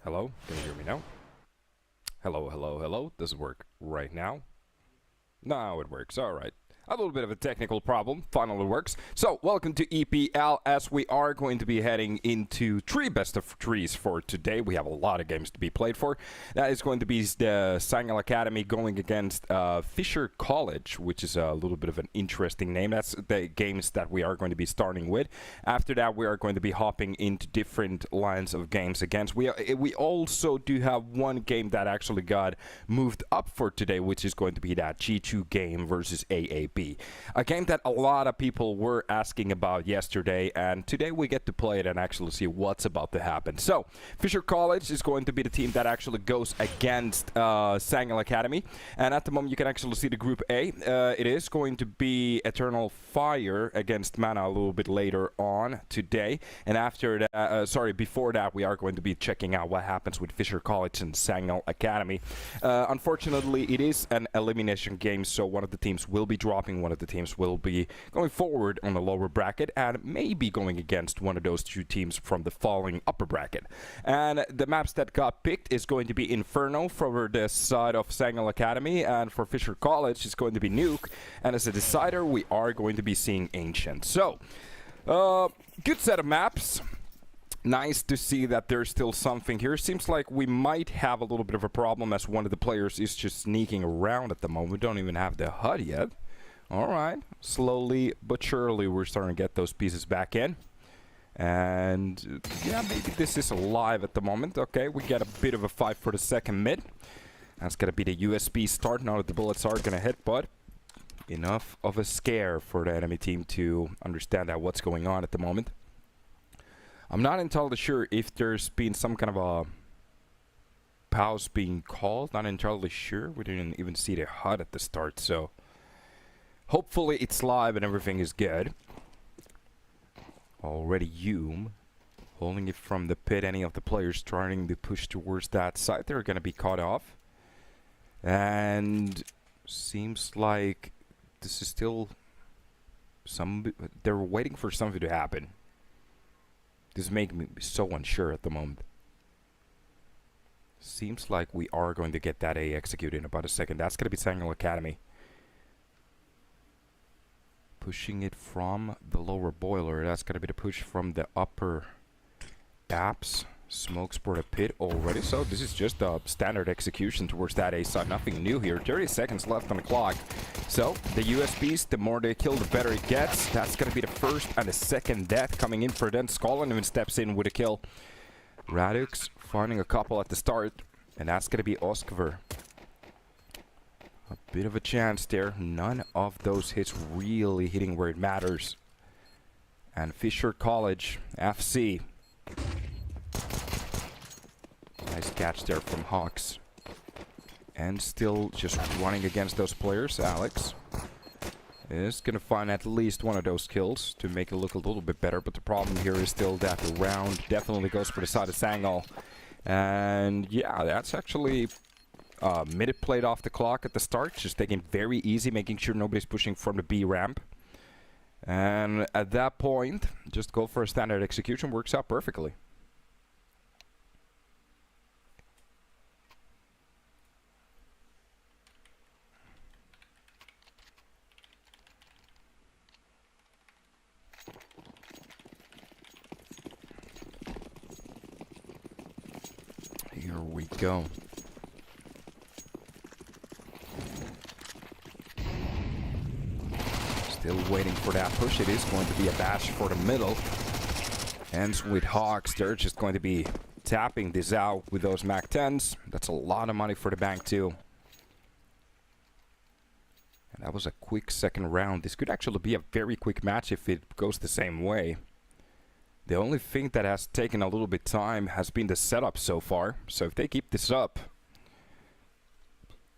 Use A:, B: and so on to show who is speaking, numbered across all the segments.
A: Hello? Can you hear me now? Hello, hello, hello. Does it work right now? No, it works. Alright. A little bit of a technical problem. Finally works. So, welcome to EPL, as we are going to be heading into 3 best of 3s for today. We have a lot of games to be played for. That is going to be the Sangal Academy going against Fisher College, which is a little bit of an interesting name. That's the games that we are going to be starting with. After that, we are going to be hopping into different lines of games against. We also do have one game that actually got moved up for today, which is going to be that G2 game versus AaB. A game that a lot of people were asking about yesterday, and today we get to play it and actually see what's about to happen. So, Fisher College is going to be the team that actually goes against Sangal Academy, and at the moment you can actually see the Group A. It is going to be Eternal Fire against Mana a little bit later on today, and after that, before that, we are going to be checking out what happens with Fisher College and Sangal Academy. Unfortunately, it is an elimination game, so one of the teams will be dropping. One of the teams will be going forward on the lower bracket and maybe going against one of those 2 teams from the following upper bracket. And the maps that got picked is going to be Inferno for the side of Sangal Academy, and for Fisher College it's going to be Nuke, and as a decider we are going to be seeing Ancient. So, good set of maps. Nice to see that there's still something here. Seems like we might have a little bit of a problem as one of the players is just sneaking around at the moment. We don't even have the HUD yet. Alright, slowly but surely we're starting to get those pieces back in. And yeah, maybe this is alive at the moment. Okay, we get a bit of a fight for the second mid. That's gonna be the USB start. Now that the bullets are gonna hit, but enough of a scare for the enemy team to understand that what's going on at the moment. I'm not entirely sure if there's been some kind of a pause being called. Not entirely sure. We didn't even see the HUD at the start, so hopefully it's live and everything is good. Already Hume holding it from the pit. Any of the players trying to push towards that side, they're going to be caught off. And seems like this is still they're waiting for something to happen. This is making me so unsure at the moment. Seems like we are going to get that A executed in about a second. That's going to be Sangal Academy. Pushing it from the lower boiler. That's going to be the push from the upper apps. Smokes for the pit already. So this is just a standard execution towards that A side. Nothing new here. 30 seconds left on the clock. So the USBs, the more they kill, the better it gets. That's going to be the first and the second death coming in for them. Skolin even steps in with a kill. Radux finding a couple at the start. And that's going to be Oskver. A bit of a chance there. None of those hits really hitting where it matters. And Fisher College, FC. Nice catch there from Hawks. And still just running against those players. Alex is going to find at least one of those kills to make it look a little bit better. But the problem here is still that the round definitely goes for the side of Sangal. And yeah, that's actually minute played off the clock at the start. Just taking it very easy, making sure nobody's pushing from the B ramp. And at that point, just go for a standard execution. Works out perfectly. Here we go. Still waiting for that push. It is going to be a bash for the middle. Ends with Hawks. They're just going to be tapping this out with those Mac 10s. That's a lot of money for the bank too. And that was a quick second round. This could actually be a very quick match if it goes the same way. The only thing that has taken a little bit time has been the setup so far. So if they keep this up,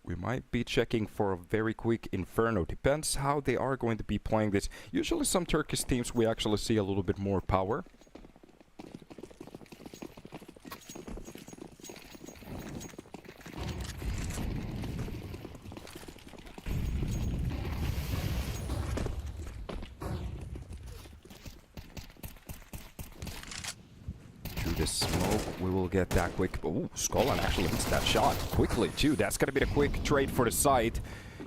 A: we might be checking for a very quick Inferno. Depends how they are going to be playing this. Usually some Turkish teams we actually see a little bit more power. the smoke we will get that quick. Oh, Skolan actually hits that shot quickly too. That's gonna be the quick trade for the site.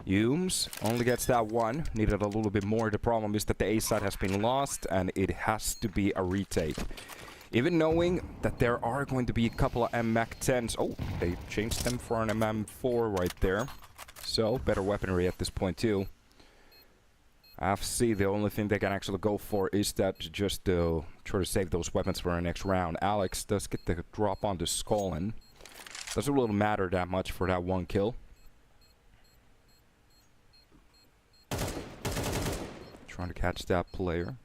A: Humes only gets that one. Needed a little bit more. The problem is that the A side has been lost and it has to be a retake. Even knowing that there are going to be a couple of MAC-10s. Oh, they changed them for an MM4 right there. So, better weaponry at this point too. AaB, the only thing they can actually go for is that just to try to save those weapons for our next round. Alex does get the drop on the Skolan. Doesn't really matter that much for that one kill. Trying to catch that player.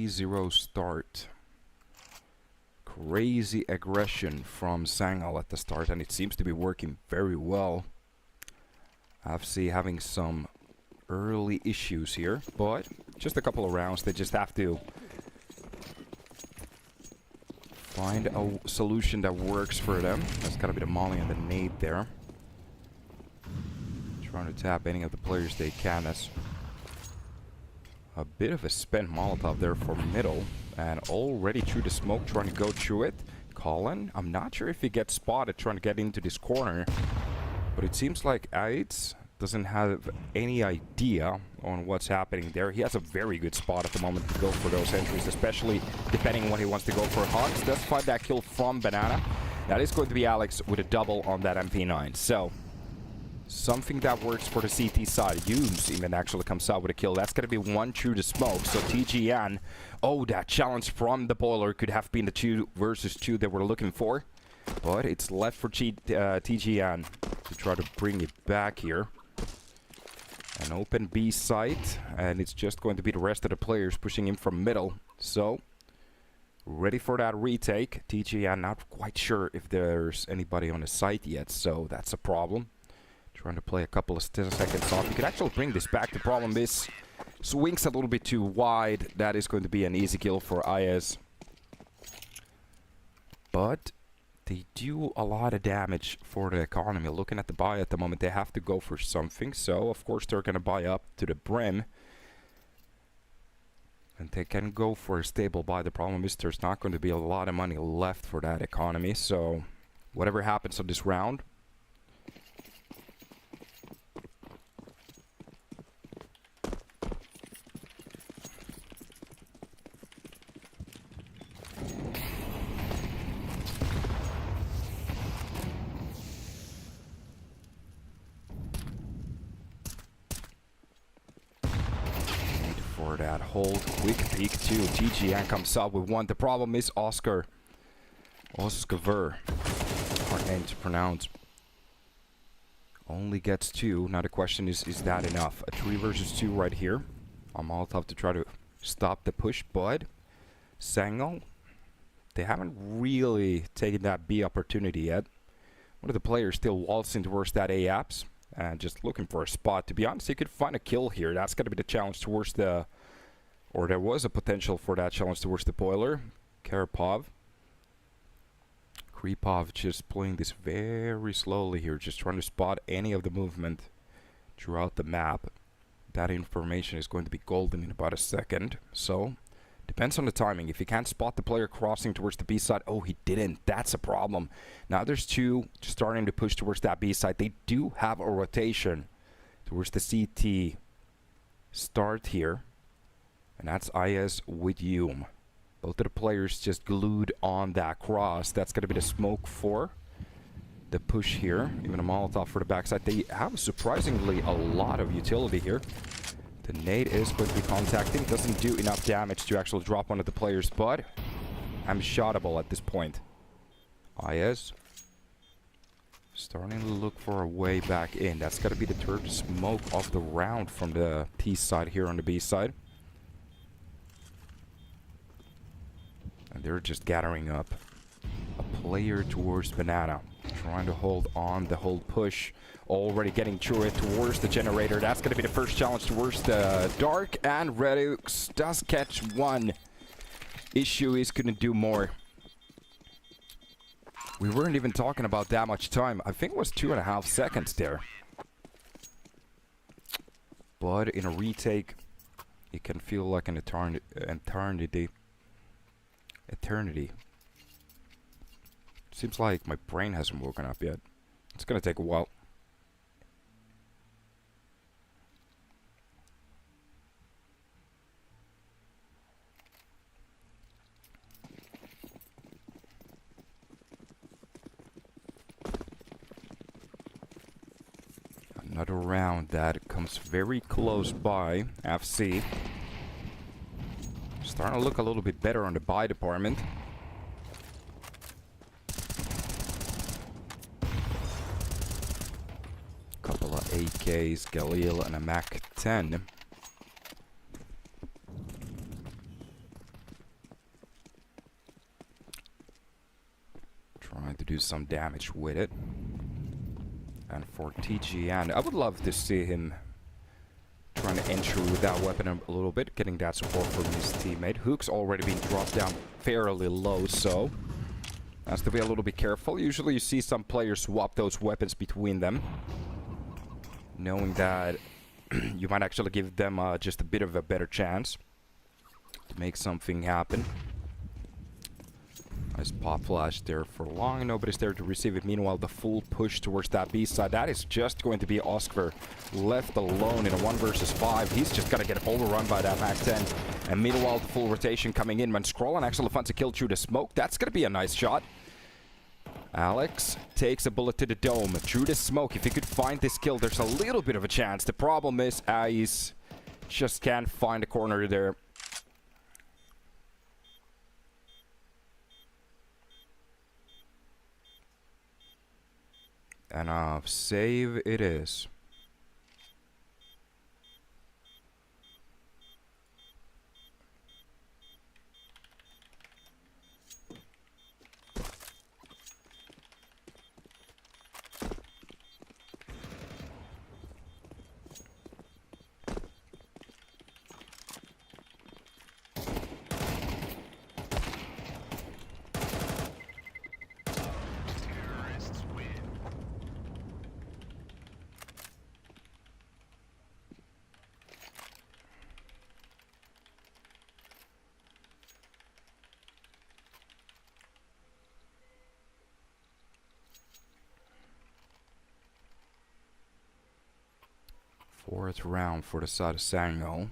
A: Zero start. Crazy aggression from Sangal at the start, and it seems to be working very well. AaB having some early issues here, but just a couple of rounds. They just have to find a solution that works for them. That's gotta be the molly and the nade there. Trying to tap any of the players they can. As a bit of a spent Molotov there for middle, and already through the smoke, trying to go through it. Colin, I'm not sure if he gets spotted trying to get into this corner, but it seems like AaB doesn't have any idea on what's happening there. He has a very good spot at the moment to go for those entries, especially depending on what he wants to go for. Hugs does find that kill from Banana. That is going to be Alex with a double on that MP9. So, something that works for the CT side. Humes even actually comes out with a kill. That's going to be one through the smoke. So TGN, oh, that challenge from the boiler could have been the 2 versus 2 that we're looking for. But it's left for TGN to try to bring it back here. An open B site, and it's just going to be the rest of the players pushing in from middle. So, ready for that retake. TGN not quite sure if there's anybody on the site yet, so that's a problem. Trying to play a couple of seconds off. You could actually bring this back. The problem is swings a little bit too wide. That is going to be an easy kill for AaB. But they do a lot of damage for the economy. Looking at the buy at the moment, they have to go for something. So, of course, they're going to buy up to the brim. And they can go for a stable buy. The problem is there's not going to be a lot of money left for that economy. So, whatever happens on this round, that hold. Quick peek too. TGN comes out with one. The problem is Oscar Ver, hard name to pronounce, only gets 2. Now the question is that enough? A 3 versus 2 right here. I'm all tough to try to stop the push, but Sangal, they haven't really taken that B opportunity yet. One of the players still waltzing towards that AaB and just looking for a spot. To be honest, he could find a kill here. That's going to be the challenge towards the, or there was a potential for that challenge towards the boiler. Kripov just playing this very slowly here, just trying to spot any of the movement throughout the map. That information is going to be golden in about a second. So, depends on the timing. If you can't spot the player crossing towards the B side, oh, he didn't. That's a problem. Now there's 2 starting to push towards that B side. They do have a rotation towards the CT start here. And that's AaB with Hume. Both of the players just glued on that cross. That's going to be the smoke for the push here. Even a Molotov for the backside. They have surprisingly a lot of utility here. The nade is going to be contacting. Doesn't do enough damage to actually drop one of the players, but I'm shotable at this point. AaB starting to look for a way back in. That's got to be the third smoke of the round from the T side here on the B side. And they're just gathering up. a player towards banana. Trying to hold on the whole push. Already getting through it towards the generator. That's going to be the first challenge towards the dark. And Redux does catch one. Issue is couldn't do more. We weren't even talking about that much time. I think it was 2.5 seconds there. But in a retake, it can feel like an eternity. Seems like my brain hasn't woken up yet. It's gonna take a while. Another round that comes very close by. FC starting to look a little bit better on the buy department. Couple of AKs, Galil and a Mac 10. Trying to do some damage with it. And for TGN, I would love to see him trying to enter with that weapon a little bit, getting that support from his teammate. Hook's already been dropped down fairly low, so has to be a little bit careful. Usually you see some players swap those weapons between them, knowing that you might actually give them just a bit of a better chance to make something happen. Nice pop flash there for long. Nobody's there to receive it. Meanwhile, the full push towards that B side. That is just going to be Oscar left alone in a 1 versus 5. He's just going to get overrun by that Mac 10. And meanwhile, the full rotation coming in. When Scroll and actually finds a kill through the smoke, that's going to be a nice shot. Alex takes a bullet to the dome. Through the smoke, if he could find this kill, there's a little bit of a chance. The problem is, he's just can't find a corner there. And save it is. Fourth round for the side of Sangal.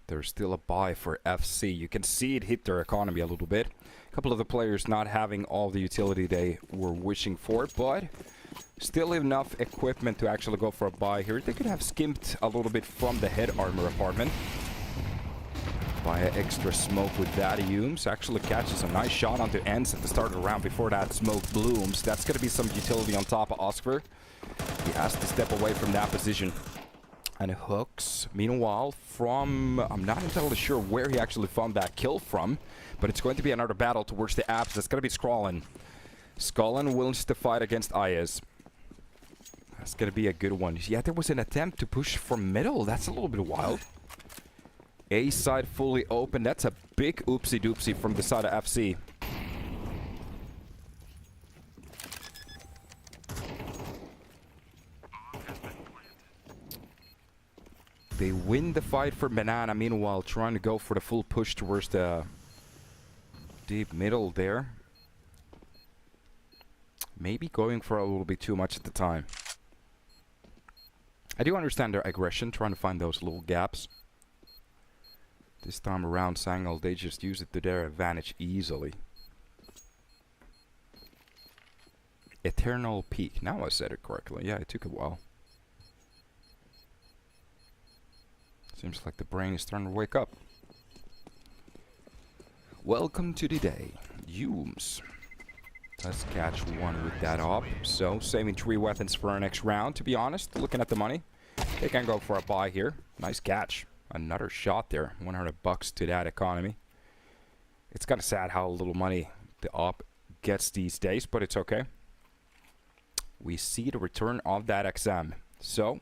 A: There's still a buy for FC. You can see it hit their economy a little bit. A couple of the players not having all the utility they were wishing for, but still enough equipment to actually go for a buy here. They could have skimped a little bit from the head armor apartment. Buy an extra smoke with that. Humes actually catches a nice shot onto ends at the start of the round before that smoke blooms. That's going to be some utility on top of Oscar. He has to step away from that position. And Hooks, meanwhile, from... I'm not entirely sure where he actually found that kill from, but it's going to be another battle towards the apps. That's going to be Scrollin. Scrollin wills to fight against Ayaz. That's going to be a good one. Yeah, there was an attempt to push from middle. That's a little bit wild. A side fully open. That's a big oopsie doopsie from the side of FC. They win the fight for banana, meanwhile trying to go for the full push towards the deep middle there. Maybe going for a little bit too much at the time. I do understand their aggression, trying to find those little gaps. This time around, Sangal, they just use it to their advantage easily. Eternal Peak. Now I said it correctly. Yeah, it took a while. Seems like the brain is starting to wake up. Welcome to the day. Humes does catch one with that op. So, saving 3 weapons for our next round. To be honest, looking at the money, they can go for a buy here. Nice catch. Another shot there. 100 bucks to that economy. It's kind of sad how little money the op gets these days, but it's okay. We see the return of that XM. So,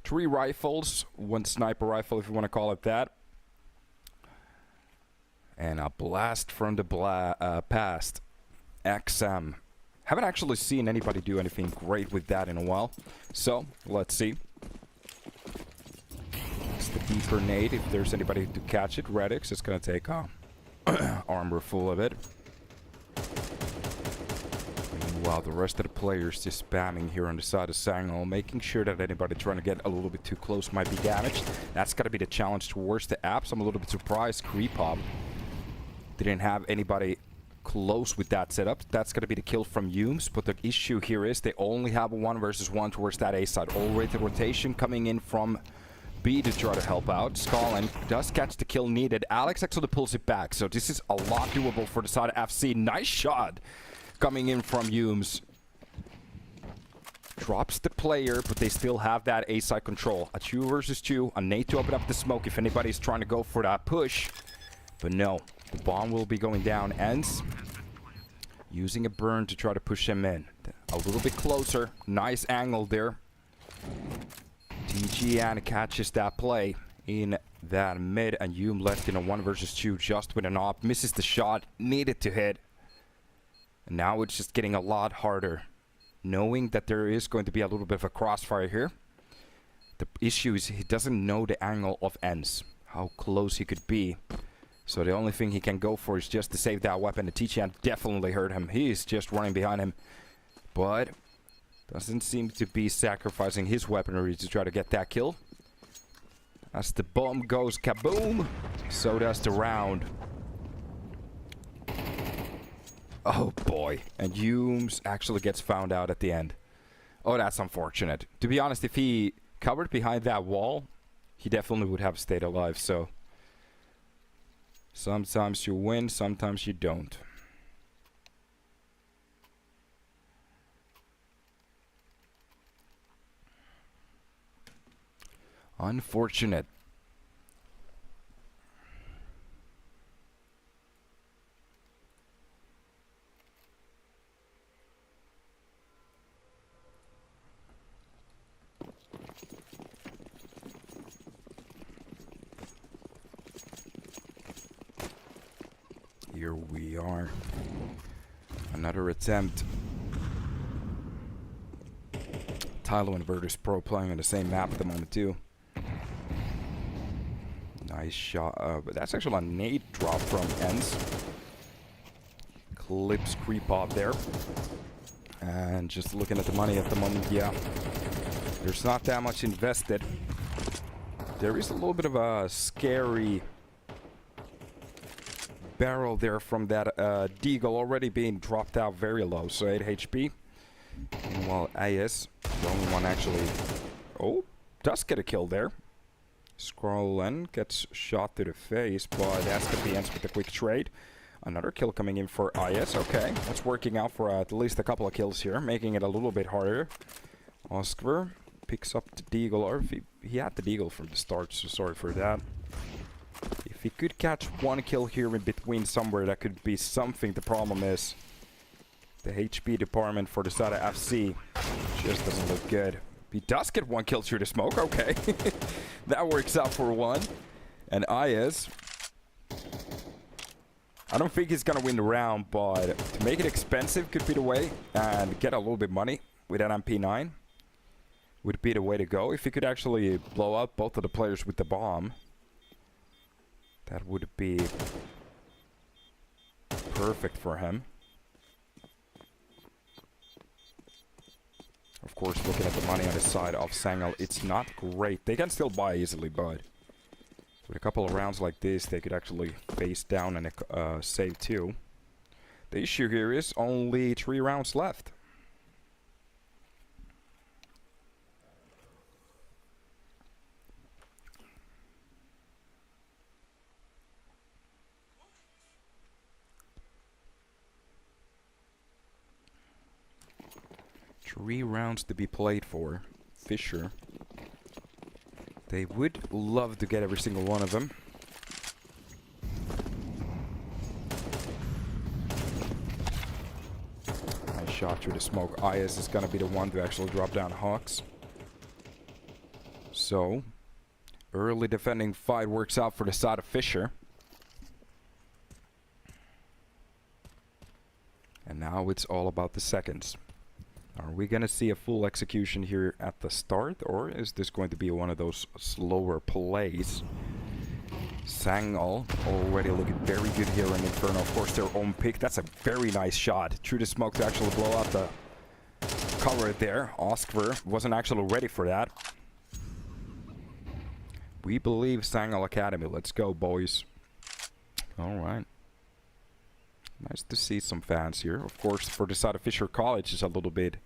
A: 3 rifles, 1 sniper rifle if you want to call it that. And a blast from the past. XM. Haven't actually seen anybody do anything great with that in a while. So, let's see. It's the deep grenade. If there's anybody to catch it, Redix is going to take armor full of it. Meanwhile, the rest of the players just spamming here on the side of Sangal, making sure that anybody trying to get a little bit too close might be damaged. That's got to be the challenge towards the apps. I'm a little bit surprised Creepop didn't have anybody close with that setup. That's going to be the kill from Humes, but the issue here is they only have a 1 versus 1 towards that A side. Already the rotation coming in from B to try to help out. Skallen does catch the kill needed. Alex actually pulls it back, so this is a lot doable for the side of FC. Nice shot coming in from Humes. Drops the player, but they still have that A side control. A 2 versus 2, a nade to open up the smoke if anybody's trying to go for that push. But no, the bomb will be going down. Ends using a burn to try to push him in. A little bit closer. Nice angle there. TGN catches that play in that mid, and Hume left in a 1 versus 2 just with an op. Misses the shot, needed to hit. And now it's just getting a lot harder. Knowing that there is going to be a little bit of a crossfire here. The issue is he doesn't know the angle of Ends. How close he could be. So the only thing he can go for is just to save that weapon. The TGN definitely hurt him. He's just running behind him. But doesn't seem to be sacrificing his weaponry to try to get that kill. As the bomb goes kaboom, so does the round. Oh boy. And Humes actually gets found out at the end. Oh, that's unfortunate. To be honest, if he covered behind that wall, he definitely would have stayed alive. So sometimes you win, sometimes you don't. Unfortunate. Here we are. Another attempt. Tylo and Virtus Pro playing on the same map at the moment too. Nice shot, but that's actually a nade drop from Ends. Clips creep off there. And just looking at the money at the moment, yeah. There's not that much invested. There is a little bit of a scary barrel there from that Deagle already being dropped out very low, so 8 HP. Meanwhile, AS, the only one actually, does get a kill there. Scrollen gets shot to the face, but that's going to be ends with a quick trade. Another kill coming in for IS. Okay, that's working out for at least a couple of kills here, making it a little bit harder. Oskar picks up the Deagle, or if he had the Deagle from the start, so sorry for that. If he could catch 1 kill here in between somewhere, that could be something. The problem is the HP department for the side of FC just doesn't look good. He does get 1 kill through the smoke, okay. That works out for 1. And IS, I don't think he's gonna win the round, but to make it expensive could be the way, and get a little bit money with an MP9 would be the way to go. If he could actually blow up both of the players with the bomb, that would be perfect for him. Of course, looking at the money on the side of Sangal, it's not great. They can still buy easily, but with a couple of rounds like this, they could actually face down and save 2. The issue here is only 3 rounds left. Three rounds to be played for Fisher. They would love to get every single one of them. shot through the smoke. IS is gonna be the one to actually drop down Hawks. So, early defending fight works out for the side of Fisher. And now it's all about the seconds. Are we gonna see a full execution here at the start, or is this going to be one of those slower plays? Sangal already looking very good here in Inferno. Of course, their own pick. That's a very nice shot through the smoke to actually blow out the cover there. Oskver wasn't actually ready for that. We believe Sangal Academy. Let's go, boys. All right. Nice to see some fans here. Of course, for the side of Fisher College is a little bit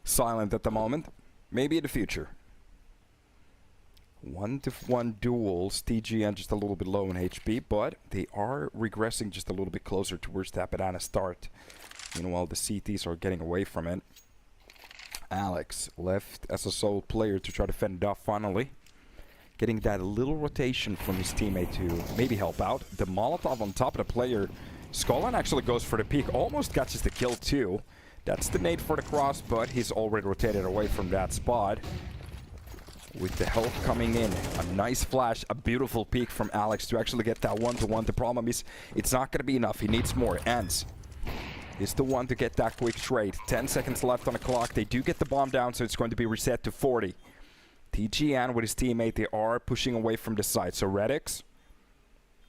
A: silent at the moment. Maybe in the future. 1-to-1 duels. TGN just a little bit low in HP, but they are regressing just a little bit closer towards that banana start. Meanwhile, the CTs are getting away from it. Alex left as a sole player to try to fend it off finally. Getting that little rotation from his teammate to maybe help out. The Molotov on top of the player. Skolan actually goes for the peak. Almost catches the kill too. That's the nade for the cross, but he's already rotated away from that spot. With the health coming in, a nice flash, a beautiful peek from Alex to actually get that 1-to-1. The problem is, it's not going to be enough. He needs more. Ends is the one to get that quick trade. 10 seconds left on the clock. They do get the bomb down, so it's going to be reset to 40. TGN with his teammate, they are pushing away from the side. So Redix,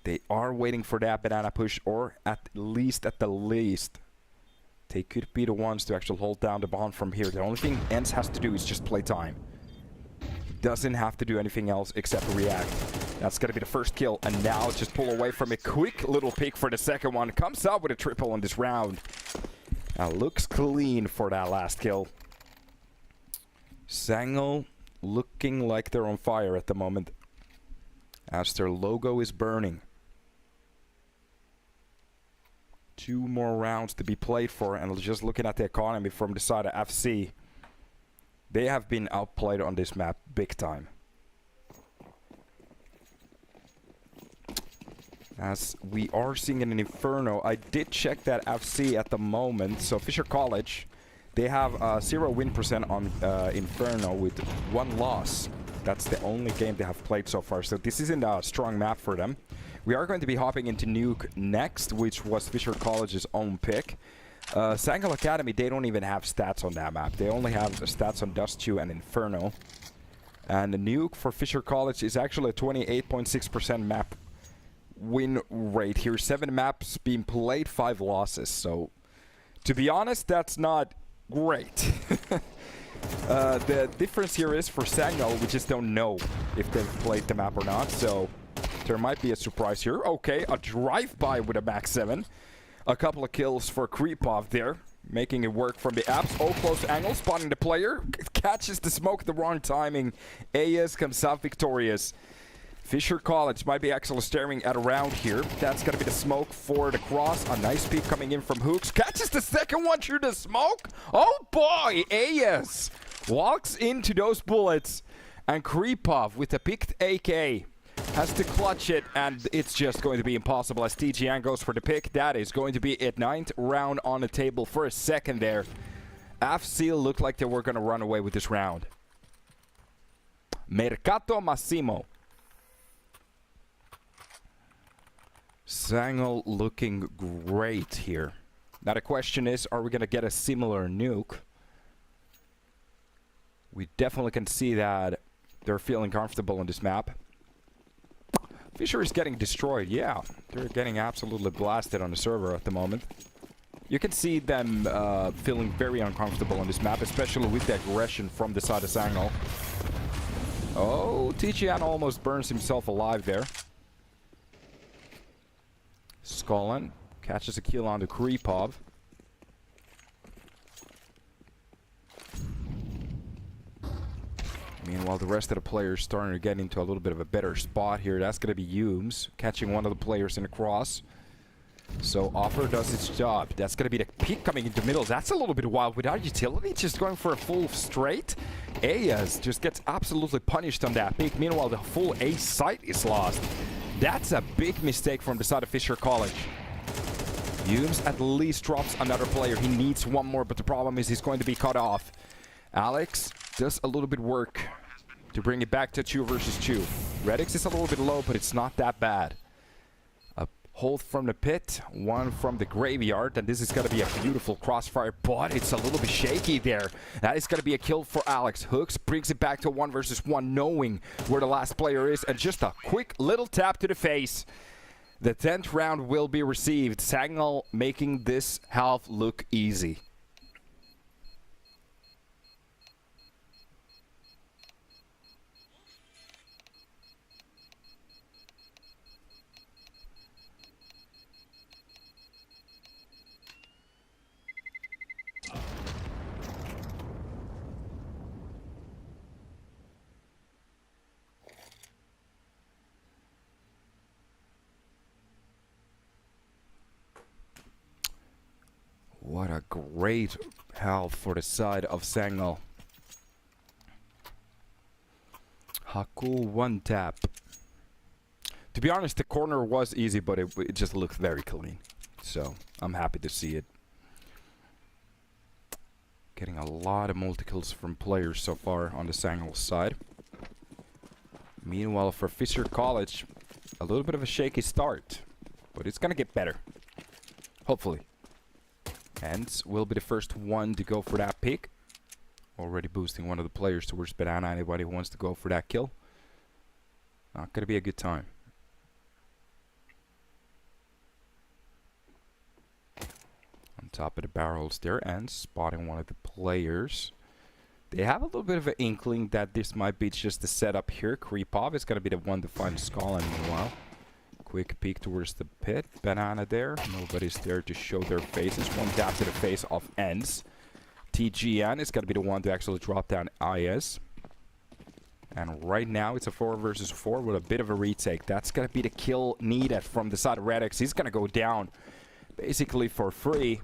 A: they are waiting for that banana push, or at the least, they could be the ones to actually hold down the bomb from here. The only thing Ends has to do is just play time. Doesn't have to do anything else except react. That's gonna be the first kill, and now just pull away from a quick little peek for the second one. Comes out with a triple in this round. Looks clean for that last kill. Sangal looking like they're on fire at the moment, as their logo is burning. 2 more rounds to be played for, and just looking at the economy from the side of FC, they have been outplayed on this map big time. As we are seeing in an Inferno, I did check that FC at the moment. So Fisher College, they have 0 win % on Inferno with 1 loss. That's the only game they have played so far. So this isn't a strong map for them. We are going to be hopping into Nuke next, which was Fisher College's own pick. Sangal Academy, they don't even have stats on that map. They only have stats on Dust 2 and Inferno. And the Nuke for Fisher College is actually a 28.6% map win rate here. 7 maps being played, 5 losses. So, to be honest, that's not great. The difference here is for Sangal, we just don't know if they've played the map or not. So, there might be a surprise here. Okay, a drive-by with a max 7. A couple of kills for Creepov there, making it work from the apps. Oh, close angle, spotting the player. Catches the smoke at the wrong timing. AS comes out victorious. Fisher College might be actually staring at a round here. That's going to be the smoke for the cross. A nice peek coming in from Hooks. Catches the second one through the smoke. Oh boy, AS walks into those bullets. And Creepov with a picked AK has to clutch it, and it's just going to be impossible as TGN goes for the pick. That is going to be it. 9th round on the table for a second there. FC looked like they were going to run away with this round. Mercato Massimo. Sangal looking great here. Now the question is, are we going to get a similar Nuke? We definitely can see that they're feeling comfortable on this map. Fisher is getting destroyed, yeah. They're getting absolutely blasted on the server at the moment. You can see them feeling very uncomfortable on this map, especially with the aggression from the side of Sangal. Oh, TGN almost burns himself alive there. Skolan catches a kill on the Creepov. Meanwhile, the rest of the players starting to get into a little bit of a better spot here. That's going to be Humes catching one of the players in the cross. So Offer does its job. That's going to be the peak coming into middle. That's a little bit wild without utility. Just going for a full straight. Ayaz just gets absolutely punished on that peak. Meanwhile, the full A site is lost. That's a big mistake from the side of Fisher College. Humes at least drops another player. He needs one more, but the problem is he's going to be cut off. Alex does a little bit work to bring it back to 2 versus 2. Redix is a little bit low, but it's not that bad. A hold from the pit, one from the graveyard, and this is going to be a beautiful crossfire, but it's a little bit shaky there. That is going to be a kill for Alex. Hooks brings it back to 1 versus 1, knowing where the last player is, and just a quick little tap to the face. The 10th round will be received. Sangal making this half look easy. What a great help for the side of Sangal. Haku 1 tap. To be honest, the corner was easy, but it just looked very clean. So, I'm happy to see it. Getting a lot of multi-kills from players so far on the Sangal side. Meanwhile, for Fisher College, a little bit of a shaky start. But it's gonna get better. Hopefully. Hence will be the first one to go for that pick. Already boosting one of the players towards banana. Anybody who wants to go for that kill. Not gonna be a good time. On top of the barrels there and spotting one of the players. They have a little bit of an inkling that this might be just the setup here. Creepov is gonna be the one to find Skull in a while. Quick peek towards the pit. Banana there. Nobody's there to show their faces. One tap to the face of Ends. TGN is going to be the one to actually drop down IS. And right now it's a 4 versus 4 with a bit of a retake. That's going to be the kill needed from the side of Redix. He's going to go down basically for free.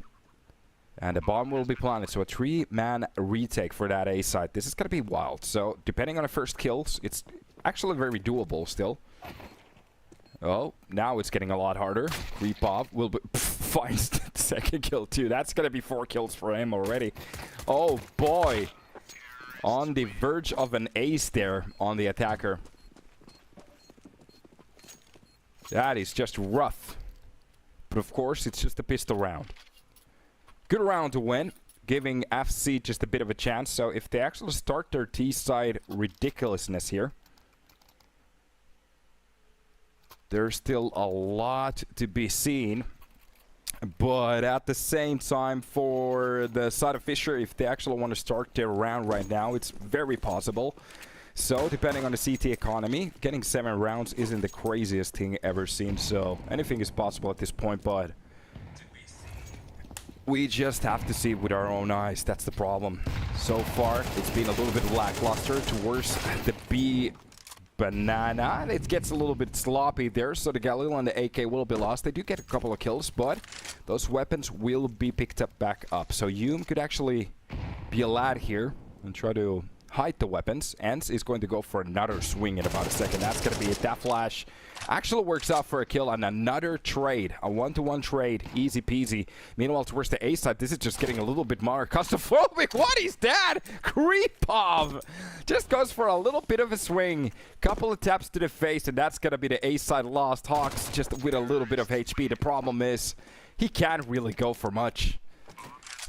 A: And the bomb will be planted. So a 3-man retake for that A side. This is going to be wild. So depending on the first kills, it's actually very doable still. Oh, now it's getting a lot harder. Creepov will finds the second kill too. That's gonna be 4 kills for him already. Oh boy. On the verge of an ace there on the attacker. That is just rough. But of course, it's just a pistol round. Good round to win, giving FC just a bit of a chance. So if they actually start their T-side ridiculousness here, there's still a lot to be seen. But at the same time, for the side of Fisher, if they actually want to start their round right now, it's very possible. So, depending on the CT economy, getting 7 rounds isn't the craziest thing ever seen. So, anything is possible at this point, but we just have to see it with our own eyes. That's the problem. So far, it's been a little bit lackluster towards the B banana. It gets a little bit sloppy there, so the Galil and the AK will be lost. They do get a couple of kills, but those weapons will be picked up back up. So Hume could actually be a lad here and try to hide the weapons. Ents is going to go for another swing in about a second. That's going to be it. That flash actually works out for a kill and another trade. A 1-to-1 trade. Easy peasy. Meanwhile, towards the A side, this is just getting a little bit more claustrophobic. What is that? Creepov just goes for a little bit of a swing. Couple of taps to the face, and that's going to be the A side lost. Hawks just with a little bit of HP. The problem is he can't really go for much.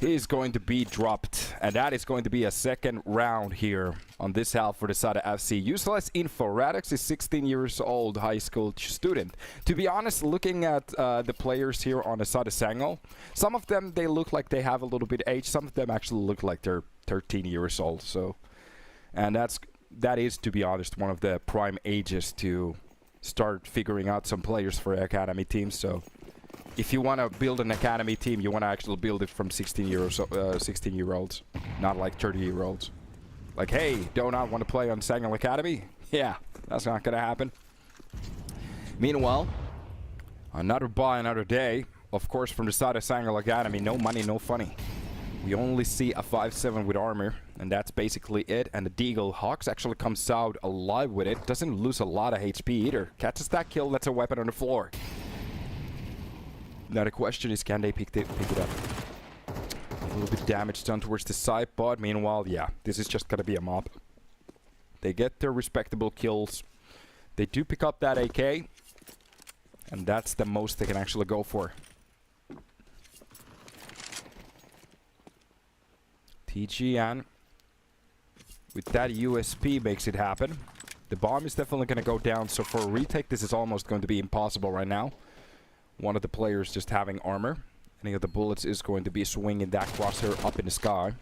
A: He is going to be dropped, and that is going to be a second round here on this half for the side of FC. Useless info. Radix is 16 years old, high school student. To be honest, looking at the players here on the side of Sangal, some of them, they look like they have a little bit of age. Some of them actually look like they're 13 years old. So, and that is, to be honest, one of the prime ages to start figuring out some players for academy teams. So, if you want to build an academy team, you want to actually build it from 16-year-olds, not like 30-year-olds. Like, hey, do not want to play on Sangal Academy? Yeah, that's not going to happen. Meanwhile, another buy, another day. Of course, from the side of Sangal Academy, no money, no funny. We only see a 5-7 with armor, and that's basically it. And the Deagle Hawks actually comes out alive with it. Doesn't lose a lot of HP either. Catches that kill, that's a weapon on the floor. Now the question is, can they pick it up? A little bit damage done towards the side, but meanwhile, yeah, this is just gonna be a mob. They get their respectable kills. They do pick up that AK, and that's the most they can actually go for. TGN with that USP makes it happen. The bomb is definitely going to go down, so for a retake this is almost going to be impossible right now. One of the players just having armor. Any of the bullets is going to be swinging that crosshair up in the sky.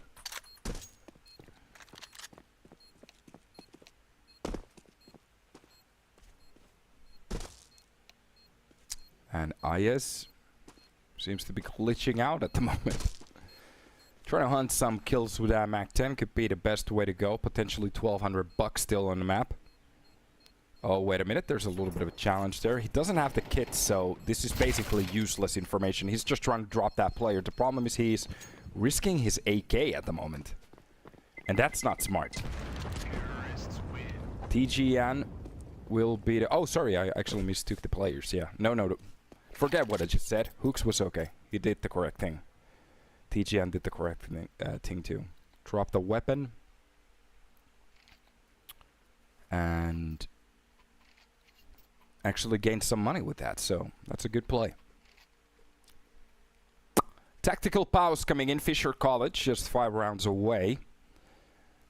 A: And IS seems to be glitching out at the moment. Trying to hunt some kills with that MAC-10 could be the best way to go. Potentially 1,200 bucks still on the map. Oh, wait a minute. There's a little bit of a challenge there. He doesn't have the kit, so this is basically useless information. He's just trying to drop that player. The problem is he's risking his AK at the moment. And that's not smart. TGN will be the... Oh, sorry. I actually mistook the players. Yeah. No. Forget what I just said. Hooks was okay. He did the correct thing. TGN did the correct thing too. Drop the weapon. And actually gained some money with that, so that's a good play. Tactical pause coming in. Fisher College, just 5 rounds away.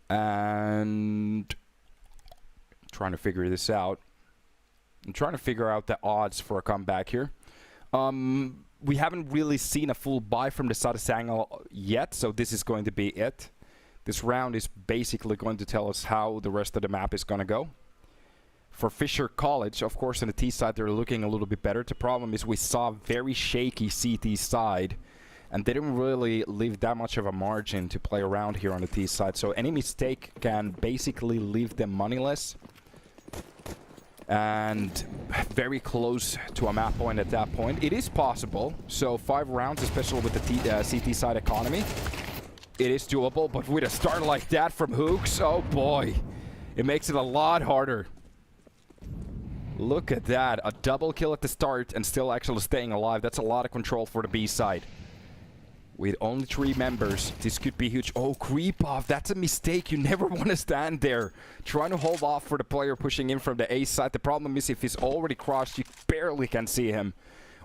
A: And trying to figure this out. I'm trying to figure out the odds for a comeback here. We haven't really seen a full buy from the side of Sangal yet, so this is going to be it. This round is basically going to tell us how the rest of the map is going to go. For Fisher College, of course, on the T side, they're looking a little bit better. The problem is we saw very shaky CT side, and they didn't really leave that much of a margin to play around here on the T side. So any mistake can basically leave them moneyless. And very close to a map point at that point. It is possible. So 5 rounds, especially with the CT side economy, it is doable. But with a start like that from Hooks, oh boy, it makes it a lot harder. Look at that. A double kill at the start and still actually staying alive. That's a lot of control for the B side. With only 3 members, this could be huge. Oh, creep off. That's a mistake. You never want to stand there. Trying to hold off for the player pushing in from the A side. The problem is if he's already crossed, you barely can see him.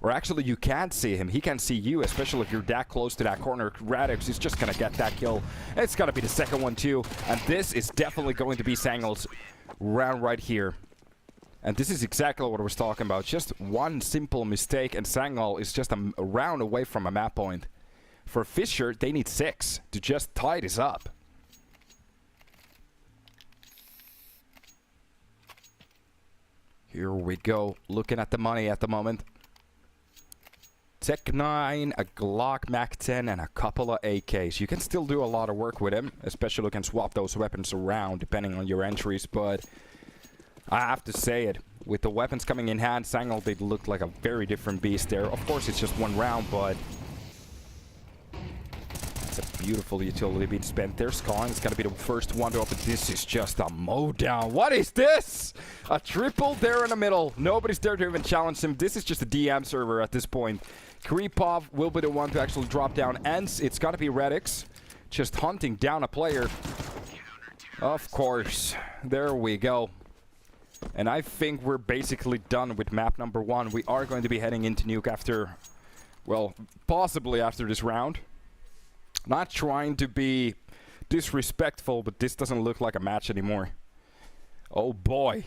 A: Or actually, you can't see him. He can see you, especially if you're that close to that corner. Radix is just going to get that kill. It's going to be the second one, too. And this is definitely going to be Sangal's round right here. And this is exactly what I was talking about. Just one simple mistake, and Sangal is just a round away from a map point. For Fisher, they need 6 to just tie this up. Here we go. Looking at the money at the moment. Tech 9, a Glock MAC-10, and a couple of AKs. You can still do a lot of work with him, especially you can swap those weapons around depending on your entries, but I have to say it. With the weapons coming in hand, Sangal did look like a very different beast there. Of course, it's just one round, but it's a beautiful utility being spent there. Scarn is going to be the first one to open. This is just a mow down. What is this? A triple there in the middle. Nobody's there to even challenge him. This is just a DM server at this point. Kripov will be the one to actually drop down. And it's got to be Radix just hunting down a player. Of course. There we go. And I think we're basically done with map number 1. We are going to be heading into Nuke after, well, possibly after this round. Not trying to be disrespectful, but this doesn't look like a match anymore. Oh boy.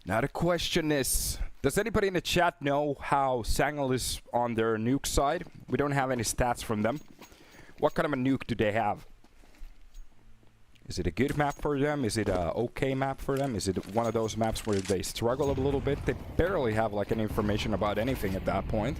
A: Now the question is, does anybody in the chat know how Sangal is on their Nuke side? We don't have any stats from them. What kind of a nuke do they have? Is it a good map for them? Is it a okay map for them? Is it one of those maps where they struggle a little bit? They barely have like any information about anything at that point.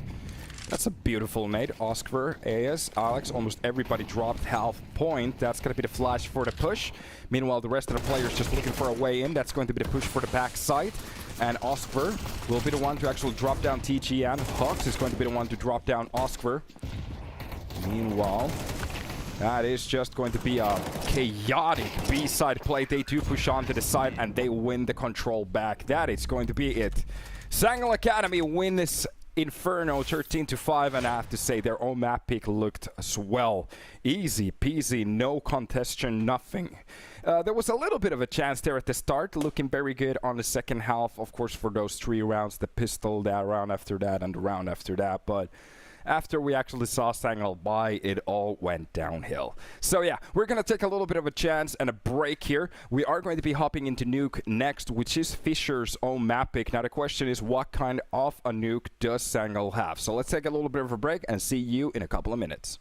A: That's a beautiful nade. Oscar, AS, Alex, almost everybody dropped half point. That's going to be the flash for the push. Meanwhile, the rest of the players just looking for a way in. That's going to be the push for the back side. And Oscar will be the one to actually drop down TGN. Hux is going to be the one to drop down Oscar. Meanwhile, That is just going to be a chaotic B-side play. They do push on to the side and they win the control back. That is going to be it. Sangal Academy win this Inferno 13-5, and I have to say their own map pick looked as well. Easy peasy, no contestation, nothing. There was a little bit of a chance there at the start, looking very good on the second half, of course, for those 3 rounds, the pistol, that round after that, and the round after that, but after we actually saw Sangal buy, it all went downhill. So yeah, we're going to take a little bit of a chance and a break here. We are going to be hopping into Nuke next, which is Fisher's own map pick. Now the question is, what kind of a nuke does Sangal have? So let's take a little bit of a break and see you in a couple of minutes.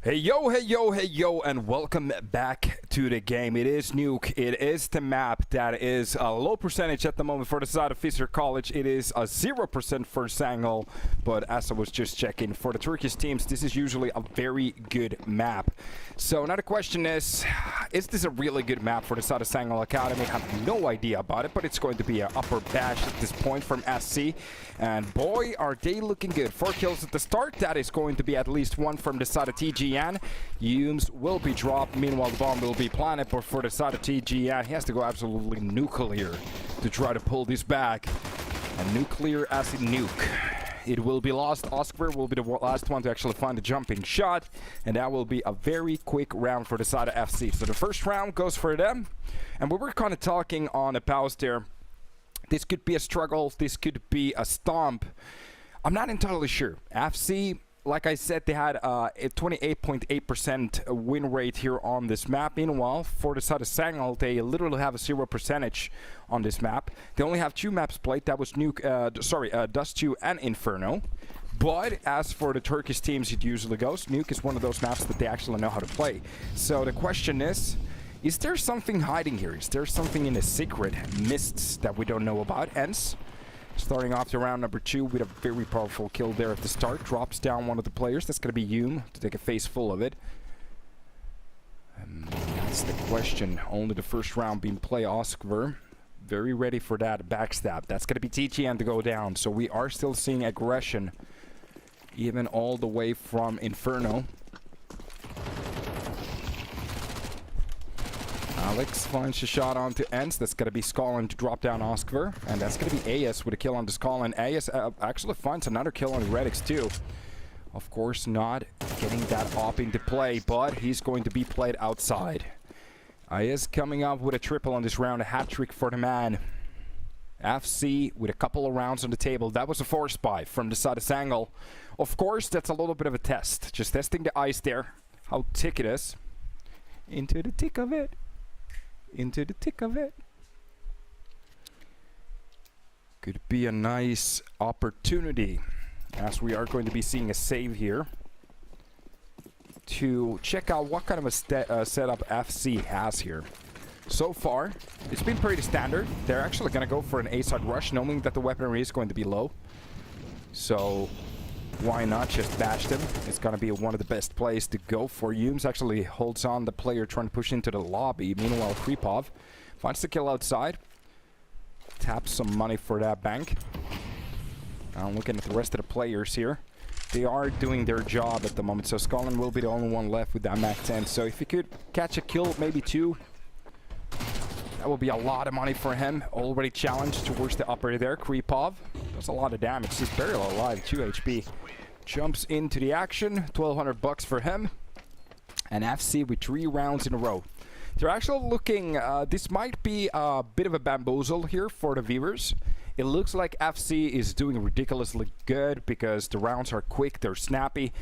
A: Hey yo, hey yo, hey yo, and welcome back to the game. It is Nuke. It is the map that is a low percentage at the moment for the side of Fisher College. It is a 0% for Sangal, but as I was just checking, for the Turkish teams, this is usually a very good map. So now the question is this a really good map for the side of Sangal Academy? I have no idea about it, but it's going to be an upper bash at this point from SC. And boy, are they looking good. 4 kills at the start. That is going to be at least 1 from the side of TGN. Humes will be dropped. Meanwhile, the bomb will be planted. But for the side of TGN, he has to go absolutely nuclear to try to pull this back. And nuclear as in nuke. It will be lost. Oscar will be the last one to actually find a jumping shot. And that will be a very quick round for the side of FC. So the first round goes for them. And we were kind of talking on the pause there. This could be a struggle. This could be a stomp. I'm not entirely sure. FC, like I said, they had a 28.8% win rate here on this map. Meanwhile, for the side of Sangal, they literally have a 0% on this map. They only have 2 maps played. That was Nuke, Dust 2 and Inferno. But as for the Turkish teams, it usually goes. Nuke is one of those maps that they actually know how to play. So the question is there something hiding here? Is there something in the secret mists that we don't know about? Hence, starting off the round number 2 with a very powerful kill there at the start. Drops down one of the players. That's going to be Hume to take a face full of it. That's the question. Only the first round being played. Oscar very ready for that backstab. That's going to be TGN to go down. So we are still seeing aggression even all the way from Inferno. Alex finds a shot onto Ents. That's going to be Skallen to drop down Oscar. And that's going to be AS with a kill on the Skallen. AS actually finds another kill on Redix too. Of course not getting that AaB into play, but he's going to be played outside. AS coming up with a triple on this round, a hat-trick for the man. FC with a couple of rounds on the table. That was a force buy from the side of Sangal. Of course, that's a little bit of a test. Just testing the ice there. How thick it is. Into the thick of it. Into the thick of it. Could be a nice opportunity, as we are going to be seeing a save here, to check out what kind of a setup FC has here. So far, it's been pretty standard. They're actually going to go for an A-side rush, knowing that the weaponry is going to be low. So why not just bash them? It's going to be one of the best plays to go for. Humes actually holds on the player trying to push into the lobby. Meanwhile, Kripov finds the kill outside. Taps some money for that bank. Now looking at the rest of the players here. They are doing their job at the moment. So Skallen will be the only one left with that Mac 10. So if he could catch a kill, maybe 2, that will be a lot of money for him. Already challenged towards the upper there. Kripov does a lot of damage. He's barely alive. 2 HP. Jumps into the action. 1,200 bucks for him. And FC with 3 rounds in a row. They're actually looking... this might be a bit of a bamboozle here for the viewers. It looks like FC is doing ridiculously good because the rounds are quick. They're snappy.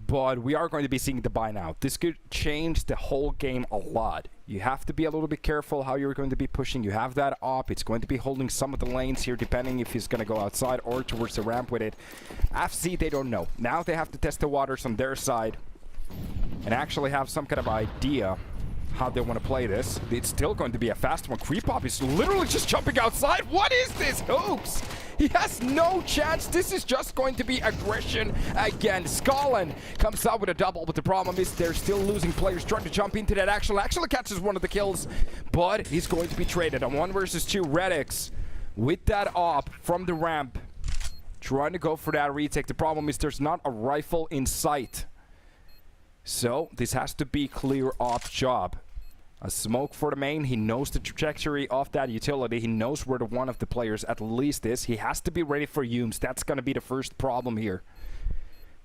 A: But we are going to be seeing the buy now. This could change the whole game a lot. You have to be a little bit careful how you're going to be pushing. You have that AaB. It's going to be holding some of the lanes here, depending if he's going to go outside or towards the ramp with it. FC, they don't know. Now they have to test the waters on their side and actually have some kind of idea how they want to play this. It's still going to be a fast one. Kripov is literally just jumping outside. What is this? Hoops! He has no chance. This is just going to be aggression again. Skallen comes out with a double, but the problem is they're still losing players trying to jump into that action. Actually catches one of the kills, but he's going to be traded on 1 versus 2. Redix with that AaB from the ramp, trying to go for that retake. The problem is there's not a rifle in sight. So this has to be clear AaB's job. A smoke for the main. He knows the trajectory of that utility. He knows where the one of the players at least is. He has to be ready for Humes. That's going to be the first problem here.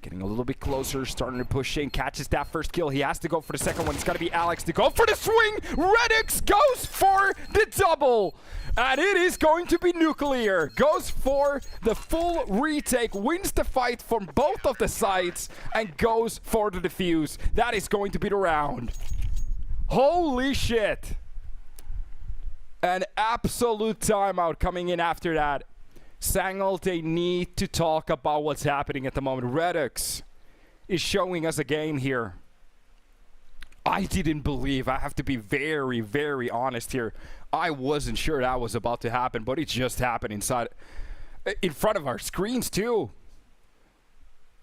A: Getting a little bit closer, starting to push in, catches that first kill. He has to go for the second one. It's got to be Alex to go for the swing. Redix goes for the double. And it is going to be nuclear. Goes for the full retake, wins the fight from both of the sides, and goes for the defuse. That is going to be the round. Holy shit. An absolute timeout coming in after that. Sangal, they need to talk about what's happening at the moment. Redux is showing us a game here. I didn't believe. I have to be very, very honest here. I wasn't sure that was about to happen, but it just happened in front of our screens too.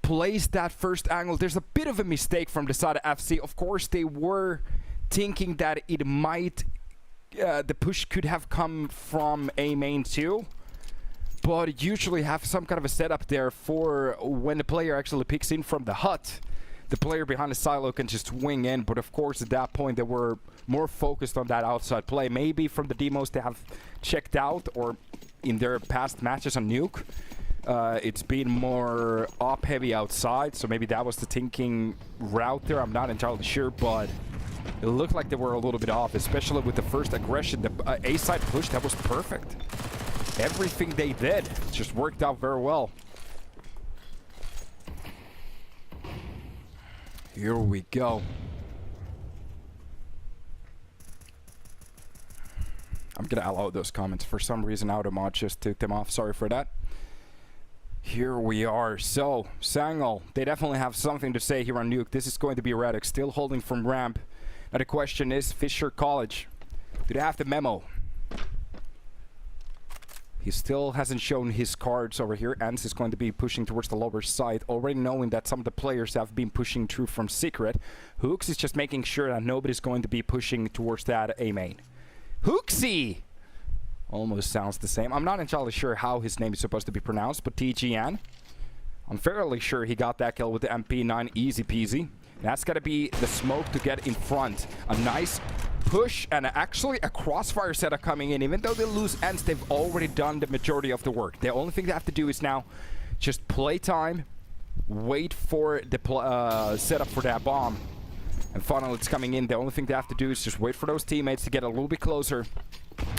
A: Placed that first angle. There's a bit of a mistake from the side of FC. Of course, they were thinking that it might, the push could have come from A main too. But usually have some kind of a setup there for when the player actually picks in from the hut. The player behind the silo can just wing in, but of course at that point they were more focused on that outside play. Maybe from the demos they have checked out, or in their past matches on Nuke, it's been more op-heavy outside, so maybe that was the thinking route there. I'm not entirely sure, but it looked like they were a little bit off, especially with the first aggression. The A-side push, that was perfect. Everything they did just worked out very well. Here we go. I'm gonna allow those comments. For some reason, AaB just took them off. Sorry for that. Here we are. So, Sangal, they definitely have something to say here on Nuke. This is going to be Redick, still holding from ramp. Now the question is, Fisher College, do they have the memo? He still hasn't shown his cards over here. Ans is going to be pushing towards the lower side, already knowing that some of the players have been pushing through from secret. Hooks is just making sure that nobody's going to be pushing towards that A main. Hooksy! Almost sounds the same. I'm not entirely sure how his name is supposed to be pronounced, but TGN. I'm fairly sure he got that kill with the MP9 easy peasy. That's gotta be the smoke to get in front. A nice push and actually a crossfire setup coming in. Even though they lose ends, they've already done the majority of the work. The only thing they have to do is now just play time, wait for the setup for that bomb, and finally it's coming in. The only thing they have to do is just wait for those teammates to get a little bit closer,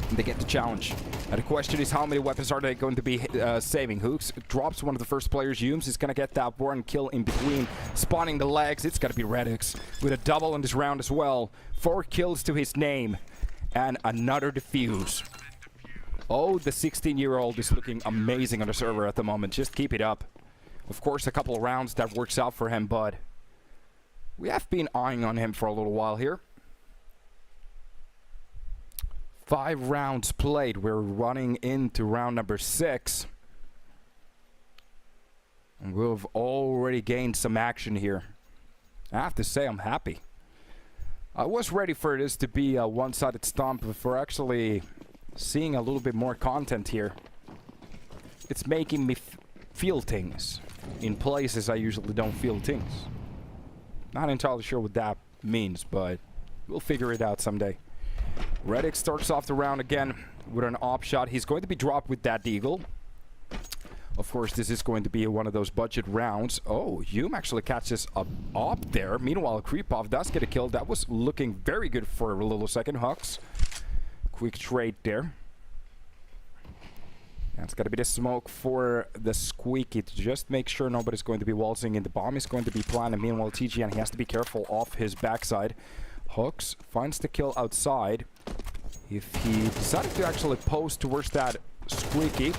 A: and they get the challenge. Now the question is, how many weapons are they going to be saving? Hooks drops one of the first players. Humes is going to get that one kill in between, spawning the legs. It's got to be Redick with a double in this round as well. 4 kills to his name, and another defuse. Oh, the 16-year-old is looking amazing on the server at the moment. Just keep it up. Of course, a couple of rounds that works out for him, but we have been eyeing on him for a little while here. 5 rounds played. We're running into round number 6. And we've already gained some action here. I have to say, I'm happy. I was ready for this to be a one-sided stomp, but for actually seeing a little bit more content here, it's making me feel things in places I usually don't feel things. Not entirely sure what that means, but we'll figure it out someday. Redick starts off the round again with an op shot. He's going to be dropped with that deagle. Of course, this is going to be one of those budget rounds. Oh, Hume actually catches a op there. Meanwhile, Creepov does get a kill. That was looking very good for a little second. Hux, quick trade there. That's got to be the smoke for the Squeaky to just make sure nobody's going to be waltzing in. The bomb is going to be planted. Meanwhile, TGN, he has to be careful off his backside. Hooks finds the kill outside. If he decided to actually post towards that Squeaky,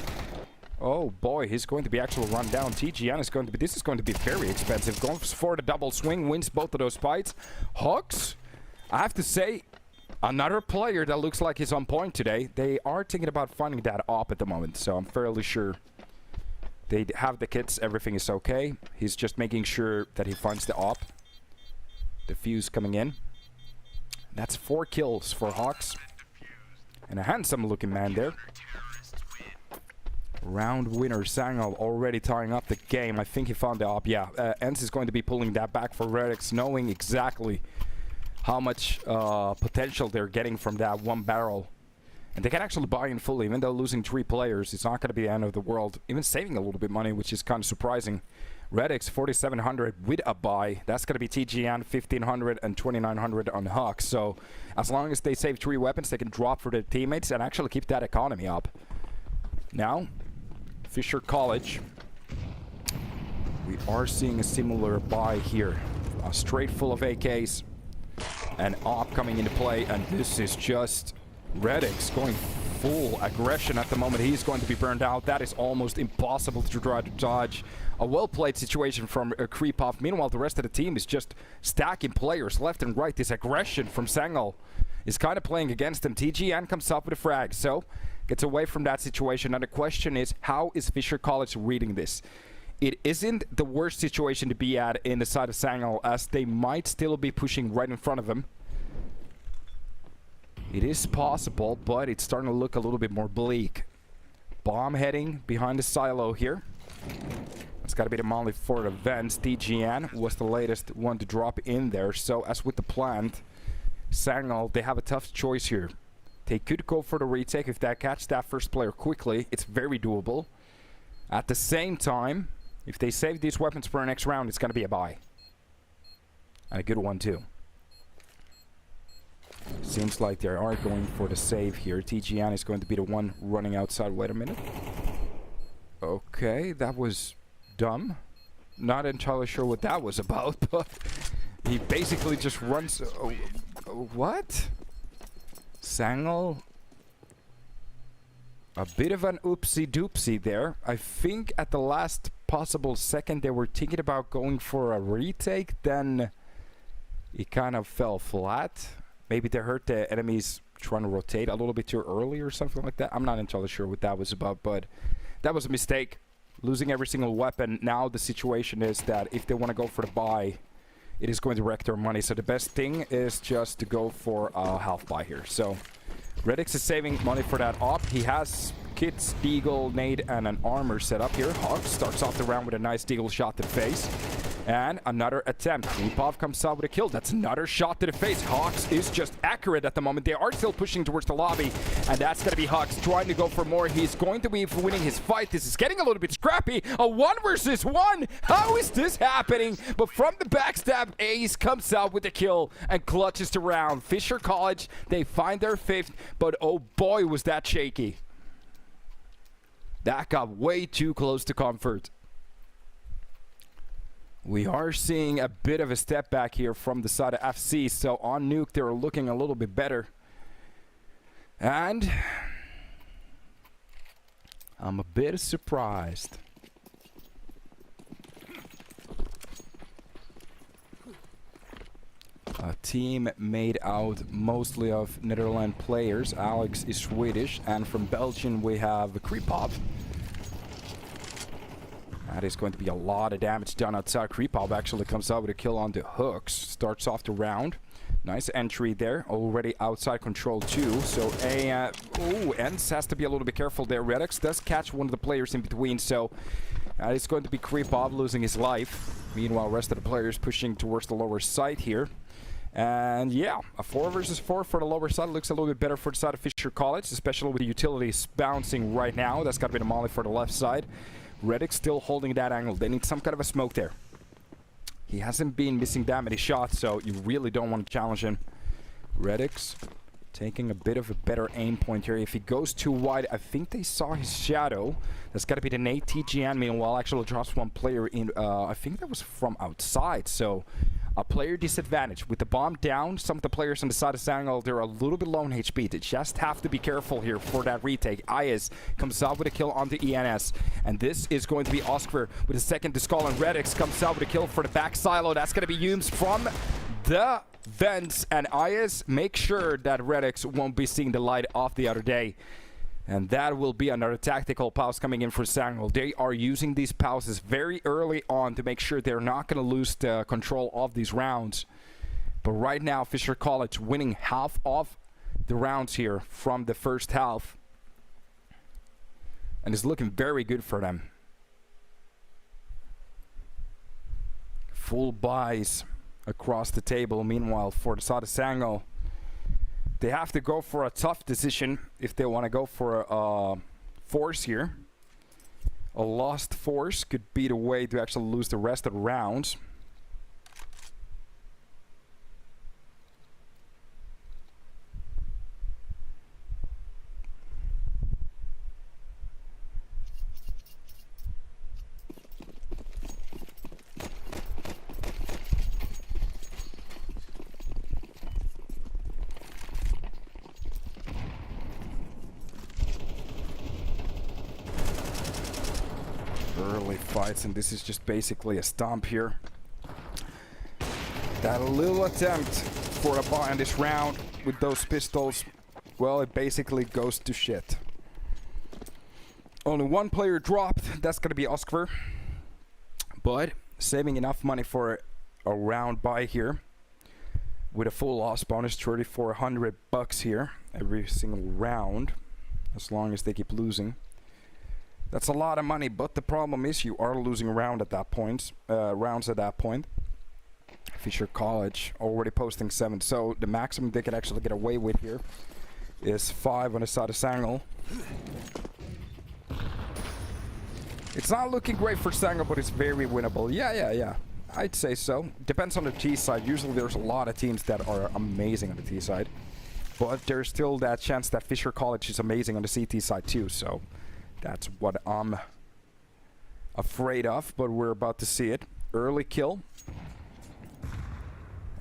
A: oh boy, he's going to be actually run down. TGN is going to be, this is going to be very expensive. Goes for the double swing, wins both of those fights. Hooks, I have to say, another player that looks like he's on point today. They are thinking about finding that op at the moment, so I'm fairly sure they have the kits, everything is okay. He's just making sure that he finds the op. The fuse coming in. That's 4 kills for Hawks. And a handsome looking man there. Round winner Sangal already tying up the game. I think he found the op. Yeah, Ens is going to be pulling that back for Redick, knowing exactly how much potential they're getting from that one barrel. And they can actually buy in fully, even though losing 3 players, it's not going to be the end of the world. Even saving a little bit of money, which is kind of surprising. Redick's 4,700 with a buy. That's going to be TGN 1,500 and 2,900 on Hawk. So as long as they save 3 weapons, they can drop for their teammates and actually keep that economy up. Now, Fisher College. We are seeing a similar buy here. A straight full of AKs. And op coming into play. And this is just Redick's going full aggression at the moment. He's going to be burned out. That is almost impossible to try to dodge. A well-played situation from Creep-Off. Meanwhile, the rest of the team is just stacking players left and right. This aggression from Sangal is kind of playing against them. TGN comes up with a frag, so gets away from that situation. And the question is, how is Fisher College reading this? It isn't the worst situation to be at in the side of Sangal, as they might still be pushing right in front of them. It is possible, but it's starting to look a little bit more bleak. Bomb heading behind the silo here. It's got to be the molly for the vents. TGN was the latest one to drop in there. So as with the plant, Sangal, they have a tough choice here. They could go for the retake. If they catch that first player quickly, it's very doable. At the same time, if they save these weapons for our next round, it's going to be a buy. And a good one too. Seems like they are going for the save here. TGN is going to be the one running outside. Wait a minute. Okay, that was dumb. Not entirely sure what that was about, but he basically just runs... what? Sangal? A bit of an oopsie-doopsie there. I think at the last possible second they were thinking about going for a retake, then it kind of fell flat. Maybe they heard the enemies trying to rotate a little bit too early or something like that. I'm not entirely sure what that was about, but that was a mistake. Losing every single weapon. Now the situation is that if they want to go for the buy, it is going to wreck their money. So the best thing is just to go for a half buy here. So Redix is saving money for that op. He has kits, deagle, nade, and an armor set up here. Hawk starts off the round with a nice deagle shot to the face. And another attempt. Creepov comes out with a kill. That's another shot to the face. Hawks is just accurate at the moment. They are still pushing towards the lobby. And that's going to be Hawks trying to go for more. He's going to be winning his fight. This is getting a little bit scrappy. A 1 versus 1. How is this happening? But from the backstab, Ace comes out with the kill and clutches the round. Fisher College, they find their 5th. But oh boy, was that shaky. That got way too close to comfort. We are seeing a bit of a step back here from the side of FC, so on Nuke they're looking a little bit better. And I'm a bit surprised. A team made out mostly of Netherlands players. Alex is Swedish, and from Belgium we have Creepop. That is going to be a lot of damage done outside. Creepop actually comes out with a kill on the hooks. Starts off the round. Nice entry there. Already outside control too. So Ents has to be a little bit careful there. Redix does catch one of the players in between. So it's going to be Creepop losing his life. Meanwhile, rest of the players pushing towards the lower side here. And yeah, a 4 versus 4 for the lower side. Looks a little bit better for the side of Fisher College, especially with the utilities bouncing right now. That's got to be the molly for the left side. Redix still holding that angle. They need some kind of a smoke there. He hasn't been missing that many shots, so you really don't want to challenge him. Redix taking a bit of a better aim point here. If he goes too wide, I think they saw his shadow. That's got to be the Nate. TGN, meanwhile, actually drops one player in. I think that was from outside, so a player disadvantage. With the bomb down, some of the players on the side of Sangal, they're a little bit low in HP. They just have to be careful here for that retake. Ayaz comes out with a kill on the ENS. And this is going to be Oscar with a second to skull, and Redix comes out with a kill for the back silo. That's going to be Humes from the vents. And Ayaz makes sure that Redix won't be seeing the light of the other day. And that will be another tactical pause coming in for Sangal. They are using these pauses very early on to make sure they're not going to lose the control of these rounds. But right now, Fisher College winning half of the rounds here from the first half. And it's looking very good for them. Full buys across the table. Meanwhile, for the side of Sangal, they have to go for a tough decision if they want to go for a force here. A lost force could be the way to actually lose the rest of the rounds. fights, and this is just basically a stomp here. That little attempt for a buy on this round with those pistols, well, it basically goes to shit. Only one player dropped, that's gonna be Oskar. But saving enough money for a round buy here. With a full loss bonus, 3,400 bucks here every single round, as long as they keep losing. That's a lot of money, but the problem is you are losing rounds at that point. Fisher College already posting 7, so the maximum they can actually get away with here is 5 on the side of Sangal. It's not looking great for Sangal, but it's very winnable. Yeah. I'd say so. Depends on the T side. Usually there's a lot of teams that are amazing on the T side. But there's still that chance that Fisher College is amazing on the CT side too. So that's what I'm afraid of. But we're about to see it. Early kill.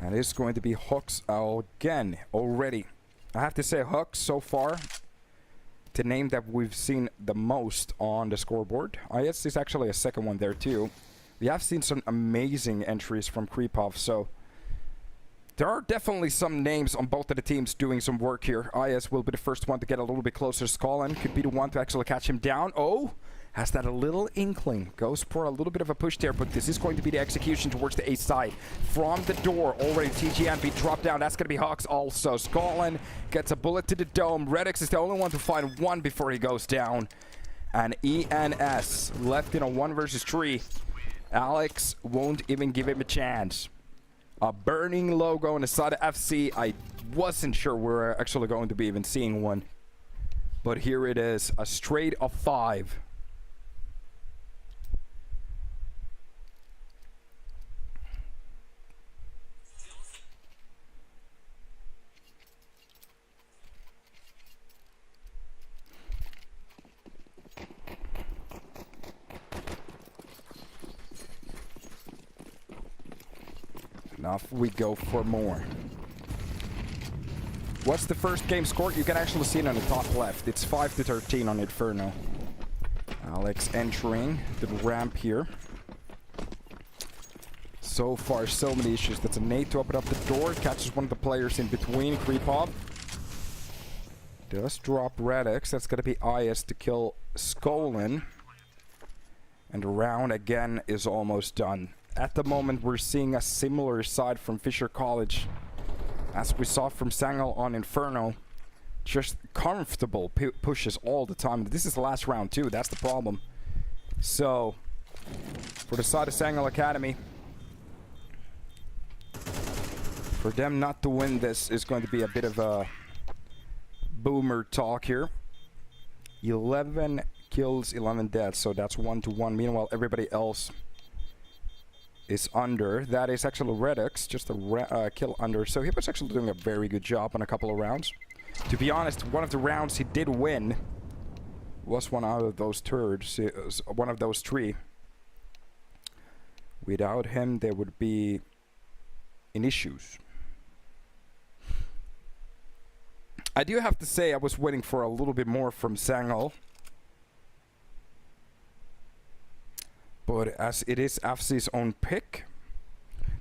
A: And it's going to be Hooks again already. I have to say Hooks so far, the name that we've seen the most on the scoreboard. Yes, there's actually a second one there too. We have seen some amazing entries from Creepov, so there are definitely some names on both of the teams doing some work here. IS will be the first one to get a little bit closer to Skolin. Could be the one to actually catch him down. Oh, has that a little inkling. Goes for a little bit of a push there, but this is going to be the execution towards the A side. From the door, already TGNB dropped down. That's going to be Hawks also. Skolin gets a bullet to the dome. Redix is the only one to find one before he goes down. And ENS left in a 1 versus 3. Alex won't even give him a chance. A burning logo on the side of FC. I wasn't sure we're actually going to be even seeing one. But here it is. A straight of 5. Off we go for more. What's the first game score? You can actually see it on the top left. It's 5-13 on Inferno. Alex entering the ramp here. So far, so many issues. That's a nade to open up the door. Catches one of the players in between. Creepov does drop Radix. That's going to be IS to kill Skolin. And the round again is almost done. At the moment, we're seeing a similar side from Fisher College as we saw from Sangal on Inferno. Just comfortable pushes all the time. This is the last round too, that's the problem. So, for the side of Sangal Academy, for them not to win this is going to be a bit of a boomer talk here. 11 kills, 11 deaths, so that's 1-1. Meanwhile, everybody else is under. That is actually Redux, just a kill under. So he was actually doing a very good job on a couple of rounds. To be honest, one of the rounds he did win was one out of those turds, one of those 3. Without him, there would be in issues. I do have to say I was waiting for a little bit more from Sangal. But as it is FC's own pick,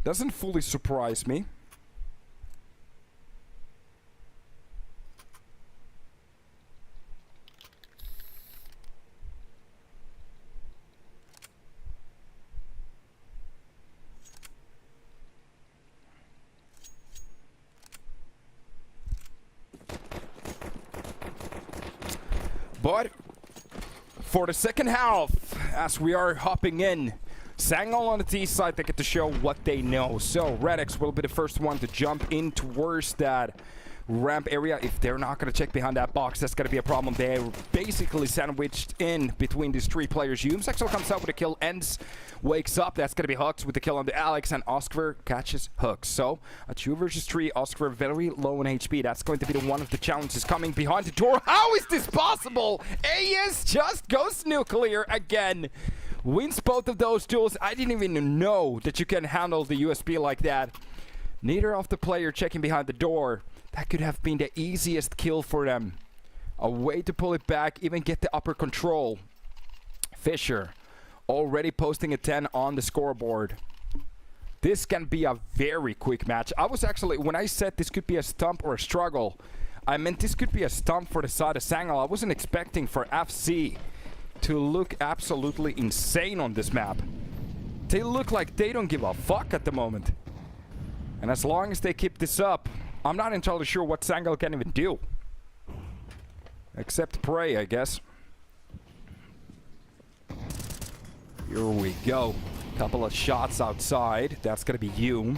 A: doesn't fully surprise me. But for the second half, as we are hopping in, Sangal on the T side, they get to show what they know. So Radix will be the first one to jump in towards that ramp area. If they're not going to check behind that box, that's going to be a problem. They're basically sandwiched in between these 3 players. Humes actually comes out with a kill, ends, wakes up. That's going to be Hooks with the kill on the Alex, and Oskar catches Hooks. So a 2 versus 3. Oskar very low in HP. That's going to be one of the challenges coming behind the door. How is this possible? AS just goes nuclear again. Wins both of those duels. I didn't even know that you can handle the USB like that. Neither of the player checking behind the door. That could have been the easiest kill for them. A way to pull it back, even get the upper control. Fisher already posting a 10 on the scoreboard. This can be a very quick match. I was actually, when I said this could be a stump or a struggle, I meant this could be a stump for the side of Sangal. I wasn't expecting for FC to look absolutely insane on this map. They look like they don't give a fuck at the moment. And as long as they keep this up, I'm not entirely sure what Sangal can even do. Except pray, I guess. Here we go. Couple of shots outside. That's gonna be you.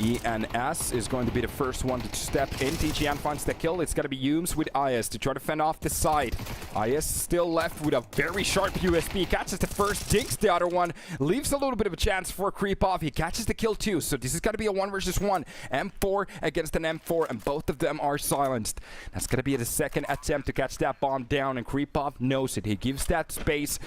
A: ENS is going to be the first one to step in. TGN finds the kill. It's going to be Humes with IS to try to fend off the side. IS still left with a very sharp USB. Catches the first, dinks the other one. Leaves a little bit of a chance for a creep off. He catches the kill too. So this is going to be a 1 versus 1. M4 against an M4 and both of them are silenced. That's going to be the second attempt to catch that bomb down, and creep off knows it. He gives that space.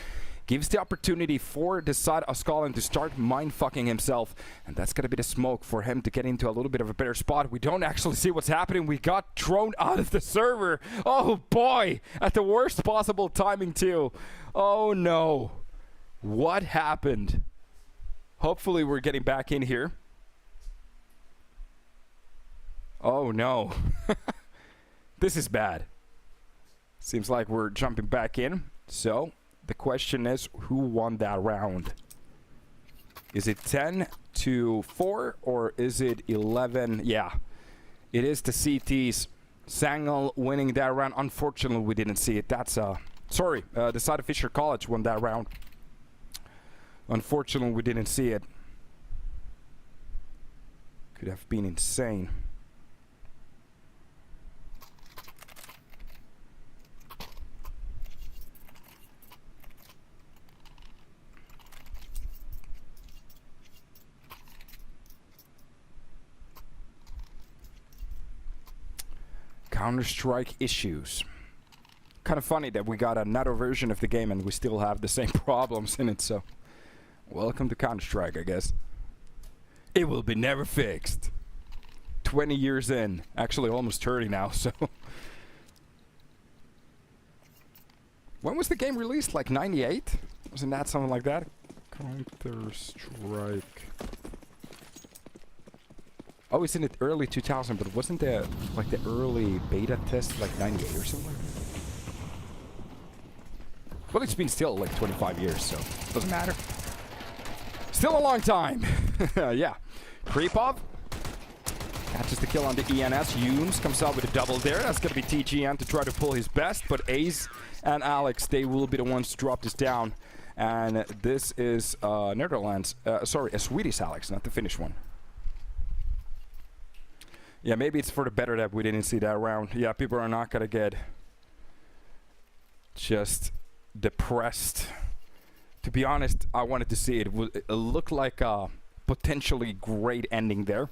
A: Gives the opportunity for the side of Scotland to start mind-fucking himself. And that's going to be the smoke for him to get into a little bit of a better spot. We don't actually see what's happening. We got thrown out of the server. Oh boy! At the worst possible timing too. Oh no. What happened? Hopefully we're getting back in here. Oh no. This is bad. Seems like we're jumping back in. So the question is, who won that round? Is it 10-4 or is it 11? Yeah, it is the CTs. Sangal winning that round. Unfortunately, we didn't see it. That's sorry, the side of Fisher College won that round. Unfortunately, we didn't see it. Could have been insane. Counter-Strike issues. Kind of funny that we got another version of the game and we still have the same problems in it, so welcome to Counter-Strike, I guess. It will be never fixed. 20 years in. Actually, almost 30 now, so. When was the game released? Like 98? Wasn't that something like that? Counter-Strike. Oh, it's in the early 2000, but wasn't there like the early beta test like 98 or something? Well, it's been still like 25 years, so doesn't matter. Still a long time. Yeah. Creepov catches the kill on the ENS. Humes comes out with a double there. That's going to be TGN to try to pull his best, but Ace and Alex, they will be the ones to drop this down. And this is Netherlands. Sorry, a Swedish Alex, not the Finnish one. Yeah, maybe it's for the better that we didn't see that round. Yeah, people are not gonna get just depressed. To be honest, I wanted to see it. It looked like a potentially great ending there.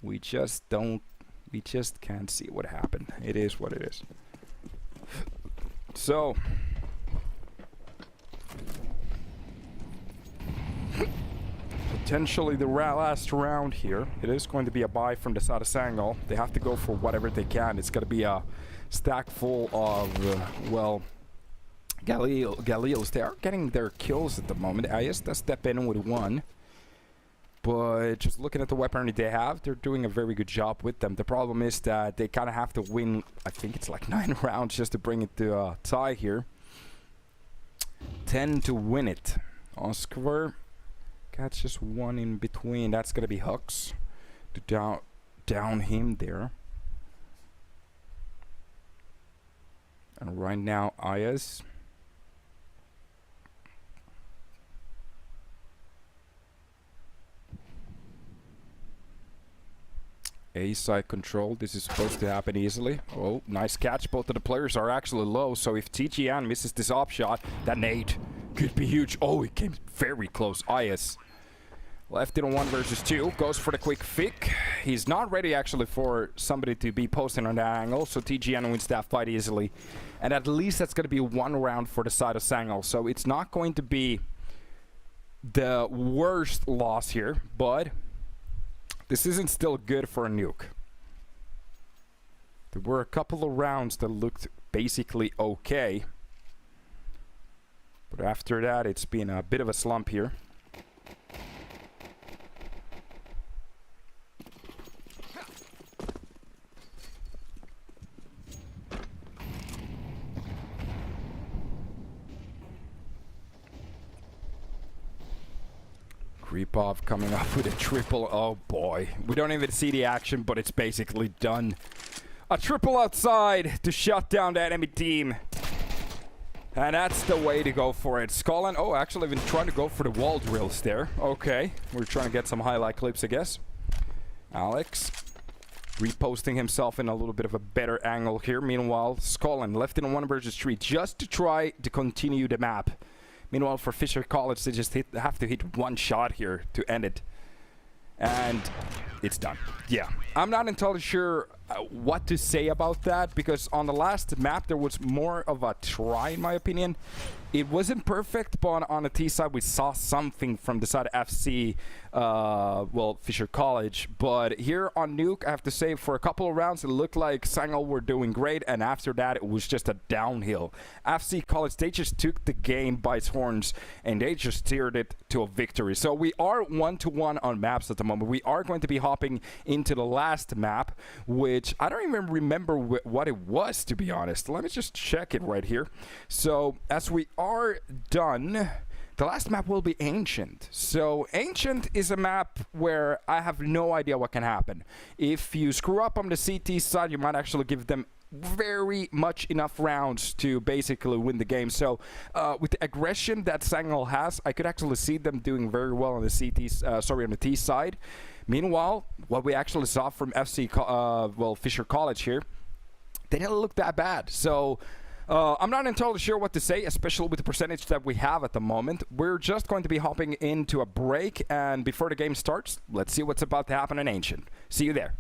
A: We just can't see what happened. It is what it is. So potentially the last round here. It is going to be a buy from the side of Sangal. They have to go for whatever they can. It's going to be a stack full of, well, Galeos. They are getting their kills at the moment. IS does step in with one. But just looking at the weaponry they have, they're doing a very good job with them. The problem is that they kind of have to win, I think it's like 9 rounds just to bring it to a tie here. 10 to win it. Oscar catches one in between. That's gonna be Hux to down him there. And right now, IS. A side control. This is supposed to happen easily. Oh, nice catch. Both of the players are actually low, so if TGN misses this op shot, that nade could be huge. Oh, he came very close. IS left in a 1 versus 2. Goes for the quick pick. He's not ready actually for somebody to be posting on that angle, so TGN wins that fight easily. And at least that's going to be 1 round for the side of Sangal. So it's not going to be the worst loss here, but this isn't still good for a Nuke. There were a couple of rounds that looked basically okay. But after that, it's been a bit of a slump here. Creepov coming up with a triple. Oh boy. We don't even see the action, but it's basically done. A triple outside to shut down that enemy team. And that's the way to go for it. Skolin, oh, actually been trying to go for the wall drills there. Okay. We're trying to get some highlight clips, I guess. Alex reposting himself in a little bit of a better angle here. Meanwhile, Skolin left in 1 versus 3 just to try to continue the map. Meanwhile, for Fisher College, they just have to hit 1 shot here to end it. And it's done. Yeah, I'm not entirely sure what to say about that, because on the last map, there was more of a try, in my opinion. It wasn't perfect, but on the T side, we saw something from the side of FC, well, Fisher College. But here on Nuke, I have to say, for a couple of rounds, it looked like Sangal were doing great, and after that, it was just a downhill. FC College, they just took the game by its horns, and they just steered it to a victory. So we are 1-1 on maps at the moment. We are going to be hopping into the last map, which I don't even remember what it was, to be honest. Let me just check it right here. So as we are done, the last map will be Ancient. So Ancient is a map where I have no idea what can happen. If you screw up on the CT side, you might actually give them very much enough rounds to basically win the game. So with the aggression that Sangal has, I could actually see them doing very well on the on the T side. Meanwhile, what we actually saw from well, Fisher College here, they didn't look that bad. So I'm not entirely sure what to say, especially with the percentage that we have at the moment. We're just going to be hopping into a break, and before the game starts, let's see what's about to happen in Ancient. See you there.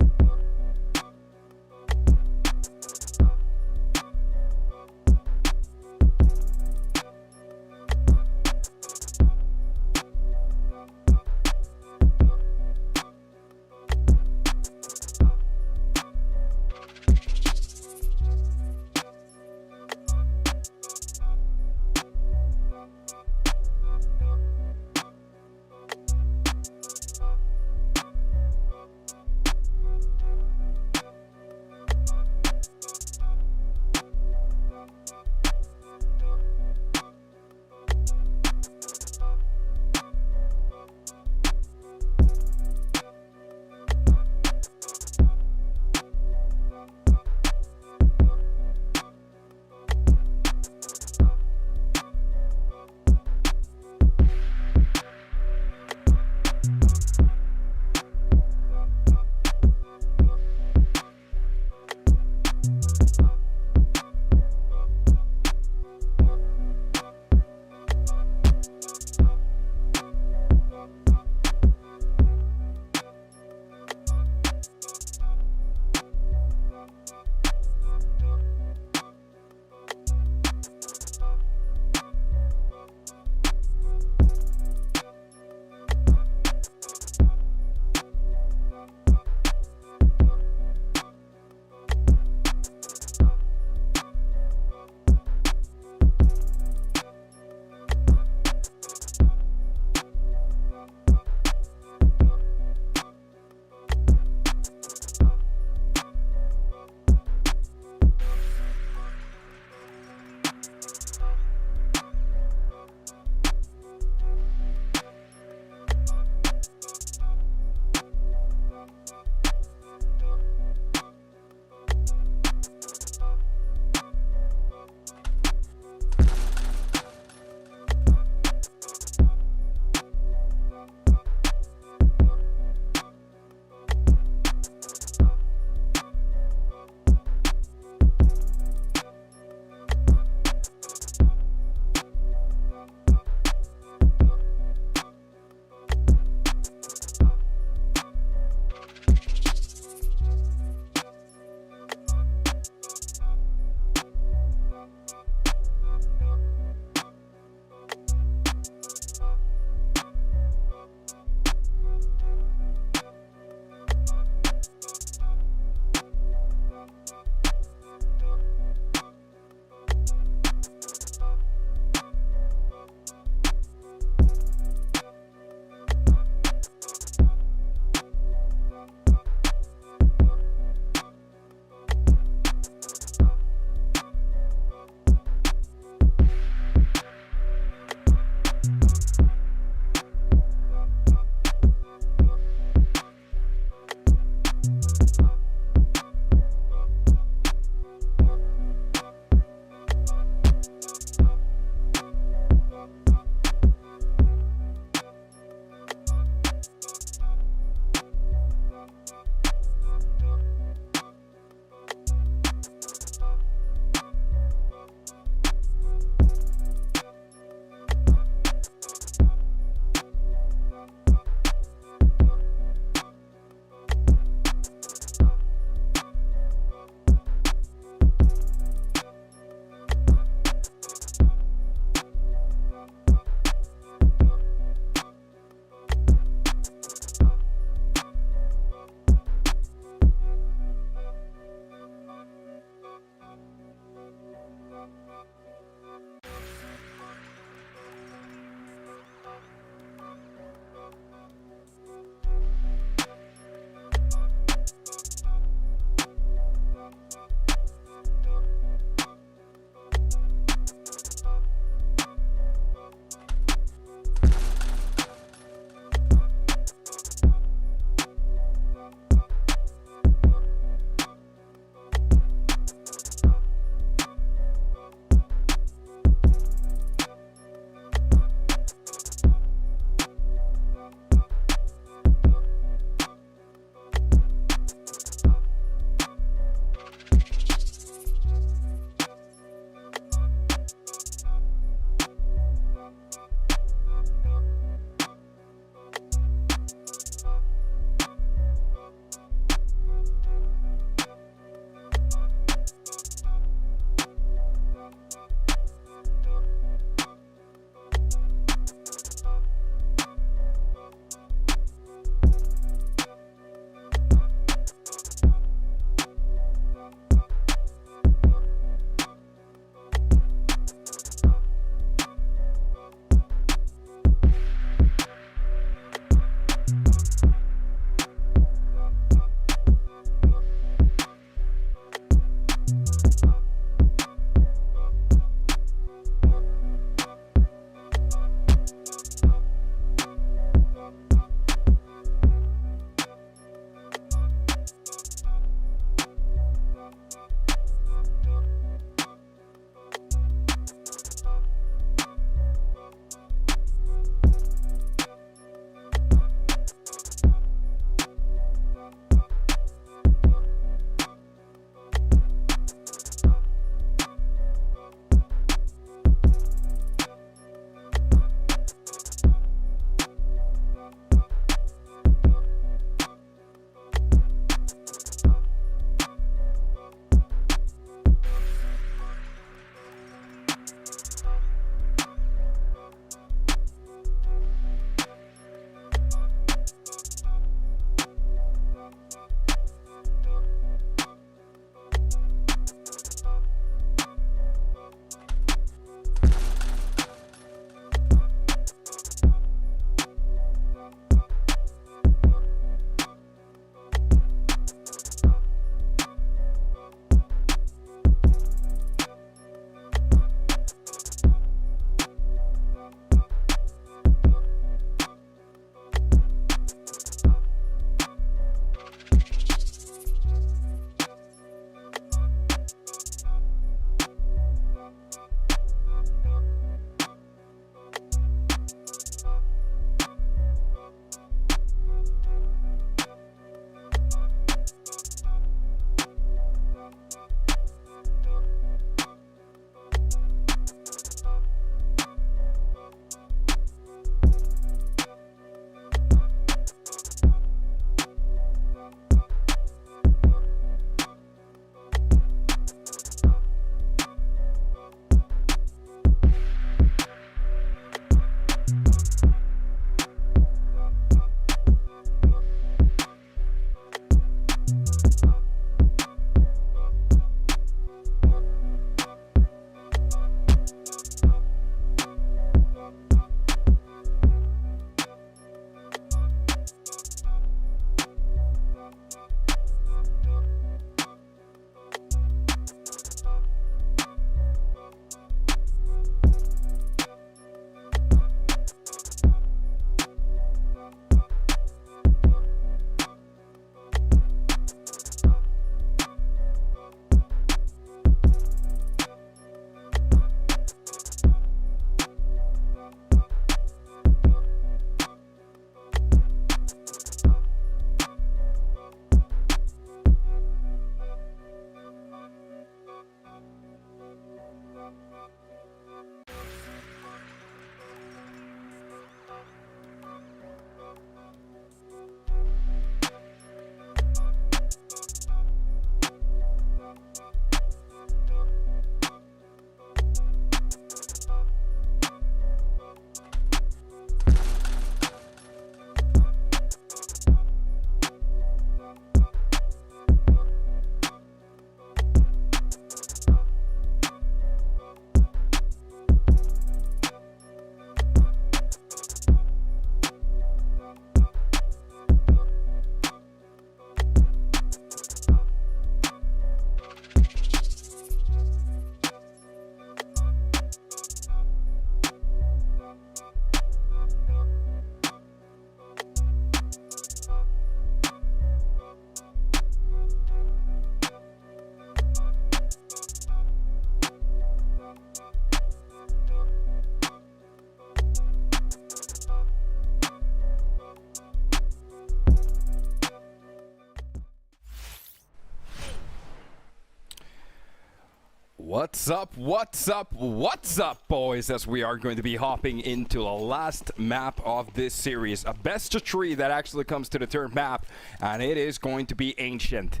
A: What's up, what's up, what's up, boys, as we are going to be hopping into the last map of this series. A best of three that actually comes to the third map, and it is going to be Ancient.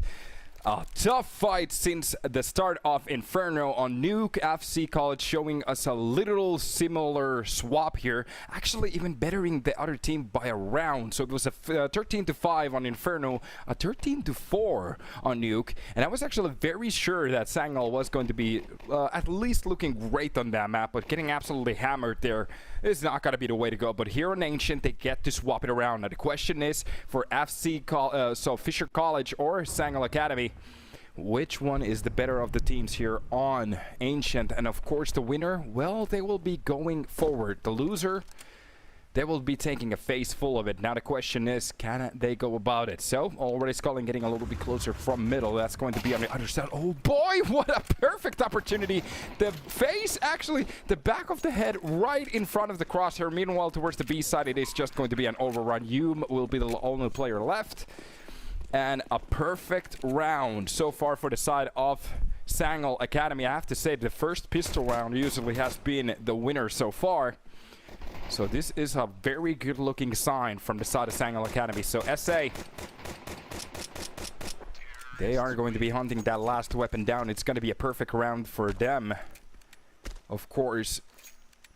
A: A tough fight since the start of Inferno on Nuke FC College, showing us a little similar swap here, actually even bettering the other team by a round. So it was a 13-5 on Inferno, a 13-4 on Nuke, and I was actually very sure that Sangal was going to be at least looking great on that map, but getting absolutely hammered there is not going to be the way to go. But here on Ancient, they get to swap it around. Now the question is for so Fisher College or Sangal Academy, which one is the better of the teams here on Ancient? And of course the winner, well, they will be going forward. The loser, they will be taking a face full of it. Now the question is, can they go about it? So already Sculling getting a little bit closer from middle. That's going to be on the other side. Oh boy, what a perfect opportunity. The face, actually the back of the head right in front of the crosshair. Meanwhile towards the B side, it is just going to be an overrun. You will be the only player left. And a perfect round so far for the side of Sangal Academy. I have to say the first pistol round usually has been the winner so far. So this is a very good looking sign from the side of Sangal Academy. So SA, they are going to be hunting that last weapon down. It's going to be a perfect round for them. Of course,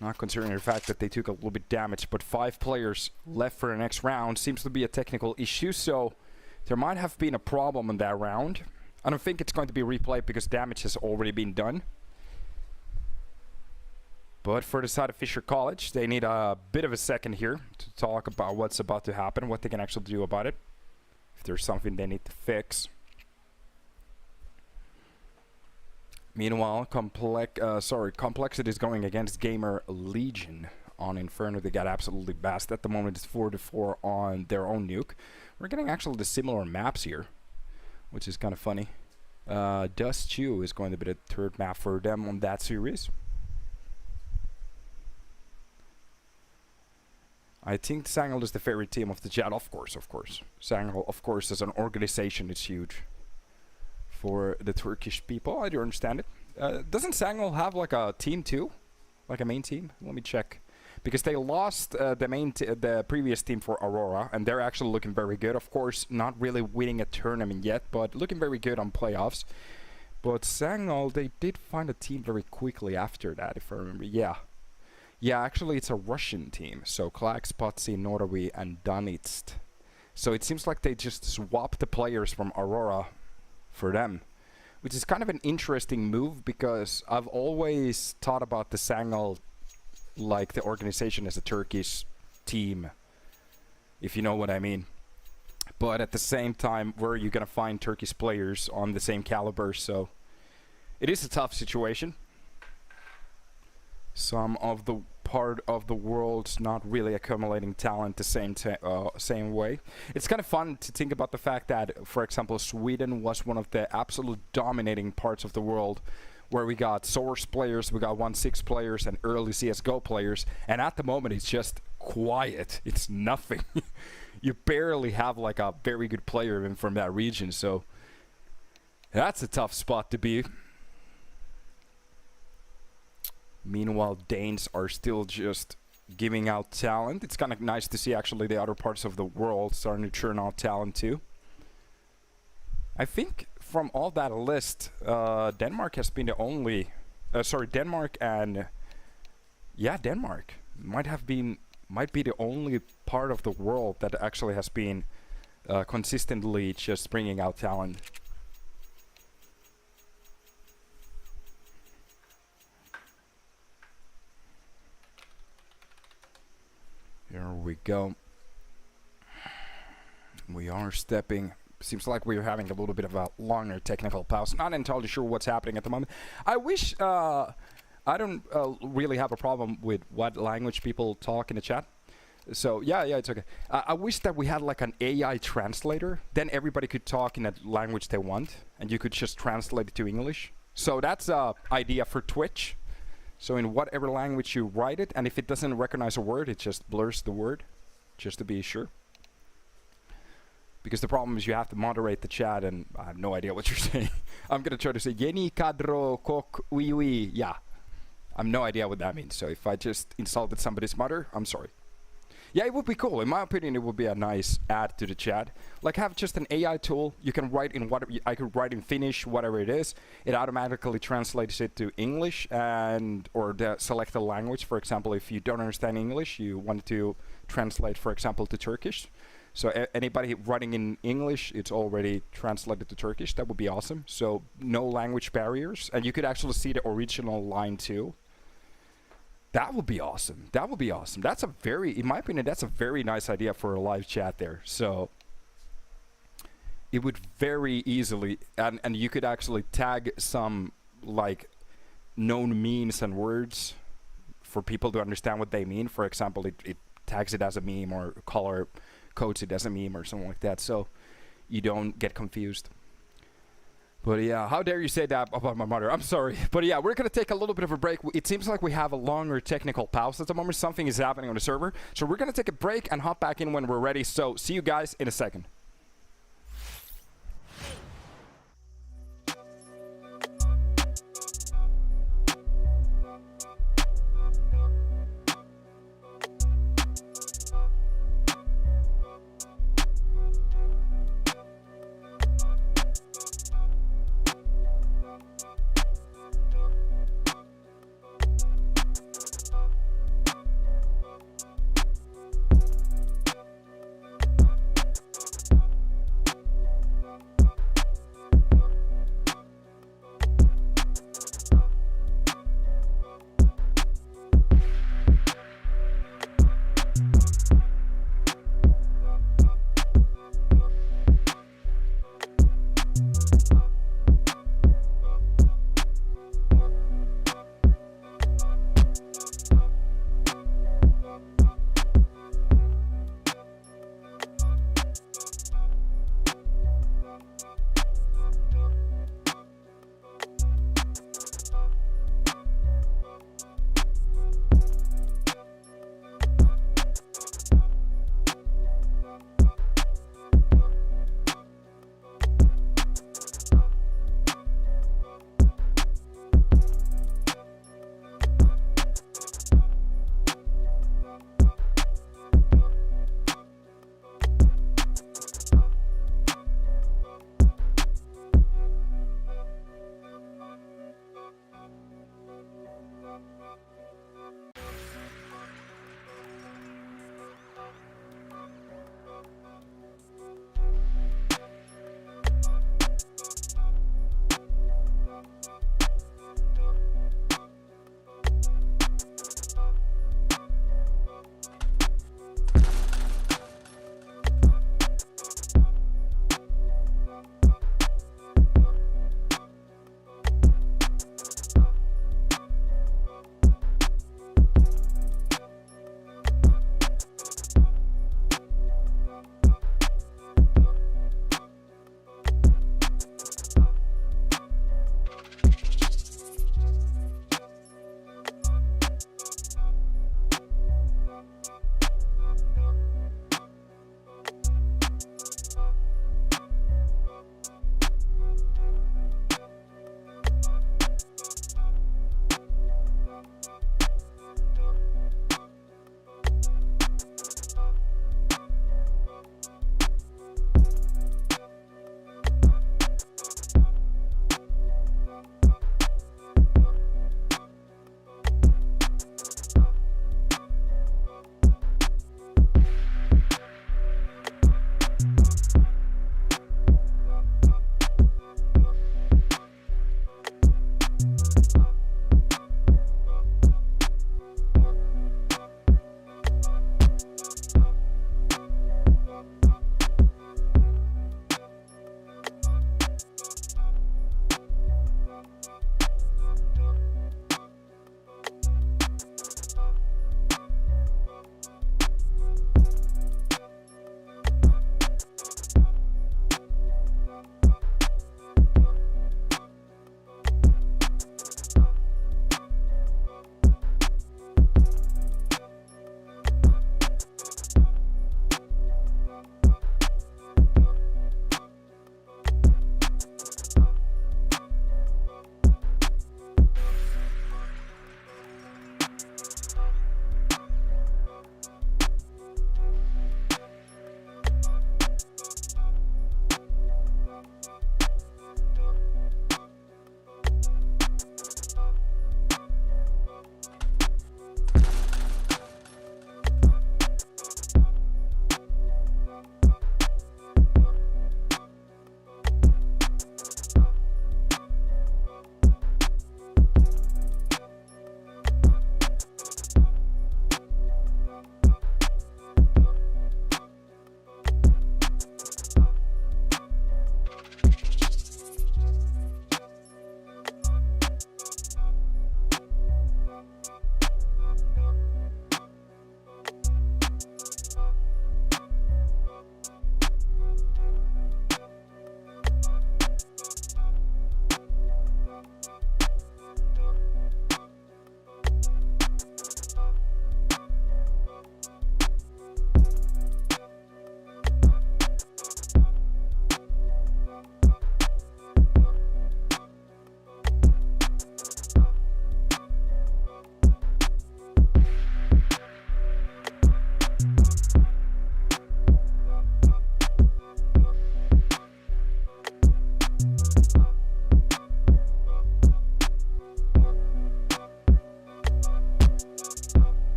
A: not considering the fact that they took a little bit damage, but 5 players left for the next round. Seems to be a technical issue, so there might have been a problem in that round. I don't think it's going to be replayed because damage has already been done. But for the side of Fisher College, they need a bit of a second here to talk about what's about to happen, what they can actually do about it, if there's something they need to fix. Meanwhile, Complexity is going against Gamer Legion on Inferno. They got absolutely best at the moment. It's 4-4 on their own Nuke. We're getting actually the similar maps here, which is kind of funny. Dust 2 is going to be the third map for them on that series. I think Sangal is the favorite team of the chat. Of course. Sangal, of course, as an organization, it's huge for the Turkish people. I do understand it. Doesn't Sangal have like a team too? Like a main team? Let me check. Because they lost the previous team for Aurora, and they're actually looking very good. Of course, not really winning a tournament yet, but looking very good on playoffs. But Sangal, they did find a team very quickly after that, if I remember. Yeah, actually, it's a Russian team. So Klag, Spotsy, Norway, and Donetsk. So it seems like they just swapped the players from Aurora for them, which is kind of an interesting move because I've always thought about the Sangal like the organization as a Turkish team, if you know what I mean. But at the same time, where are you gonna find Turkish players on the same caliber? So it is a tough situation. Some of the part of the world's not really accumulating talent the same way. It's kind of fun to think about the fact that, for example, Sweden was one of the absolute dominating parts of the world, where we got Source players, we got 1.6 players, and early CSGO players, and at the moment it's just quiet. It's nothing. You barely have like a very good player even from that region, so that's a tough spot to be. Meanwhile, Danes are still just giving out talent. It's kind of nice to see actually the other parts of the world starting to churn out talent too. I think from all that list, Denmark has been the only... Denmark and... Yeah, Denmark might be the only part of the world that actually has been consistently just bringing out talent. Here we go. We are stepping... Seems like we're having a little bit of a longer technical pause. Not entirely sure what's happening at the moment. I wish... I don't really have a problem with what language people talk in the chat. So, yeah, it's okay. I wish that we had like an AI translator. Then everybody could talk in a language they want. And you could just translate it to English. So that's an idea for Twitch. So in whatever language you write it, and if it doesn't recognize a word, it just blurs the word, just to be sure. Because the problem is you have to moderate the chat, and I have no idea what you're saying. I'm gonna try to say Yeni kadro kok oui oui. Yeah, I have no idea what that means. So if I just insulted somebody's mother, I'm sorry. Yeah, it would be cool. In my opinion, it would be a nice add to the chat. Like, have just an AI tool. You can write in what I could write in Finnish, whatever it is. It automatically translates it to English and or select a language. For example, if you don't understand English, you want to translate, for example, to Turkish. So anybody writing in English, it's already translated to Turkish. That would be awesome. So no language barriers, and you could actually see the original line too. That would be awesome. That would be awesome. That's a very, in my opinion, that's a very nice idea for a live chat there. So it would very easily, and you could actually tag some like known memes and words for people to understand what they mean. For example, it tags it as a meme or color codes it as a meme or something like that. So you don't get confused. But yeah, how dare you say that about my mother? I'm sorry. But yeah, we're going to take a little bit of a break. It seems like we have a longer technical pause at the moment. Something is happening on the server. So we're going to take a break and hop back in when we're ready. So see you guys in a second.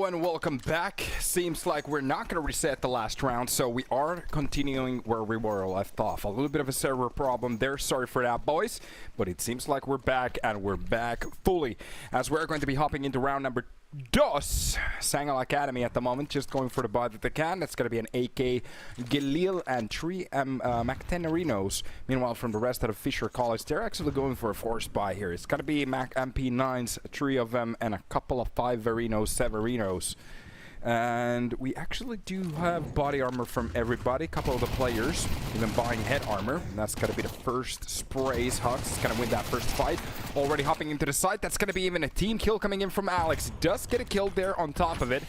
A: and welcome back. Seems like we're not going to reset the last round, so we are continuing where we were left off. A little bit of a server problem there, sorry for that, boys. But it seems like we're back, and we're back fully. As we're going to be hopping into round number 2. Sangal Academy at the moment, just going for the buy that they can. That's going to be an AK Galil and 3 Mac-10 Meanwhile, from the rest of the Fisher College, they're actually going for a forced buy here. It's going to be Mac MP9s, 3 of them, and a couple of 5 Severinos. And we actually do have body armor from everybody, a couple of the players, even buying head armor. And that's going to be the first sprays. Hux is going to win that first fight. Already hopping into the site. That's going to be even a team kill coming in from Alex. Does get a kill there on top of it.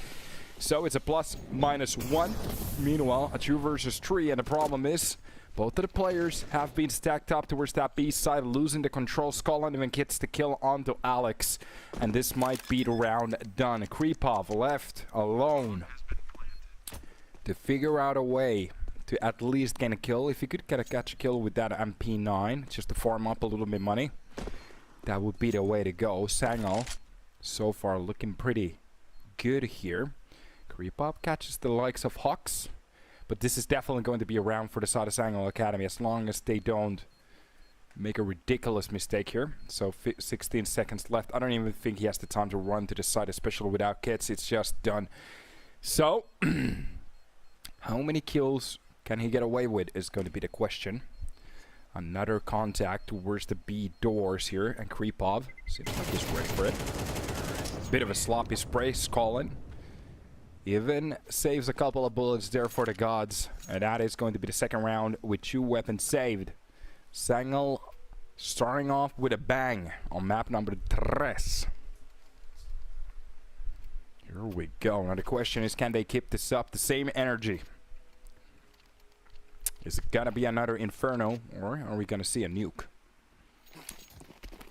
A: So it's a +-1. Meanwhile, a 2 versus 3. And the problem is, both of the players have been stacked up towards that B side, losing the control. Skull even gets the kill onto Alex. And this might be the round done. Kripov left alone to figure out a way to at least get a kill. If he could catch a kill with that MP9, just to farm up a little bit of money, that would be the way to go. Sangal, so far looking pretty good here. Kripov catches the likes of Hux. But this is definitely going to be a round for the side of Sangal Academy, as long as they don't make a ridiculous mistake here. So 16 seconds left. I don't even think he has the time to run to the side, especially without kits. It's just done. So, how many kills can he get away with is going to be the question. Another contact towards the B doors here, and Kripov seems like he's ready for it. Bit of a sloppy spray, Skolin. Even saves a couple of bullets there for the gods. And that is going to be the second round with 2 weapons saved. Sangal starting off with a bang on map number 3. Here we go. Now the question is, can they keep this up? The same energy. Is it gonna be another Inferno, or are we gonna see a nuke?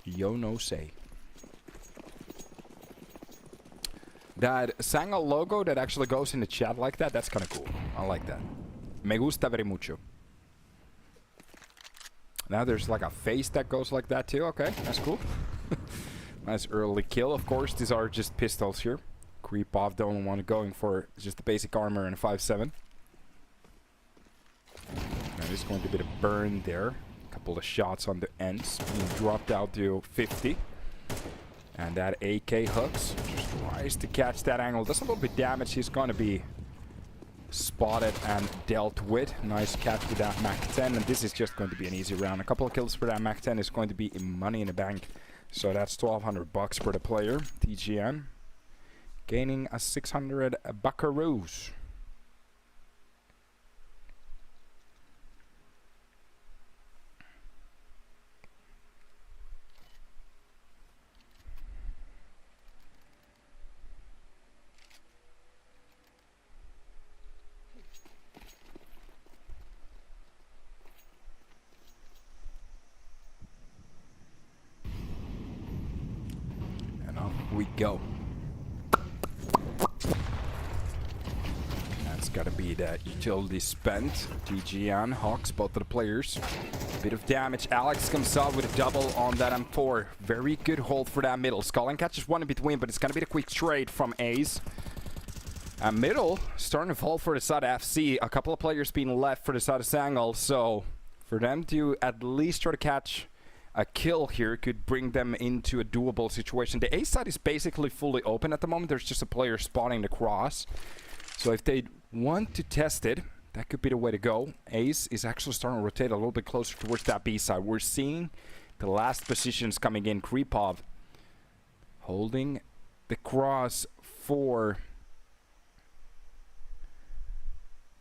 A: Yo no say. That Sangal logo that actually goes in the chat like that, that's kind of cool. I like that. Me gusta very mucho. Now there's like a face that goes like that too. Okay, that's cool. Nice early kill. Of course, these are just pistols here. Kripov, the only one going for just the basic armor and a 5.7. Now there's going to be the burn there. A couple of shots on the ends. Being dropped out to 50. And that AK Hux just tries to catch that angle. Does a little bit damage. He's going to be spotted and dealt with. Nice catch with that Mac-10. And this is just going to be an easy round. A couple of kills for that Mac-10 is going to be money in the bank. So that's 1,200 bucks for the player. TGN gaining a 600 buckaroos. We go. That's gotta be that utility spent. TGN, Hawks, both of the players. Bit of damage. Alex comes out with a double on that M4. Very good hold for that middle. Skull catches one in between, but it's gonna be the quick trade from Ace. And middle starting to fall for the side of FC. A couple of players being left for the side of Sangal, so for them to at least try to catch a kill here could bring them into a doable situation. The A side is basically fully open at the moment. There's just a player spotting the cross. So if they want to test it, that could be the way to go. Ace is actually starting to rotate a little bit closer towards that B side. We're seeing the last positions coming in. Kripov holding the cross for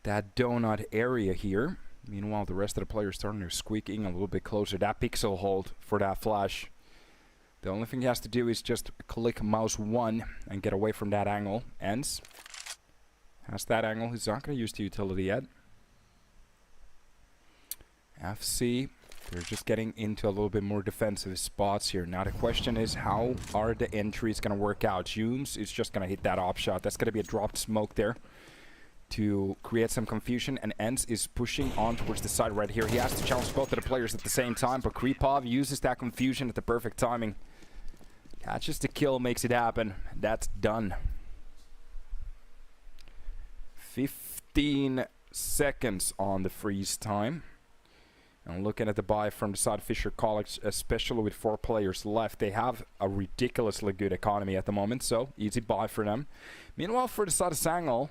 A: that donut area here. Meanwhile, the rest of the players starting to squeak in a little bit closer. That pixel hold for that flash. The only thing he has to do is just click mouse 1 and get away from that angle. Ends. Has that angle. He's not going to use the utility yet. FC. They're just getting into a little bit more defensive spots here. Now the question is, how are the entries going to work out? Humes is just going to hit that op shot. That's going to be a dropped smoke there to create some confusion, and Ents is pushing on towards the side right here. He has to challenge both of the players at the same time, but Kripov uses that confusion at the perfect timing. Catches the kill, makes it happen. That's done. 15 seconds on the freeze time. And looking at the buy from the side of Fisher College, especially with 4 players left, they have a ridiculously good economy at the moment, so easy buy for them. Meanwhile, for the side of Sangal,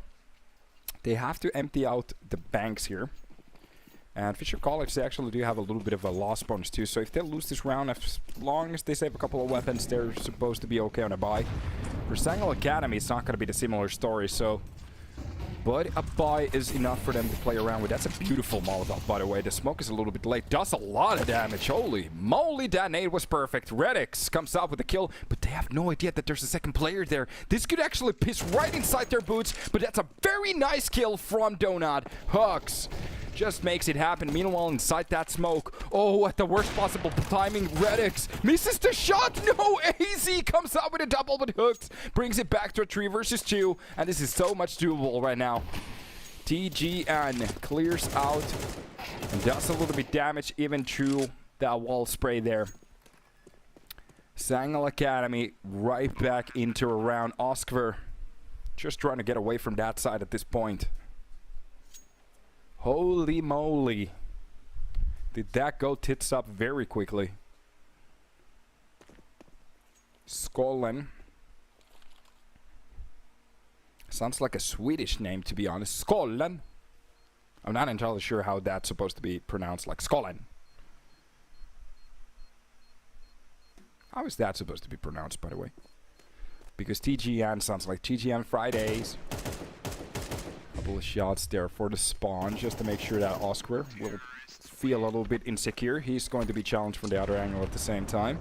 A: they have to empty out the banks here. And Fisher College, they actually do have a little bit of a loss bonus too, so if they lose this round, as long as they save a couple of weapons, they're supposed to be okay on a buy. For Sangal Academy, it's not going to be the similar story, so... But a buy is enough for them to play around with. That's a beautiful Molotov, by the way. The smoke is a little bit late. Does a lot of damage. Holy moly, that nade was perfect. Redix comes out with the kill, but they have no idea that there's a second player there. This could actually piss right inside their boots, but that's a very nice kill from Donut. Hugs just makes it happen. Meanwhile, inside that smoke, oh, at the worst possible timing, Redix misses the shot. No, AZ comes out with a double, but Hooks brings it back to a 3 versus 2, and this is so much doable right now. TGN clears out and does a little bit damage even through that wall spray there. Sangal Academy right back into a round. Oscar just trying to get away from that side at this point. Holy moly. Did that go tits up very quickly. Skollen. Sounds like a Swedish name, to be honest. Skollen. I'm not entirely sure how that's supposed to be pronounced, like Skollen. How is that supposed to be pronounced, by the way? Because TGN sounds like TGN Fridays. Couple of shots there for the spawn, just to make sure that Oscar will feel a little bit insecure. He's going to be challenged from the other angle at the same time.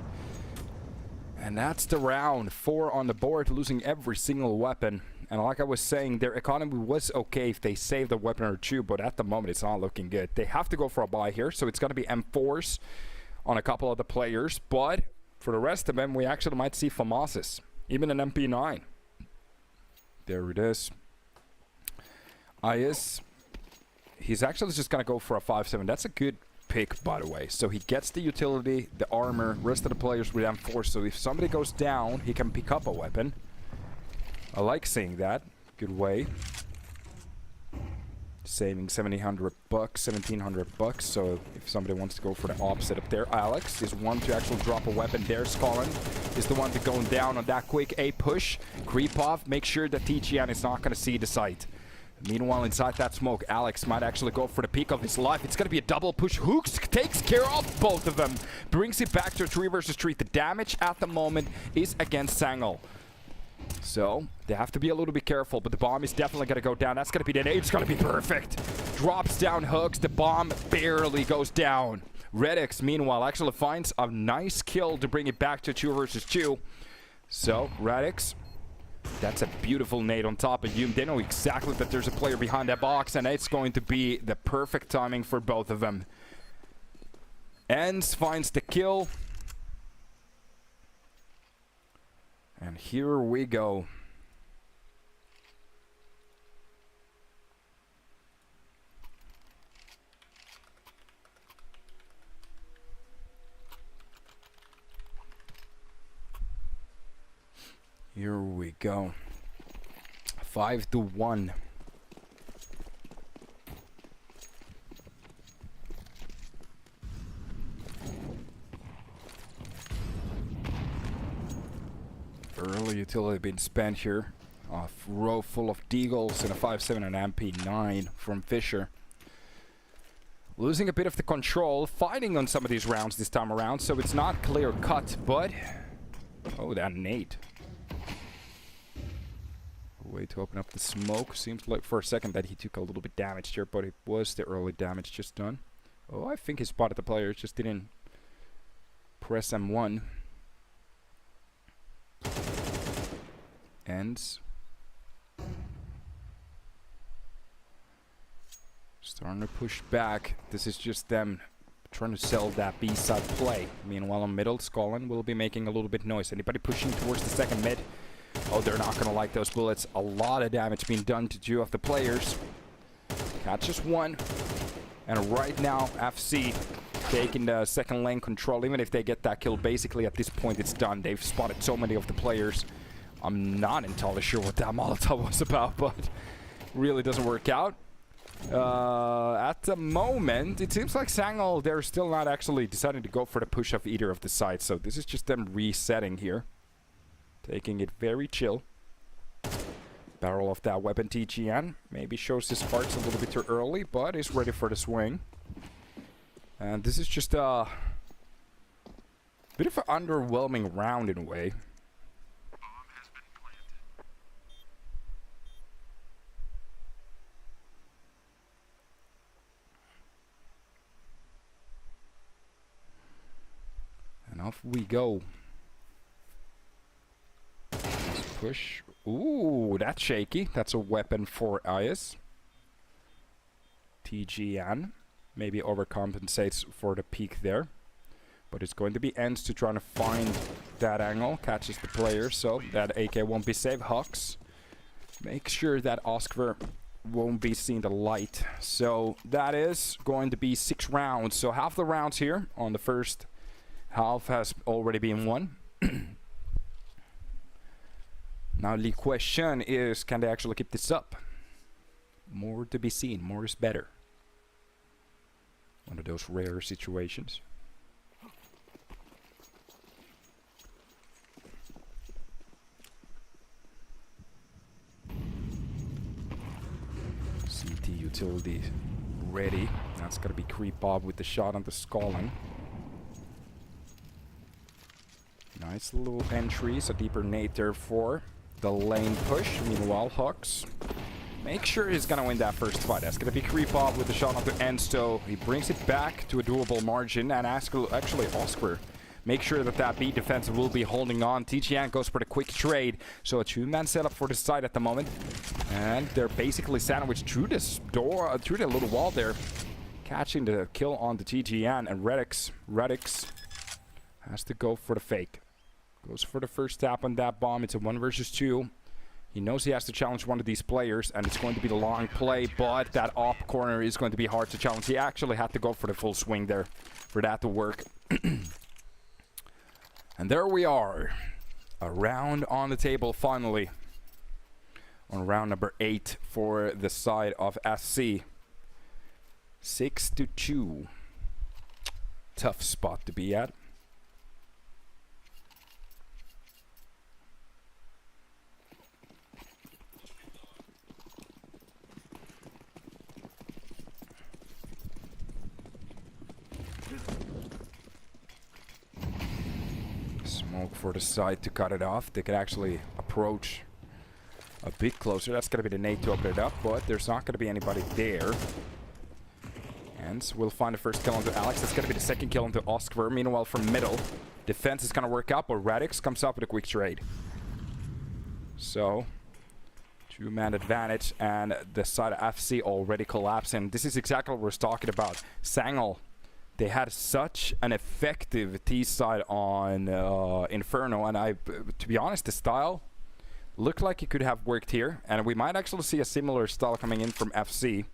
A: And that's the round. 4 on the board, losing every single weapon. And like I was saying, their economy was okay if they saved a weapon or 2, but at the moment it's not looking good. They have to go for a buy here, so it's going to be M4s on a couple of the players. But for the rest of them, we actually might see FAMASes, even an MP9. There it is. Is he's actually just gonna go for a 5-7. That's a good pick, by the way. So he gets the utility, the armor, rest of the players with M4. So if somebody goes down, he can pick up a weapon. I like seeing that. Good way. Saving 1,700 bucks. So if somebody wants to go for the opposite up there, Alex is one to actually drop a weapon there. Skollen is the one to go down on that quick A push. Creep off. Make sure that TGN is not gonna see the site. Meanwhile, inside that smoke, Alex might actually go for the peak of his life. It's going to be a double push. Hooks takes care of both of them. Brings it back to a 3 versus 3. The damage at the moment is against Sangal. So, they have to be a little bit careful, but the bomb is definitely going to go down. That's going to be the nade. It's going to be perfect. Drops down Hooks. The bomb barely goes down. Redix, meanwhile, actually finds a nice kill to bring it back to 2 versus 2. So, Redix... That's a beautiful nade on top of you. They know exactly that there's a player behind that box, and it's going to be the perfect timing for both of them. Ends finds the kill. And here we go. Here we go. 5-1. Early utility being spent here. A row full of deagles and a 5-7 and MP9 from Fisher. Losing a bit of the control, fighting on some of these rounds this time around, so it's not clear cut, but... Oh, that nade. Way to open up the smoke. Seems like for a second that he took a little bit damage here, but it was the early damage just done. Oh, I think he spotted the player, just didn't press M1. Ends. Starting to push back. This is just them trying to sell that B-side play. Meanwhile, on middle, Skollen will be making a little bit noise. Anybody pushing towards the second mid? Oh, they're not going to like those bullets. A lot of damage being done to 2 of the players. Catches 1. And right now, FC taking the second lane control. Even if they get that kill, basically at this point it's done. They've spotted so many of the players. I'm not entirely sure what that Molotov was about, but really doesn't work out. At the moment, it seems like Sangal, they're still not actually deciding to go for the push of either of the sides. So this is just them resetting here. Taking it very chill. Barrel of that weapon TGN. Maybe shows his sparks a little bit too early, but is ready for the swing. And this is just a bit of an underwhelming round in a way. And off we go. Let's push. Ooh, that's shaky. That's a weapon for IS. TGN. Maybe overcompensates for the peak there. But it's going to be ends to trying to find that angle. Catches the player, so that AK won't be safe. Hux. Make sure that Oskar won't be seeing the light. So that is going to be 6 rounds. So half the rounds here on the first half has already been won. Now the question is, can they actually keep this up? More to be seen. More is better. One of those rare situations. CT utility ready. That's gonna be creep up with the shot on the Scotland. Nice little entries, a deeper nade there for the lane push. Meanwhile, Hux, make sure he's gonna win that first fight. That's gonna be creep up with the shot onto Ensto. He brings it back to a doable margin, and actually Oskar, make sure that that B defense will be holding on. TGN goes for the quick trade, so a 2-man setup for the side at the moment, and they're basically sandwiched through this door, through the little wall there, catching the kill on the TGN, and Radix has to go for the fake. Goes for the first tap on that bomb. It's a 1 versus 2. He knows he has to challenge one of these players, and it's going to be the long play, but that op corner is going to be hard to challenge. He actually had to go for the full swing there for that to work. And there we are. A round on the table finally. On round number 8 for the side of SC. 6-2. Tough spot to be at. Smoke for the side to cut it off. They could actually approach a bit closer. That's going to be the nade to open it up, but there's not going to be anybody there. And we'll find the first kill onto Alex. That's going to be the second kill onto Oskar. Meanwhile, from middle, defense is going to work out, but Radix comes up with a quick trade. So, 2-man advantage, and the side of FC already collapsing. This is exactly what we're talking about. Sangal. They had such an effective T-side on Inferno, and to be honest, the style looked like it could have worked here, and we might actually see a similar style coming in from FC.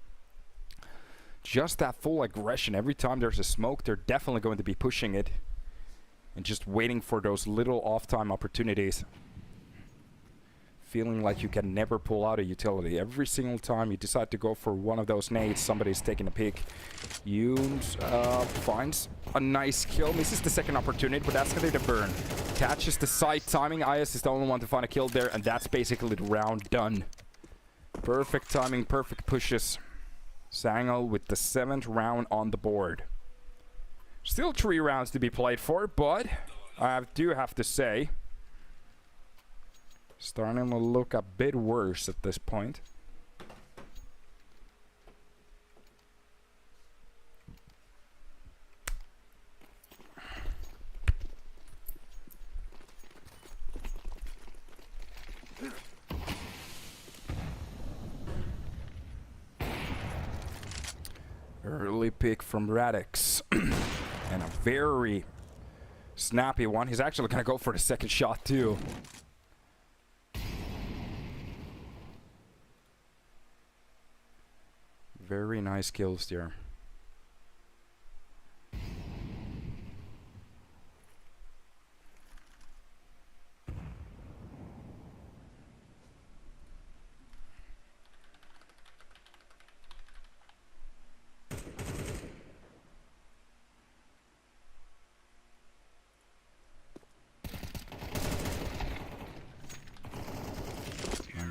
A: Just that full aggression. Every time there's a smoke, they're definitely going to be pushing it and just waiting for those little off-time opportunities. Feeling like you can never pull out a utility. Every single time you decide to go for one of those nades, somebody's taking a peek. Yoons finds a nice kill. Misses the second opportunity, but that's gonna be the burn. Catches the side timing. IS is the only one to find a kill there, and that's basically the round done. Perfect timing, perfect pushes. Sangal with the 7th round on the board. Still 3 rounds to be played for, but I do have to say, starting to look a bit worse at this point. Early pick from Radix. And a very snappy one. He's actually going to go for the second shot too. Very nice kills there.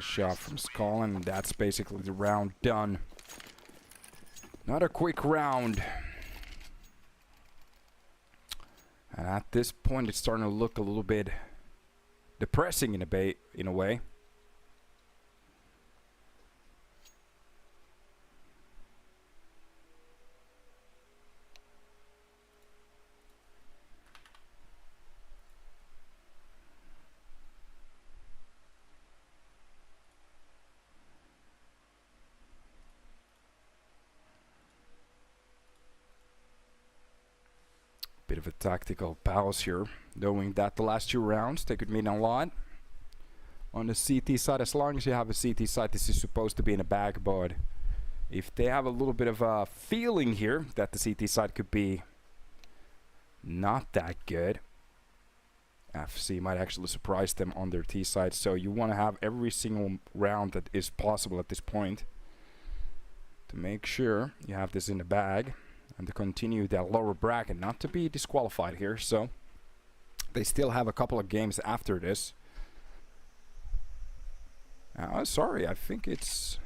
A: shot from Skull, and that's basically the round done. Not a quick round. And at this point, it's starting to look a little bit depressing in a way. Bit of a tactical pause here, knowing that the last 2 rounds they could mean a lot. On the CT side, as long as you have a CT side, this is supposed to be in a bag, but if they have a little bit of a feeling here that the CT side could be not that good, FC might actually surprise them on their T side. So you want to have every single round that is possible at this point to make sure you have this in the bag and to continue that lower bracket, not to be disqualified here. So they still have a couple of games after this. Sorry, I think it's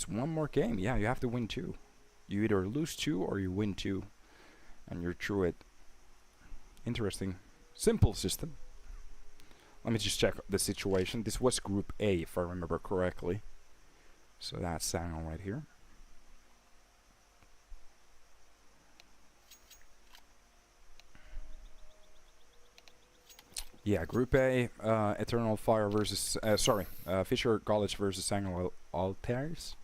A: one more game. Yeah, you have to win 2. You either lose 2 or you win 2, and you're through it. Interesting, simple system. Let me just check the situation. This was Group A, if I remember correctly. So that's Sangal right here. Yeah, Group A, Eternal Fire versus, Fisher College versus Sangal Altars.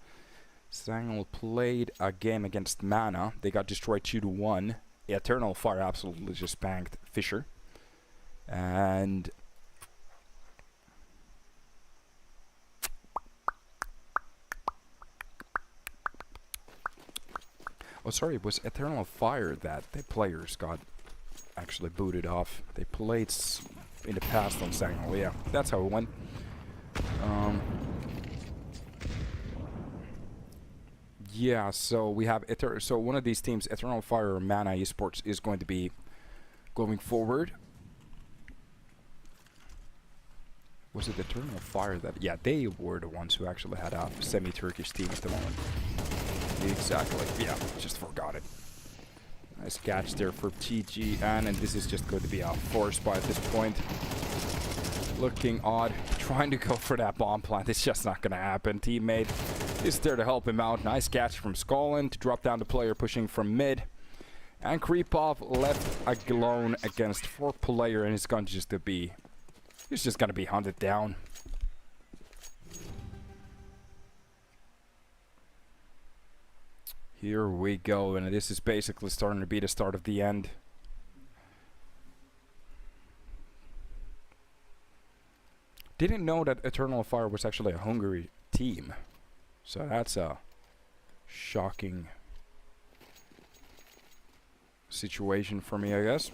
A: Sangal played a game against Mana. They got destroyed 2-1. Eternal Fire absolutely just spanked Fisher. And oh, sorry, it was Eternal Fire that the players got actually booted off. They played in the past on Sangal. Yeah, that's how it went. Yeah, so we have so one of these teams, Eternal Fire or Mana Esports, is going to be going forward. Was it Eternal Fire that? Yeah, they were the ones who actually had a semi-Turkish team at the moment. Exactly. Yeah, just forgot it. Nice catch there for TG, and this is just going to be a force buy at this point. Looking odd, trying to go for that bomb plant. It's just not going to happen. Teammate is there to help him out. Nice catch from Skolin to drop down the player pushing from mid. And Creepov left alone against 4 player, and he's going to just be, he's just going to be hunted down. Here we go, and this is basically starting to be the start of the end. Didn't know that Eternal Fire was actually a Hungary team. So that's a shocking situation for me, I guess.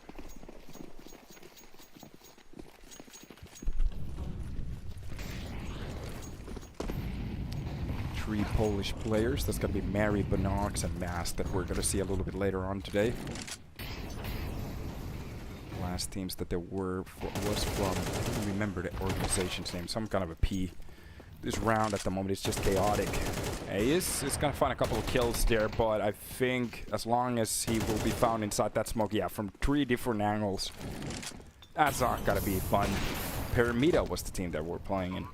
A: Three Polish players. That's going to be Mary, Bonox, and Mask that we're going to see a little bit later on today. Last teams that there were was from, I don't remember the organization's name, some kind of a P. This round at the moment is just chaotic. He is going to find a couple of kills there, but I think as long as he will be found inside that smoke, yeah, from 3 different angles, that's not going to be fun. Pyramida was the team that we're playing in.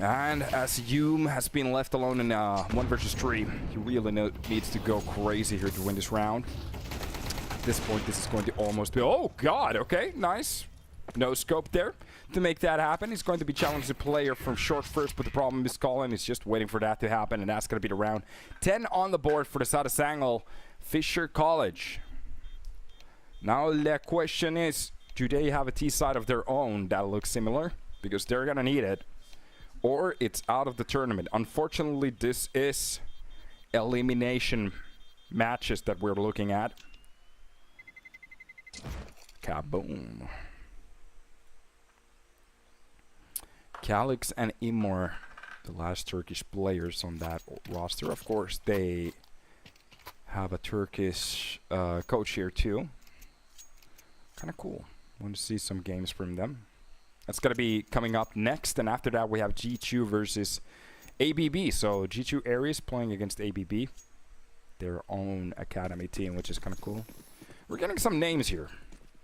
A: And as Hume has been left alone in 1 versus 3, he really needs to go crazy here to win this round. At this point, this is going to almost be... Oh, God, okay, nice. No scope there to make that happen. He's going to be challenging the player from short first, but the problem is Colin is just waiting for that to happen, and that's going to be the round. 10 on the board for the side of Sangal, Fisher College. Now the question is, do they have a T-side of their own that looks similar? Because they're going to need it. Or it's out of the tournament. Unfortunately, this is elimination matches that we're looking at. Kaboom. Calix and Imor, the last Turkish players on that roster. Of course, they have a Turkish coach here too. Kind of cool. Want to see some games from them. That's going to be coming up next. And after that, we have G2 versus AaB. So G2 Aries playing against AaB. Their own academy team, which is kind of cool. We're getting some names here.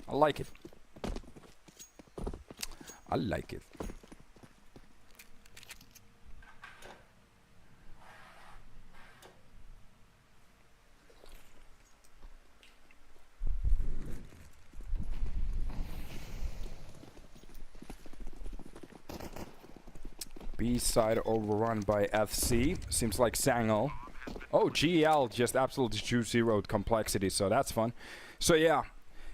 A: I like it. I like it. B side overrun by FC. Seems like Sangal. Oh, GL just absolutely 2-0'd complexity, so that's fun. So yeah,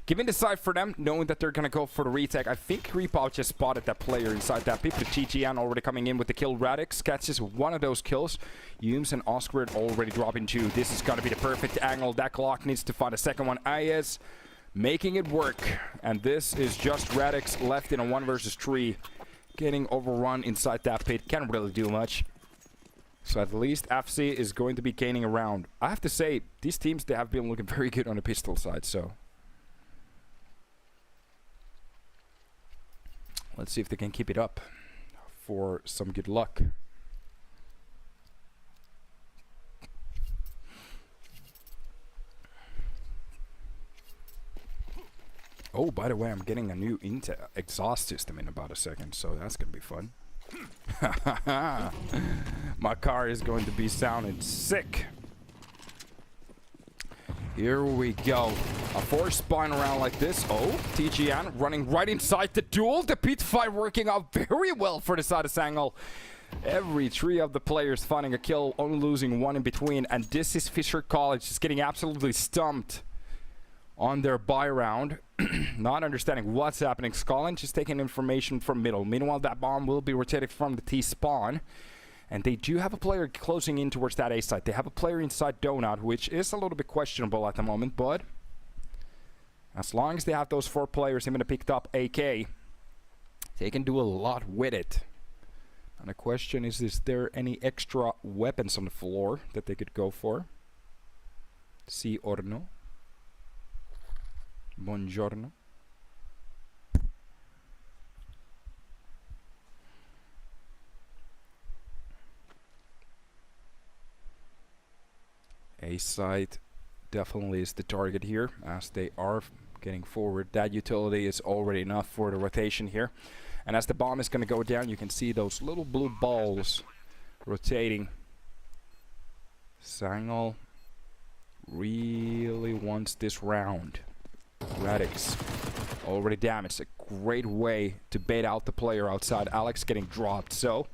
A: giving the side for them, knowing that they're gonna go for the retake. I think Creepout just spotted that player inside that pit. But GGN already coming in with the kill. Radix catches one of those kills. Humes and Osquared already dropping 2. This is gonna be the perfect angle. That Glock needs to find a second one. IS making it work. And this is just Radix left in a 1 versus 3. Getting overrun inside that pit. Can't really do much. So at least FC is going to be gaining around. I have to say, these teams, they have been looking very good on the pistol side, so. Let's see if they can keep it up for some good luck. Oh, by the way, I'm getting a new exhaust system in about a second, so that's going to be fun. My car is going to be sounding sick. Here we go. A 4 spine around like this. Oh, TGN running right inside the duel. The pit fight working out very well for the side of Sangal. Every 3 of the players finding a kill, only losing 1 in between. And this is Fisher College just getting absolutely stumped on their buy round. Not understanding what's happening. Scotland just taking information from middle. Meanwhile, that bomb will be rotated from the T spawn. And they do have a player closing in towards that A site. They have a player inside Donut, which is a little bit questionable at the moment, but as long as they have those 4 players, even a picked up AK, they can do a lot with it. And the question is there any extra weapons on the floor that they could go for? Si or no? Buongiorno. A side definitely is the target here, as they are getting forward. That utility is already enough for the rotation here. And as the bomb is going to go down, you can see those little blue balls rotating. Sangal really wants this round. Radix already damaged. A great way to bait out the player outside. Alex getting dropped. So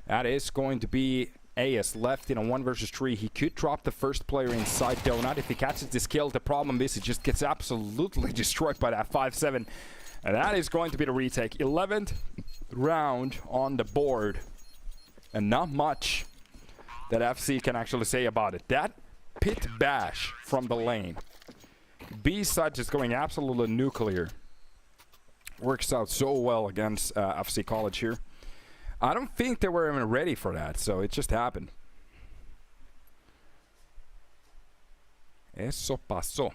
A: that is going to be AS left in a 1 versus 3. He could drop the first player inside Donut. If he catches this kill, the problem is he just gets absolutely destroyed by that 5-7. And that is going to be the retake. 11th round on the board. And not much that FC can actually say about it. That pit bash from the lane. B side just going absolutely nuclear. Works out so well against FC College here. I don't think they were even ready for that, so it just happened. Eso pasó.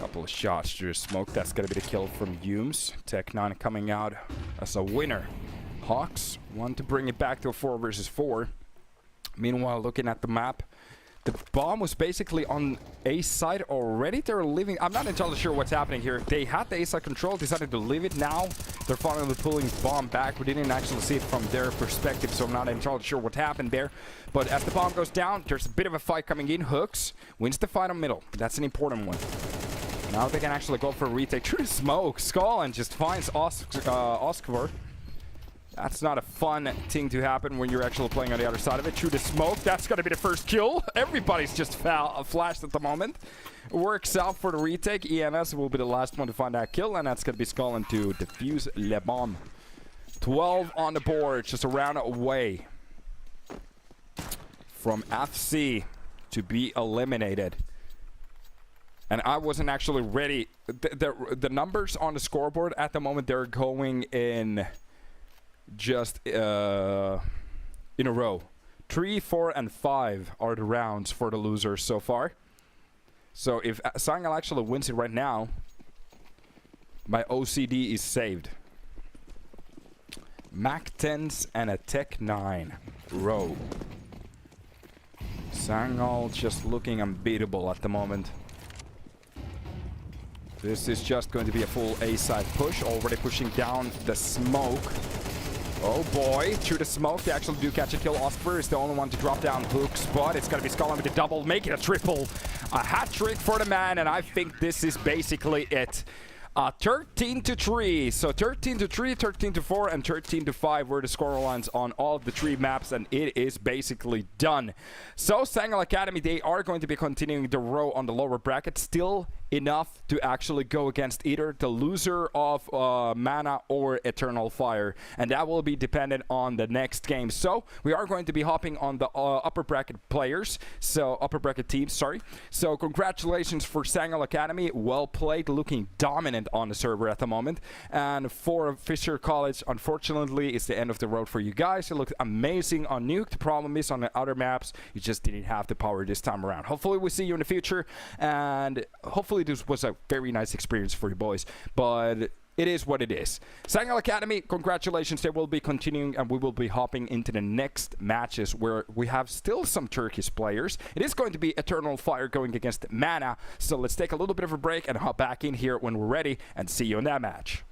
A: Couple of shots through smoke. That's gonna be the kill from Humes. Tech9 coming out as a winner. Hawks want to bring it back to a 4 versus 4. Meanwhile, looking at the map, the bomb was basically on A side already. They're leaving. I'm not entirely sure what's happening here. They had the A side control, decided to leave it. Now they're finally pulling the bomb back. We didn't actually see it from their perspective, so I'm not entirely sure what happened there. But as the bomb goes down, there's a bit of a fight coming in. Hooks wins the fight on middle. That's an important one. Now they can actually go for a retake. Through the smoke, Scotland just finds Oscar. That's not a fun thing to happen when you're actually playing on the other side of it. Through the smoke, that's going to be the first kill. Everybody's just flashed at the moment. Works out for the retake. EMS will be the last one to find that kill, and that's going to be Scotland to defuse Le Bomb. 12 on the board, just a round away from FC to be eliminated. And I wasn't actually ready. The numbers on the scoreboard at the moment, they're going in just in a row. 3, 4, and 5 are the rounds for the losers so far. So if Sangal actually wins it right now, my OCD is saved. Mac 10s and a Tech 9 row. Sangal just looking unbeatable at the moment. This is just going to be a full A-side push, already pushing down the smoke. Oh boy, through the smoke, they actually do catch a kill. Oscar is the only one to drop down hooks, but it's going to be Skull with a double, making a triple. A hat trick for the man, and I think this is basically it. 13-3, so 13-3, 13-4, and 13-5 were the score lines on all of the 3 maps, and it is basically done. So Sangal Academy, they are going to be continuing the row on the lower bracket, still enough to actually go against either the loser of Mana or Eternal Fire, and that will be dependent on the next game. So we are going to be hopping on the upper bracket players, so upper bracket teams, sorry. So congratulations for Sangal Academy, well played, looking dominant on the server at the moment. And for Fisher College, unfortunately, it's the end of the road for you guys. It looked amazing on Nuke. The problem is on the other maps, you just didn't have the power this time around. Hopefully we see you in the future, and hopefully this was a very nice experience for you boys, but it is what it is. Sangal Academy, congratulations. They will be continuing, and we will be hopping into the next matches where we have still some Turkish players. It is going to be Eternal Fire going against Mana, so let's take a little bit of a break and hop back in here when we're ready, and see you in that match.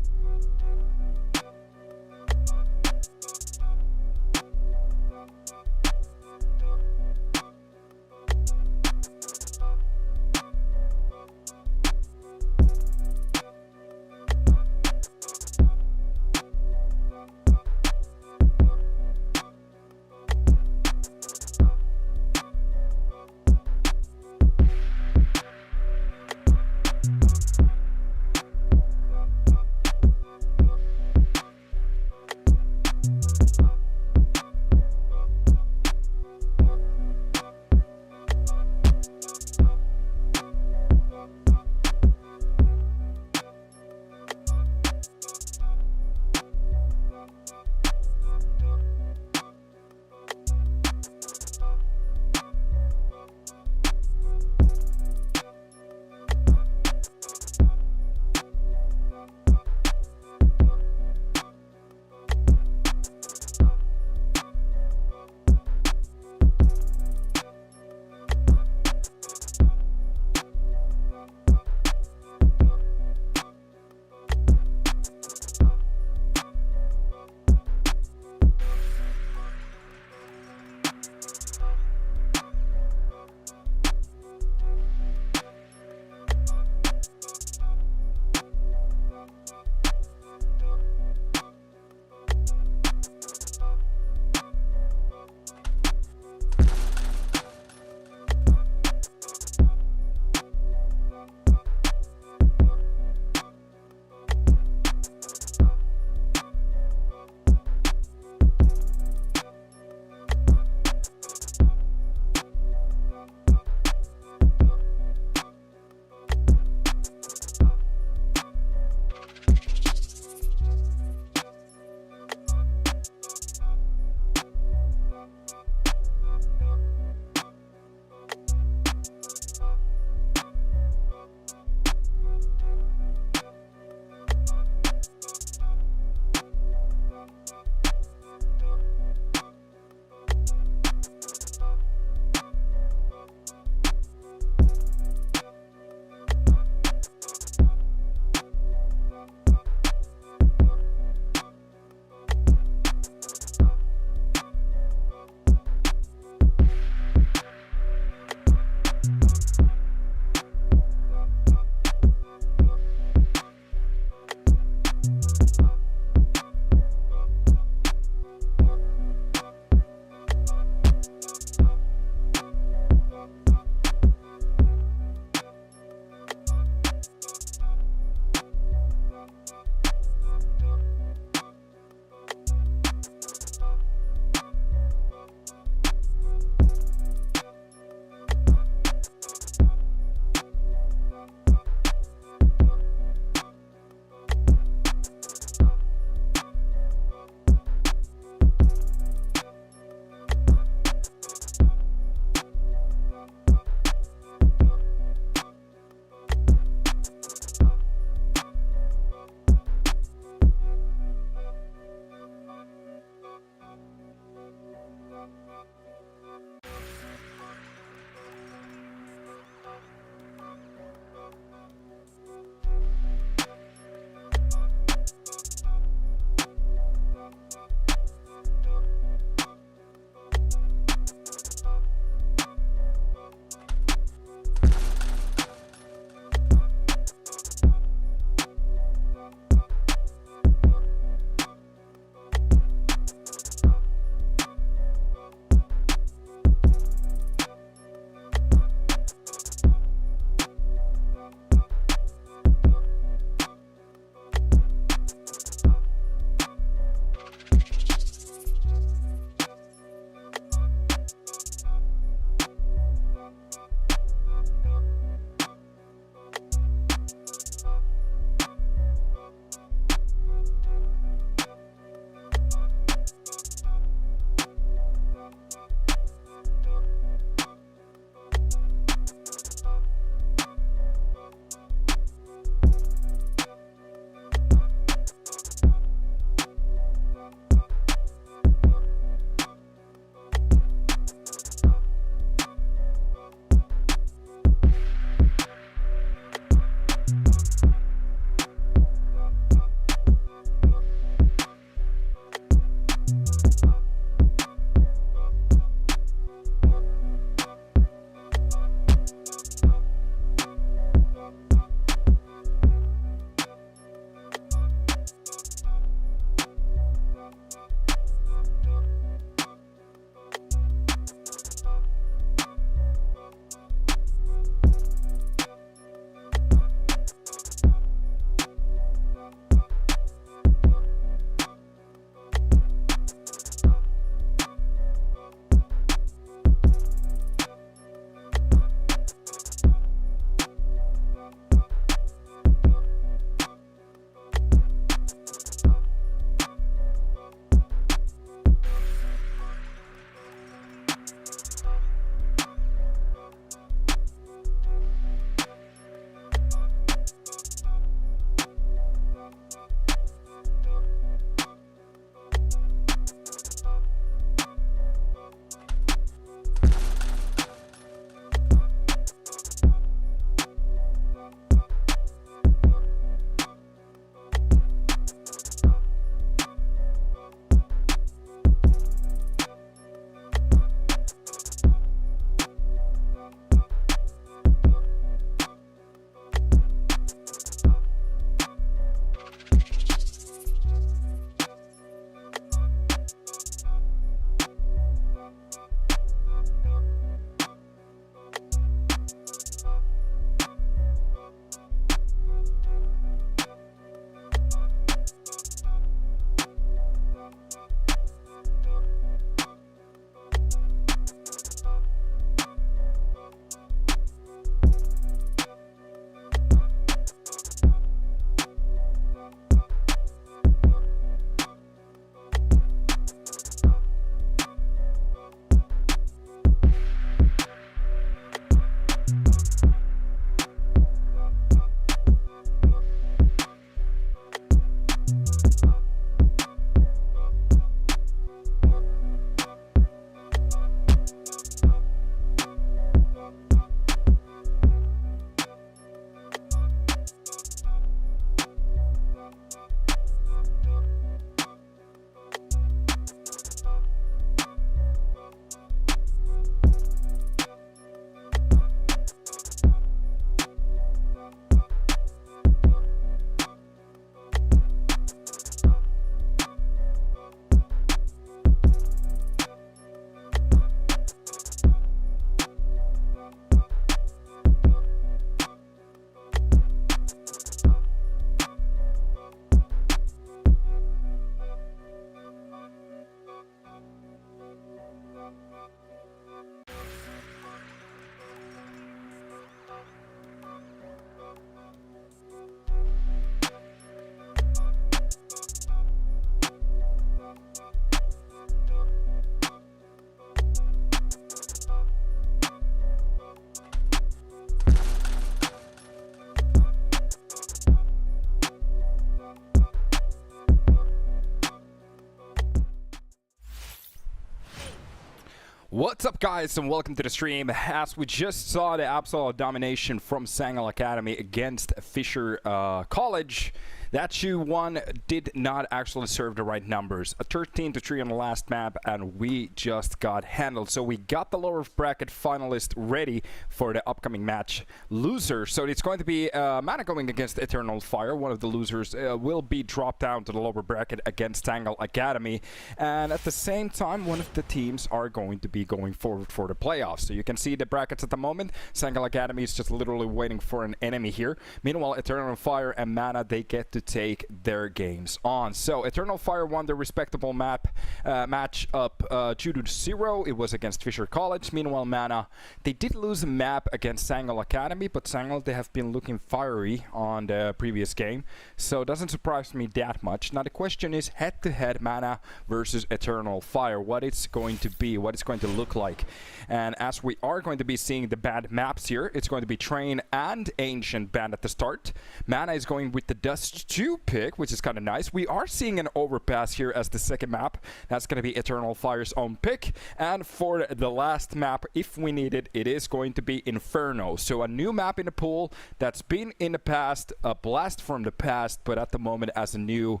A: What's up, guys, and welcome to the stream. As we just saw the absolute domination from Sangal Academy against Fisher College, that 2-1 did not actually serve the right numbers. A 13-3 on the last map, and we just got handled. So we got the lower bracket finalist ready for the upcoming match loser. So it's going to be Mana going against Eternal Fire. One of the losers will be dropped down to the lower bracket against Sangal Academy. And at the same time, one of the teams are going to be going forward for the playoffs. So you can see the brackets at the moment. Sangal Academy is just literally waiting for an enemy here. Meanwhile, Eternal Fire and Mana, they get to take their games on. So Eternal Fire won their respectable match up 2-0. It was against Fisher College. Meanwhile, Mana, they did lose a map against Sangal Academy, but Sangal, they have been looking fiery on the previous game. So it doesn't surprise me that much. Now the question is head-to-head Mana versus Eternal Fire. What it's going to be, what it's going to look like. And as we are going to be seeing the bad maps here, it's going to be Train and Ancient banned at the start. Mana is going with the Dust 2 pick, which is kind of nice. We are seeing an Overpass here as the second map. That's going to be Eternal Fire's own pick. And for the last map, if we need it, it is going to be Inferno. So a new map in the pool that's been in the past, a blast from the past, but at the moment as a new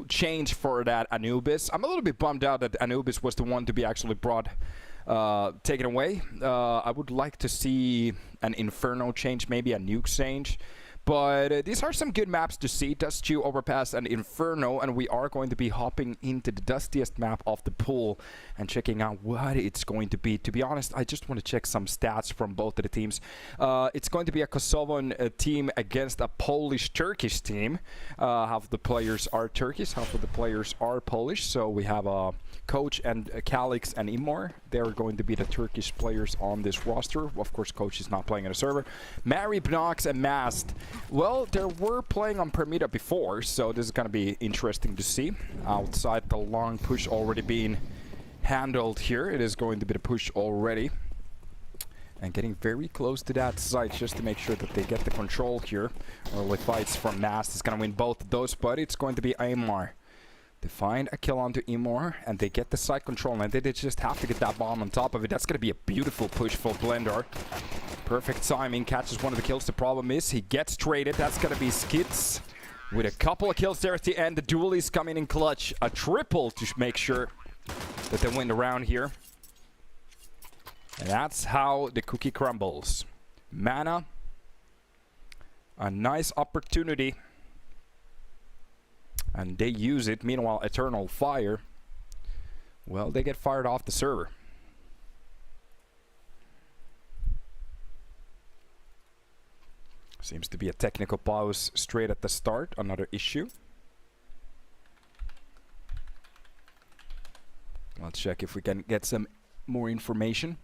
A: change for that Anubis. I'm a little bit bummed out that Anubis was the one to be actually taken away. I would like to see an Inferno change, maybe a Nuke change. But these are some good maps to see, Dust 2, Overpass, and Inferno, and we are going to be hopping into the dustiest map of the pool and checking out what it's going to be. To be honest, I just want to check some stats from both of the teams. It's going to be a Kosovan team against a Polish-Turkish team. Half of the players are Turkish, half of the players are Polish, so we have a Coach and Calix and Imor. They're going to be the Turkish players on this roster. Of course, Coach is not playing on the server. Mary, Bnox, and Mast. Well, they were playing on Permita before, so this is going to be interesting to see. Outside the long push already being handled here. It is going to be the push already. And getting very close to that site just to make sure that they get the control here. Early fights from Mast is going to win both of those, but it's going to be Aymar. They find a kill onto Imor, and they get the site control, and they just have to get that bomb on top of it. That's going to be a beautiful push for Blender. Perfect timing, catches one of the kills. The problem is he gets traded. That's going to be Skids with a couple of kills there at the end. The dualies coming in clutch. A triple to make sure that they win the round here. And that's how the cookie crumbles. Mana, a nice opportunity. And they use it. Meanwhile, Eternal Fire, well, they get fired off the server. Seems to be a technical pause straight at the start. Another issue. Let's check if we can get some more information.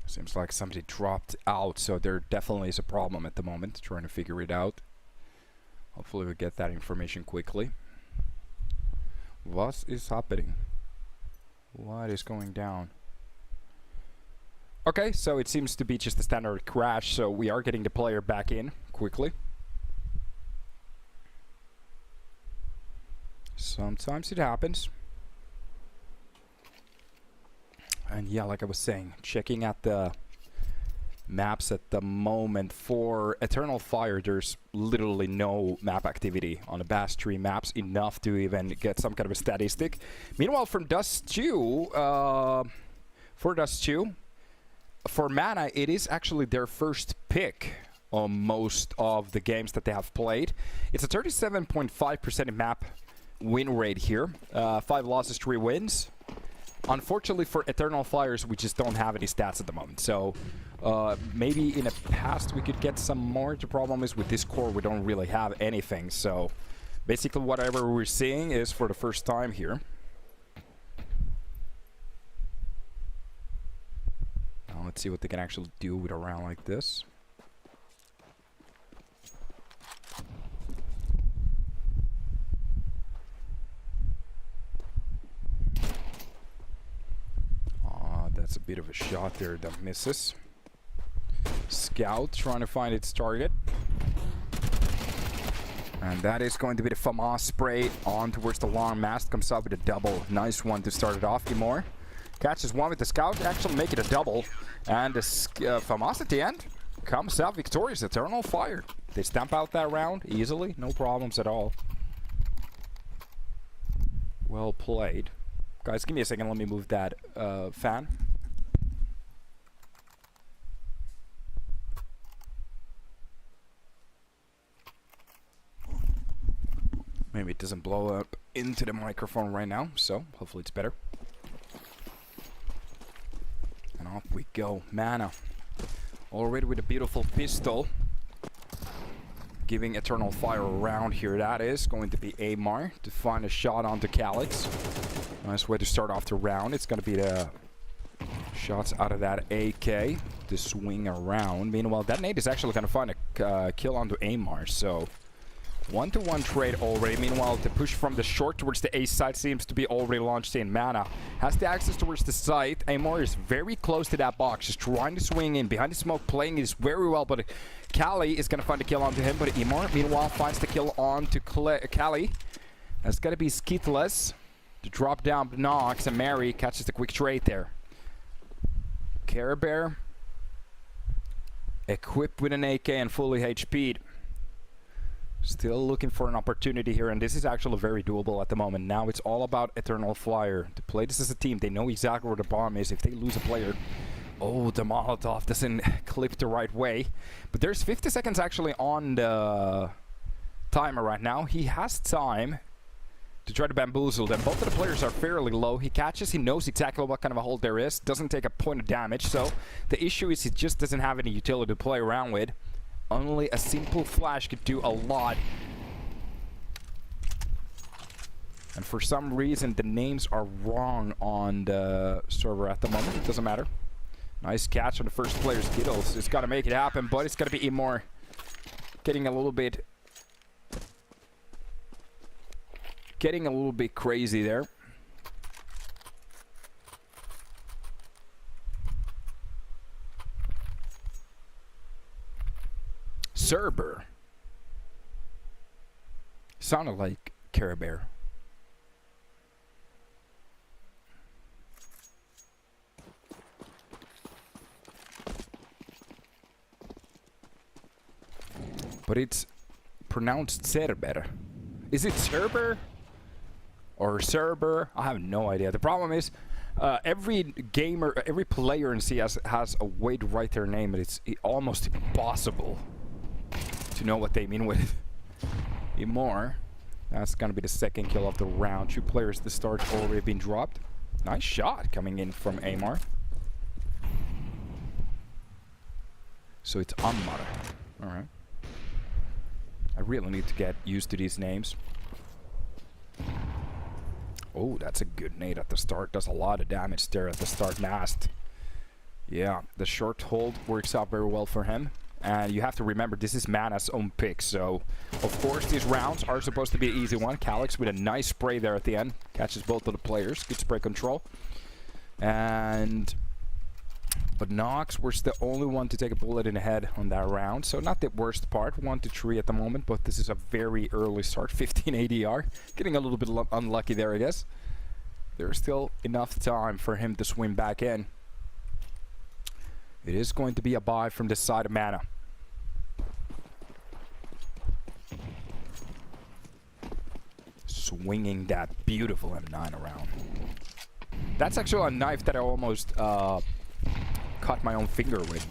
A: Seems like somebody dropped out, so there definitely is a problem at the moment, trying to figure it out. Hopefully we get that information quickly. What is happening? What is going down? Okay, so it seems to be just a standard crash, so we are getting the player back in quickly. Sometimes it happens. And yeah, like I was saying, checking at the maps at the moment for Eternal Fire, there's literally no map activity on the Bass Tree maps, enough to even get some kind of a statistic. Meanwhile, from Dust 2, for Mana, it is actually their first pick on most of the games that they have played. It's a 37.5% map win rate here. 5 losses, 3 wins. Unfortunately for Eternal Fires, we just don't have any stats at the moment. So maybe in the past we could get some more. The problem is with this core we don't really have anything. So basically whatever we're seeing is for the first time here. Now let's see what they can actually do with a round like this. bit of a shot there that misses. Scout trying to find its target. And that is going to be the FAMAS spray on towards the long mast. Comes out with a double. Nice one to start it off. Timor catches one with the Scout. Actually make it a double. And the FAMAS at the end comes out victorious. Eternal Fire. They stamp out that round easily. No problems at all. Well played. Guys, give me a second. Let me move that fan. Maybe it doesn't blow up into the microphone right now, so hopefully it's better. And off we go. Mana. Already with a beautiful pistol. Giving Eternal Fire a round here. That is going to be Amar to find a shot onto Calyx. Nice way to start off the round. It's going to be the shots out of that AK to swing around. Meanwhile, that nade is actually going to find a kill onto Amar, so 1-to-1 trade already. Meanwhile, the push from the short towards the A side seems to be already launched in. Mana has the access towards the side. Amor is very close to that box, just trying to swing in. Behind the smoke, playing this very well, but Kali is going to find a kill onto him. But Amor, meanwhile, finds the kill onto Kali. That's going to be Skitless to drop down Nox, and Mary catches the quick trade there. Care Bear equipped with an AK and fully HP'd. Still looking for an opportunity here, and this is actually very doable at the moment. Now it's all about Eternal Flyer. To play this as a team, they know exactly where the bomb is. If they lose a player, oh, the Molotov doesn't clip the right way. But there's 50 seconds actually on the timer right now. He has time to try to bamboozle them. Both of the players are fairly low. He catches, he knows exactly what kind of a hold there is. Doesn't take a point of damage, so the issue is he just doesn't have any utility to play around with. Only a simple flash could do a lot. And for some reason, the names are wrong on the server at the moment. It doesn't matter. Nice catch on the first player, Skittles. It's got to make it happen, but it's got to be Amor getting a little bit crazy there. Cerber sounded like Care Bear. But it's pronounced Cerber. Is it Cerber or Cerber? I have no idea. The problem is every gamer, every player in CS has a way to write their name, and it's almost impossible to know what they mean with Amor. That's gonna be the second kill of the round. 2 players at the start already been dropped. Nice shot coming in from Amor. So it's Ammar. Alright. I really need to get used to these names. Oh, that's a good nade at the start. Does a lot of damage there at the start. Nast. Yeah, the short hold works out very well for him. And you have to remember, this is Mana's own pick, so of course these rounds are supposed to be an easy one. Calyx with a nice spray there at the end. Catches both of the players. Good spray control. But Nox was the only one to take a bullet in the head on that round, so not the worst part. 1-3 at the moment, but this is a very early start. 15 ADR. Getting a little bit unlucky there, I guess. There's still enough time for him to swim back in. It is going to be a buy from this side of Mana. Swinging that beautiful M9 around. That's actually a knife that I almost cut my own finger with.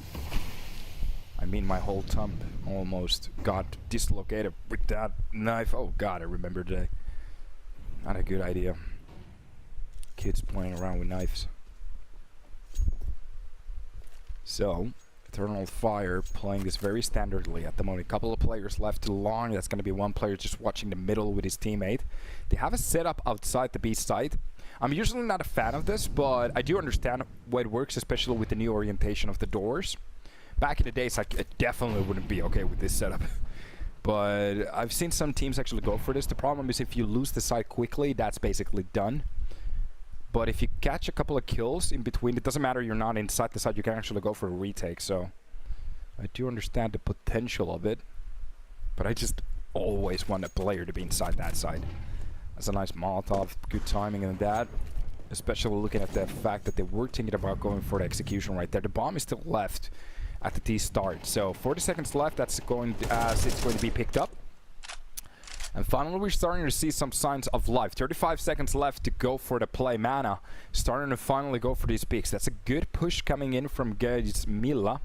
A: I mean, my whole thumb almost got dislocated with that knife. Oh god, I remember the day. Not a good idea. Kids playing around with knives. So, Eternal Fire playing this very standardly at the moment. A couple of players left too long. That's going to be one player just watching the middle with his teammate. They have a setup outside the B side. I'm usually not a fan of this, but I do understand why it works, especially with the new orientation of the doors. Back in the days, I definitely wouldn't be okay with this setup. But I've seen some teams actually go for this. The problem is if you lose the side quickly, that's basically done. But if you catch a couple of kills in between, it doesn't matter, you're not inside the side, you can actually go for a retake. So I do understand the potential of it, but I just always want a player to be inside that side. That's a nice Molotov, good timing in that. Especially looking at the fact that they were thinking about going for the execution right there. The bomb is still left at the T start. So 40 seconds left, that's going to, as it's going to be picked up. And finally, we're starting to see some signs of life. 35 seconds left to go for the play. Mana starting to finally go for these peaks. That's a good push coming in from Mila.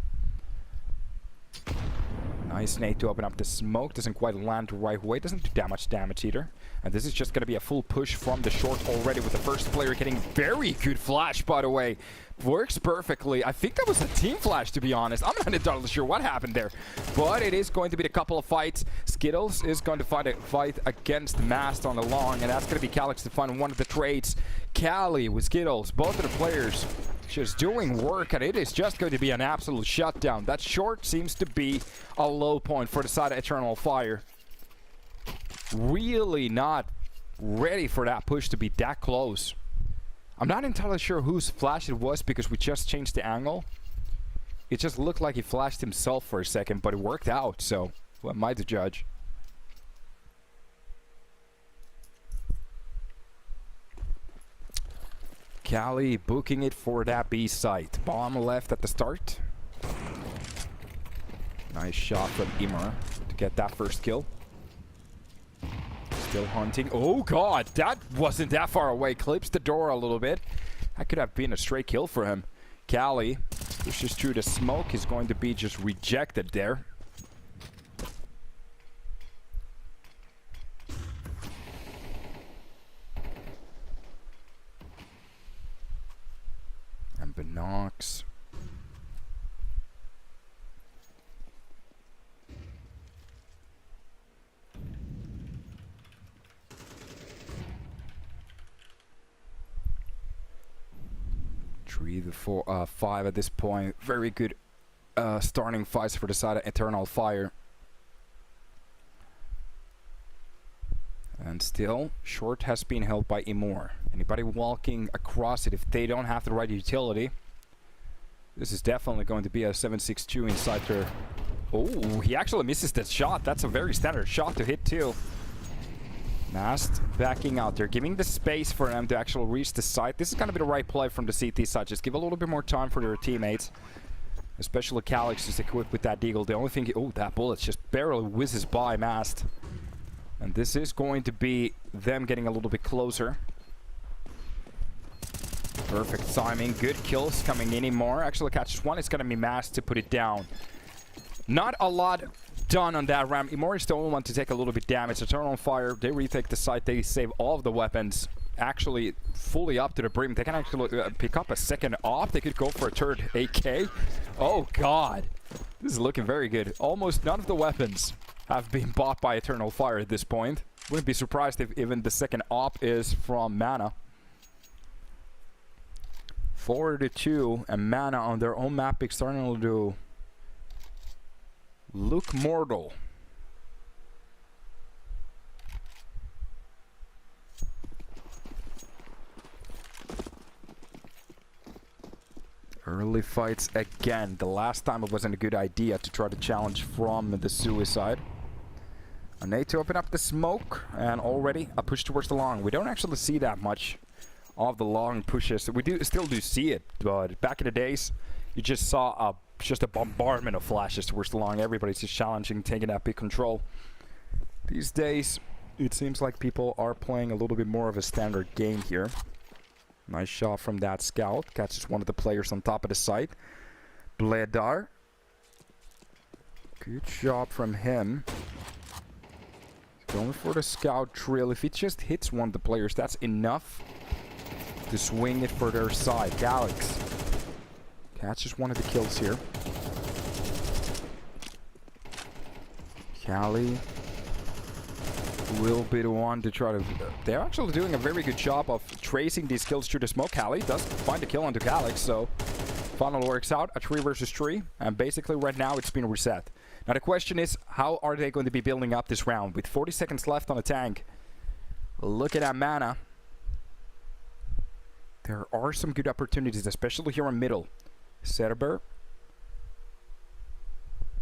A: Nice nade to open up the smoke. Doesn't quite land the right way. Doesn't do that much damage either. And this is just going to be a full push from the short already, with the first player getting very good flash, by the way. Works perfectly. I think that was a team flash, to be honest. I'm not entirely sure what happened there. But it is going to be a couple of fights. Skittles is going to fight a fight against Mast on the long, and that's going to be Calyx to find one of the trades. Cali with Skittles, both of the players just doing work, and it is just going to be an absolute shutdown. That short seems to be a low point for the side of Eternal Fire. Really not ready for that push to be that close. I'm not entirely sure whose flash it was, because we just changed the angle. It just looked like he flashed himself for a second, but it worked out, so who am I to judge? Cali booking it for that B site. Bomb left at the start. Nice shot from Imra to get that first kill. Still hunting. Oh god, that wasn't that far away. Clips the door a little bit. That could have been a straight kill for him. Cali pushes through the smoke. Is going to be just rejected there. And Binox. The 5 at this point. Very good starting fights for the side of Eternal Fire. And still, short has been held by Imor. Anybody walking across it, if they don't have the right utility, this is definitely going to be a 7.62 inside there. Oh, he actually misses that shot. That's a very standard shot to hit too. Mast backing out there, giving the space for them to actually reach the site. This is going to be the right play from the CT side. Just give a little bit more time for their teammates. Especially Calyx is equipped with that deagle. The only thing... Oh, that bullet just barely whizzes by Mast. And this is going to be them getting a little bit closer. Perfect timing. Good kills coming in anymore. Actually catches one. It's going to be Mast to put it down. Not a lot done on that ramp. Imori is the only one to take a little bit damage. Eternal Fire, they retake the site. They save all of the weapons. Actually, fully up to the brim. They can actually pick up a second op. They could go for a third AK. Oh, God. This is looking very good. Almost none of the weapons have been bought by Eternal Fire at this point. Wouldn't be surprised if even the second op is from Mana. 4-2, and Mana on their own map is starting to do look mortal. Early fights again. The last time it wasn't a good idea to try to challenge from the suicide. A nade to open up the smoke, and already a push towards the long. We don't actually see that much of the long pushes. We still do see it, but back in the days, you just saw just a bombardment of flashes towards the long. Everybody's just challenging, taking that big control. These days, it seems like people are playing a little bit more of a standard game here. Nice shot from that scout. Catches one of the players on top of the site. Bledar. Good job from him. Going for the scout drill. If he just hits one of the players, that's enough to swing it for their side. Calyx catches one of the kills here. Cali will be the one to try to... They're actually doing a very good job of tracing these kills through the smoke. Cali does find a kill onto Calyx, so final works out. A 3 versus 3, and basically right now it's been reset. Now the question is, how are they going to be building up this round? With 40 seconds left on the tank, looking at Mana. There are some good opportunities, especially here in middle. Cerber.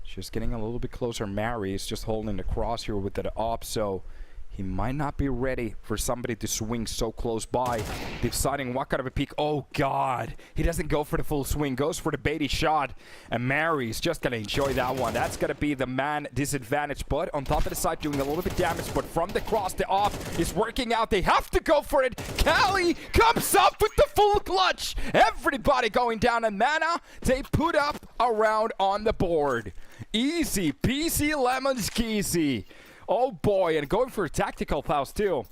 A: Just getting a little bit closer. Mary is just holding the cross here with the op, so he might not be ready for somebody to swing so close by. Deciding what kind of a peek. Oh, God. He doesn't go for the full swing. Goes for the baity shot. And Mary's just going to enjoy that one. That's going to be the man disadvantage. But on top of the side, doing a little bit damage. But from the cross, the off is working out. They have to go for it. Cali comes up with the full clutch. Everybody going down. And Mana, they put up a round on the board. Easy peasy lemon squeezy. Oh boy, and going for a tactical pause too.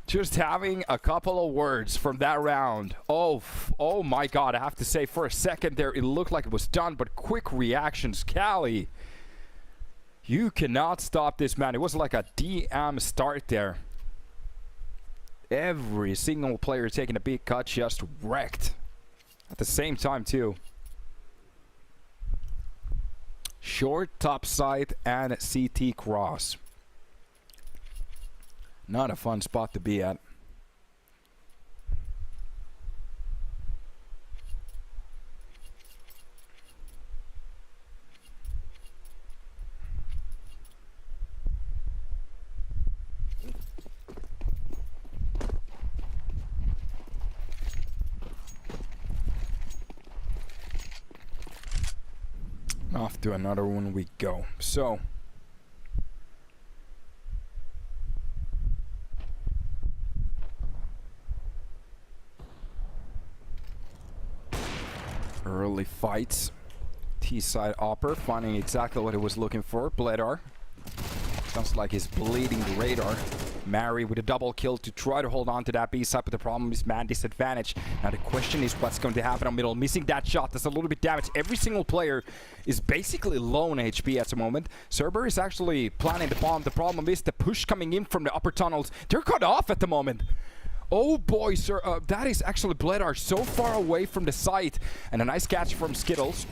A: Just having a couple of words from that round. Oh my God, I have to say, for a second there, it looked like it was done, but quick reactions. Cali, you cannot stop this man. It was like a DM start there. Every single player taking a big cut, just wrecked. At the same time too. Short, top side, and CT cross. Not a fun spot to be at. Off to another one we go. So early fights. T-side Opper finding exactly what he was looking for. Bledar. Sounds like he's bleeding the radar. Mary with a double kill to try to hold on to that B-side, but the problem is man disadvantage. Now the question is what's going to happen on middle. Missing that shot, that's a little bit damage. Every single player is basically low on HP at the moment. Cerber is actually planning the bomb. The problem is the push coming in from the upper tunnels. They're cut off at the moment. Oh boy, sir, that is actually Bledar so far away from the site. And a nice catch from Skittles.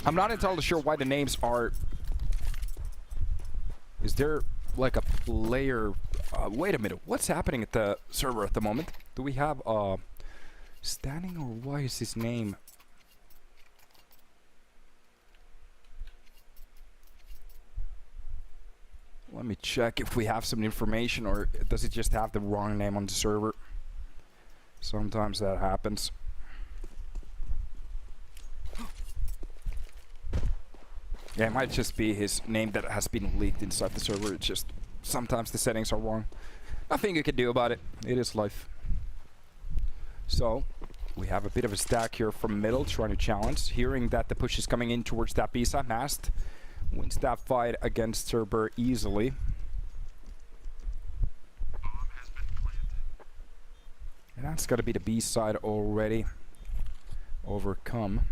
A: I'm not entirely sure why the names are... Is there like a player... wait a minute, what's happening at the server at the moment? Do we have standing, or why is his name? Let me check if we have some information, or does it just have the wrong name on the server? Sometimes that happens. Yeah, it might just be his name that has been leaked inside the server. It's just sometimes the settings are wrong. Nothing you can do about it. It is life. So we have a bit of a stack here from middle trying to challenge. Hearing that the push is coming in towards that B-side. Mast wins that fight against Cerber easily. And that's got to be the B-side already overcome.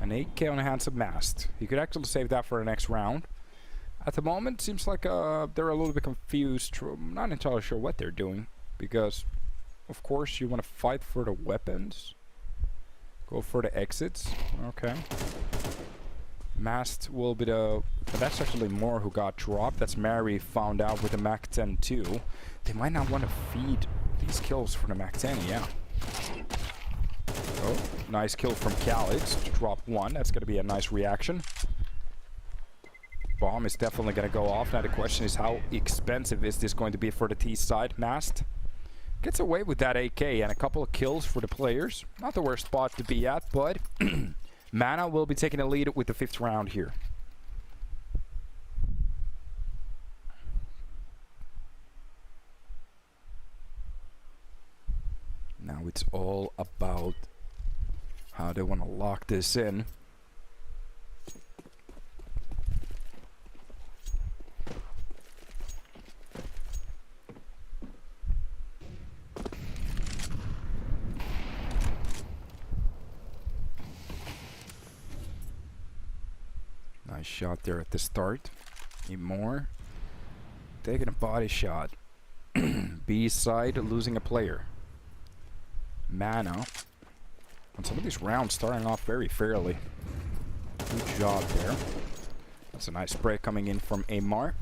A: An 8k on a handsome Mast. He could actually save that for the next round. At the moment, seems like they're a little bit confused. I'm not entirely sure what they're doing. Because, of course, you want to fight for the weapons. Go for the exits. Okay. Mast will be the... But that's actually more who got dropped. That's Mary found out with the Mac 10 too. They might not want to feed these kills for the Mac 10, yeah. Oh, nice kill from Khalid to drop one. That's going to be a nice reaction. Bomb is definitely going to go off. Now the question is, how expensive is this going to be for the T-side? Mast gets away with that AK and a couple of kills for the players. Not the worst spot to be at, but Mana will be taking a lead with the 5th round here. Now it's all about how they want to lock this in. Nice shot there at the start. Need more. Taking a body shot. B side losing a player. Mana. And some of these rounds starting off very fairly. Good job there. That's a nice spray coming in from Amar.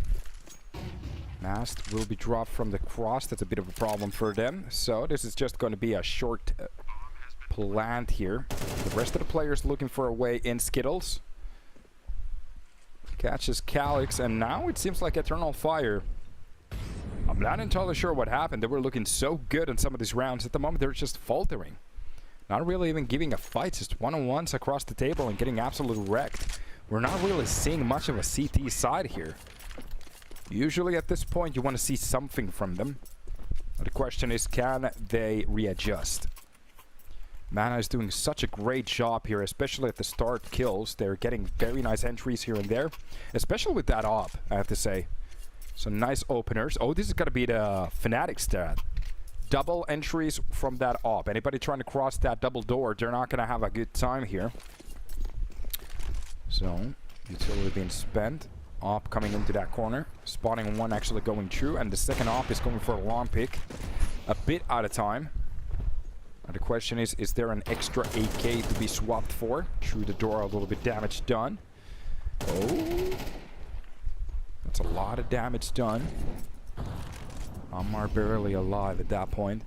A: Mast will be dropped from the cross. That's a bit of a problem for them. So this is just going to be a short plant here. The rest of the players looking for a way in. Skittles catches Calyx, and now it seems like Eternal Fire. I'm not entirely sure what happened. They were looking so good in some of these rounds. At the moment, they're just faltering. Not really even giving a fight. Just one-on-ones across the table and getting absolutely wrecked. We're not really seeing much of a CT side here. Usually at this point, you want to see something from them. But the question is, can they readjust? Mana is doing such a great job here, especially at the start kills. They're getting very nice entries here and there. Especially with that AaB, I have to say. Some nice openers. Oh, this is going to be the Fnatic stat. Double entries from that AaB. Anybody trying to cross that double door, they're not going to have a good time here. So, utility being spent. AaB coming into that corner. Spotting one actually going through. And the second AaB is going for a long pick. A bit out of time. And the question is there an extra AK to be swapped for? Through the door, a little bit damage done. Oh. That's a lot of damage done. Ammar barely alive at that point.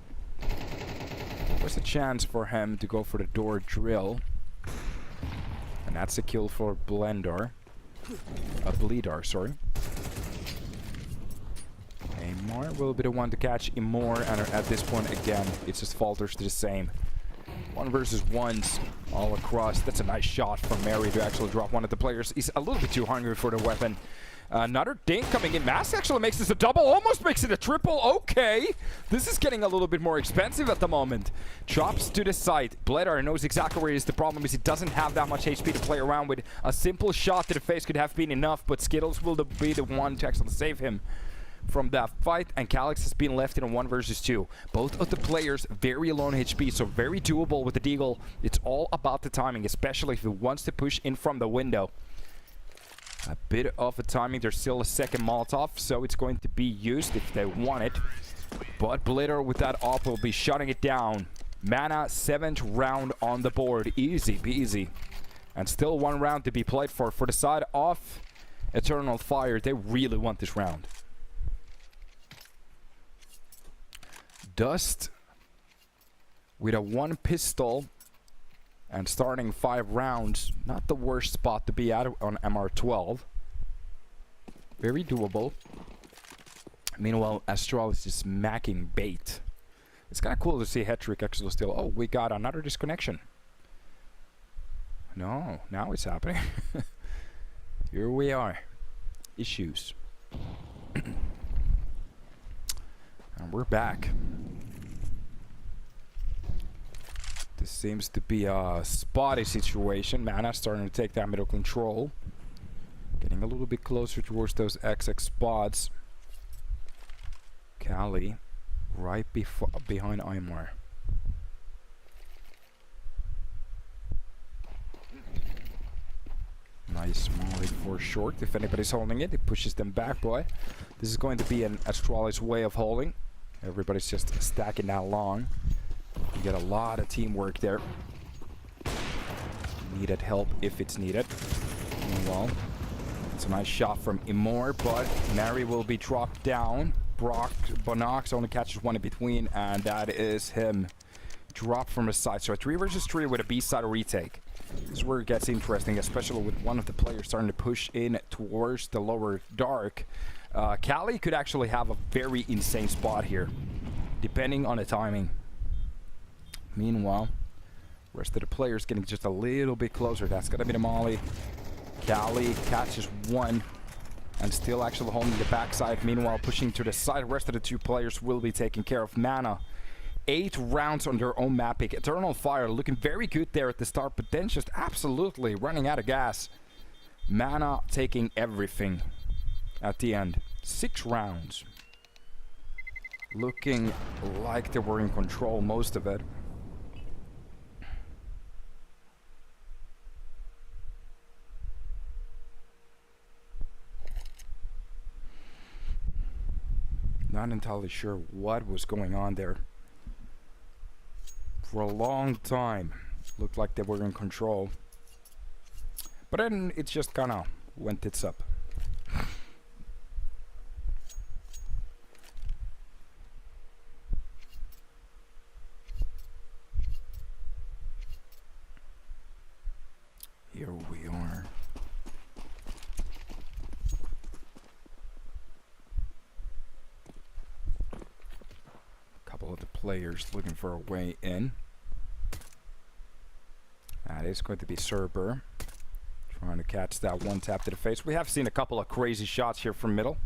A: There's a chance for him to go for the door drill. And that's a kill for Bleedar, sorry. Ammar will be the one to catch Immor, and at this point again, it just falters to the same. 1 versus 1s all across. That's a nice shot from Mary to actually drop one of the players. He's a little bit too hungry for the weapon. Another dink coming in. Mass actually makes this a double, almost makes it a triple. Okay, this is getting a little bit more expensive at the moment. Chops to the side. Bleedar knows exactly where he is. The problem is he doesn't have that much HP to play around with. A simple shot to the face could have been enough, but Skittles will be the one to actually save him from that fight, and Calyx has been left in a 1 versus 2. Both of the players very low on HP, so very doable with the Deagle. It's all about the timing, especially if he wants to push in from the window. A bit of a timing. There's still a second Molotov, so it's going to be used if they want it. But Bleedar with that AaB will be shutting it down. Mana, 7th round on the board. Easy peasy. And still 1 round to be played for. For the side of Eternal Fire, they really want this round. Dust with a 1 pistol and starting 5 rounds. Not the worst spot to be at on MR12. Very doable. Meanwhile, Astral is just smacking bait. It's kind of cool to see Hetrick actually still. Oh, we got another disconnection. No, now it's happening. Here we are. Issues. And we're back. This seems to be a spotty situation. Mana starting to take that middle control. Getting a little bit closer towards those XX spots. Kali right behind Aymar. Nice molly for short. If anybody's holding it, it pushes them back, boy. This is going to be an Astralis way of holding. Everybody's just stacking that long. You get a lot of teamwork there. Needed help if it's needed. Meanwhile, it's a nice shot from Immor, but Mary will be dropped down. Bonox only catches one in between, and that is him. Dropped from the side. So a 3 versus 3 with a B-side retake. This is where it gets interesting, especially with one of the players starting to push in towards the lower dark. Kali could actually have a very insane spot here, depending on the timing. Meanwhile, rest of the players getting just a little bit closer. That's gonna be the molly. Kali catches one and still actually holding the backside. Meanwhile, pushing to the side. The rest of the 2 players will be taking care of Mana. 8 rounds on their own map pick. Eternal Fire looking very good there at the start, but then just absolutely running out of gas. Mana taking everything at the end. 6 rounds. Looking like they were in control most of it. Not entirely sure what was going on there. For a long time, looked like they were in control. But then it just kind of went tits up. couple of the players looking for a way in. That is going to be Cerber. Trying to catch that one tap to the face. We have seen a couple of crazy shots here from middle.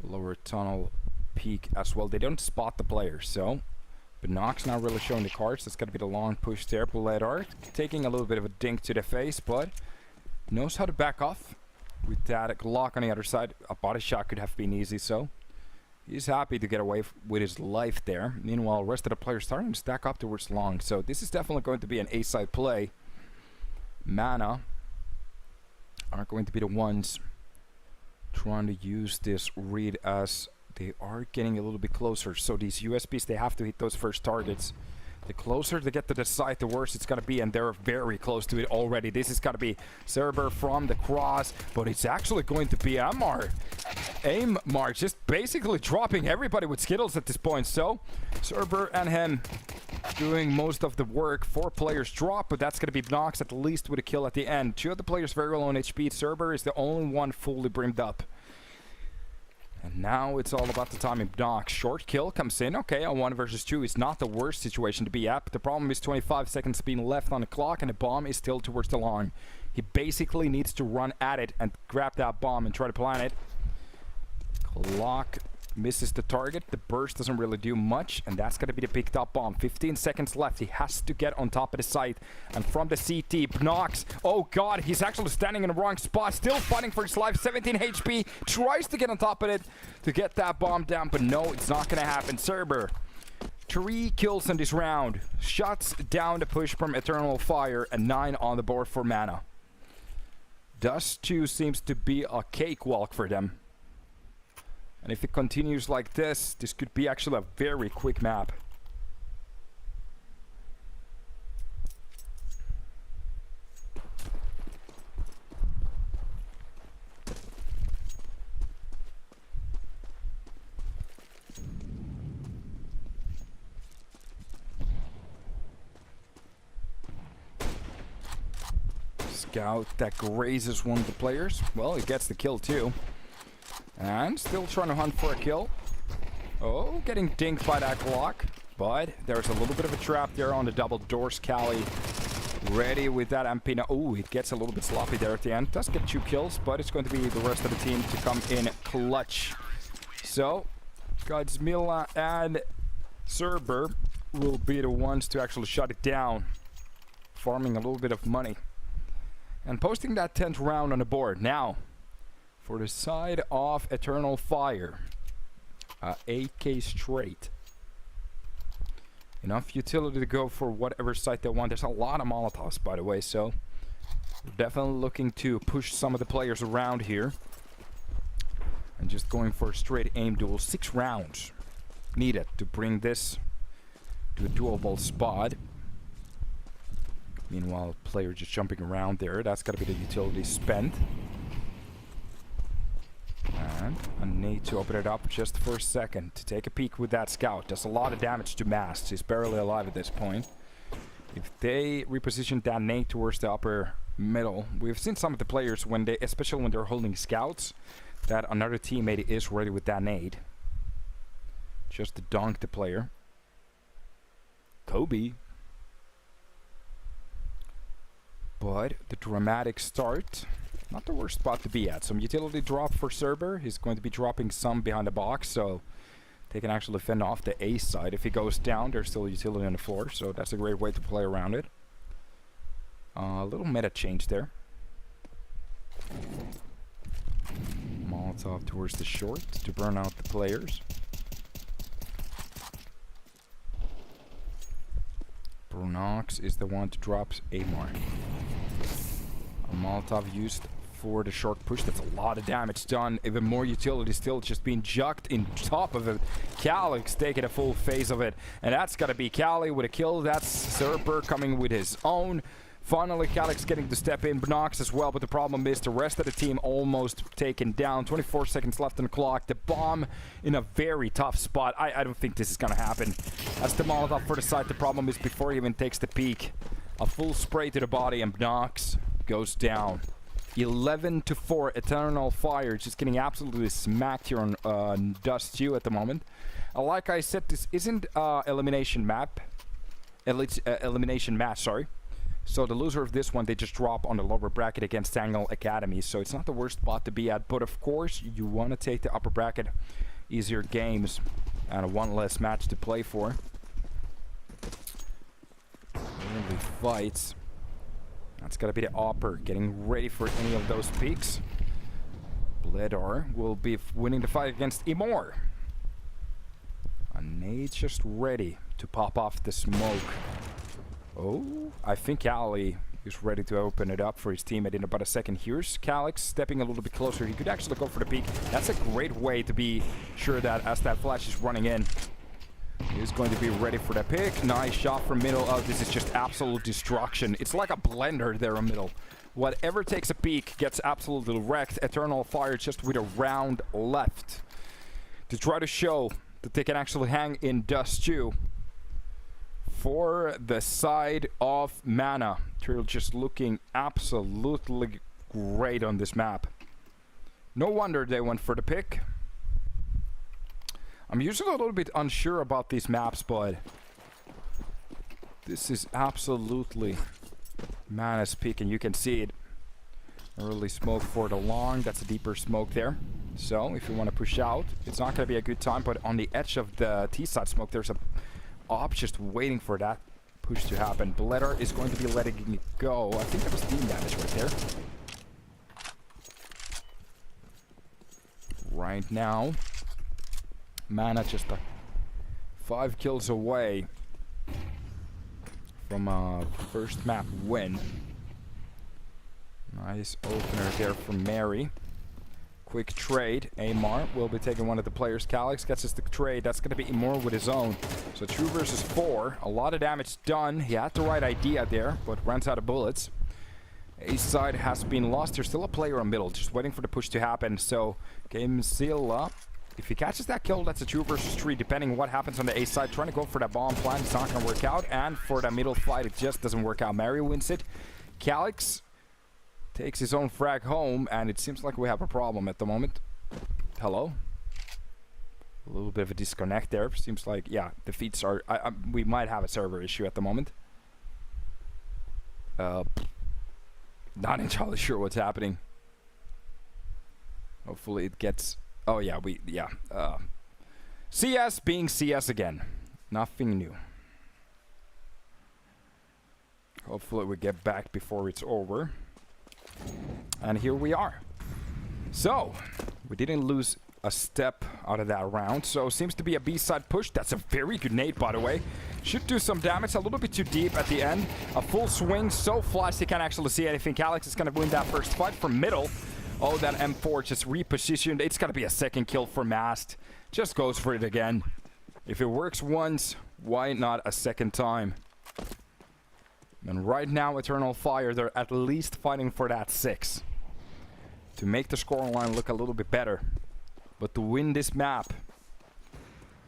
A: Lower tunnel peak as well. They don't spot the player, so... But Nox not really showing the cards. That's going to be the long push there. Bullet taking a little bit of a dink to the face, but knows how to back off. With that Glock on the other side, a body shot could have been easy, so he's happy to get away with his life there. Meanwhile, the rest of the players starting to stack up towards long, so this is definitely going to be an A-side play. Mana are going to be the ones trying to use this read as they are getting a little bit closer. So these USBs, they have to hit those first targets. The closer they get to the side, the worse it's going to be, and they're very close to it already. This is going to be Cerber from the cross, but it's actually going to be Amar. Amar just basically dropping everybody with Skittles at this point. So Cerber and him doing most of the work. 4 players drop, but that's going to be Nox at least with a kill at the end. 2 of the players very low on HP. Cerber is the only one fully brimmed up. And now it's all about the timing. Nox, short kill comes in. Okay, on 1 versus 2 is not the worst situation to be at. But the problem is 25 seconds being left on the clock, and the bomb is still towards the long. He basically needs to run at it and grab that bomb and try to plant it. Clock misses the target. The burst doesn't really do much, and that's going to be the picked up bomb. 15 seconds left. He has to get on top of the site. And from the CT, Nox, oh god, he's actually standing in the wrong spot, still fighting for his life. 17 HP, tries to get on top of it to get that bomb down, but no, it's not going to happen. Cerber, 3 kills in this round, shuts down the push from Eternal Fire, and 9 on the board for Mana. Dust 2 seems to be a cakewalk for them. And if it continues like this, this could be actually a very quick map. Scout that grazes one of the players. Well, he gets the kill too. And still trying to hunt for a kill. Oh, getting dinked by that Glock. But there's a little bit of a trap there on the double doors. Cali ready with that MP. Now, oh, it gets a little bit sloppy there at the end. Does get 2 kills, but it's going to be the rest of the team to come in clutch. So, Godzilla and Cerber will be the ones to actually shut it down. Farming a little bit of money. And posting that 10th round on the board. Now, for the side of Eternal Fire, AK straight. Enough utility to go for whatever side they want. There's a lot of Molotovs, by the way, so we're definitely looking to push some of the players around here. And just going for a straight aim duel. 6 rounds needed to bring this to a doable spot. Meanwhile, player just jumping around there. That's got to be the utility spent. And I need to open it up just for a second to take a peek with that scout. Does a lot of damage to Mast. He's barely alive at this point. If they reposition that nade towards the upper middle, we've seen some of the players when they, especially when they're holding scouts, that another teammate is ready with that nade. Just to dunk the player. Kobe. But the dramatic start, not the worst spot to be at. Some utility drop for Cerber. He's going to be dropping some behind the box, so they can actually fend off the A side. If he goes down, there's still utility on the floor, so that's a great way to play around it. A little meta change there. Molotov towards the short to burn out the players. Brunox is the one to drop Amar. A Molotov used for the short push. That's a lot of damage done. Even more utility still just being jucked in top of it. Calix taking a full phase of it. And that's got to be Cali with a kill. That's Cerber coming with his own. Finally, Calix getting to step in. Brunox as well, but the problem is the rest of the team almost taken down. 24 seconds left on the clock. The bomb in a very tough spot. I don't think this is going to happen. That's the Molotov for the side. The problem is before he even takes the peek, a full spray to the body and Brunox goes down. 11-4, Eternal Fire just getting absolutely smacked here on Dust 2 at the moment. Like I said, this isn't elimination map. Elimination match, sorry. So the loser of this one, they just drop on the lower bracket against Sangal Academy. So it's not the worst spot to be at. But of course, you want to take the upper bracket. Easier games and one less match to play for. Early fights. That's got to be the Opper getting ready for any of those peaks. Bledar will be winning the fight against Emor. And Nade's just ready to pop off the smoke. Oh, I think Ali is ready to open it up for his teammate in about a second. Here's Calyx stepping a little bit closer. He could actually go for the peek. That's a great way to be sure that as that flash is running in, he's going to be ready for the pick. Nice shot from middle. Oh, this is just absolute destruction. It's like a blender there in middle. Whatever takes a peek gets absolutely wrecked. Eternal Fire just with a round left to try to show that they can actually hang in Dust 2 for the side of Mana. They're just looking absolutely great on this map. No wonder they went for the pick. I'm usually a little bit unsure about these maps, but this is absolutely Mana's pick, and you can see it. Early smoke for the long. That's a deeper smoke there. So if you want to push out, it's not going to be a good time, but on the edge of the T-side smoke, there's a Op just waiting for that push to happen. Bledar is going to be letting it go. I think that was team damage right there. Right now, Mana just 5 kills away from a first map win. Nice opener there from Mary. Quick trade. Amar will be taking one of the players. Calyx gets us the trade. That's going to be Emor with his own. So 2 versus 4. A lot of damage done. He had the right idea there, but runs out of bullets. A side has been lost. There's still a player on middle, just waiting for the push to happen. So Game Seal up. If he catches that kill, that's a 2 versus 3, depending on what happens on the A side. Trying to go for that bomb plan. It's not going to work out. And for the middle fight, it just doesn't work out. Mary wins it. Calyx takes his own frag home, and it seems like we have a problem at the moment. Hello? A little bit of a disconnect there. Seems like, yeah, the feeds are... we might have a server issue at the moment. Not entirely sure what's happening. Hopefully it gets... Oh, yeah, CS being CS again. Nothing new. Hopefully we get back before it's over. And here we are. So, we didn't lose a step out of that round. So, seems to be a B-side push. That's a very good nade, by the way. Should do some damage. A little bit too deep at the end. A full swing. So flash, you can't actually see anything. Calyx is going to win that first fight from middle. Oh, that M4 just repositioned. It's got to be a second kill for Mast. Just goes for it again. If it works once, why not a second time? And right now, Eternal Fire, they're at least fighting for that 6. To make the scoreline look a little bit better. But to win this map,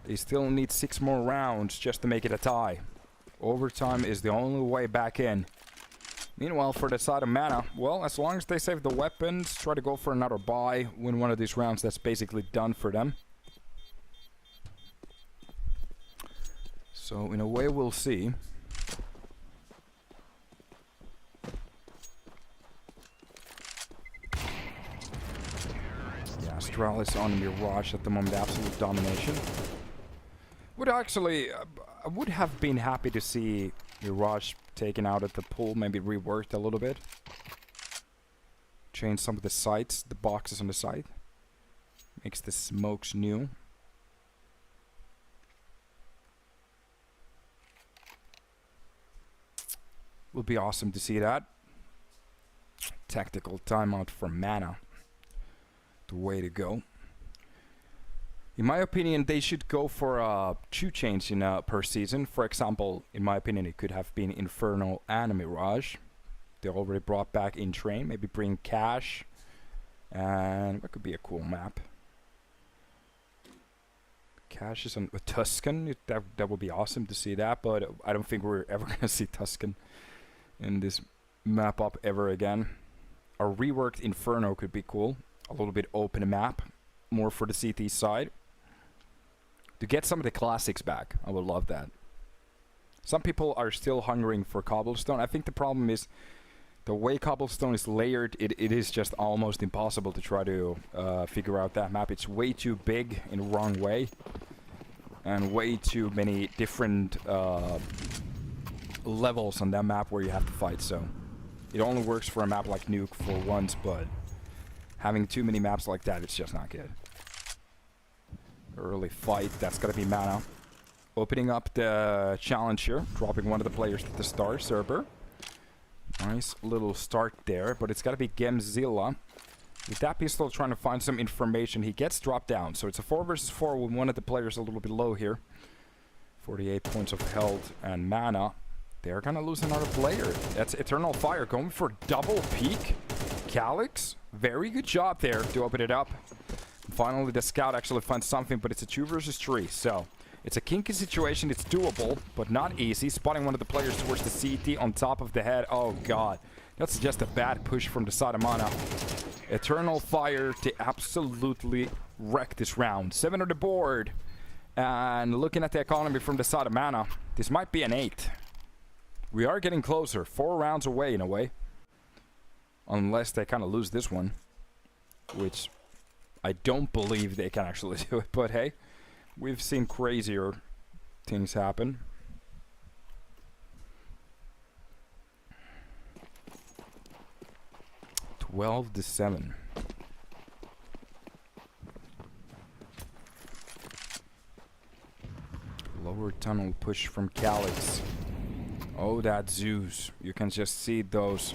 A: they still need 6 more rounds just to make it a tie. Overtime is the only way back in. Meanwhile, for the side of Mana, well, as long as they save the weapons, try to go for another buy, win one of these rounds, that's basically done for them. So, in a way, we'll see. Astralis on Mirage at the moment, absolute domination. Would actually, I would have been happy to see Mirage taken out at the pool, maybe reworked a little bit. Change some of the sights, the boxes on the side. Makes the smokes new. Would be awesome to see that. Tactical timeout for Mana. The way to go. In my opinion, they should go for 2 chains in per season. For example, in my opinion, it could have been Inferno and Mirage. They already brought back in train. Maybe bring Cash. And what could be a cool map? Cash is on Tuscan. That would be awesome to see that, but I don't think we're ever going to see Tuscan in this map up ever again. A reworked Inferno could be cool. A little bit open map, more for the CT side. To get some of the classics back, I would love that. Some people are still hungering for Cobblestone. I think the problem is the way Cobblestone is layered, it is just almost impossible to try to figure out that map. It's way too big in the wrong way. And way too many different levels on that map where you have to fight, so it only works for a map like Nuke for once, but having too many maps like that, it's just not good. Early fight, that's gotta be mana. Opening up the challenge here, dropping one of the players to the star server. Nice little start there, but it's gotta be Gemzilla. With that pistol trying to find some information, he gets dropped down. So it's a 4 versus 4 with one of the players a little bit low here. 48 points of health and mana. They're gonna lose another player. That's Eternal Fire going for double peek. Calyx, very good job there to open it up. Finally, the scout actually finds something, but it's a 2 versus 3. So it's a kinky situation. It's doable, but not easy. Spotting one of the players towards the CT on top of the head. Oh, God. That's just a bad push from the side of Mana. Eternal Fire to absolutely wreck this round. 7 on the board. And looking at the economy from the side of Mana, this might be an 8. We are getting closer. 4 rounds away in a way. Unless they kind of lose this one. Which I don't believe they can actually do it. But hey, we've seen crazier things happen. to 7. Lower tunnel push from Calyx. Oh, that Zeus. You can just see those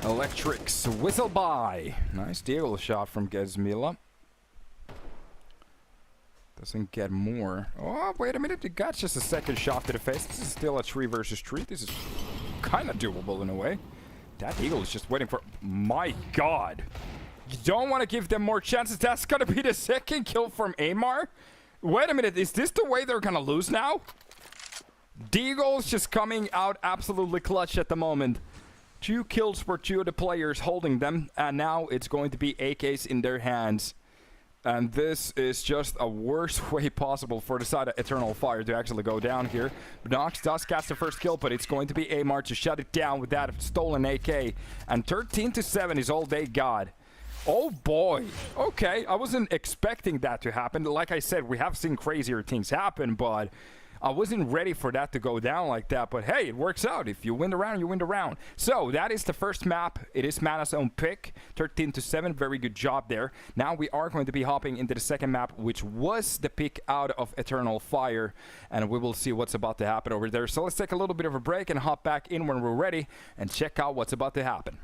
A: electrics whistle by. Nice deal shot from Gezmila. Doesn't get more. Oh, wait a minute. It got just a second shot to the face. This is still a 3 versus 3. This is kind of doable in a way. That eagle is just waiting for... My God. You don't want to give them more chances. That's going to be the second kill from Amar? Wait a minute. Is this the way they're going to lose now? Deagle's just coming out absolutely clutch at the moment. 2 kills for 2 of the players holding them. And now it's going to be AKs in their hands. And this is just a worst way possible for the side of Eternal Fire to actually go down here. Nox does catch the first kill, but it's going to be Amar to shut it down with that stolen AK. And 13 to 7 is all they got. Oh boy. Okay, I wasn't expecting that to happen. Like I said, we have seen crazier things happen, but I wasn't ready for that to go down like that, but hey, it works out. If you win the round, you win the round. So that is the first map. It is Mana's own pick. 13 to 7. Very good job there. Now we are going to be hopping into the second map, which was the pick out of Eternal Fire, and we will see what's about to happen over there. So let's take a little bit of a break and hop back in when we're ready and check out what's about to happen.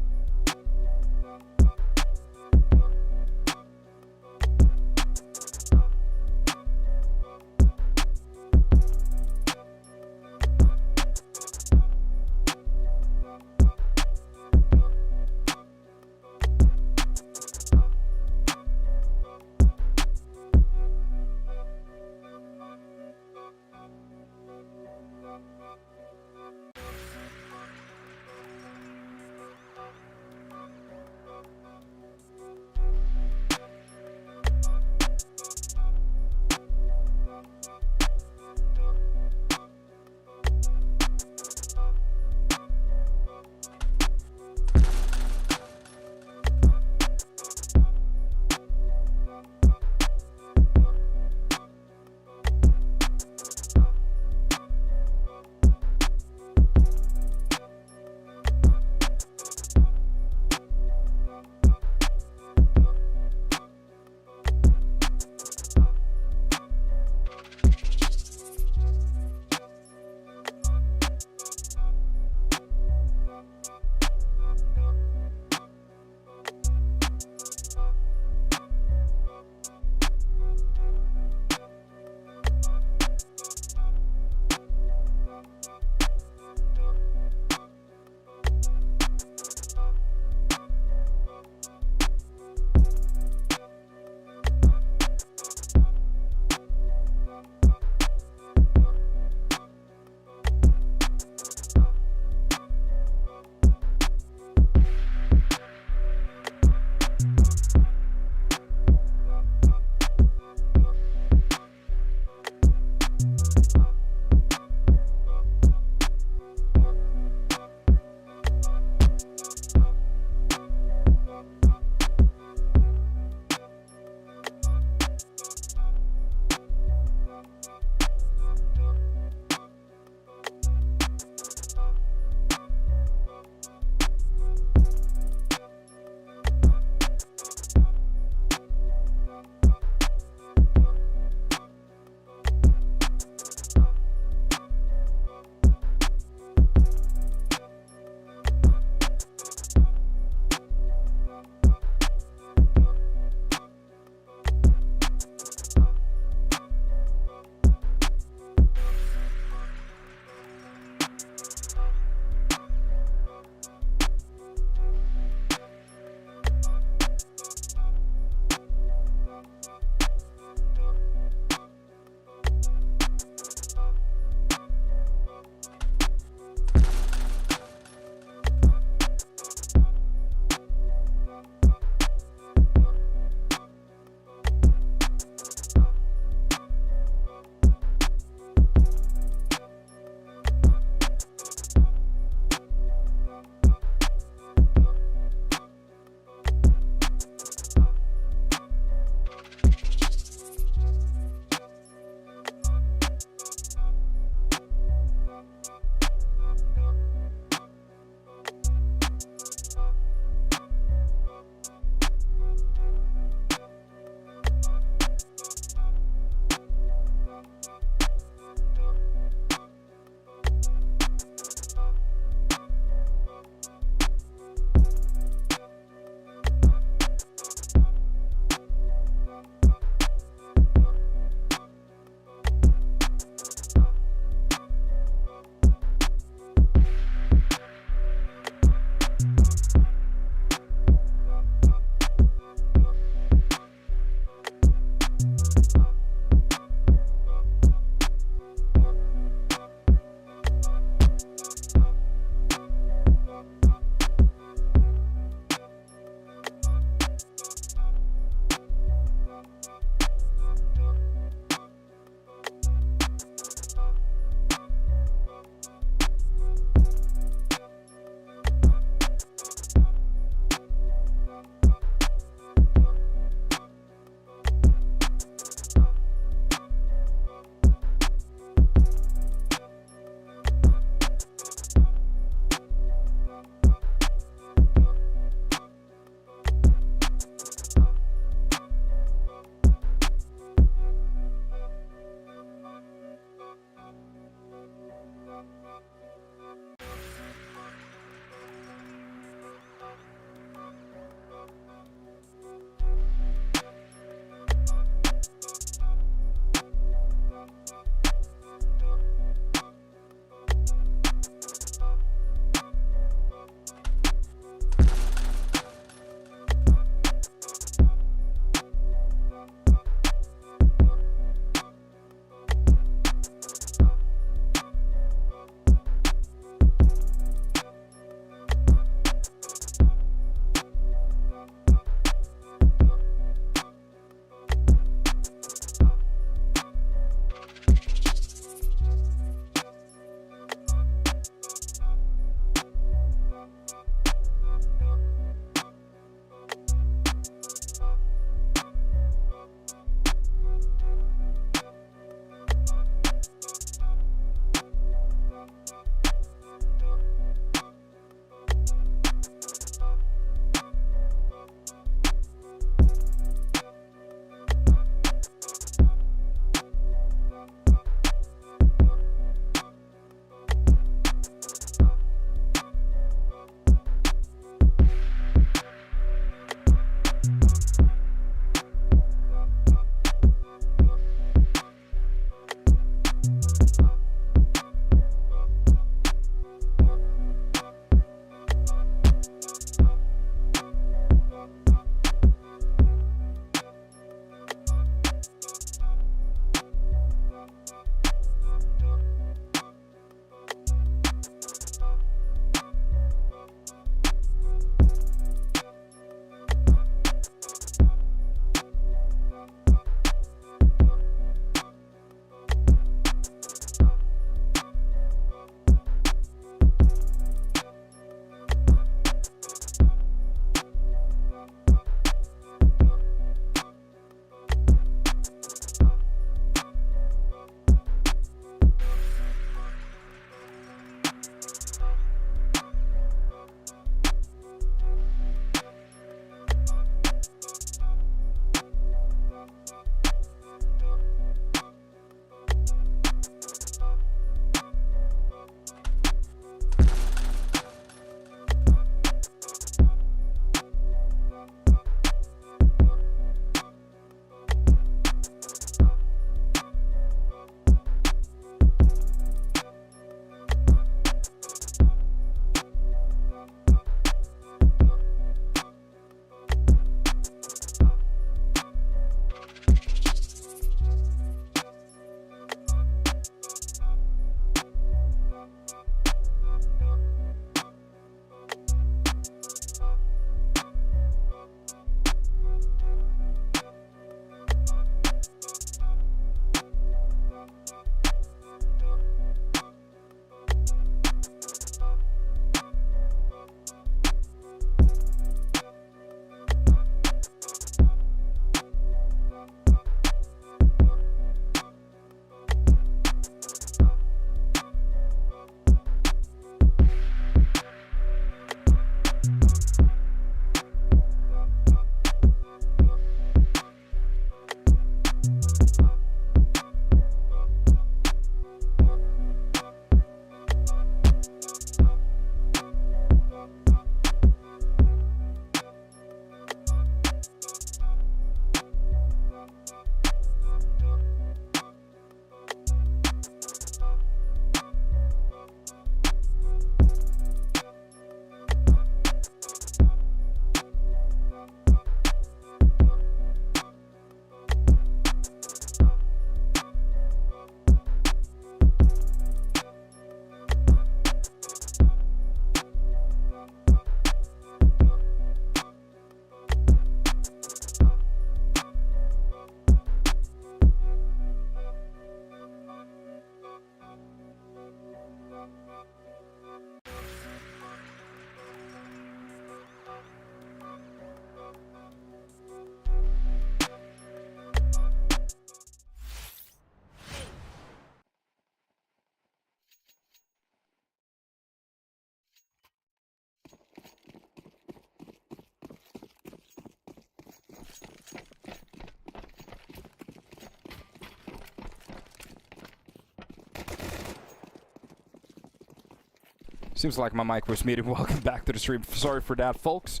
A: Seems like my mic was muted. Welcome back to the stream. Sorry for that, folks.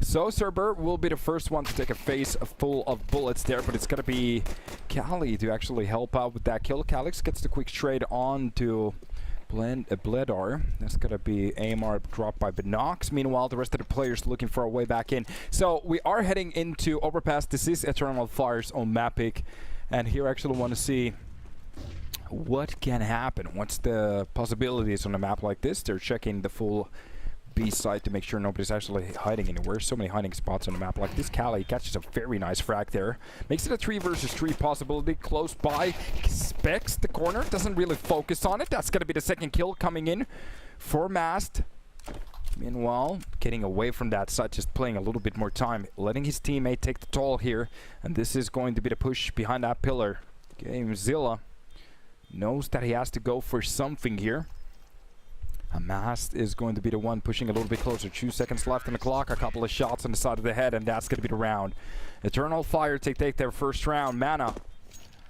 A: So Cerber will be the first one to take a face full of bullets there, but it's going to be Kali to actually help out with that kill. Calix gets the quick trade on to Bledar. That's going to be AMR dropped by Binox. Meanwhile, the rest of the players looking for a way back in. So we are heading into Overpass. This is Eternal Fire's own map pick. And here I actually want to see what can happen. What's the possibilities on a map like this? They're checking the full B side to make sure nobody's actually hiding anywhere. So many hiding spots on a map like this. Kali catches a very nice frag there. Makes it a 3 versus 3 possibility. Close by. Specs the corner. Doesn't really focus on it. That's going to be the second kill coming in for Mast. Meanwhile, getting away from that side, just playing a little bit more time. Letting his teammate take the toll here. And this is going to be the push behind that pillar. Gamezilla knows that he has to go for something here. Mast is going to be the one pushing a little bit closer. 2 seconds left on the clock. A couple of shots on the side of the head, and that's going to be the round. Eternal Fire take their first round. Mana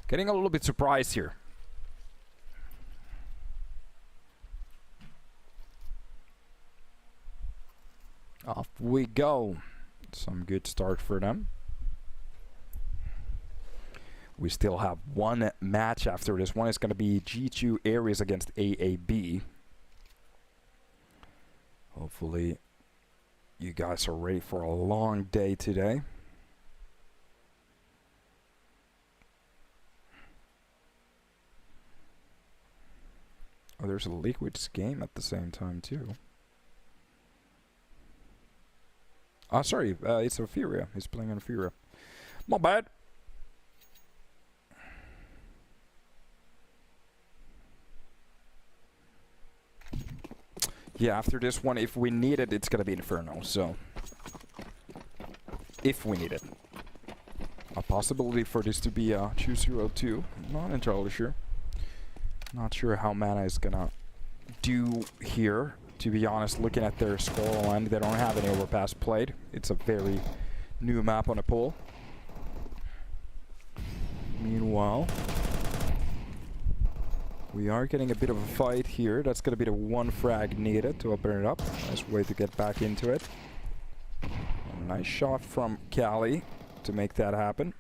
A: getting a little bit surprised here. Off we go. Some good start for them. We still have one match after this. One is going to be G2 Ares against AaB. Hopefully you guys are ready for a long day today. Oh, there's a Liquid's game at the same time too. Oh, sorry, it's Opheria. He's playing on Opheria. My bad. Yeah, after this one, if we need it, it's gonna be Inferno, so... If we need it. A possibility for this to be a 2-0-2. Not entirely sure. Not sure how Mana is gonna do here. To be honest, looking at their scoreline, they don't have any Overpass played. It's a very new map on a poll. Meanwhile... we are getting a bit of a fight here. That's going to be the one frag needed to open it up. Nice way to get back into it. A nice shot from Kali to make that happen.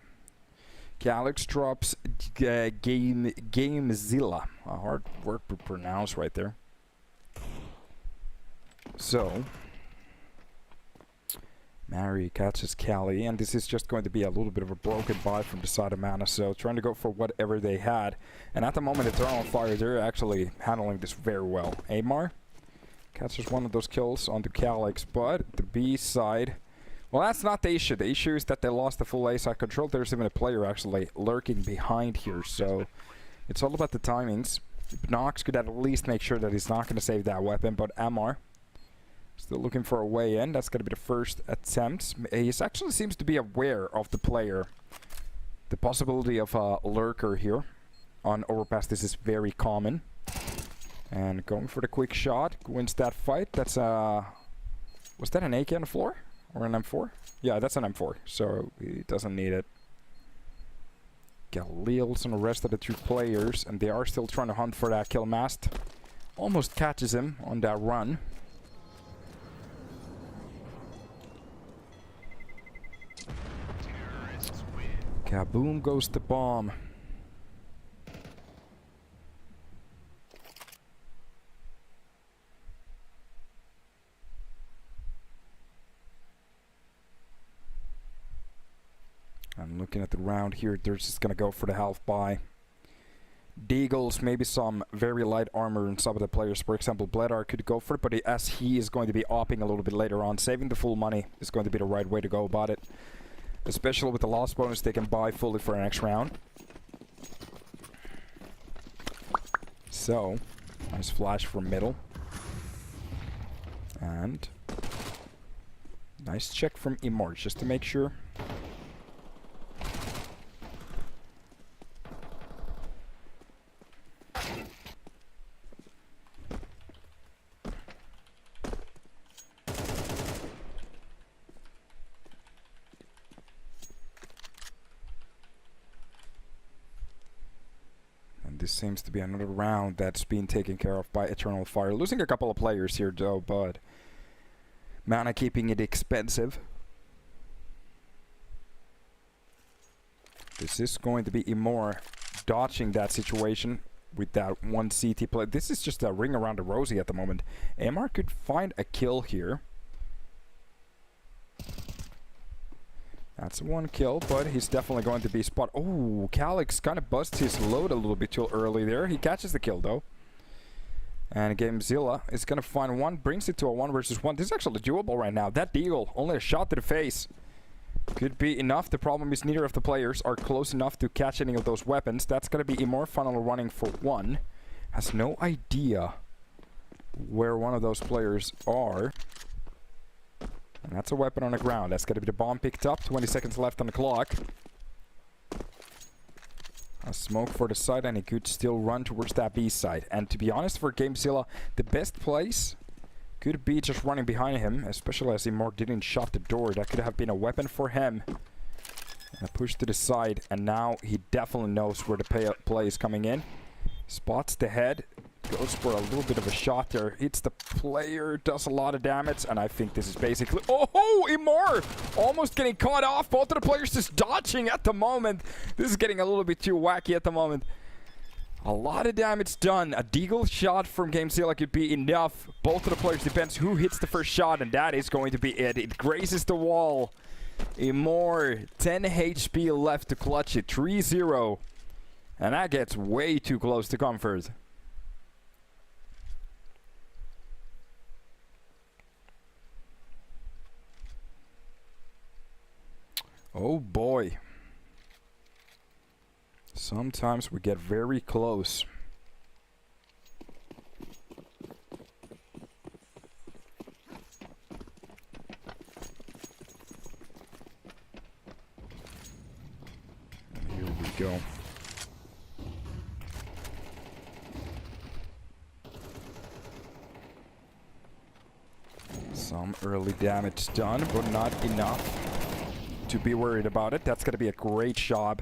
A: Calix drops Gamezilla. A hard word to pronounce right there. So, Mary catches Kali, and this is just going to be a little bit of a broken buy from the side of Mana, so trying to go for whatever they had. And at the moment, Eternal Fire, they're actually handling this very well. Amar catches one of those kills onto Calix, but the B side, well, that's not the issue. The issue is that they lost the full A side control. There's even a player actually lurking behind here, so it's all about the timings. Nox could at least make sure that he's not going to save that weapon, but Amar still looking for a way in. That's going to be the first attempt. He actually seems to be aware of the player. The possibility of a lurker here on Overpass, this is very common. And going for the quick shot, wins that fight. That's a... was that an AK on the floor? Or an M4? Yeah, that's an M4, so he doesn't need it. Galil's and the rest of the 2 players, and they are still trying to hunt for that kill. Mast almost catches him on that run. Kaboom goes the bomb. I'm looking at the round here. They're just gonna go for the half buy. Deagles, maybe some very light armor in some of the players. For example, Bledar could go for it, but as he is going to be opping a little bit later on, saving the full money is going to be the right way to go about it. Especially with the loss bonus, they can buy fully for the next round. So, nice flash from middle. And nice check from Emerge, just to make sure. This seems to be another round that's being taken care of by Eternal Fire. Losing a couple of players here though, but mana keeping it expensive. This is going to be Imor dodging that situation with that one CT play. This is just a ring around the rosy at the moment. MR could find a kill here. That's one kill, but he's definitely going to be spot. Oh, Calyx kind of busts his load a little bit too early there. He catches the kill though. And Gamezilla is going to find one, brings it to a 1 versus 1. This is actually doable right now. That deagle, only a shot to the face. Could be enough. The problem is neither of the players are close enough to catch any of those weapons. That's going to be Imor funnel running for 1. Has no idea where one of those players are. And that's a weapon on the ground. That's going to be the bomb picked up. 20 seconds left on the clock. A smoke for the side, and he could still run towards that B side. And to be honest, for Gamezilla, the best place could be just running behind him, especially as Imor didn't shut the door. That could have been a weapon for him. And a push to the side, and now he definitely knows where the play is coming in. Spots the head. Goes for a little bit of a shot there. Hits the player, does a lot of damage, and I think this is basically... Oh, Imor! Almost getting caught off. Both of the players just dodging at the moment. This is getting a little bit too wacky at the moment. A lot of damage done. A deagle shot from Gamezilla could be enough. Both of the players depends who hits the first shot, and that is going to be it. It grazes the wall. Imor, 10 HP left to clutch it. 3-0. And that gets way too close to comfort. Oh boy. Sometimes we get very close. Here we go. Some early damage done, but not enough to be worried about it. That's going to be a great job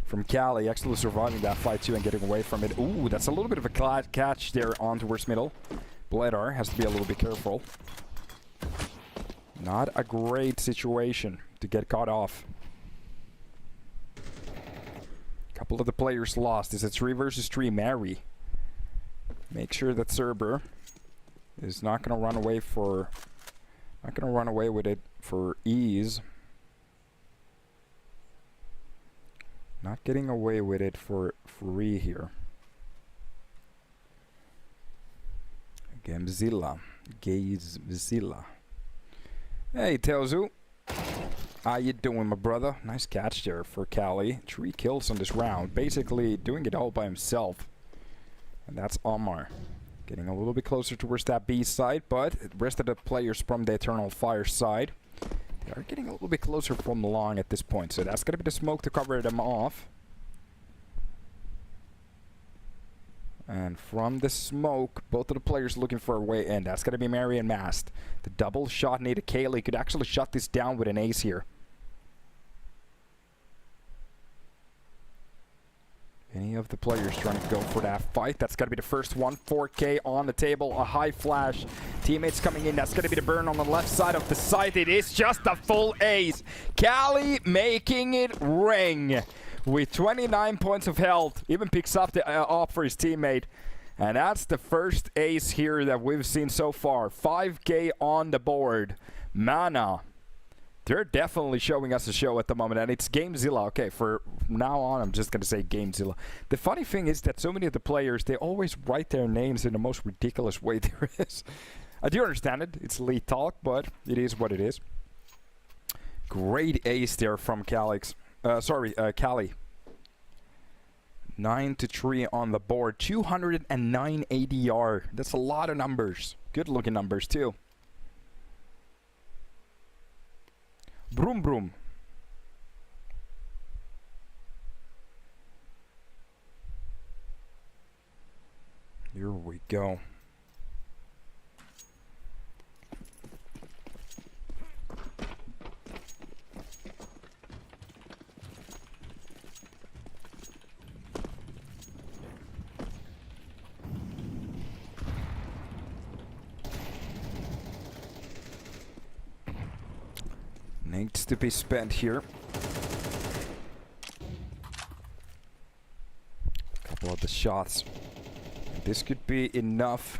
A: from Cali, actually surviving that fight too and getting away from it. Ooh, that's a little bit of a catch there on towards middle. Bledar has to be a little bit careful. Not a great situation to get caught off. Couple of the players lost. It's a 3 versus 3 Mary. Make sure that Cerber is not going to run away for... Not going to run away with it for ease. Not getting away with it for free here. Gamezilla. Hey, Teozu. How you doing, my brother? Nice catch there for Cali. 3 kills on this round. Basically doing it all by himself. And that's Omar. Getting a little bit closer towards that B side, but the rest of the players from the Eternal Fire side, they are getting a little bit closer from long at this point. So that's going to be the smoke to cover them off. And from the smoke, both of the players looking for a way in. That's going to be Mary and Mast. The double shot needed. Kaylee could actually shut this down with an ace here. Any of the players trying to go for that fight. That's got to be the first one. 4K on the table. A high flash. Teammates coming in. That's going to be the burn on the left side of the site. It is just a full ace. Cali making it ring. With 29 points of health. Even picks up the op for his teammate. And that's the first ace here that we've seen so far. 5K on the board. Mana. They're definitely showing us a show at the moment, and it's Gamezilla. Okay, for now on, I'm just going to say Gamezilla. The funny thing is that so many of the players, they always write their names in the most ridiculous way there is. I do understand it. It's lead talk, but it is what it is. Great ace there from Calyx. Cali. 9-3 on the board. 209 ADR. That's a lot of numbers. Good looking numbers, too. Broom broom. Here we go. to be spent here. A couple of the shots. This could be enough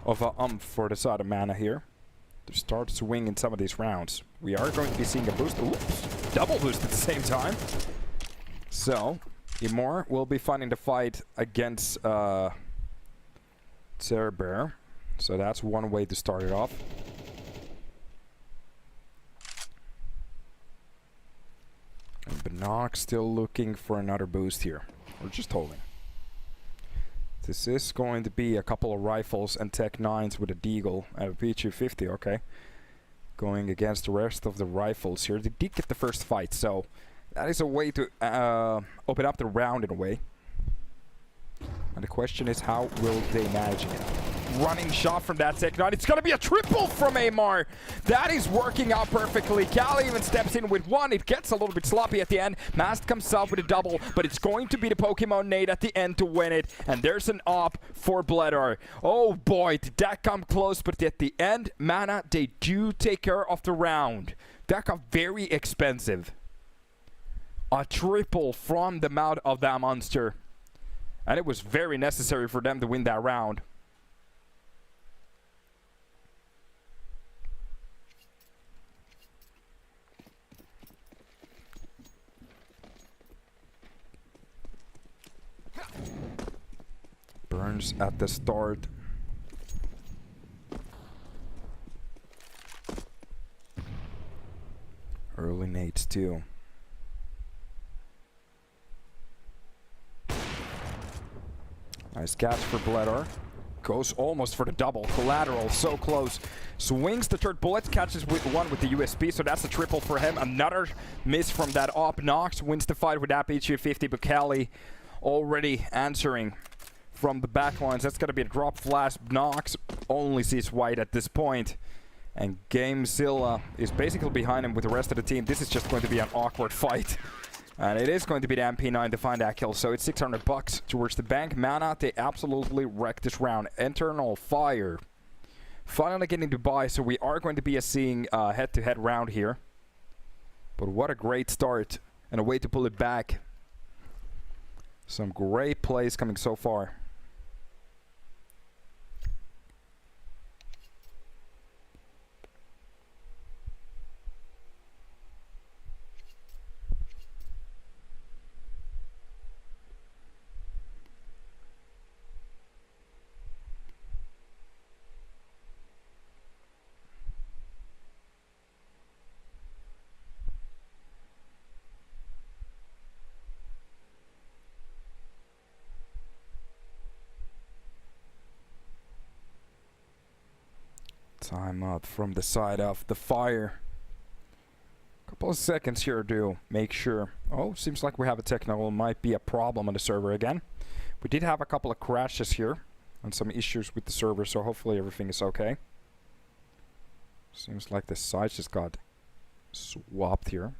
A: of a for the side of Mana here to start swinging some of these rounds. We are going to be seeing a boost. Oops! Double boost at the same time. So, Imor will be finding the fight against Cerber. So that's one way to start it off. And Bannock still looking for another boost here. We're just holding. This is going to be a couple of rifles and Tech 9s with a Deagle and a P250, okay. Going against the rest of the rifles here. They did get the first fight, so that is a way to open up the round in a way. And the question is, how will they manage it? Running shot from that Tech 9. It's going to be a triple from Amar. That is working out perfectly. Cali even steps in with one. It gets a little bit sloppy at the end. Mast comes out with a double, but it's going to be the Pokemon nade at the end to win it. And there's an op for Bledar. Oh boy, did that come close, but at the end, Mana, they do take care of the round. That got very expensive. A triple from the mouth of that monster. And it was very necessary for them to win that round. Burns at the start. Early nades too. Nice catch for Bledar. Goes almost for the double. Collateral, so close. Swings the third bullet, catches with one with the USP, so that's a triple for him. Another miss from that op. Nox wins the fight with that P250, but Cali already answering from the backlines. That's going to be a drop flash. Nox only sees white at this point. And Gamezilla is basically behind him with the rest of the team. This is just going to be an awkward fight. And it is going to be the MP9 to find that kill. So it's 600 bucks towards the bank. Mana, they absolutely wrecked this round. Eternal Fire finally getting to buy. So we are going to be seeing a head-to-head round here. But what a great start. And a way to pull it back. Some great plays coming so far. Time up from the side of the fire. Couple of seconds here to make sure. Oh, seems like we have a technical. Might be a problem on the server again. We did have a couple of crashes here and some issues with the server, so hopefully everything is okay. Seems like the sides just got swapped here.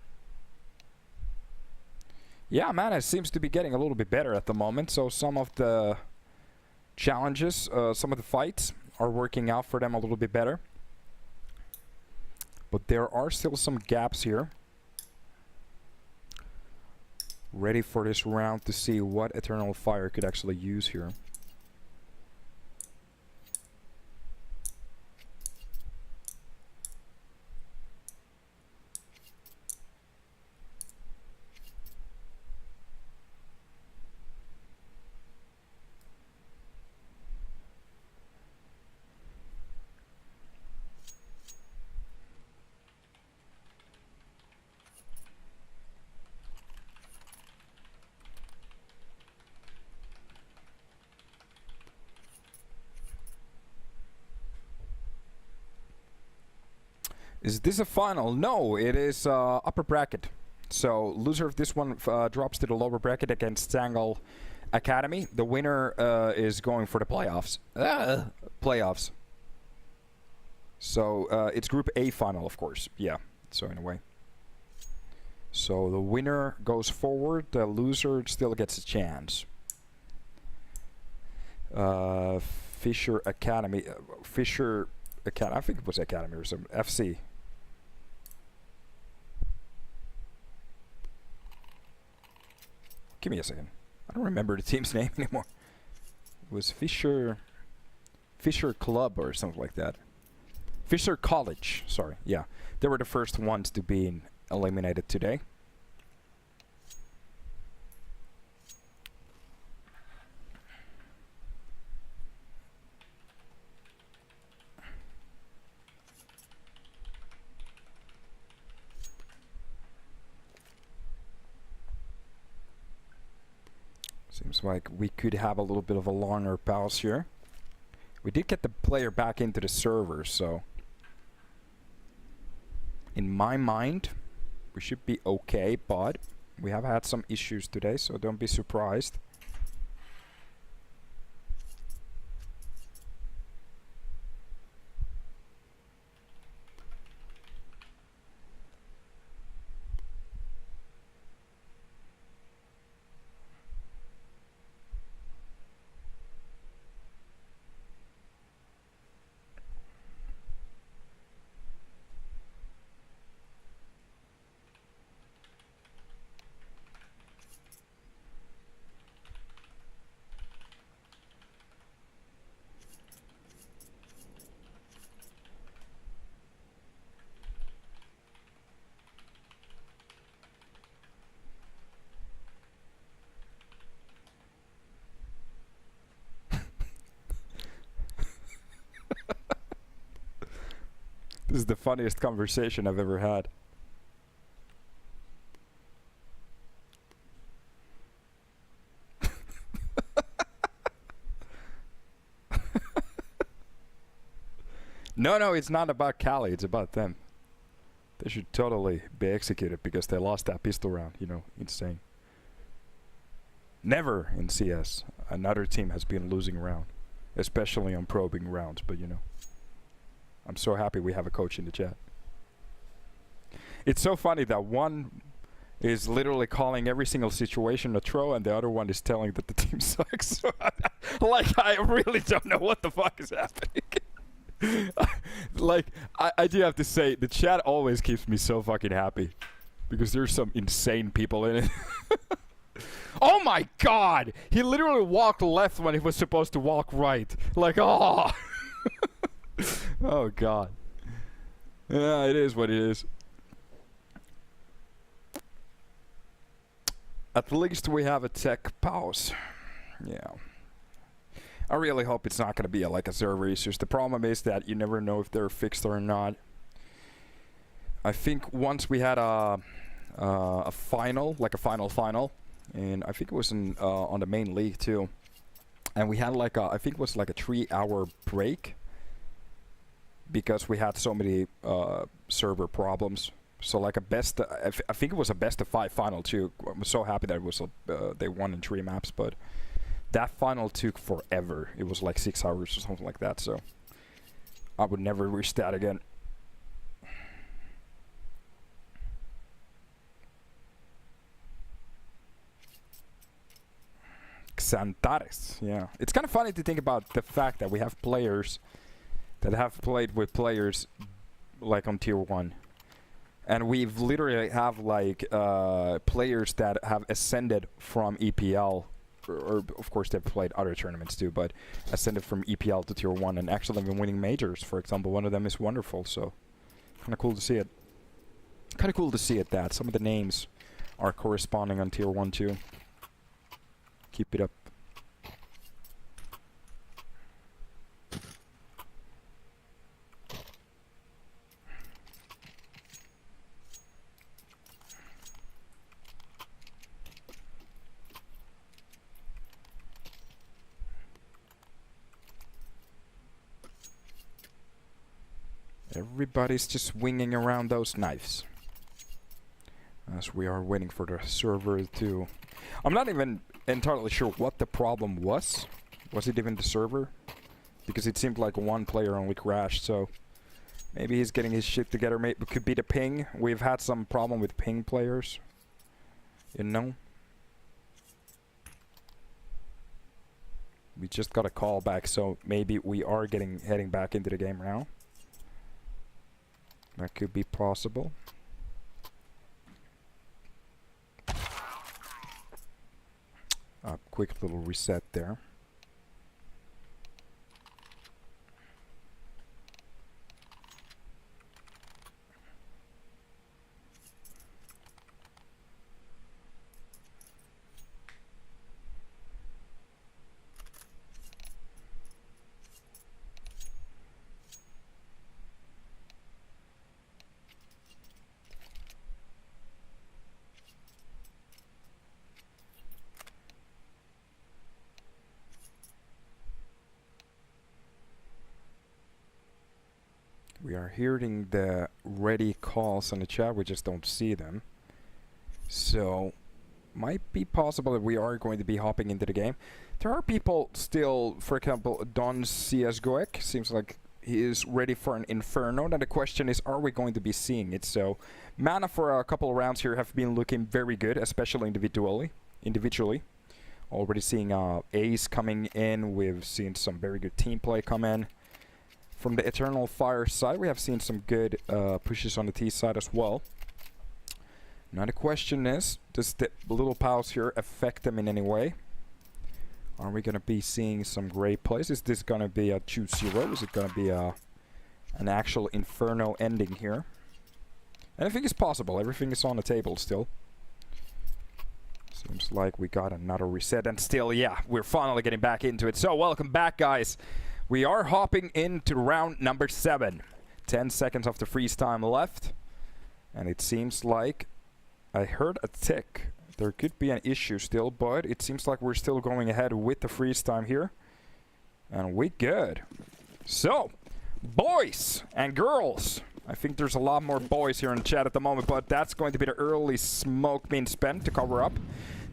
A: Yeah, Mana seems to be getting a little bit better at the moment, so some of the challenges, some of the fights are working out for them a little bit better. But there are still some gaps here. Ready for this round to see what Eternal Fire could actually use here. Is this a final? No, it is upper bracket. So loser of this one drops to the lower bracket against Sangal Academy. The winner is going for the playoffs. Playoffs. So it's Group A final, of course. Yeah, so in a way. So the winner goes forward. The loser still gets a chance. Fisher Academy. Fisher Academy. I think it was Academy or some FC. Give me a second. I don't remember the team's name anymore. It was Fisher Club or something like that. Fisher College, sorry. Yeah, they were the first ones to be eliminated today. Seems like we could have a little bit of a longer pause here. We did get the player back into the server, so in my mind, we should be okay, but we have had some issues today, so don't be surprised. This is the funniest conversation I've ever had. No, it's not about Cali, it's about them. They should totally be executed because they lost that pistol round, you know, insane. Never in CS another team has been losing round, especially on probing rounds, but you know. I'm so happy we have a coach in the chat. It's so funny that one is literally calling every single situation a throw and the other one is telling that the team sucks. Like, I really don't know what the fuck is happening. Like, I do have to say, the chat always keeps me so fucking happy. Because there's some insane people in it. Oh my god! He literally walked left when he was supposed to walk right. Like, oh! Oh god. Yeah, it is what it is. At least we have a tech pause. Yeah. I really hope it's not going to be like a server issues. The problem is that you never know if they're fixed or not. I think once we had a final, like a final, and I think it was in, on the main league too. And we had like a, I think it was like a 3-hour break. Because we had so many server problems. So like a best, I think it was a best of 5 final too. I was so happy that it was they won in 3 maps, but that final took forever. It was like 6 hours or something like that, so I would never wish that again. Xantares, yeah. It's kind of funny to think about the fact that we have players that have played with players like on tier 1. And we've literally have like players that have ascended from EPL, or of course they've played other tournaments too, but ascended from EPL to tier 1 and actually been winning majors. For example, one of them is Wonderful, so kind of cool to see it. Kind of cool to see it that some of the names are corresponding on tier 1 too. Keep it up. Everybody's just swinging around those knives. As we are waiting for the server to... I'm not even entirely sure what the problem was. Was it even the server? Because it seemed like one player only crashed, so... Maybe he's getting his shit together. Maybe it could be the ping. We've had some problem with ping players. You know? We just got a call back, so maybe we are heading back into the game now. That could be possible. quick little reset there. We are hearing the ready calls on the chat, we just don't see them. So, might be possible that we are going to be hopping into the game. There are people still, for example, Don CSGoek, seems like he is ready for an Inferno. Now the question is, are we going to be seeing it? So, mana for a couple of rounds here have been looking very good, especially individually. Already seeing Ace coming in, we've seen some very good team play come in. From the Eternal Fire side, we have seen some good pushes on the T side as well. Now the question is, does the little pals here affect them in any way? Are we going to be seeing some great plays? Is this going to be a 2-0? Is it going to be an actual Inferno ending here? Anything is possible. Everything is on the table still. Seems like we got another reset. And still, yeah, we're finally getting back into it. So, welcome back, guys. We are hopping into round number 7. 10 seconds of the freeze time left. And it seems like I heard a tick. There could be an issue still, but it seems like we're still going ahead with the freeze time here. And we good. So, boys and girls. I think there's a lot more boys here in the chat at the moment, but that's going to be the early smoke being spent to cover up.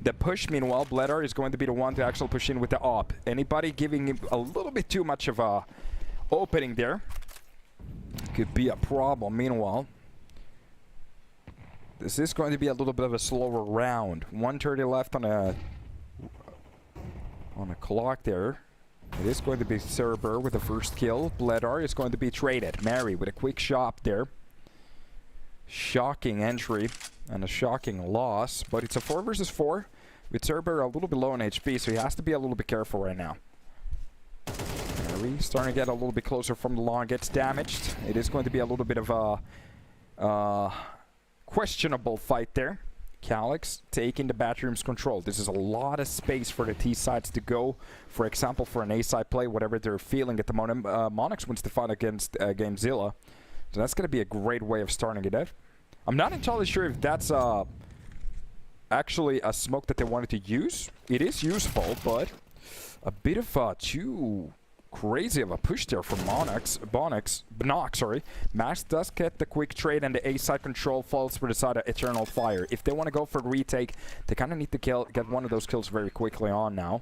A: The push, meanwhile, Bledar is going to be the one to actually push in with the AaB. Anybody giving him a little bit too much of a opening there could be a problem. Meanwhile, this is going to be a little bit of a slower round. 1:30 left on a clock there. It is going to be Cerber with the first kill. Bledar is going to be traded. Mary with a quick shot there. Shocking entry and a shocking loss, but it's a 4 versus 4 with Cerber a little bit low on HP, so he has to be a little bit careful right now. Mary starting to get a little bit closer from the lawn, gets damaged. It is going to be a little bit of a questionable fight there. Calyx taking the bathroom's control. This is a lot of space for the T sides to go. For example, for an A side play, whatever they're feeling at the moment. Monix wins the fight against Gamezilla. So that's going to be a great way of starting it out. I'm not entirely sure if that's actually a smoke that they wanted to use. It is useful, but a bit of too crazy of a push there from Bnox, sorry. Max does get the quick trade, and the A side control falls for the side of Eternal Fire. If they want to go for the retake, they kind of need to get one of those kills very quickly on now.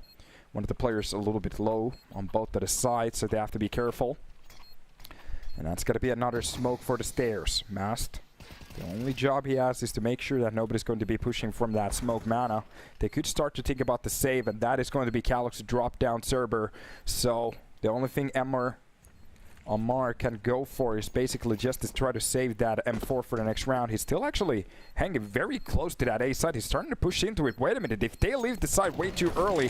A: One of the players a little bit low on both of the sides, so they have to be careful. And that's going to be another smoke for the stairs. Mast, the only job he has is to make sure that nobody's going to be pushing from that smoke mana. They could start to think about the save, and that is going to be Calyx to drop down Cerber. So the only thing Amar can go for is basically just to try to save that M4 for the next round. He's still actually hanging very close to that A side. He's starting to push into it. Wait a minute, if they leave the side way too early,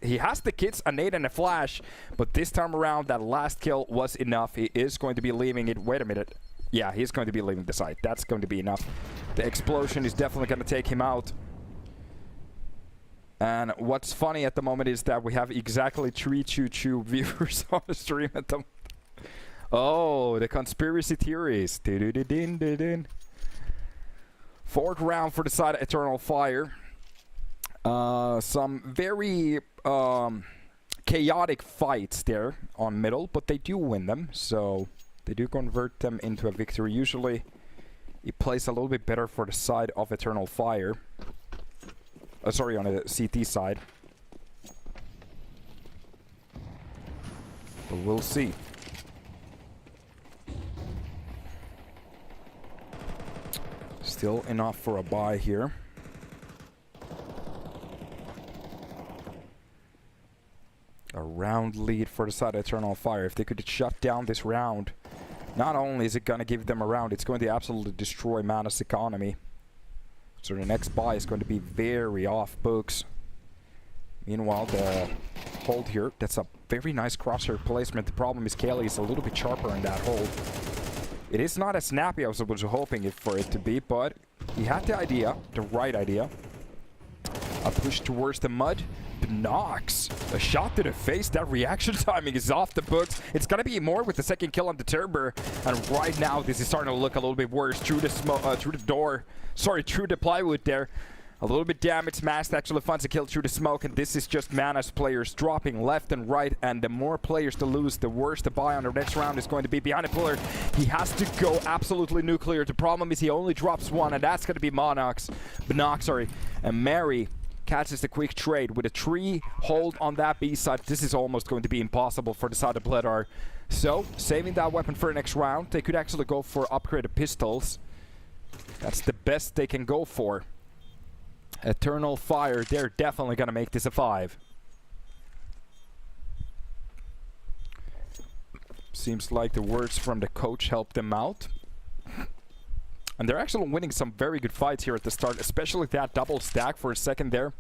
A: he has the kits, a nade and a flash, but this time around that last kill was enough. He is going to be leaving it. Wait a minute. Yeah, he's going to be leaving the side. That's going to be enough. The explosion is definitely going to take him out. And what's funny at the moment is that we have exactly 3 choo-choo viewers on the stream at the moment. Oh, the conspiracy theories. Fourth round for the side of Eternal Fire. Some very chaotic fights there on middle, but they do win them, so they do convert them into a victory. Usually it plays a little bit better for the side of Eternal Fire. Sorry, on the CT side. But we'll see. Still enough for a buy here. A round lead for the side of Eternal Fire. If they could shut down this round, not only is it going to give them a round, it's going to absolutely destroy Mana's economy. So the next buy is going to be very off books. Meanwhile, the hold here, that's a very nice crosshair placement. The problem is Kelly is a little bit sharper in that hold. It is not as snappy as I was hoping for it to be, but he had the idea, the right idea. A push towards the mud. Knocks. A shot to the face. That reaction timing is off the books. It's gonna be more with the second kill on the Turbo. And right now, this is starting to look a little bit worse. Through the through the plywood there. A little bit damage. Mast actually finds a kill through the smoke, and this is just Mana's players dropping left and right, and the more players to lose, the worse the buy on the next round is going to be. Behind the pillar, he has to go absolutely nuclear. The problem is he only drops one, and that's going to be Bnox, and Mary catches the quick trade with a 3 hold on that B side. This is almost going to be impossible for the side of Bledar. So, saving that weapon for the next round, they could actually go for upgraded pistols. That's the best they can go for. Eternal Fire, they're definitely gonna make this a 5. Seems like the words from the coach helped them out. And they're actually winning some very good fights here at the start, especially that double stack for a second there.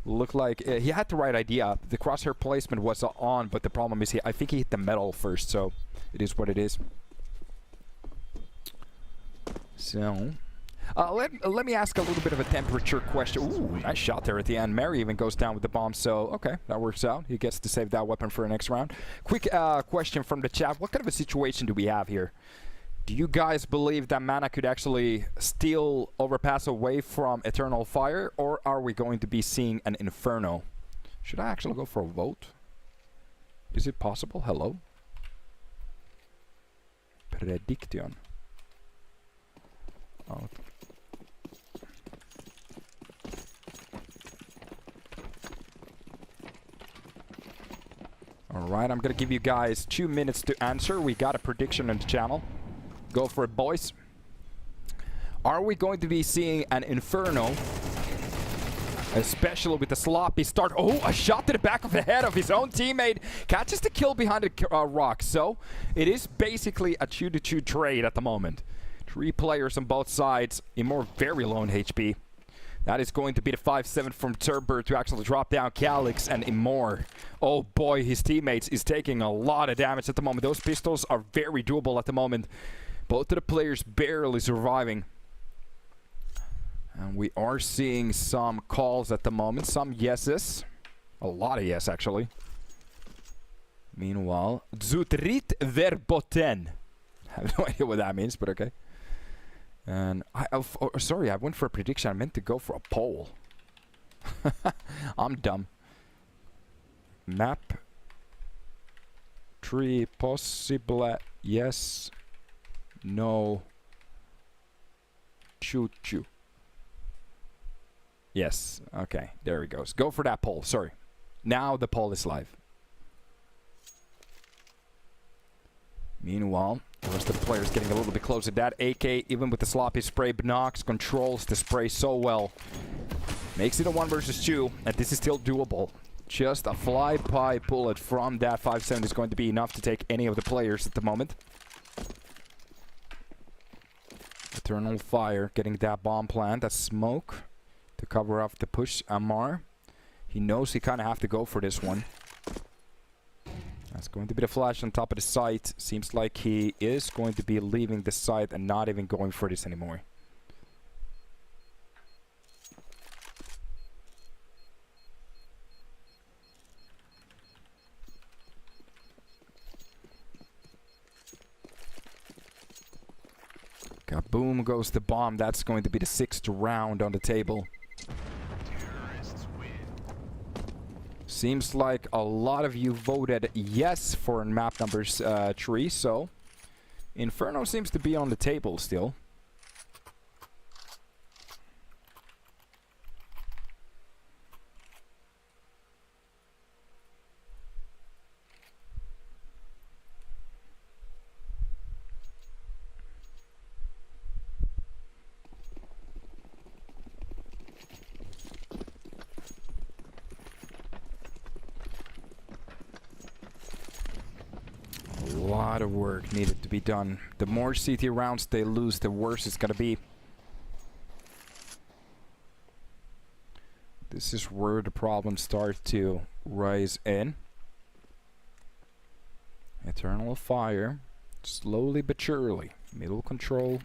A: Looked like he had the right idea. The crosshair placement was on, but the problem is I think he hit the metal first, so it is what it is. So... let me ask a little bit of a temperature question. Ooh, nice shot there at the end. Mary even goes down with the bomb, so okay, that works out. He gets to save that weapon for the next round. Quick question from the chat. What kind of a situation do we have here? Do you guys believe that Mana could actually steal Overpass away from Eternal Fire, or are we going to be seeing an Inferno? Should I actually go for a vote? Is it possible? Hello? Prediction. Oh. Alright, I'm gonna give you guys 2 minutes to answer. We got a prediction on the channel. Go for it, boys. Are we going to be seeing an Inferno? Especially with the sloppy start. Oh, a shot to the back of the head of his own teammate. Catches the kill behind the rock. So, it is basically a 2-2 trade at the moment. 3 players on both sides. Imor very low in HP. That is going to be the 5-7 from Turbo to actually drop down Calyx and Imor. Oh boy, his teammates is taking a lot of damage at the moment. Those pistols are very doable at the moment. Both of the players barely surviving. And we are seeing some calls at the moment. Some yeses. A lot of yes, actually. Meanwhile, Zutrit verboten. I have no idea what that means, but okay. And sorry, I went for a prediction. I meant to go for a poll. I'm dumb. Map. Tree possible. Yes. No. Choo-choo. Yes. Okay. There he goes. Go for that poll. Sorry. Now the poll is live. Meanwhile, the rest of the players getting a little bit closer. That AK, even with the sloppy spray, Bnox controls the spray so well. Makes it a 1 versus 2, and this is still doable. Just a fly-by bullet from that 5-7 is going to be enough to take any of the players at the moment. Eternal Fire getting that bomb plant, that smoke to cover up the push. Amar, he knows he kind of have to go for this one. That's going to be the flash on top of the site. Seems like he is going to be leaving the site and not even going for this anymore. Kaboom goes the bomb. That's going to be the 6th round on the table. Seems like a lot of you voted yes for map number 3, so Inferno seems to be on the table still. A lot of work needed to be done. The more CT rounds they lose, the worse it's gonna be. This is where the problems start to rise in. Eternal Fire, slowly but surely. Middle control.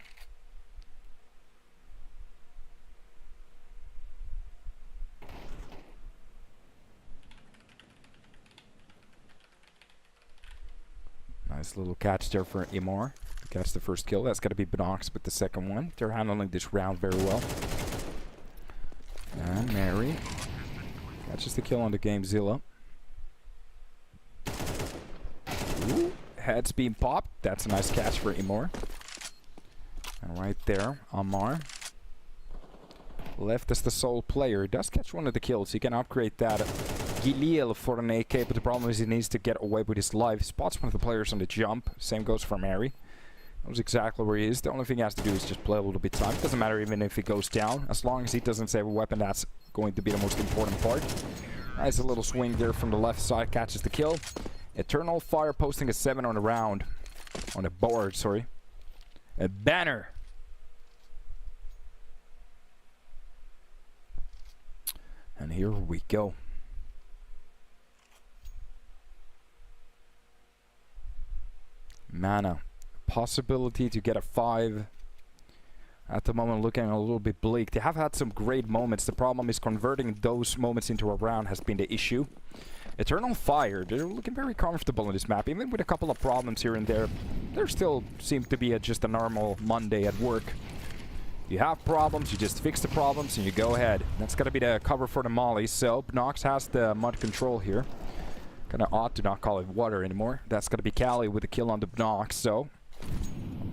A: Nice little catch there for Imar. Catch the first kill. That's got to be Binox with the second one. They're handling this round very well. And Mary catches the kill on the Gamezilla. Ooh, heads being popped. That's a nice catch for Imar. And right there, Amar. Left as the sole player. Does catch one of the kills. He can upgrade that Giliel for an AK, but the problem is he needs to get away with his life. Spots one of the players on the jump. Same goes for Mary. Knows exactly where he is. The only thing he has to do is just play a little bit time. Doesn't matter even if he goes down. As long as he doesn't save a weapon, that's going to be the most important part. Nice a little swing there from the left side. Catches the kill. Eternal Fire posting a 7 on the round. On the board, sorry. A banner. And here we go. Mana. Possibility to get a 5. At the moment looking a little bit bleak. They have had some great moments. The problem is converting those moments into a round has been the issue. Eternal Fire, they're looking very comfortable in this map. Even with a couple of problems here and there, there still seems to be just a normal Monday at work. You have problems, you just fix the problems and you go ahead. That's gotta be the cover for the molly. So Nox has the mud control here. Kinda odd to not call it water anymore. That's gonna be Cali with a kill on the Nox. So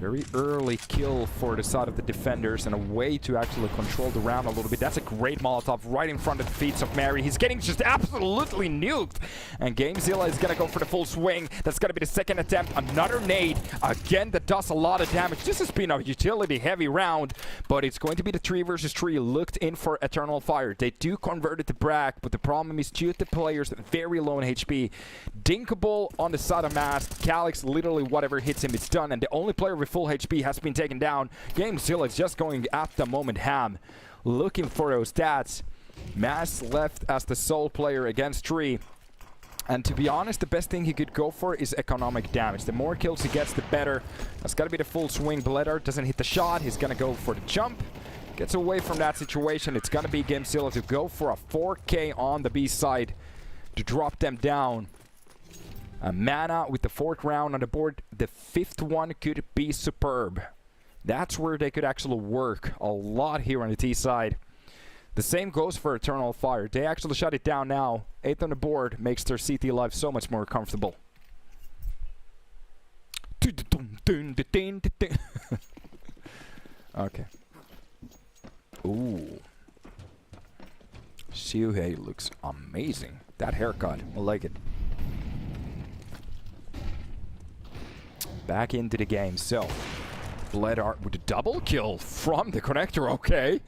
A: very early kill for the side of the defenders and a way to actually control the round a little bit. That's a great Molotov right in front of the feet of Mary. He's getting just absolutely nuked. And Gamezilla is going to go for the full swing. That's going to be the second attempt. Another nade. Again, that does a lot of damage. This has been a utility heavy round, but it's going to be the 3 versus 3 looked in for Eternal Fire. They do convert it to Bragg, but the problem is due to the players very low in HP. Dinkable on the side of Mast. Calyx, literally whatever hits him, it's done. And the only player with full HP has been taken down. Gamezilla is just going at the moment ham. Looking for those stats. Mass left as the sole player against 3. And to be honest, the best thing he could go for is economic damage. The more kills he gets, the better. That's got to be the full swing. Bledar doesn't hit the shot. He's going to go for the jump. Gets away from that situation. It's going to be Gamezilla to go for a 4K on the B side to drop them down. Mana with the 4th round on the board. The 5th one could be superb. That's where they could actually work a lot here on the T side. The same goes for Eternal Fire. They actually shut it down now. 8th on the board makes their CT life so much more comfortable. Okay. Ooh. Xiuhei looks amazing. That haircut, I like it. Back into the game. So, Bledar with a double kill from the connector. Okay.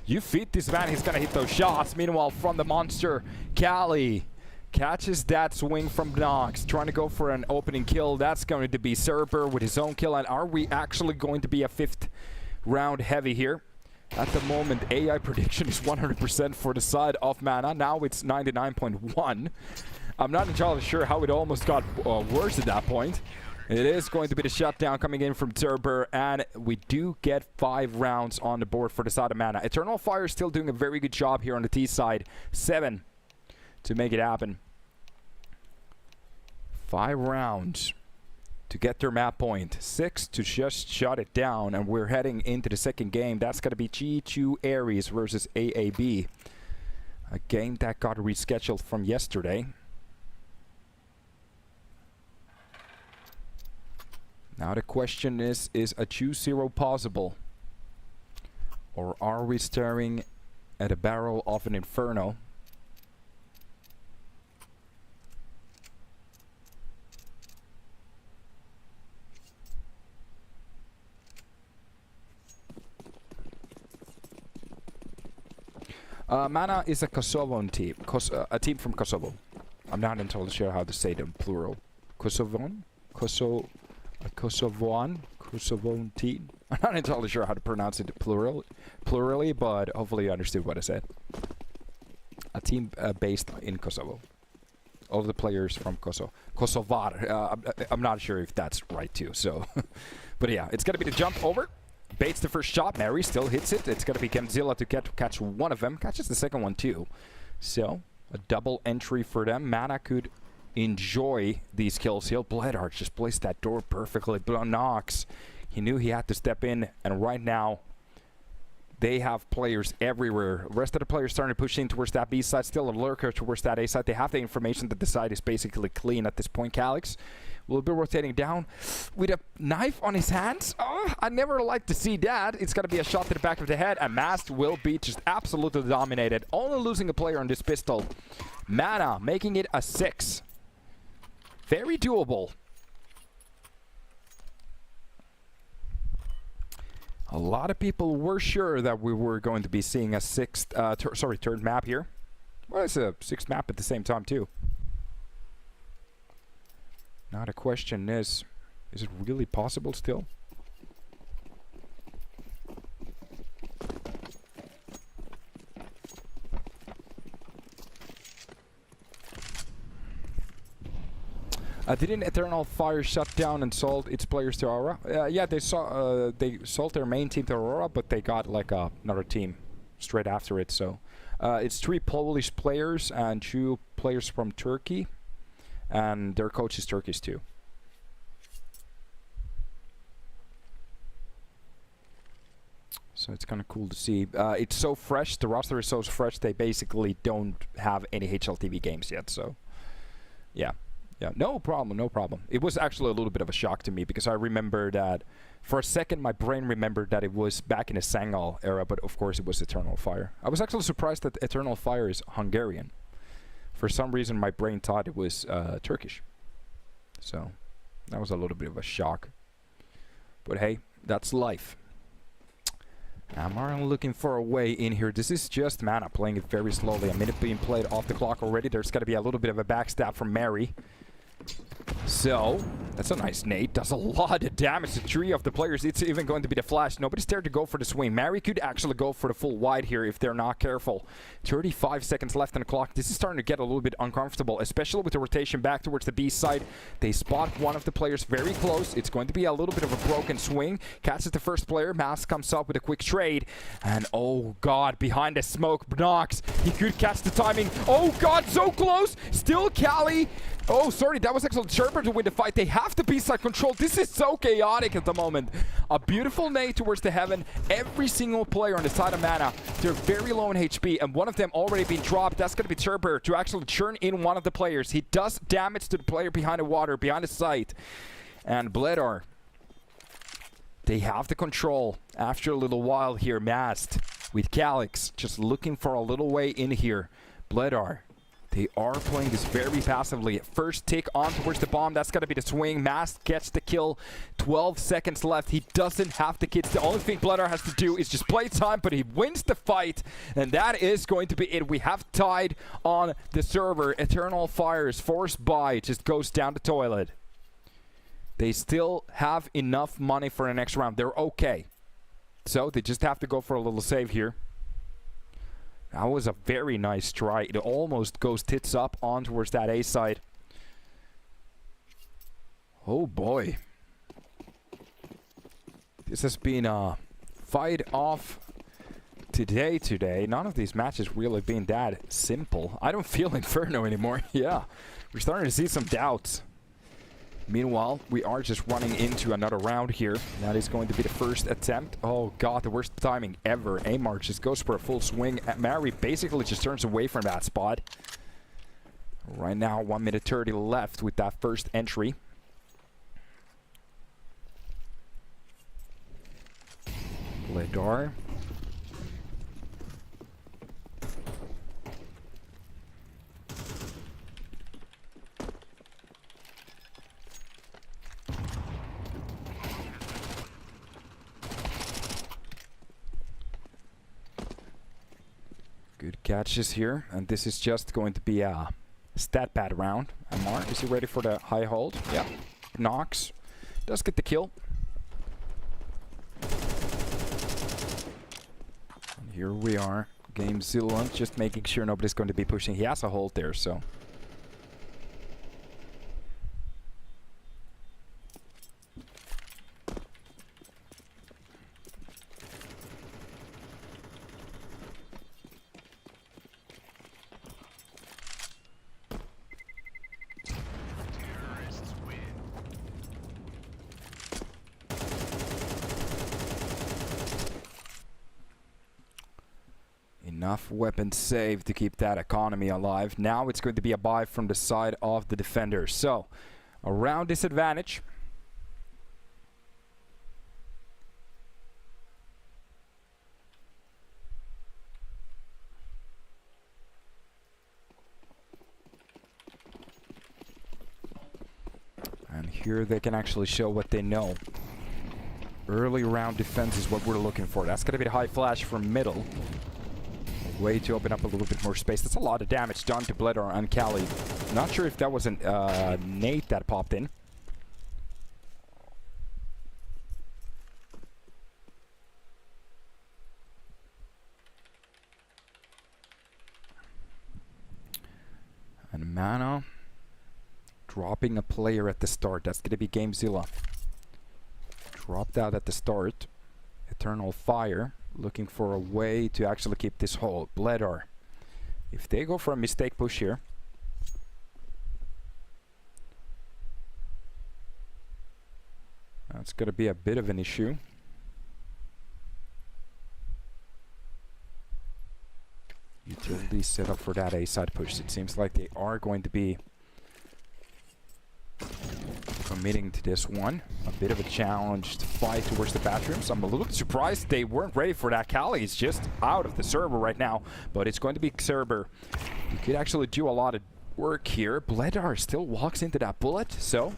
A: You feed this man, he's gonna hit those shots. Meanwhile, from the monster, Cali catches that swing from Nox. Trying to go for an opening kill. That's going to be Cerber with his own kill. And are we actually going to be a 5th round heavy here? At the moment, AI prediction is 100% for the side of Mana. Now it's 99.1. I'm not entirely sure how it almost got worse at that point. It is going to be the shutdown coming in from Cerber, and we do get 5 rounds on the board for the side of Mana. Eternal Fire is still doing a very good job here on the T side. 7 to make it happen. 5 rounds to get their map point. 6 to just shut it down, and we're heading into the second game. That's going to be G2 Ares versus AaB. A game that got rescheduled from yesterday. Now the question is a 2-0 possible? Or are we staring at a barrel of an Inferno? Mana is a Kosovan team. A team from Kosovo. I'm not entirely sure how to say them plural. Kosovan? A Kosovan team. I'm not entirely sure how to pronounce it plurally, but hopefully you understood what I said. team based in Kosovo. All of the players from Kosovar. I'm not sure if that's right too. So, but yeah, it's gonna be the jump over. Baits the first shot. Mary still hits it. It's gonna be Kemzilla to catch one of them. Catches the second one too. So a double entry for them. Mana could enjoy these kills. Bledar just placed that door perfectly. But Nox, he knew he had to step in, and right now they have players everywhere. The rest of the players starting to push in towards that B side. Still a lurker towards that A side. They have the information that the side is basically clean at this point. Calyx will be rotating down with a knife on his hands. Oh, I never like to see that. It's going to be a shot to the back of the head. And Mast will be just absolutely dominated. Only losing a player on this pistol. Mana making it a 6. Very doable. A lot of people were sure that we were going to be seeing a third map here. Well, it's a 6th map at the same time too. Now the question is it really possible still? Didn't Eternal Fire shut down and sold its players to Aurora? Yeah, they sold their main team to Aurora, but they got like another team straight after it. So it's 3 Polish players and 2 players from Turkey, and their coach is Turkish too. So it's kind of cool to see. It's so fresh. The roster is so fresh. They basically don't have any HLTV games yet. So yeah. Yeah, no problem, no problem. It was actually a little bit of a shock to me because I remember that for a second my brain remembered that it was back in the Sangal era, but of course it was Eternal Fire. I was actually surprised that Eternal Fire is Hungarian. For some reason my brain thought it was Turkish. So that was a little bit of a shock. But hey, that's life. I'm looking for a way in here. This is just Mana playing it very slowly. A minute being played off the clock already. There's got to be a little bit of a backstab from Mary. So, that's a nice nade. Does a lot of damage to 3 of the players. It's even going to be the flash. Nobody's there to go for the swing. Mary could actually go for the full wide here if they're not careful. 35 seconds left on the clock. This is starting to get a little bit uncomfortable, especially with the rotation back towards the B side. They spot one of the players very close. It's going to be a little bit of a broken swing. Catches the first player. Mask comes up with a quick trade. And oh god, behind the smoke, Nox. He could catch the timing. Oh god, so close. Still Cali. Oh, sorry, that was actually Sherper to win the fight. They have the B-side control. This is so chaotic at the moment. A beautiful nade towards the heaven. Every single player on the side of Mana, they're very low in HP, and one of them already been dropped. That's going to be Sherper to actually churn in one of the players. He does damage to the player behind the water, behind the site. And Bledar, they have the control after a little while here. Mast with Calyx just looking for a little way in here. Bledar, they are playing this very passively. First tick on towards the bomb. That's going to be the swing. Mast gets the kill. 12 seconds left. He doesn't have the kits. The only thing Bledar has to do is just play time, but he wins the fight. And that is going to be it. We have tied on the server. Eternal Fire's forced buy just goes down the toilet. They still have enough money for the next round. They're okay. So they just have to go for a little save here. That was a very nice try. It almost goes tits up on towards that A side. Oh boy. This has been a fight off today. None of these matches really been that simple. I don't feel Inferno anymore. Yeah, we're starting to see some doubts. Meanwhile, we are just running into another round here. That is going to be the first attempt. Oh god, the worst timing ever. Amar just goes for a full swing. Mary basically just turns away from that spot. Right now, 1 minute 30 left with that first entry. Bledar. Good catches here, and this is just going to be a stat pad round. Amar, is he ready for the high hold? Yeah. Nox does get the kill. And here we are GameZilla just making sure nobody's going to be pushing. He has a hold there, so. Enough weapons saved to keep that economy alive. Now it's going to be a buy from the side of the defenders. So, a round disadvantage. And here they can actually show what they know. Early round defense is what we're looking for. That's going to be the high flash from middle. Way to open up a little bit more space. That's a lot of damage done to Bledor and Cali. Not sure if that was an nade that popped in. And Mana dropping a player at the start. That's going to be GameZilla. Dropped out at the start. Eternal Fire. Looking for a way to actually keep this hold. Bledor. If they go for a mistake push here. That's going to be a bit of an issue. Utility set up for that A side push. It seems like they are going to be committing to this one. A bit of a challenged fight towards the bathrooms. I'm a little bit surprised they weren't ready for that. Cali is just out of the server right now, but it's going to be Xerber. You could actually do a lot of work here. Bledor still walks into that bullet, so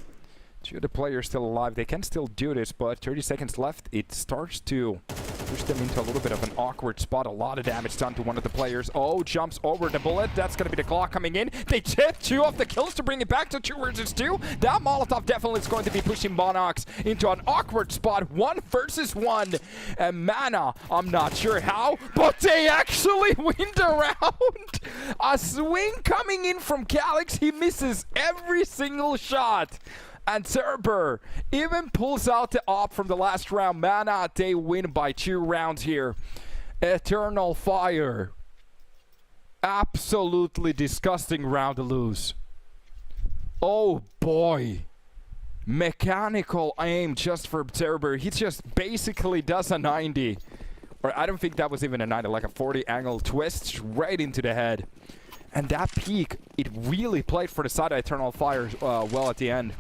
A: two of the players still alive. They can still do this, but 30 seconds left. It starts to push them into a little bit of an awkward spot. A lot of damage done to one of the players. Oh, jumps over the bullet. That's going to be the clock coming in. They tip 2 of the kills to bring it back to 2 versus 2. That Molotov definitely is going to be pushing Bonox into an awkward spot. 1 versus 1. And Mana, I'm not sure how, but they actually win the round. A swing coming in from Calyx. He misses every single shot. And Xerber even pulls out the op from the last round. Mana, they win by 2 rounds here. Eternal Fire. Absolutely disgusting round to lose. Oh boy. Mechanical aim just for Xerber. He just basically does a 90. Or I don't think that was even a 90, like a 40 angle twist right into the head. And that peak, it really played for the side of Eternal Fire well at the end.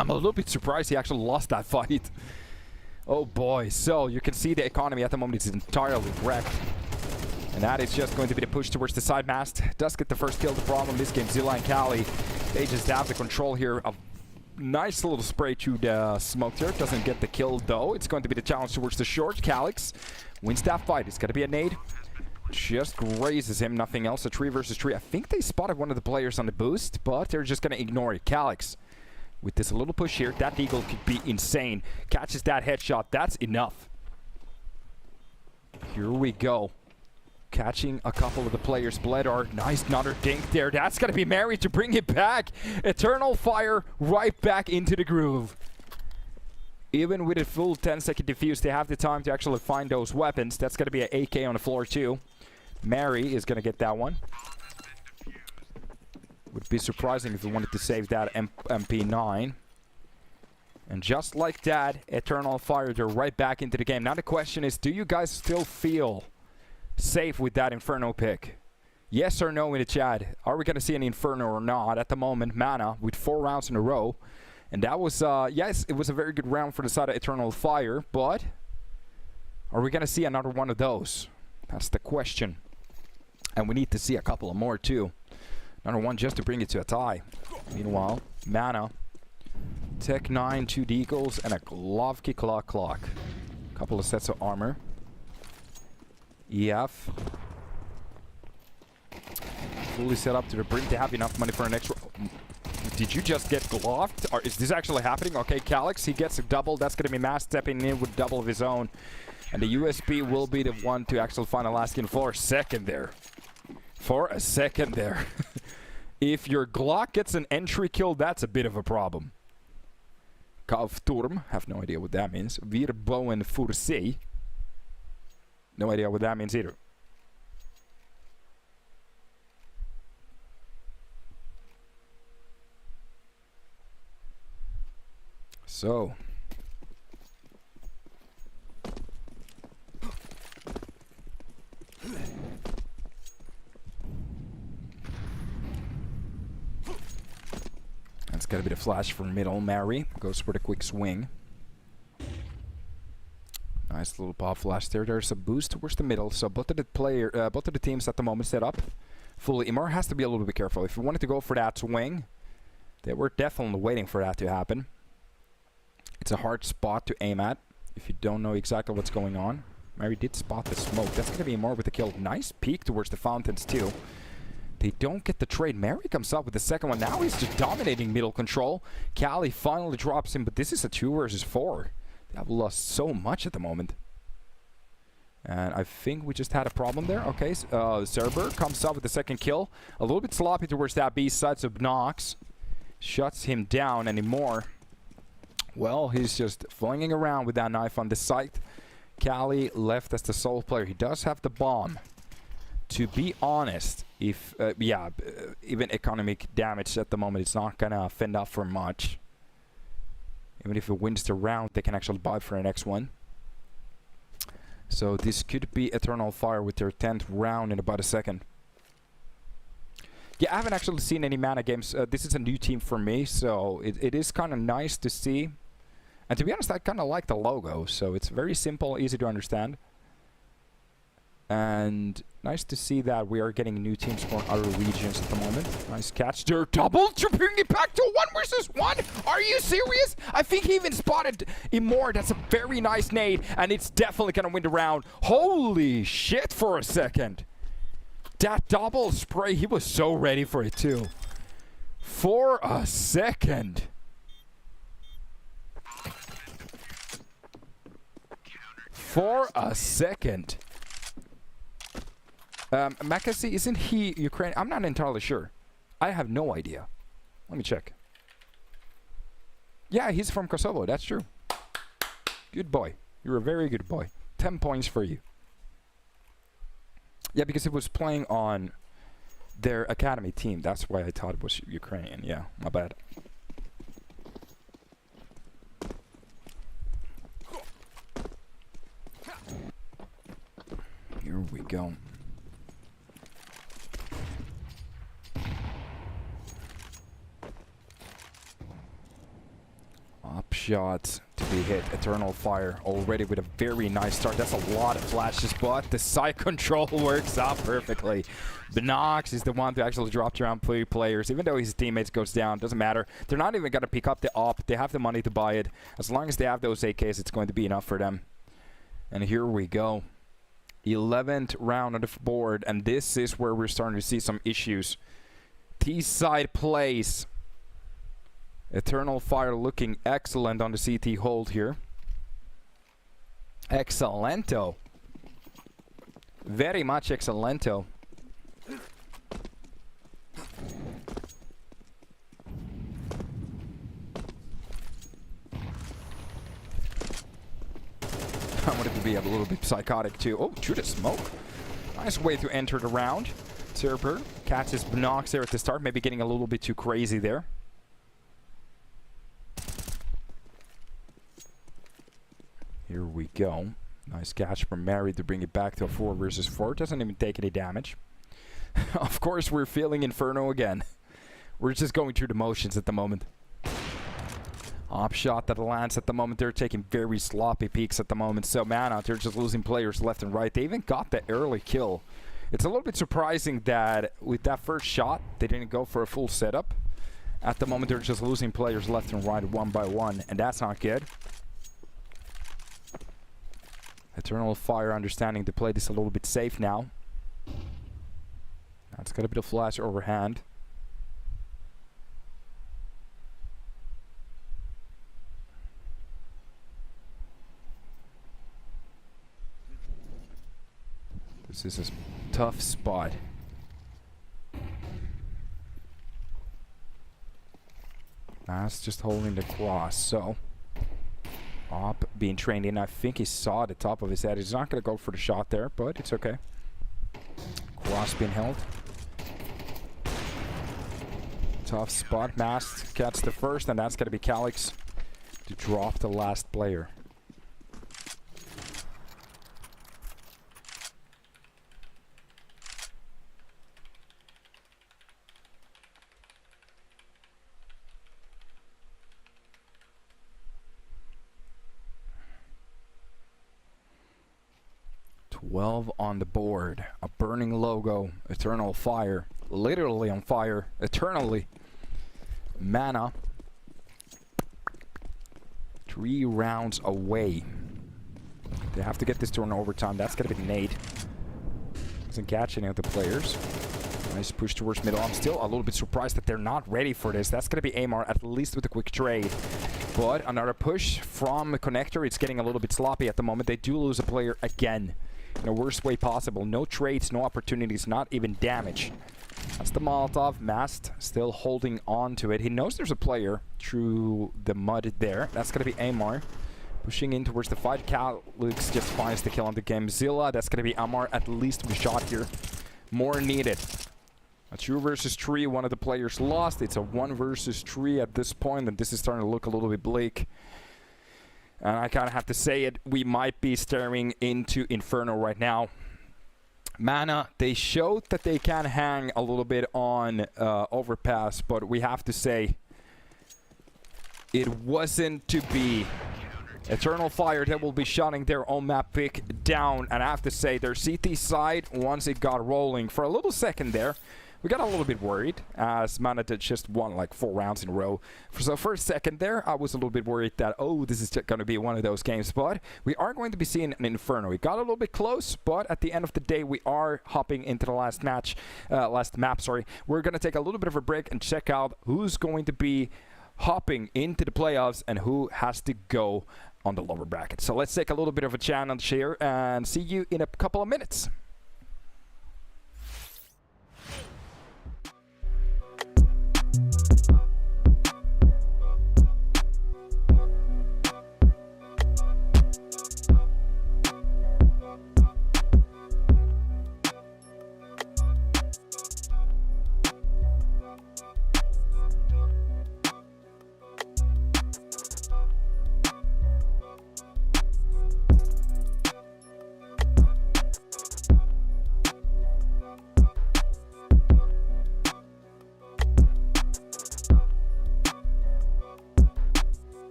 A: I'm a little bit surprised he actually lost that fight. Oh boy, so you can see the economy at the moment is entirely wrecked. And that is just going to be the push towards the side mast. Does get the first kill. The problem this game, Zilla and Cali, they just have the control here. A nice little spray to the smoke there. Doesn't get the kill though. It's going to be the challenge towards the short. Calyx wins that fight. It's going to be a nade. Just grazes him, nothing else. A 3 versus 3. I think they spotted one of the players on the boost, but they're just going to ignore it. Calyx. With this little push here, that eagle could be insane. Catches that headshot, that's enough. Here we go. Catching a couple of the players. Bledor, nice another dink there. That's gonna be Mary to bring it back. Eternal Fire right back into the groove. Even with a full 10-second defuse, they have the time to actually find those weapons. That's gonna be an AK on the floor too. Mary is gonna get that one. Would be surprising if we wanted to save that MP9. And just like that, Eternal Fire, they're right back into the game. Now the question is, do you guys still feel safe with that Inferno pick? Yes or no in the chat. Are we going to see an Inferno or not? At the moment, Mana with 4 rounds in a row. And that was, yes, it was a very good round for the side of Eternal Fire. But are we going to see another one of those? That's the question. And we need to see a couple of more too. Another one just to bring it to a tie. Meanwhile, Mana, Tech 9, 2 deagles, and a Glovki clock. Couple of sets of armor. EF. Fully set up to the brim to have enough money for an extra. Did you just get gloved? Or is this actually happening? Okay, Calyx, he gets a double. That's going to be Mass stepping in with double of his own. And the USB will be the one to actually find a last kill for a second there. For a second there. If your Glock gets an entry kill, that's a bit of a problem. Kaufturm, have no idea what that means. Virboen Fursi. No idea what that means either. So. That's got a bit of flash from middle. Mary goes for the quick swing. Nice little pop flash there. There's a boost towards the middle. So both of the teams at the moment set up fully. Imar has to be a little bit careful. If you wanted to go for that swing, they were definitely waiting for that to happen. It's a hard spot to aim at if you don't know exactly what's going on. Mary did spot the smoke. That's going to be Imar with the kill. Nice peek towards the fountains too. They don't get the trade. Mary comes up with the second one. Now he's just dominating middle control. Cali finally drops him, but this is a 2 versus 4. They have lost so much at the moment. And I think we just had a problem there. Okay, Cerber comes up with the second kill. A little bit sloppy towards that B side, so Knox shuts him down anymore. Well, he's just flinging around with that knife on the site. Cali left as the sole player. He does have the bomb. To be honest, if even economic damage at the moment, it's not gonna fend up for much. Even if it wins the round, they can actually buy for the next one. So this could be Eternal Fire with their 10th round in about a second. Yeah, I haven't actually seen any mana games. This is a new team for me, so it is kind of nice to see. And to be honest, I kind of like the logo, so it's very simple, easy to understand. And nice to see that we are getting new teams from other regions at the moment. Nice catch there. Double to bring it back to 1 versus 1. Are you serious? I think he even spotted Imor. That's a very nice nade. And it's definitely going to win the round. Holy shit for a second. That double spray, he was so ready for it too. For a second. For a second. Makasi, isn't he Ukrainian? I'm not entirely sure. I have no idea. Let me check. Yeah, he's from Kosovo. That's true. Good boy. You're a very good boy. 10 points for you. Yeah, because it was playing on their academy team. That's why I thought it was Ukrainian. Yeah, my bad. Here we go. Shot to be hit. Eternal Fire already with a very nice start. That's a lot of flashes, but the side control works out perfectly. Benox is the one to actually drop around 3 players. Even though his teammates goes down, doesn't matter. They're not even going to pick up the op. They have the money to buy it. As long as they have those AKs, it's going to be enough for them. And here we go. 11th round on the board, and this is where we're starting to see some issues. T-side plays. Eternal Fire looking excellent on the CT hold here. Excellento. Very much excellento. I wanted to be a little bit psychotic too. Oh, through the smoke. Nice way to enter the round. Serper catches Bnox there at the start, maybe getting a little bit too crazy there. Here we go. Nice catch from Mary to bring it back to a 4 versus 4. Doesn't even take any damage. Of course, we're feeling Inferno again. We're just going through the motions at the moment. Op shot that lands at the moment. They're taking very sloppy peeks at the moment. So, man, they're just losing players left and right. They even got the early kill. It's a little bit surprising that with that first shot, they didn't go for a full setup. At the moment, they're just losing players left and right 1 by 1, and that's not good. Eternal Fire understanding to play this a little bit safe now. It's got a bit of flash overhand. This is a tough spot. That's just holding the cross, so AaB being trained in. I think he saw the top of his head. He's not going to go for the shot there, but it's okay. Cross being held. Tough spot. Mast gets the first, and that's going to be Calix to drop the last player. On the board, a burning logo, eternal fire, literally on fire, eternally. Mana, 3 rounds away. They have to get this to an overtime. That's gonna be Nate. Doesn't catch any of the players. Nice push towards middle. I'm still a little bit surprised that they're not ready for this. That's gonna be Amar, at least with a quick trade. But another push from the connector. It's getting a little bit sloppy at the moment. They do lose a player again. In the worst way possible. No trades, no opportunities, not even damage. That's the Molotov. Mast still holding on to it. He knows there's a player through the mud there. That's going to be Amar. Pushing in towards the fight. Calix just finds the kill on the game. Zilla, that's going to be Amar, at least with a shot here. More needed. A 2 versus 3. One of the players lost. It's a 1 versus 3 at this point, and this is starting to look a little bit bleak. And I kind of have to say it, we might be staring into Inferno right now. Mana, they showed that they can hang a little bit on Overpass, but we have to say it wasn't to be. Eternal Fire, that will be shutting their own map pick down. And I have to say, their CT side, once it got rolling for a little second there, we got a little bit worried as Mana did just won like 4 rounds in a row. So for a second there, I was a little bit worried that, oh, this is going to be one of those games. But we are going to be seeing an Inferno. We got a little bit close, but at the end of the day, we are hopping into the last map. We're going to take a little bit of a break and check out who's going to be hopping into the playoffs and who has to go on the lower bracket. So let's take a little bit of a challenge here and see you in a couple of minutes.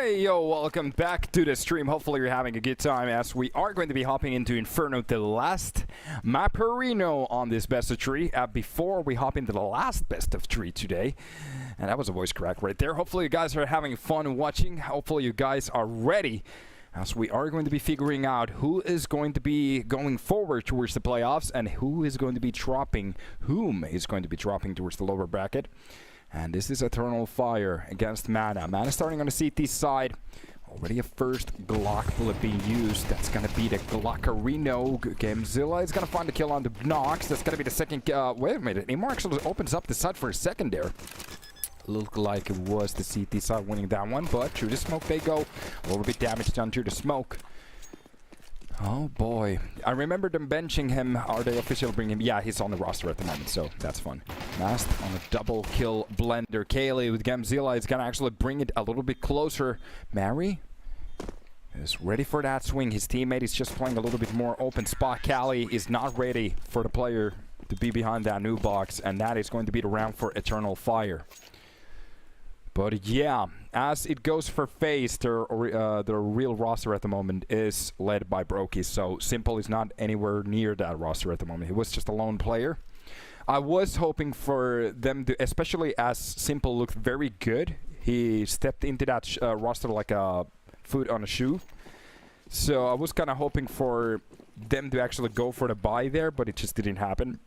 A: Hey yo, welcome back to the stream. Hopefully you're having a good time as we are going to be hopping into Inferno, the last Mapperino on this best of 3. Before we hop into the last best of 3 today. And that was a voice crack right there. Hopefully you guys are having fun watching. Hopefully you guys are ready as we are going to be figuring out who is going to be going forward towards the playoffs and whom is going to be dropping towards the lower bracket. And this is Eternal Fire against Mana. Mana starting on the CT side. Already a first Glock bullet being used. That's going to be the Glockarino. Gamezilla is going to find the kill on the Nox. That's going to be the second... wait a minute. Neymar actually opens up the side for a second there. Looked like it was the CT side winning that one. But through the smoke they go. A little bit damage done through the smoke. Oh boy. I remember them benching him. Are they officially bringing him? Yeah, he's on the roster at the moment, so that's fun. Mast on a double kill blender. Kaylee with Gamzilla is going to actually bring it a little bit closer. Mary is ready for that swing. His teammate is just playing a little bit more open spot. Callie is not ready for the player to be behind that new box, and that is going to be the round for Eternal Fire. But yeah, as it goes for FaZe, the real roster at the moment is led by Brokey. So Simple is not anywhere near that roster at the moment. He was just a lone player. I was hoping for them to, especially as Simple looked very good. He stepped into that roster like a foot on a shoe. So I was kind of hoping for them to actually go for the buy there, but it just didn't happen.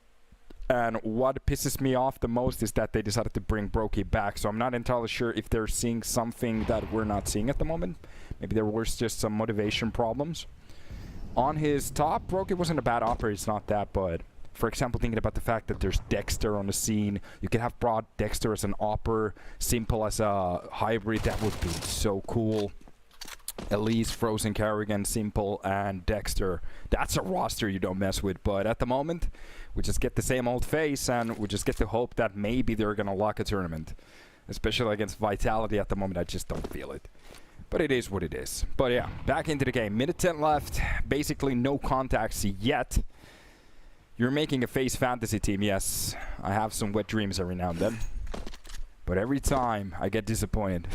A: And what pisses me off the most is that they decided to bring Brokey back. So I'm not entirely sure if they're seeing something that we're not seeing at the moment. Maybe there was just some motivation problems. On his top, Brokey wasn't a bad operator. It's not that, but for example, thinking about the fact that there's Dexter on the scene. You could have brought Dexter as an opper, Simple as a hybrid. That would be so cool. Elise, Frozen, Carrigan, Simple, and Dexter. That's a roster you don't mess with. But at the moment, we just get the same old face, and we just get to hope that maybe they're going to lock a tournament. Especially against Vitality at the moment, I just don't feel it. But it is what it is. But yeah, back into the game. Minute 10 left. Basically no contacts yet. You're making a FaZe fantasy team, yes. I have some wet dreams every now and then. But every time, I get disappointed.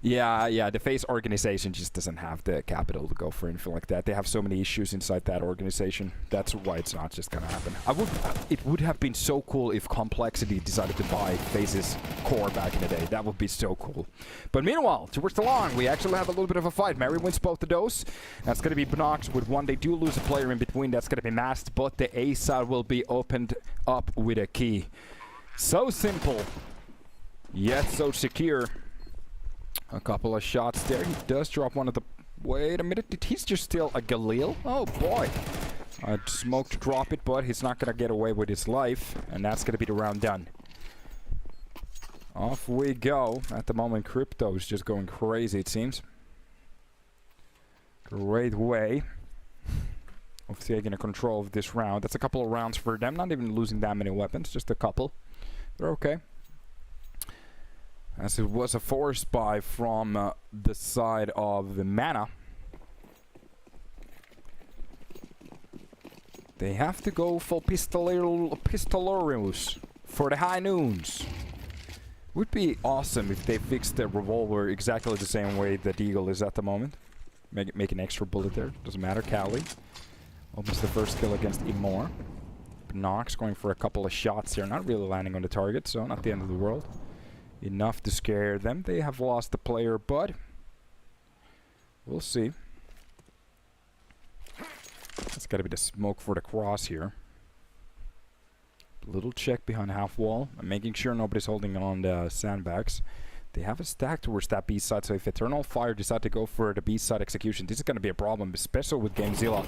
A: Yeah, the FaZe organization just doesn't have the capital to go for anything like that. They have so many issues inside that organization. That's why it's not just gonna happen. It would have been so cool if Complexity decided to buy FaZe's core back in the day. That would be so cool. But meanwhile, towards the long, we actually have a little bit of a fight. Mary wins both of those. That's gonna be Bnox with one. They do lose a player in between. That's gonna be Mast, but the A side will be opened up with a key. So simple, yet so secure. A couple of shots there. He does drop one of the... Wait a minute. Did he just steal a Galil? Oh, boy. I smoked to drop it, but he's not going to get away with his life. And that's going to be the round done. Off we go. At the moment, Crypto is just going crazy, it seems. Great way of taking control of this round. That's a couple of rounds for them. Not even losing that many weapons. Just a couple. They're okay. As it was a force buy from the side of the Mana. They have to go for Pistolarius for the high noons. Would be awesome if they fixed the revolver exactly the same way that Eagle is at the moment. Make an extra bullet there. Doesn't matter. Callie opens the first kill against Imor. Nox going for a couple of shots here. Not really landing on the target, so not the end of the world. Enough to scare them. They have lost the player, but we'll see. That's got to be the smoke for the cross here. Little check behind half wall. I'm making sure nobody's holding on the sandbags. They have a stack towards that B side, so if Eternal Fire decide to go for the B side execution, this is going to be a problem, especially with Gamezilla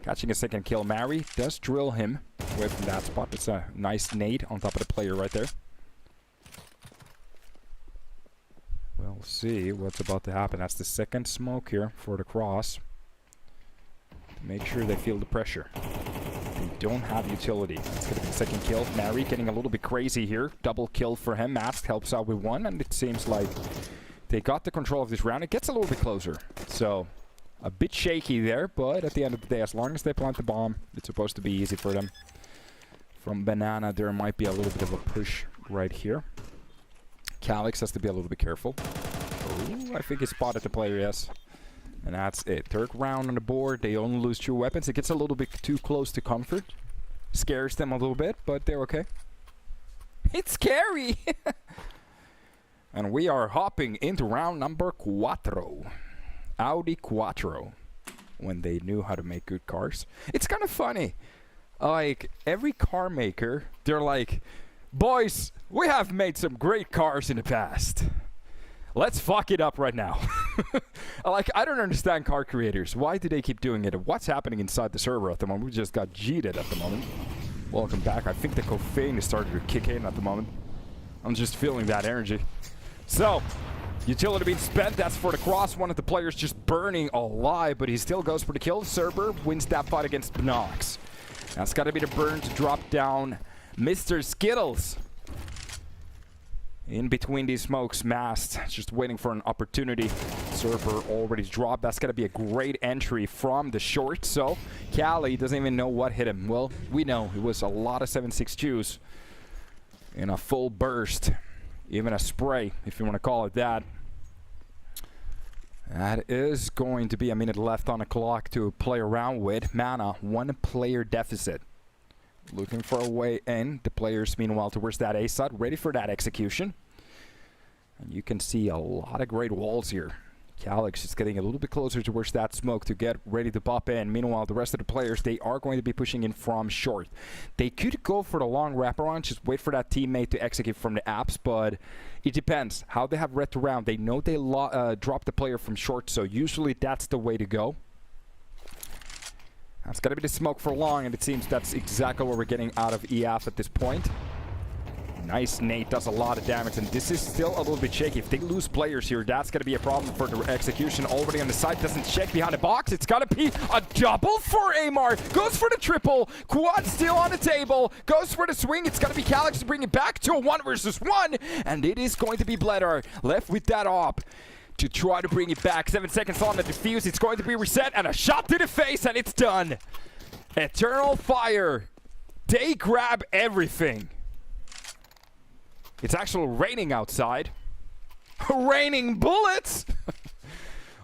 A: catching a second kill. Mary does drill him away from that spot. It's a nice nade on top of the player right there. We'll see what's about to happen. That's the second smoke here for the cross. To make sure they feel the pressure. They don't have utility. It's going to be the second kill. Mary getting a little bit crazy here. Double kill for him. Mask helps out with one, and it seems like they got the control of this round. It gets a little bit closer. So, a bit shaky there, but at the end of the day, as long as they plant the bomb, it's supposed to be easy for them. From Banana, there might be a little bit of a push right here. Calyx has to be a little bit careful. Ooh, I think he spotted the player, yes. And that's it. Third round on the board. They only lose 2 weapons. It gets a little bit too close to comfort. Scares them a little bit, but they're okay. It's scary! And we are hopping into round number 4. Audi Quattro. When they knew how to make good cars. It's kind of funny. Like, every car maker, they're like, boys, we have made some great cars in the past. Let's fuck it up right now. Like, I don't understand car creators. Why do they keep doing it? What's happening inside the server at the moment? We just got cheated at the moment. Welcome back. I think the caffeine is starting to kick in at the moment. I'm just feeling that energy. So, utility being spent. That's for the cross. One of the players just burning alive, but he still goes for the kill. Cerber wins that fight against Binox. That's got to be the burn to drop down Mr. Skittles. In between these smokes, Mast just waiting for an opportunity. Cerber already dropped. That's going to be a great entry from the short. So, Cali doesn't even know what hit him. Well, we know it was a lot of 7.62s in a full burst. Even a spray, if you want to call it that. That is going to be a minute left on the clock to play around with. Mana, 1 player deficit. Looking for a way in. The players, meanwhile, towards that A side, ready for that execution. And you can see a lot of great walls here. Calix is getting a little bit closer towards that smoke to get ready to pop in. Meanwhile, the rest of the players, they are going to be pushing in from short. They could go for the long wraparound, just wait for that teammate to execute from the apps, but it depends how they have read the round. They know they drop the player from short, so usually that's the way to go. That's got to be the smoke for long, and it seems that's exactly what we're getting out of EF at this point. Nice nade, does a lot of damage, and this is still a little bit shaky. If they lose players here, that's going to be a problem for the execution. Already on the side, doesn't check behind the box. It's got to be a double for Amar. Goes for the triple. Quad still on the table. Goes for the swing. It's got to be Calix to bring it back to a 1 versus 1, and it is going to be Bledar left with that op to try to bring it back. 7 seconds on the defuse. It's going to be reset, and a shot to the face, and it's done. Eternal Fire. They grab everything. It's actually raining outside. Raining bullets!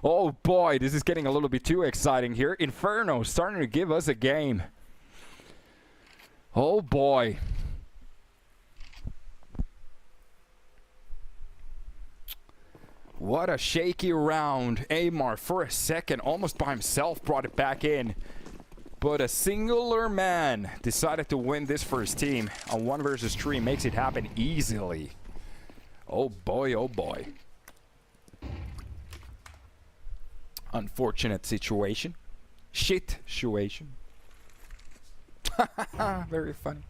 A: Oh boy, this is getting a little bit too exciting here. Inferno starting to give us a game. Oh boy. What a shaky round. Amar, for a second, almost by himself, brought it back in. But a singular man decided to win this for his team. A 1 versus 3 makes it happen easily. Oh boy, oh boy. Unfortunate situation. Shit situation. Very funny.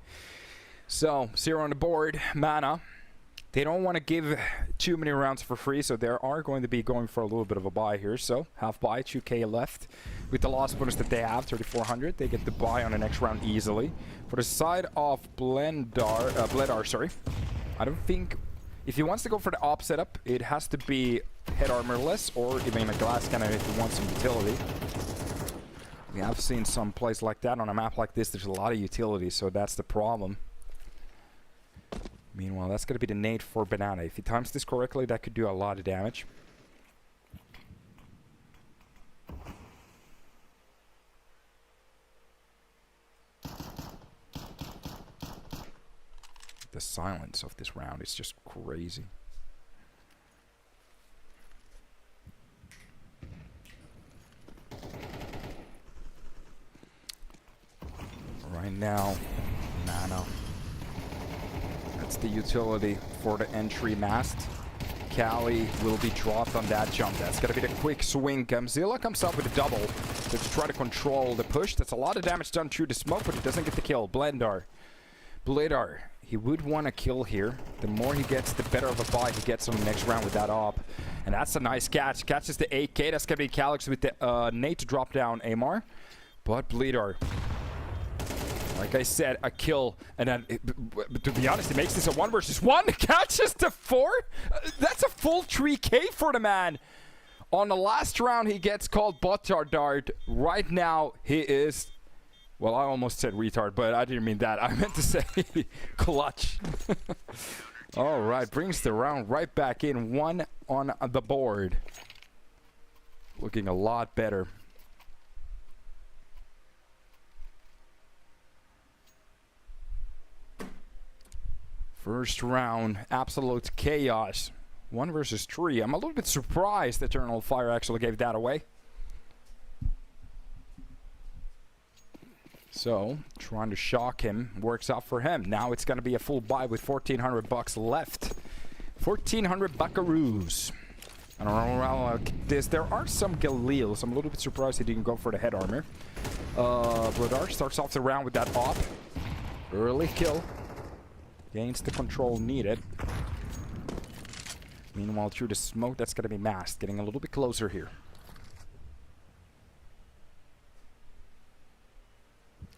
A: So, 0 on the board. Mana. They don't want to give too many rounds for free, so they are going to be going for a little bit of a buy here. So, half buy, 2k left. With the loss bonus that they have, 3,400, they get the buy on the next round easily. For the side of Bledar, sorry. I don't think... If he wants to go for the op setup, it has to be head armorless or even a glass cannon if he wants some utility. We have seen some plays like that on a map like this. There's a lot of utility, so that's the problem. Meanwhile, that's going to be the nade for Banana. If he times this correctly, that could do a lot of damage. The silence of this round is just crazy. Right now, Nano. That's the utility for the entry mast. Cali will be dropped on that jump. That's going to be the quick swing. Gamzilla comes up with a double to try to control the push. That's a lot of damage done through the smoke, but he doesn't get the kill. Bledar. He would want to kill here. The more he gets, the better of a buy he gets on the next round with that op. And that's a nice catch. Catches the 8k. That's going to be Calix with the nade to drop down Amar. But Bledar, like I said, a kill. And then, to be honest, he makes this a 1 versus 1. Catches the 4. That's a full 3k for the man. On the last round, he gets called Botardard. Right now, he is... Well, I almost said retard, but I didn't mean that. I meant to say clutch. All right, brings the round right back in. 1 on the board. Looking a lot better. First round, absolute chaos. 1 versus 3. I'm a little bit surprised Eternal Fire actually gave that away. So, trying to shock him works out for him. Now it's going to be a full buy with 1,400 bucks left. 1,400 buckaroos. I don't know like this. There are some Galeels. I'm a little bit surprised he didn't go for the head armor. Brodar starts off the round with that op. Early kill. Gains the control needed. Meanwhile, through the smoke, that's going to be masked. Getting a little bit closer here.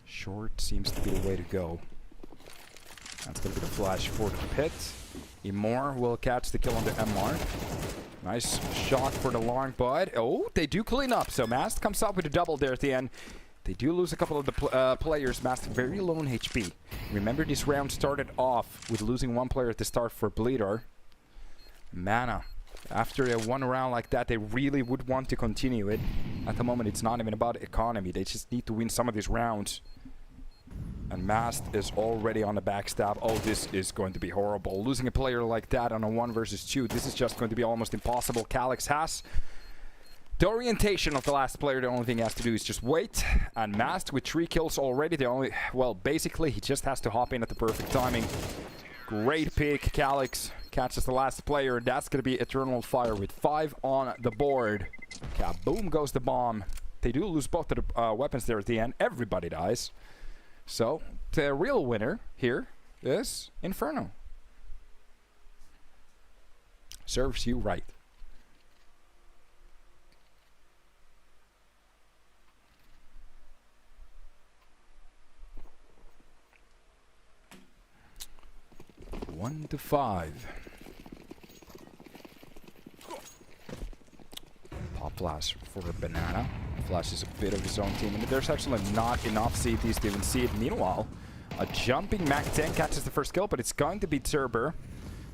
A: Short seems to be the way to go. That's going to be the flash for the pit. Imor will catch the kill on the MR. Nice shot for the long bud. Oh, they do clean up. So Mast comes up with a double there at the end. They do lose a couple of the players. Mast very low in HP. Remember, this round started off with losing 1 player at the start for Bleedar. Mana. After a 1 round like that, they really would want to continue it. At the moment, it's not even about economy. They just need to win some of these rounds. And Mast is already on the backstab. Oh, this is going to be horrible. Losing a player like that on a 1 versus 2, this is just going to be almost impossible. Calyx has the orientation of the last player. The only thing he has to do is just wait. And Mast with 3 kills already. The only, well, basically, he just has to hop in at the perfect timing. Great pick. Calyx catches the last player. And that's going to be Eternal Fire with 5 on the board. Kaboom goes the bomb. They do lose both of the weapons there at the end. Everybody dies. So, the real winner here is Inferno. Serves you right. One to 5. Pop flash for a banana. Flash is a bit of his own team, and there's actually not enough CTs to even see it. Meanwhile, a jumping Mac 10 catches the first kill, but it's going to be Turber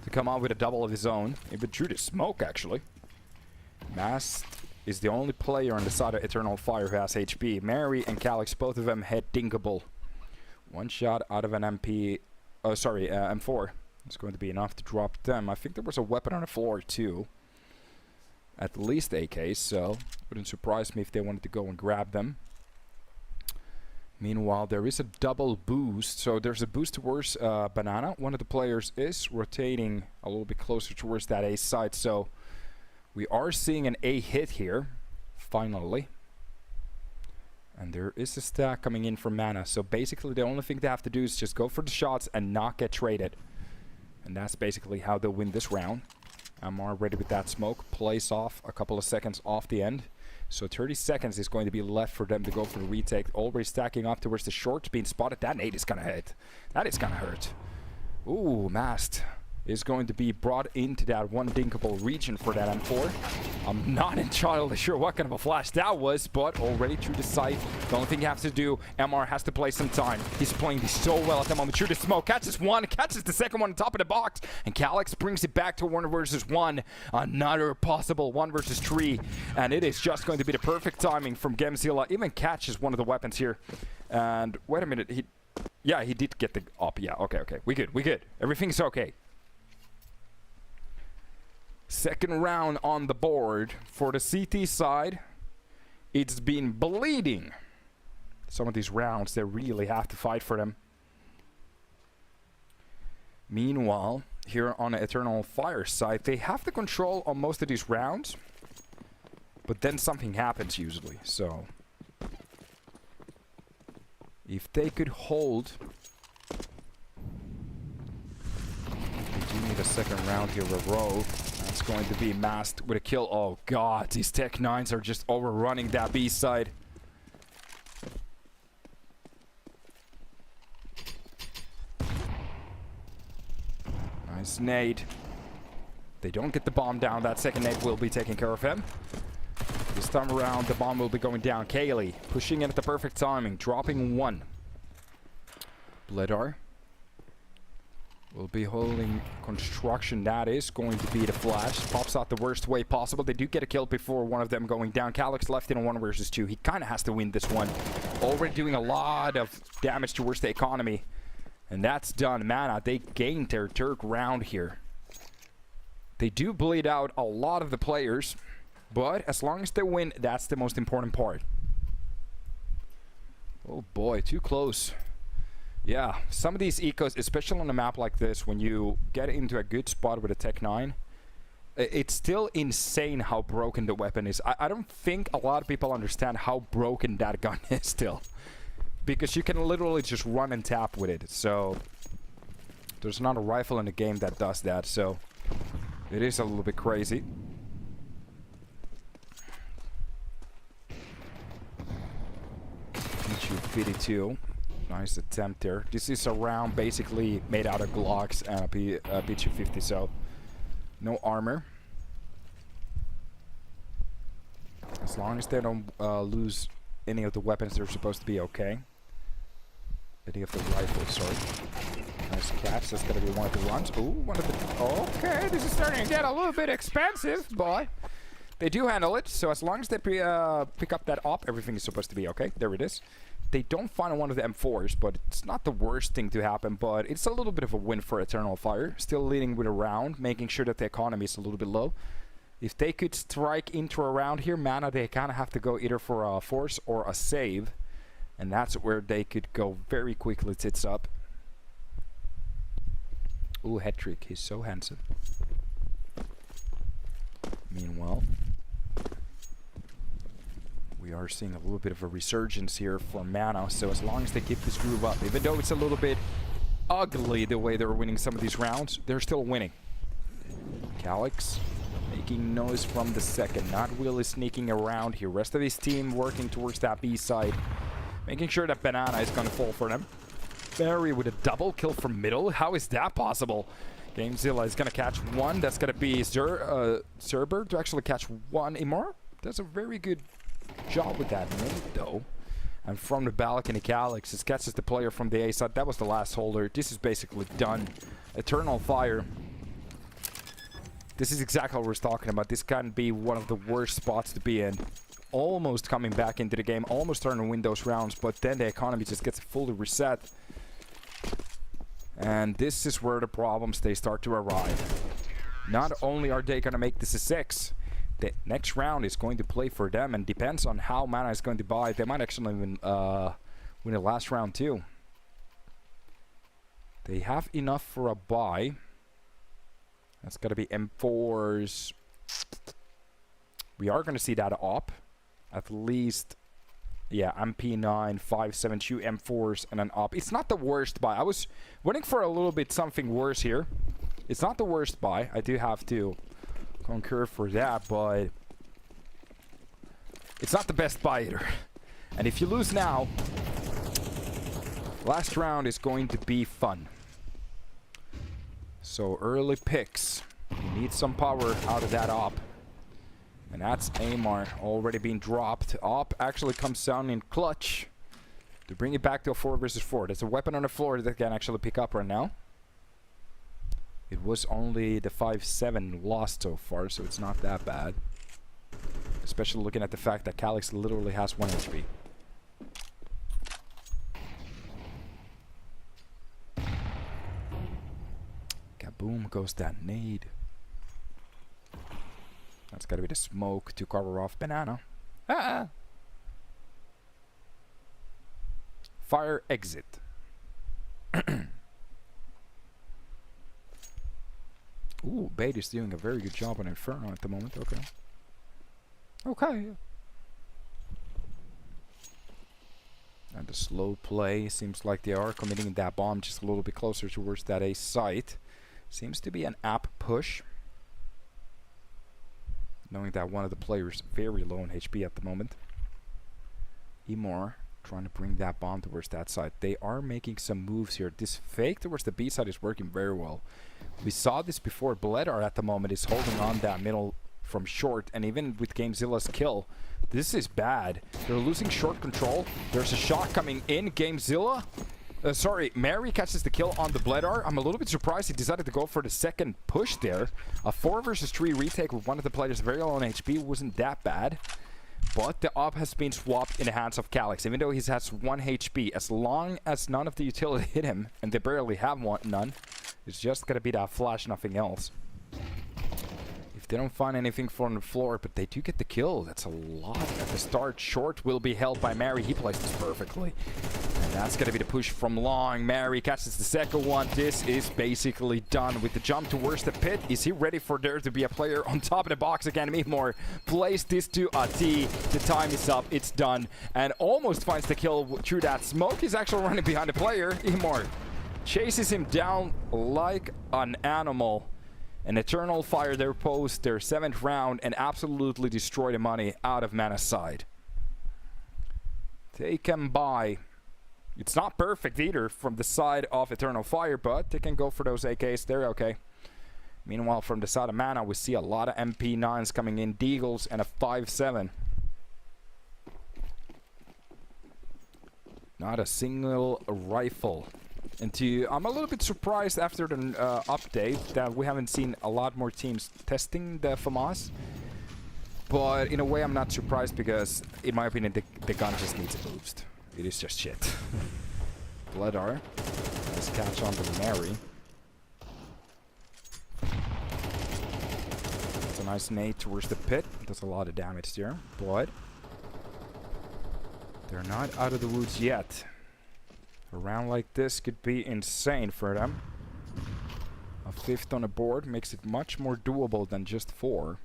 A: to come out with a double of his own. Even through the smoke, actually. Mast is the only player on the side of Eternal Fire who has HP. Mary and Calyx, both of them head dinkable. 1 shot out of an MP, M4. It's going to be enough to drop them. I think there was a weapon on the floor too. At least AKs, so wouldn't surprise me if they wanted to go and grab them. Meanwhile, there is a double boost. So there's a boost towards Banana. One of the players is rotating a little bit closer towards that A side. So we are seeing an A hit here, finally. And there is a stack coming in from Mana. So basically the only thing they have to do is just go for the shots and not get traded. And that's basically how they'll win this round. MR ready with that smoke. Plays off a couple of seconds off the end. So 30 seconds is going to be left for them to go for the retake. Already stacking up towards the short. Being spotted. That nade is going to hit. That is going to hurt. Ooh, Mast is going to be brought into that one dinkable region for that M4. I'm not entirely sure what kind of a flash that was, but already through the site. The only thing you have to do, MR has to play some time. He's playing this so well at the moment. Through the smoke, catches one, catches the second one on top of the box, and Calyx brings it back to 1 versus 1. Another possible 1 versus 3, and it is just going to be the perfect timing from Gemzilla. Even catches one of the weapons here. And wait a minute, he did get the up. Yeah, okay. We good. Everything's okay. Second round on the board for the CT side. It's been bleeding. Some of these rounds, they really have to fight for them. Meanwhile, here on the Eternal Fire side, they have the control on most of these rounds. But then something happens usually, so... if they could hold... they do need a second round here with Rogue. It's going to be Mast with a kill. Oh god, these Tech 9s are just overrunning that B side. Nice nade. They don't get the bomb down. That second nade will be taking care of him. This time around, the bomb will be going down. Kaylee pushing in at the perfect timing, dropping 1. Bledar Will be holding construction. That is going to be the flash. Pops out the worst way possible. They do get a kill before one of them going down. Calyx left in a 1 versus 2. He kind of has to win this one. Already doing a lot of damage towards the economy. And that's done. Mana, they gained their third round here. They do bleed out a lot of the players. But as long as they win, that's the most important part. Oh boy, too close. Yeah, some of these ecos, especially on a map like this, when you get into a good spot with a Tech 9, it's still insane how broken the weapon is. I don't think a lot of people understand how broken that gun is still. Because you can literally just run and tap with it. So, there's not a rifle in the game that does that. So, it is a little bit crazy. EPL. Nice attempt there. This is a round basically made out of Glocks and a PG-50, so no armor. As long as they don't lose any of the weapons, they're supposed to be okay. Any of the rifles, sorry. Nice catch. That's gonna be one of the runs. Ooh, one of the... Okay, this is starting to get a little bit expensive, but they do handle it. So as long as they pick up that op, everything is supposed to be okay. There it is. They don't find one of the M4s, but it's not the worst thing to happen, but it's a little bit of a win for Eternal Fire. Still leading with a round, making sure that the economy is a little bit low. If they could strike into a round here, Mana, they kind of have to go either for a force or a save. And that's where they could go very quickly tits up. Ooh, head trick. He's so handsome. Meanwhile, we are seeing a little bit of a resurgence here for Mana, so as long as they keep this groove up, even though it's a little bit ugly the way they're winning some of these rounds, they're still winning. Calyx making noise from the second. Not really sneaking around here. Rest of his team working towards that B side, making sure that Banana is going to fall for them. Barry with a double kill from middle. How is that possible? Gamezilla is going to catch one. That's going to be Zerber to actually catch one. Imar does a very good job with that nade though. And from the balcony, Calyx just catches the player from the A side. That was the last holder. This is basically done. Eternal Fire. This is exactly what we're talking about. This can be one of the worst spots to be in. Almost coming back into the game. Almost starting to win those rounds. But then the economy just gets fully reset. And this is where the problems, they start to arrive. Not only are they going to make this a 6, the next round is going to play for them, and depends on how Mana is going to buy. They might actually even win the last round too. They have enough for a buy. That's got to be M4s. We are going to see that op. At least, yeah, MP9, 572 M4s, and an op. It's not the worst buy. I was waiting for a little bit something worse here. It's not the worst buy. I do have to concur for that, but it's not the best buy either. And if you lose now, last round is going to be fun. So early picks. You need some power out of that op. And that's Amar already being dropped. Op actually comes down in clutch to bring it back to a 4 versus 4. There's a weapon on the floor that can actually pick up right now. It was only the 5-7 lost so far, so it's not that bad. Especially looking at the fact that Calyx literally has 1 HP. Kaboom goes that nade. That's gotta be the smoke to cover off Banana. Ah! Fire exit. Ooh, Bait is doing a very good job on Inferno at the moment. Okay. Okay. And the slow play. Seems like they are committing that bomb just a little bit closer towards that A site. Seems to be an app push. Knowing that one of the players very low in HP at the moment. Emor trying to bring that bomb towards that side. They are making some moves here. This fake towards the B side is working very well. We saw this before. Bledar at the moment is holding on that middle from short, and even with Gamezilla's kill, this is bad. They're losing short control. There's a shot coming in. Gamezilla Sorry, Mary catches the kill on the Bledar. I'm a little bit surprised he decided to go for the second push there. A 4 versus 3 retake with one of the players very low on HP wasn't that bad. But the AaB has been swapped in the hands of Calyx. Even though he has 1 HP, as long as none of the utility hit him, and they barely have none, it's just gonna be that flash, nothing else. If they don't find anything from the floor, but they do get the kill, that's a lot at the start. Short will be held by Mary. He plays this perfectly. And that's gonna be the push from long. Mary catches the second one. This is basically done with the jump towards the pit. Is he ready for there to be a player on top of the box again? Mimor plays this to a T. The time is up. It's done. And almost finds the kill through that smoke. He's actually running behind the player. Mimor chases him down like an animal. An Eternal fire their post, their 7th round, and absolutely destroy the money out of Mana's side. They can buy. It's not perfect either from the side of Eternal Fire, but they can go for those AKs. They're okay. Meanwhile, from the side of Mana, we see a lot of MP9s coming in. Deagles and a 5-7. Not a single rifle. And I'm a little bit surprised after the update that we haven't seen a lot more teams testing the FAMAS. But in a way, I'm not surprised because, in my opinion, the gun just needs a boost. It is just shit. Bledar. Let's catch on to Mary. It's a nice nade towards the pit. Does a lot of damage there. But they're not out of the woods yet. A round like this could be insane for them. A 5th on the board makes it much more doable than just 4.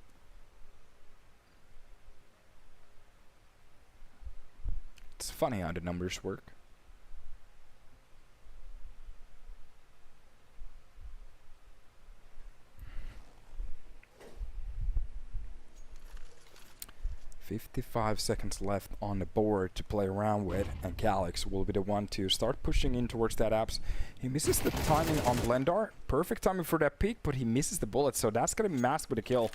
A: It's funny how the numbers work. $55 seconds left on the board to play around with, and Calyx will be the one to start pushing in towards that apps. He misses the timing on Blendar. Perfect timing for that peek, but he misses the bullet, so that's gonna be masked with a kill.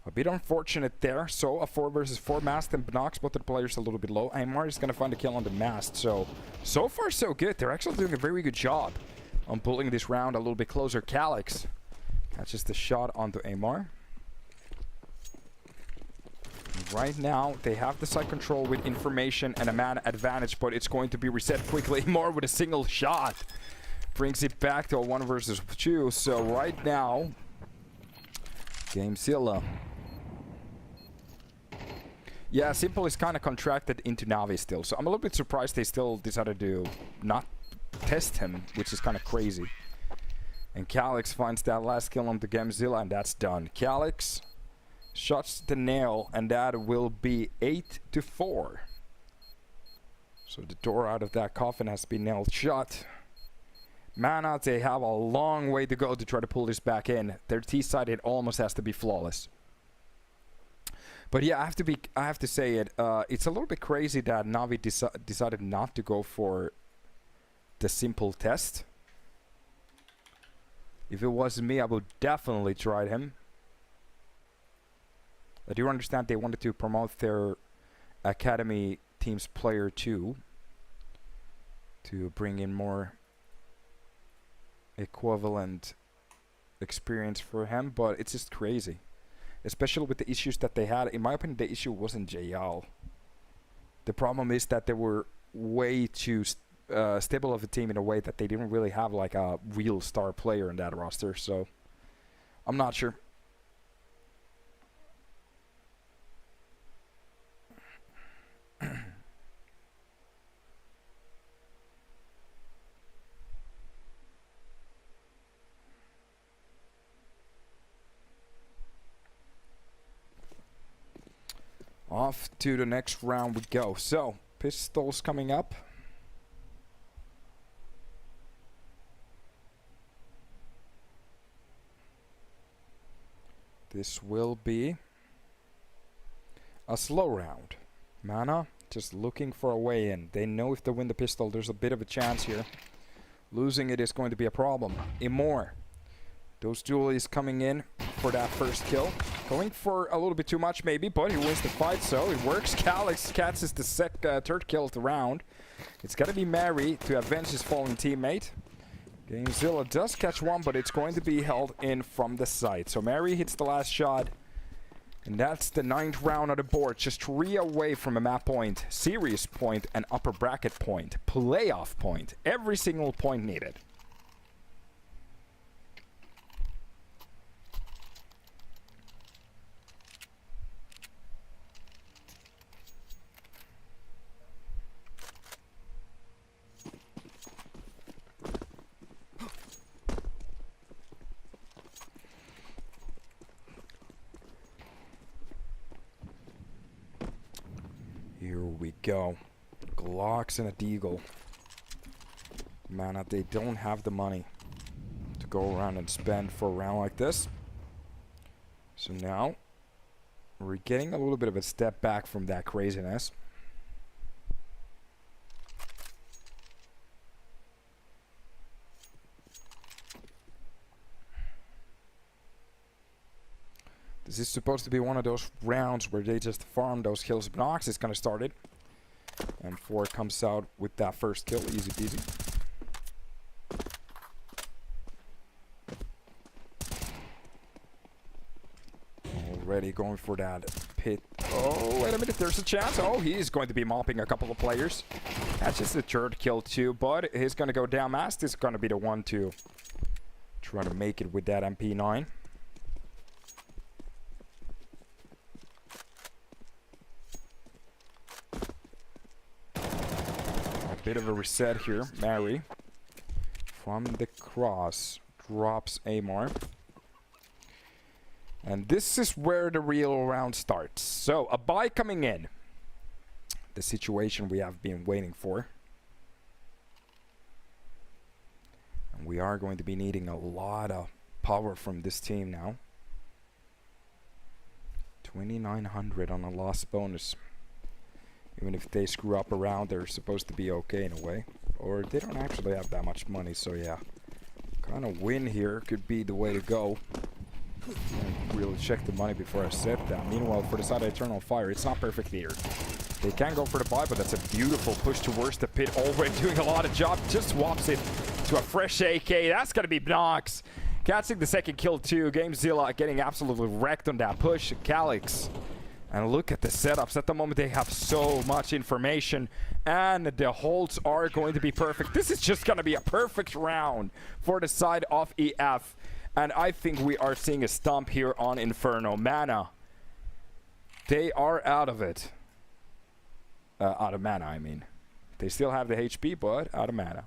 A: A bit unfortunate there. So a 4 versus 4 masked and knocks both of the players a little bit low. Amar is gonna find a kill on the mast. So far so good. They're actually doing a very good job on pulling this round a little bit closer. Calyx catches the shot onto Amar. Right now, they have the side control with information and a mana advantage, but it's going to be reset quickly. More with a single shot. Brings it back to a 1 versus 2. So right now, Gamezilla. Yeah, Simple is kind of contracted into Navi still. So I'm a little bit surprised they still decided to not test him, which is kind of crazy. And Calyx finds that last kill on the Gamezilla, and that's done. Calyx shuts the nail, and that will be 8-4. So the door out of that coffin has been nailed shut. Mana, they have a long way to go to try to pull this back in. Their T side, it almost has to be flawless. But yeah, I have to say it. It's a little bit crazy that Navi decided not to go for the simple test. If it was me, I would definitely try him. I do understand they wanted to promote their academy team's player too, to bring in more equivalent experience for him, but it's just crazy. Especially with the issues that they had. In my opinion, the issue wasn't JL. The problem is that they were way too stable of a team in a way that they didn't really have like a real star player in that roster, so I'm not sure. Off to the next round we go. So, pistols coming up. This will be a slow round. Mana just looking for a way in. They know if they win the pistol, there's a bit of a chance here. Losing it is going to be a problem. Imor Those duelies coming in for that first kill. Going for a little bit too much maybe, but he wins the fight, so it works. Calix catches the third kill of the round. It's gotta be Mary to avenge his fallen teammate. Gamezilla does catch one, but it's going to be held in from the side. So Mary hits the last shot. And that's the 9th round on the board. Just 3 away from a map point, series point, and upper bracket point. Playoff point. Every single point needed. Here we go. Glocks and a Deagle. Man, they don't have the money to go around and spend for a round like this. So now, we're getting a little bit of a step back from that craziness. This is supposed to be one of those rounds where they just farm those kills. Nox is gonna start it. And 4 comes out with that first kill, easy peasy. Already going for that pit. Oh, wait a minute, there's a chance. Oh, he's going to be mopping a couple of players. That's just the 3rd kill too, but he's gonna go down. Mast is gonna be the one to try to make it with that MP9. Bit of a reset here. Mary from the cross drops Amar, and this is where the real round starts. So a buy coming in, the situation we have been waiting for, and we are going to be needing a lot of power from this team now. 2,900 on a loss bonus. Even if they screw up around, they're supposed to be okay in a way. Or they don't actually have that much money, so yeah. Kind of win here could be the way to go. I really check the money before I said that. Meanwhile, for the side of Eternal Fire, it's not perfect here. They can go for the buy, but that's a beautiful push towards the pit. Already doing a lot of job. Just swaps it to a fresh AK. That's going to be Nox. Catching the 2nd kill too. Gamezilla getting absolutely wrecked on that push. Calix. And look at the setups. At the moment, they have so much information. And the holds are going to be perfect. This is just going to be a perfect round for the side of EF. And I think we are seeing a stomp here on Inferno. Mana. They are out of it. Out of mana, I mean. They still have the HP, but out of mana.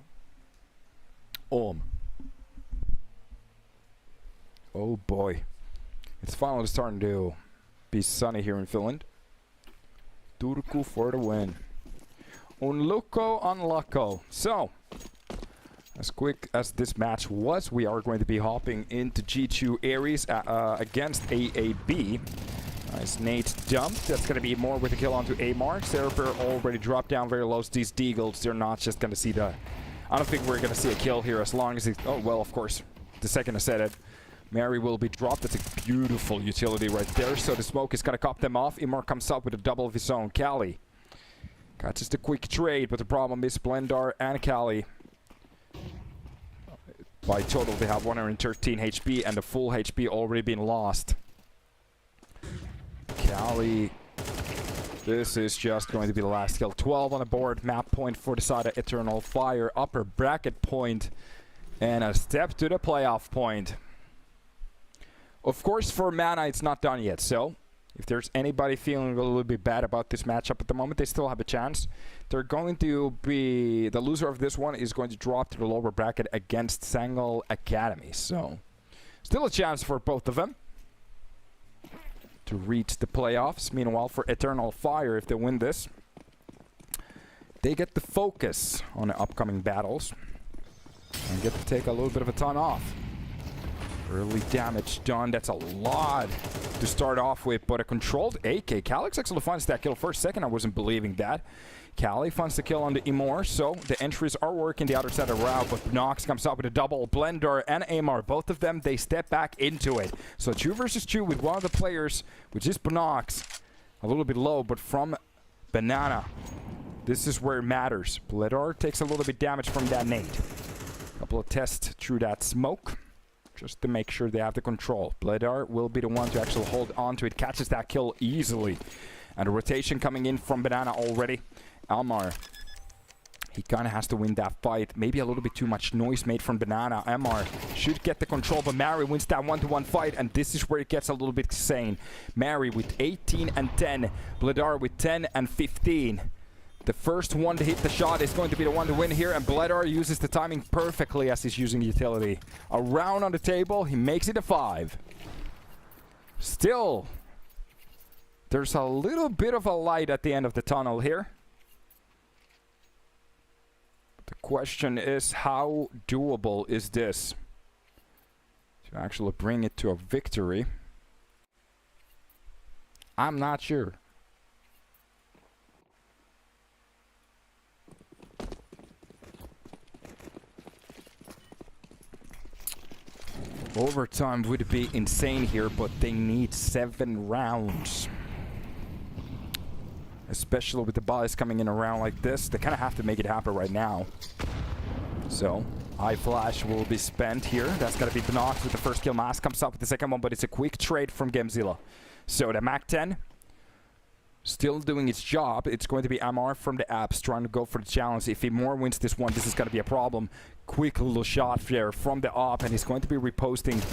A: Oh boy. It's finally starting to be sunny here in Finland. Turku for the win. Unlucko, unlucko. So, as quick as this match was, we are going to be hopping into G2 Ares against AaB. Nice Nate dump. That's going to be more with a kill onto Amar. Cereber already dropped down very low. These Deagles, they're not just going to see the... I don't think we're going to see a kill here as long as he... Oh, well, of course. The second I said it. Mary will be dropped. That's a beautiful utility right there. So the smoke is going to cop them off. Imar comes up with a double of his own. Kali got just a quick trade, but the problem is Splendor and Kali. By total, they have 113 HP, and the full HP already been lost. Kali, this is just going to be the last kill. 12 on the board. Map point for the side of Eternal Fire. Upper bracket point, and a step to the playoff point. Of course, for mana, it's not done yet, so if there's anybody feeling a little bit bad about this matchup at the moment, they still have a chance. They're going to be... The loser of this one is going to drop to the lower bracket against Sangal Academy, so still a chance for both of them to reach the playoffs. Meanwhile, for Eternal Fire, if they win this, they get the focus on the upcoming battles and get to take a little bit of a time off. Early damage done. That's a lot to start off with, but a controlled AK. Calyx actually finds that kill. For a second, I wasn't believing that. Cali finds the kill on the Emor, so the entries are working the other side of the route, but Nox comes up with a double. Blender and Amar, both of them, they step back into it. So 2 versus 2 with one of the players, which is Nox. A little bit low, but from Banana. This is where it matters. Bledar takes a little bit damage from that nade. Couple of tests through that smoke, just to make sure they have the control. Bledar will be the one to actually hold on to it, catches that kill easily. And a rotation coming in from Banana already. Almar, he kind of has to win that fight. Maybe a little bit too much noise made from Banana. Almar should get the control, but Mary wins that 1-to-1 fight, and this is where it gets a little bit insane. Mary with 18 and 10. Bledar with 10 and 15. The first one to hit the shot is going to be the one to win here, and Bledar uses the timing perfectly as he's using utility. A round on the table, he makes it a 5. Still, there's a little bit of a light at the end of the tunnel here. The question is, how doable is this to actually bring it to a victory? I'm not sure. Overtime would be insane here, but they need 7 rounds. Especially with the bodies coming in around like this, they kind of have to make it happen right now. So, Eye Flash will be spent here. That's going to be Bnox with the first kill. Mask comes up with the second one, but it's a quick trade from Gamezilla. So the Mac-10 still doing its job. It's going to be Amar from the apps trying to go for the challenge. If he more wins this one, this is going to be a problem. Quick little shot there from the op, and he's going to be reposting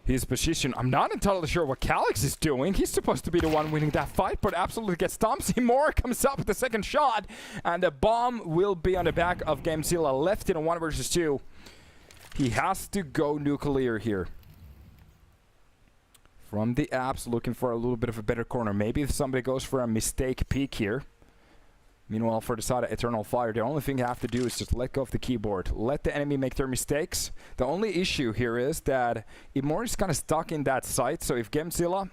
A: his position. I'm not entirely sure what Calyx is doing. He's supposed to be the one winning that fight, but absolutely gets stumped. Seymour comes up with the second shot, and the bomb will be on the back of Gamezilla, left in a 1 versus 2. He has to go nuclear here. From the apps, looking for a little bit of a better corner. Maybe if somebody goes for a mistake peek here. Meanwhile, for the side of Eternal Fire, the only thing you have to do is just let go of the keyboard. Let the enemy make their mistakes. The only issue here is that Imor is kind of stuck in that site, so if Gamezilla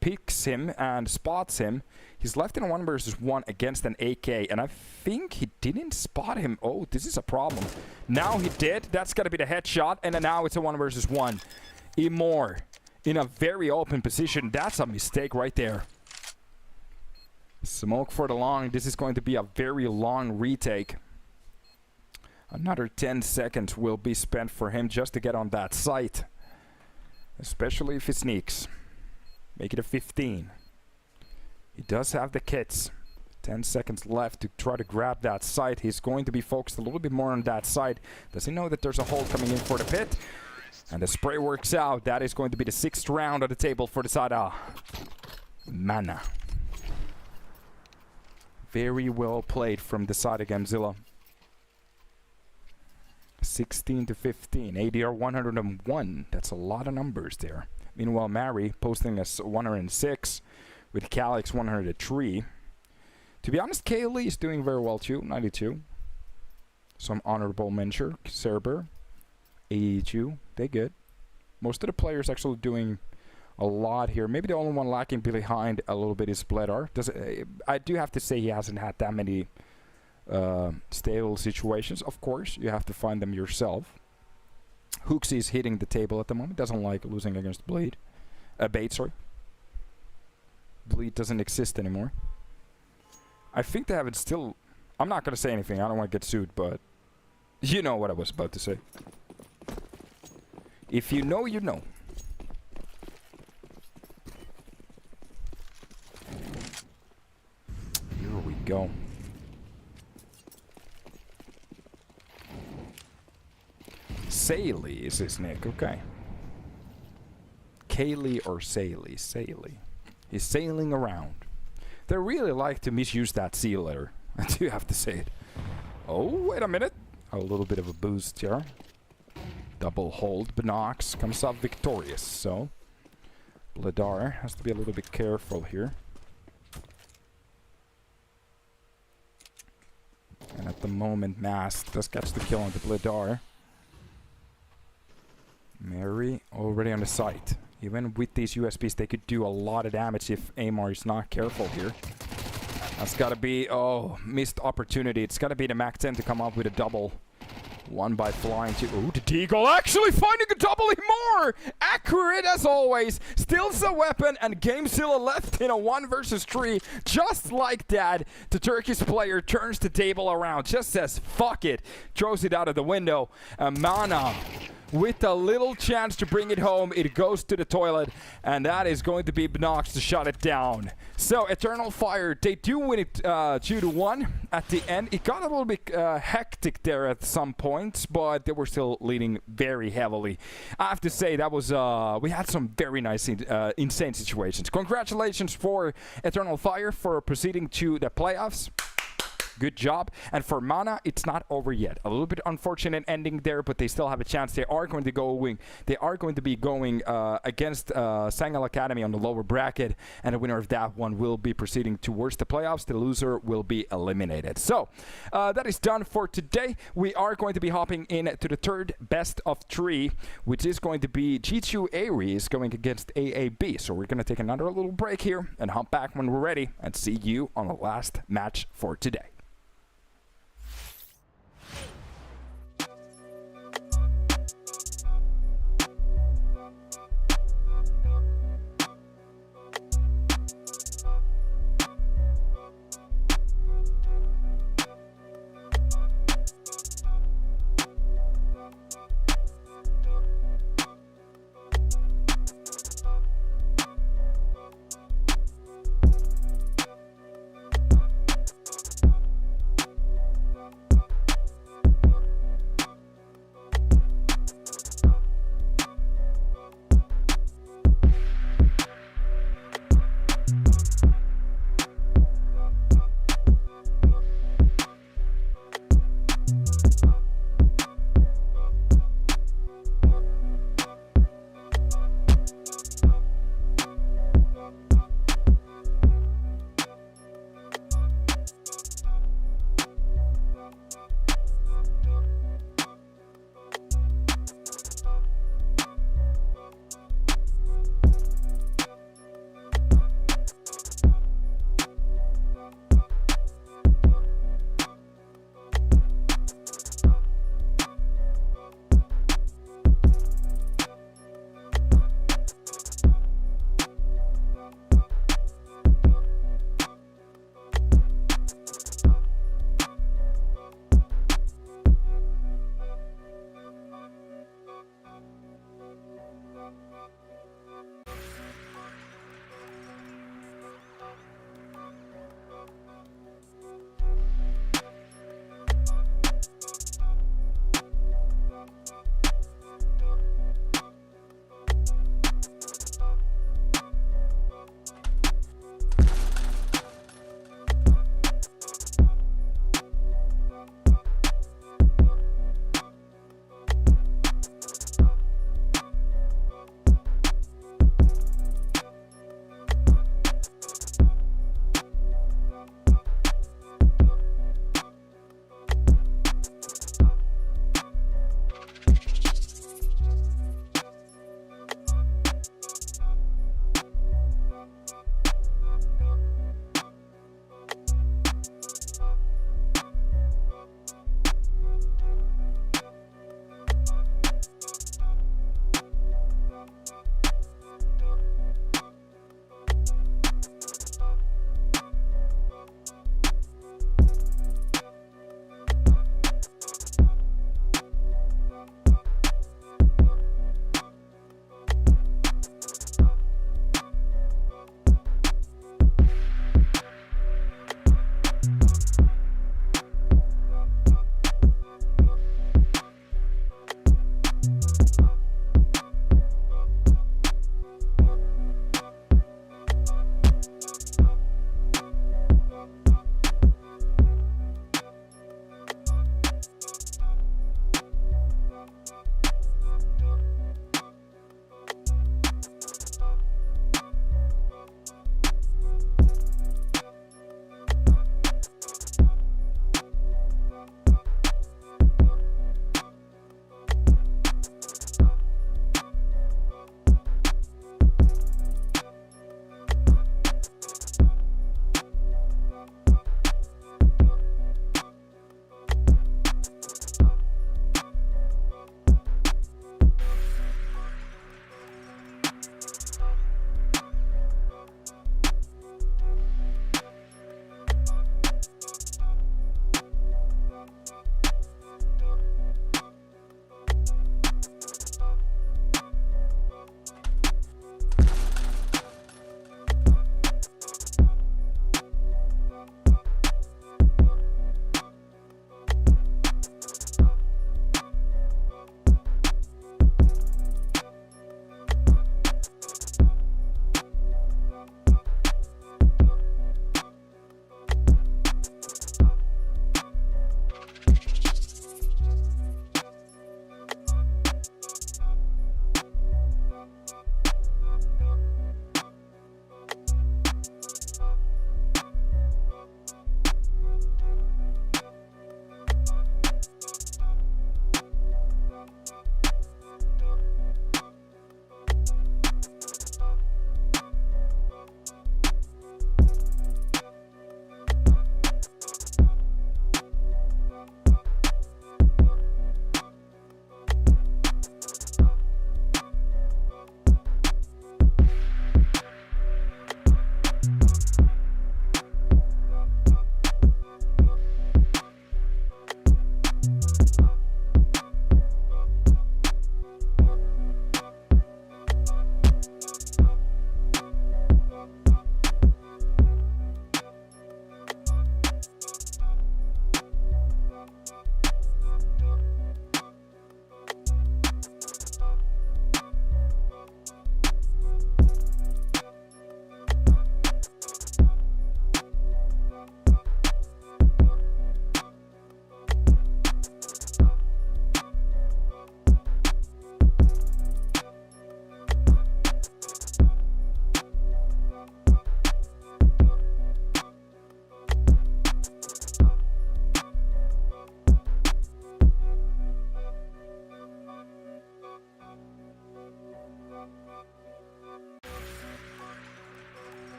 A: picks him and spots him, he's left in a 1 versus 1 against an AK, and I think he didn't spot him. Oh, this is a problem. Now he did. That's got to be the headshot, and then now it's a 1 versus 1. Imor in a very open position. That's a mistake right there. Smoke for the long. This is going to be a very long retake. Another 10 seconds will be spent for him just to get on that site. Especially if he sneaks. Make it a 15. He does have the kits. 10 seconds left to try to grab that site. He's going to be focused a little bit more on that site. Does he know that there's a hole coming in for the pit? And the spray works out. That is going to be the 6th round on the table for the Sada. Mana. Very well played from the side of Gamezilla. 16 to 15. ADR 101. That's a lot of numbers there. Meanwhile, Mary posting us 106 with Calyx 103. To be honest, Kaylee is doing very well too. 92. Some honorable mention. Cerber 82. They good. Most of the players actually doing a lot here. Maybe the only one lacking behind a little bit is Bledar. I do have to say he hasn't had that many stable situations. Of course, you have to find them yourself. Hooksy is hitting the table at the moment. Doesn't like losing against Bait, sorry. Bleed doesn't exist anymore. I think they have it still. I'm not going to say anything. I don't want to get sued, but you know what I was about to say. If you know, you know. Here we go. Saley is his nick, okay. Kaylee or Saley? Saley. He's sailing around. They really like to misuse that C letter. I do have to say it. Oh, wait a minute. A little bit of a boost here. Double hold. Binox comes up victorious. So, Bledar has to be a little bit careful here. And at the moment, Mask does catch the kill on the Bledar. Mary already on the site. Even with these USBs, they could do a lot of damage if Amar is not careful here. That's gotta be, oh, missed opportunity. It's gotta be the Mac 10 to come up with a double. One by flying to, ooh, the Deagle actually finding a double more! Accurate as always, steals a weapon, and game still left in a 1 versus 3. Just like that, the Turkish player turns the table around, just says, fuck it, throws it out of the window. Mana, with a little chance to bring it home, it goes to the toilet, and that is going to be Bnox to shut it down. So, Eternal Fire, they do win it 2-1 at the end. It got a little bit hectic there at some points, but they were still leading very heavily. I have to say, that was we had some very nice, insane situations. Congratulations for Eternal Fire for proceeding to the playoffs. Good job. And for Mana, it's not over yet. A little bit unfortunate ending there, but they still have a chance. They are going to be going against Sangal Academy on the lower bracket, and the winner of that one will be proceeding towards the playoffs. The loser will be eliminated. So that is done for today. We are going to be hopping in to the third best of 3, which is going to be G2 Aries going against AaB. So we're going to take another little break here and hop back when we're ready and see you on the last match for today.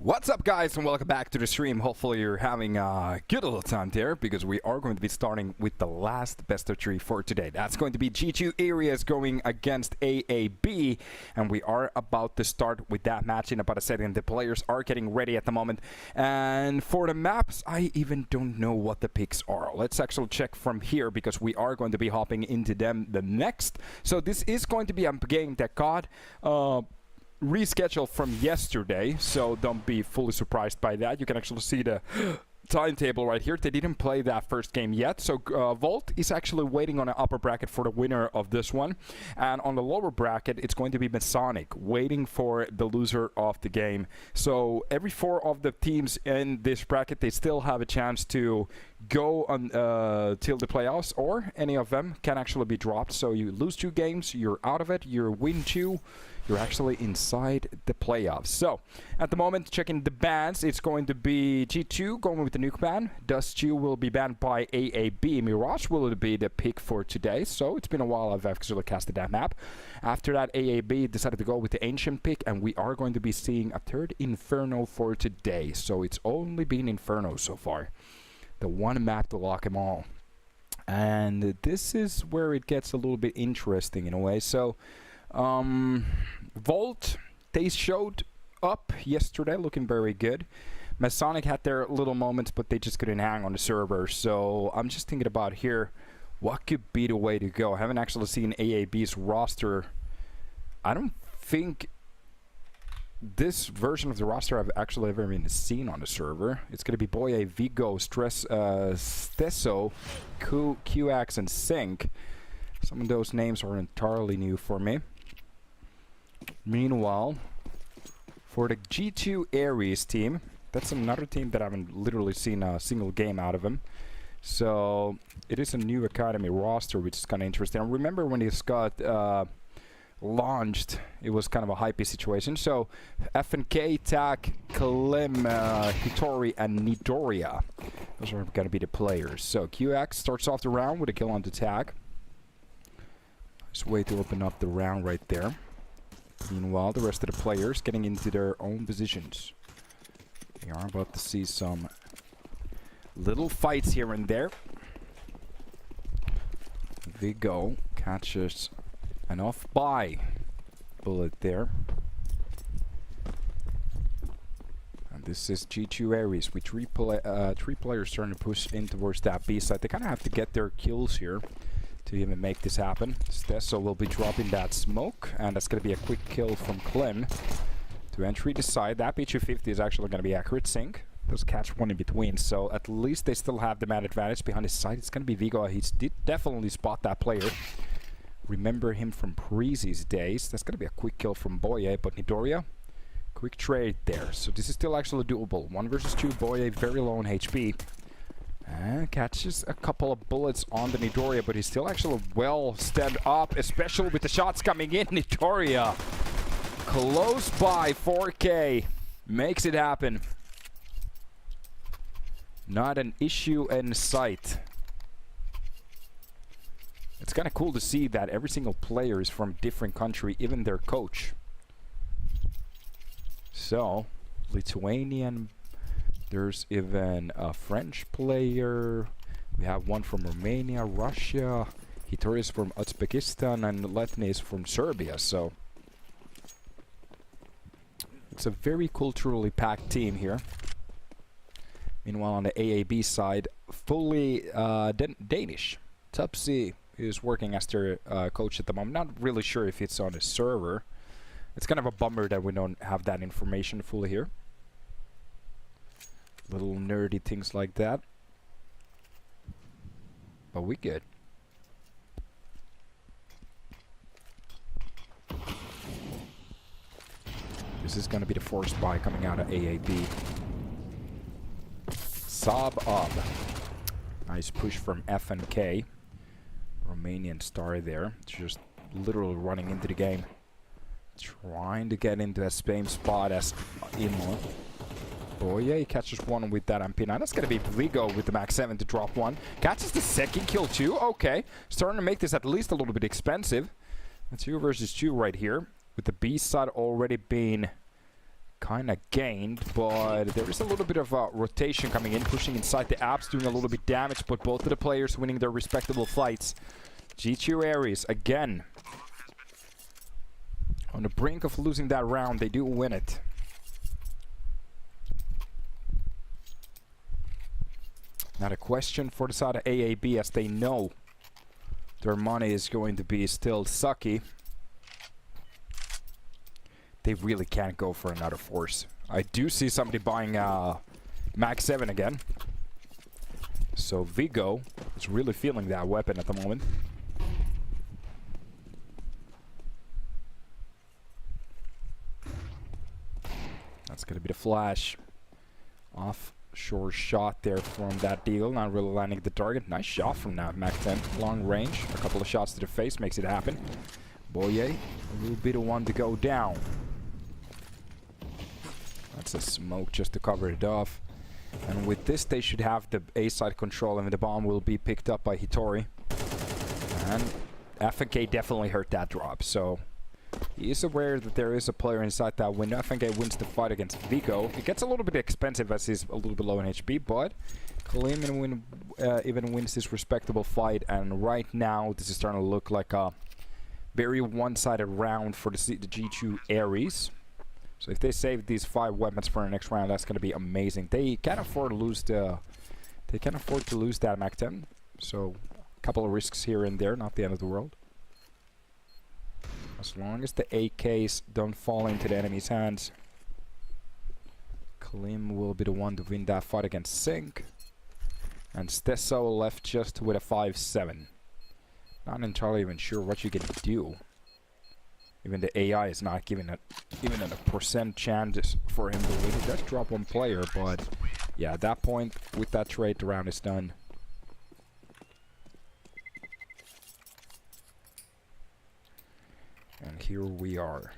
A: What's up, guys, and welcome back to the stream. Hopefully you're having a good little time there, because we are going to be starting with the last best of 3 for today. That's going to be G2 Areas going against AaB, and we are about to start with that match in about a second. The players are getting ready at the moment, and for the maps, I even don't know what the picks are. Let's actually check from here, because we are going to be hopping into them the next. So this is going to be a game that got rescheduled from yesterday, so don't be fully surprised by that. You can actually see the timetable right here. They didn't play that first game yet, so Volt is actually waiting on an upper bracket for the winner of this one, and on the lower bracket it's going to be Masonic waiting for the loser of the game. So every 4 of the teams in this bracket, they still have a chance to go on till the playoffs, or any of them can actually be dropped. So you lose 2 games, you're out of it. You win 2, you're actually inside the playoffs. So at the moment, checking the bans, it's going to be G2 going with the Nuke ban. Dust2 will be banned by AaB. Mirage will be the pick for today. So it's been a while I've actually casted that map. After that, AaB decided to go with the Ancient pick, and we are going to be seeing a third Inferno for today. So it's only been Inferno so far. The one map to lock them all. And this is where it gets a little bit interesting in a way. So Volt, they showed up yesterday looking very good. Masonic had their little moments, but they just couldn't hang on the server. So I'm just thinking about here, what could be the way to go? I haven't actually seen AaB's roster. I don't think this version of the roster I've actually ever been seen on the server. It's going to be Boye, Vigo, Stesso, QX, and Sync. Some of those names are entirely new for me. Meanwhile, for the G2 Ares team, that's another team that I haven't literally seen a single game out of them. So it is a new academy roster, which is kind of interesting. I remember when this got launched, it was kind of a hypey situation. So FNK, Tak, Klim, Hitori, and Nidoria, those are going to be the players. So QX starts off the round with a kill on the Tak. Nice way to open up the round right there. Meanwhile, the rest of the players getting into their own positions. We are about to see some little fights here and there. Vigo catches an off-by bullet there. And this is G2 Ares with 3 players starting to push in towards that B side. They kind of have to get their kills here to even make this happen. Stesso will be dropping that smoke, and that's going to be a quick kill from Clem to entry the side. That P250 is actually going to be accurate. Sync does catch one in between, so at least they still have the man advantage behind his side. It's going to be Vigo. He did definitely spot that player. Remember him from previous days. That's going to be a quick kill from Boye, but Nidoria, quick trade there. So this is still actually doable. 1 versus 2, Boye very low on HP. And catches a couple of bullets on the Nidoria, but he's still actually well stepped up, especially with the shots coming in. Nidoria, close by 4K, makes it happen. Not an issue in sight. It's kind of cool to see that every single player is from a different country, even their coach. So, Lithuanian. There's even a French player. We have one from Romania, Russia. Hitori is from Uzbekistan, and Letne is from Serbia. So it's a very culturally packed team here. Meanwhile, on the AaB side, fully Danish. Tupsi is working as their coach at the moment. Not really sure if it's on the server. It's kind of a bummer that we don't have that information fully here. Little nerdy things like that. But we good. This is gonna be the forced buy coming out of AaB. Sob up. Nice push from FNK. Romanian star there. Just literally running into the game. Trying to get into the same spot as Imo. Boye, he catches one with that MP9. That's going to be Vigo with the Max 7 to drop one. Catches the second kill too. Okay. Starting to make this at least a little bit expensive. 2 versus 2 right here. With the B side already being kind of gained, but there is a little bit of rotation coming in, pushing inside the apps, doing a little bit damage, but both of the players winning their respectable fights. G2 Ares, again, on the brink of losing that round. They do win it. Now the question for the side of AaB, as they know their money is going to be still sucky, they really can't go for another force. I do see somebody buying Mag 7 again. So Vigo is really feeling that weapon at the moment. That's going to be the flash. Offshore shot there from that deal. Not really landing the target. Nice shot from that Mag 10. Long range. A couple of shots to the face makes it happen. Boye will be the one to go down. That's a smoke just to cover it off. And with this, they should have the A side control, and the bomb will be picked up by Hitori. And FNK definitely hurt that drop, so he is aware that there is a player inside that window. FNK wins the fight against Vigo. It gets a little bit expensive as he's a little bit low in HP, but Kalim even wins this respectable fight. And right now, this is starting to look like a very one-sided round for the G2 Ares. So if they save these 5 weapons for the next round, that's going to be amazing. They can't afford to lose the. They can't afford to lose that Mag 10. So a couple of risks here and there, not the end of the world. As long as the AKs don't fall into the enemy's hands, Klim will be the one to win that fight against Sync. And Stesso left just with a 5-7. Not entirely even sure what you can do. Even the AI is not giving it even a percent chance for him to win. He does drop one player, but yeah, at that point, with that trade, the round is done. And here we are.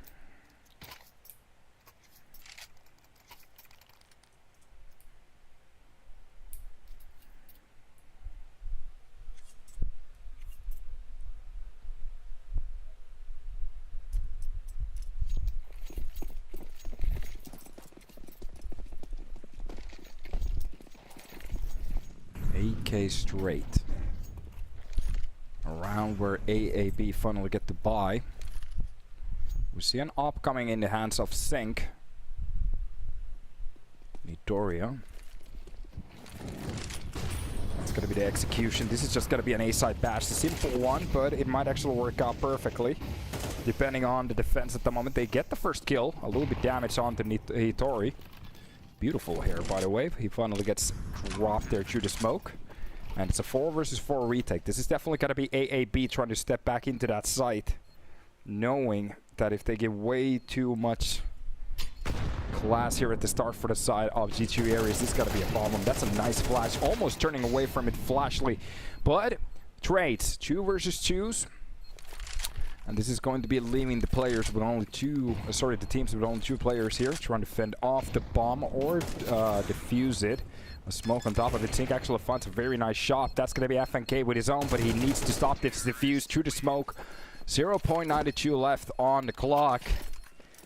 A: AK straight. Around where AaB finally get the buy. We see an op coming in the hands of Sync. Nitoria. That's gonna be the execution. This is just gonna be an A-side bash. A simple one, but it might actually work out perfectly. Depending on the defense at the moment. They get the first kill. A little bit damage onto Hitori. Beautiful hair, by the way. He finally gets dropped there through the smoke. And it's a 4 versus 4 retake. This is definitely going to be AaB trying to step back into that site, knowing that if they give way too much class here at the start for the side of G2 Ares, this is going to be a problem. That's a nice flash. Almost turning away from it flashly. But trades. 2 versus 2s. And this is going to be leaving the players with only the teams with only 2 players here, trying to fend off the bomb or defuse it. A smoke on top of it. Sync actually finds a very nice shot. That's going to be FNK with his own, but he needs to stop this defuse through the smoke. 0.92 left on the clock.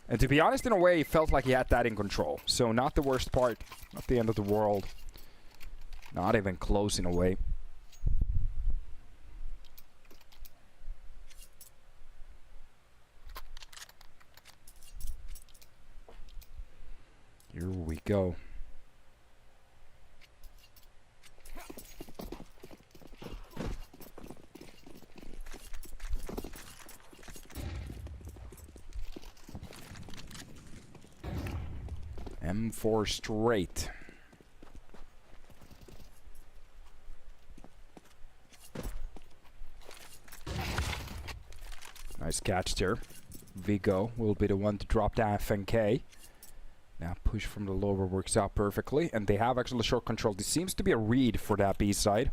A: And to be honest, in a way, he felt like he had that in control. So not the worst part. Not the end of the world. Not even close in a way. Here we go. M4 straight. Nice catch there. Vigo will be the one to drop down FNK. Now push from the lower works out perfectly, and they have actually short control. This seems to be a read for that B side.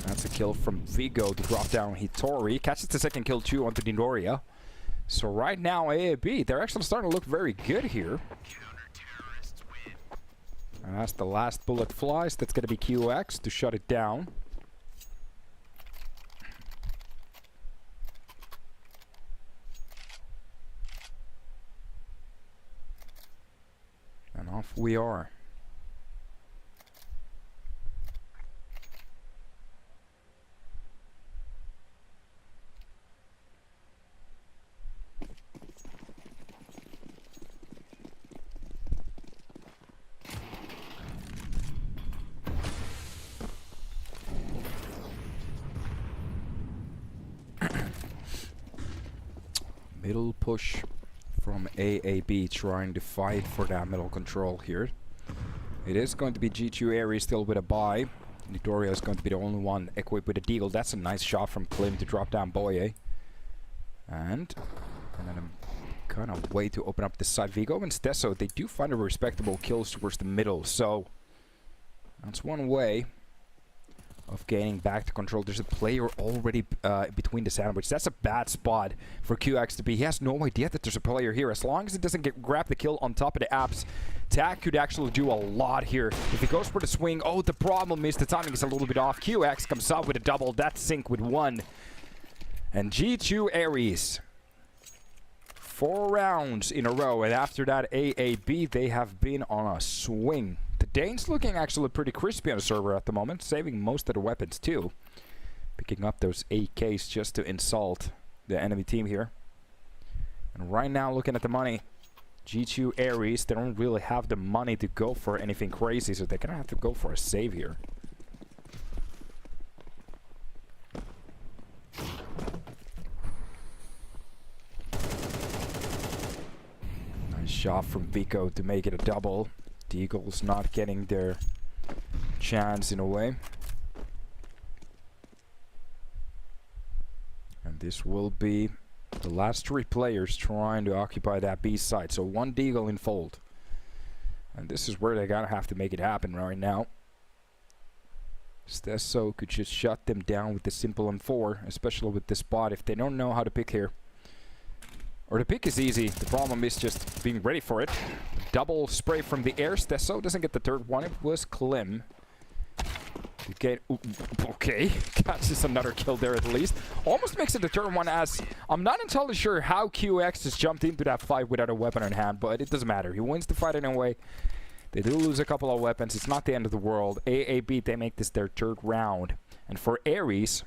A: That's a kill from Vigo to drop down Hitori. Catches the second kill too onto Nitoria. So right now AaB, they're actually starting to look very good here. And as the last bullet flies, that's going to be QX to shut it down. Off we are. Middle push from AaB, trying to fight for that middle control here. It is going to be G2 Aries still with a buy. Nitoria is going to be the only one equipped with a deagle. That's a nice shot from Klim to drop down Boye. And then a kind of way to open up the side. Vigo and Stesso, they do find a respectable kills towards the middle. So that's one way of gaining back the control. There's a player already between the sandwich. That's a bad spot for QX to be. He has no idea that there's a player here. As long as it doesn't grab the kill on top of the apps, Tak could actually do a lot here. If he goes for the swing, oh, the problem is the timing is a little bit off. QX comes out with a double. That's sync with one. And G2 Aries, 4 rounds in a row. And after that, AaB, they have been on a swing. The Danes looking actually pretty crispy on the server at the moment, saving most of the weapons too. Picking up those AKs just to insult the enemy team here. And right now, looking at the money, G2 Aries, they don't really have the money to go for anything crazy, so they're gonna have to go for a save here. Nice shot from Vico to make it a double. The Eagles not getting their chance in a way. And this will be the last 3 players trying to occupy that B side. So 1 Deagle in fold. And this is where they gotta have to make it happen right now. Stesso could just shut them down with the simple M4, especially with this spot if they don't know how to pick here. Or the pick is easy, the problem is just being ready for it. Double spray from the air. Stesso doesn't get the third one. It was Klim. Okay, catches another kill there at least. Almost makes it the third one, as I'm not entirely sure how QX just jumped into that fight without a weapon in hand, but it doesn't matter. He wins the fight anyway. They do lose a couple of weapons. It's not the end of the world. AaB, they make this their 3rd round. And for Aries,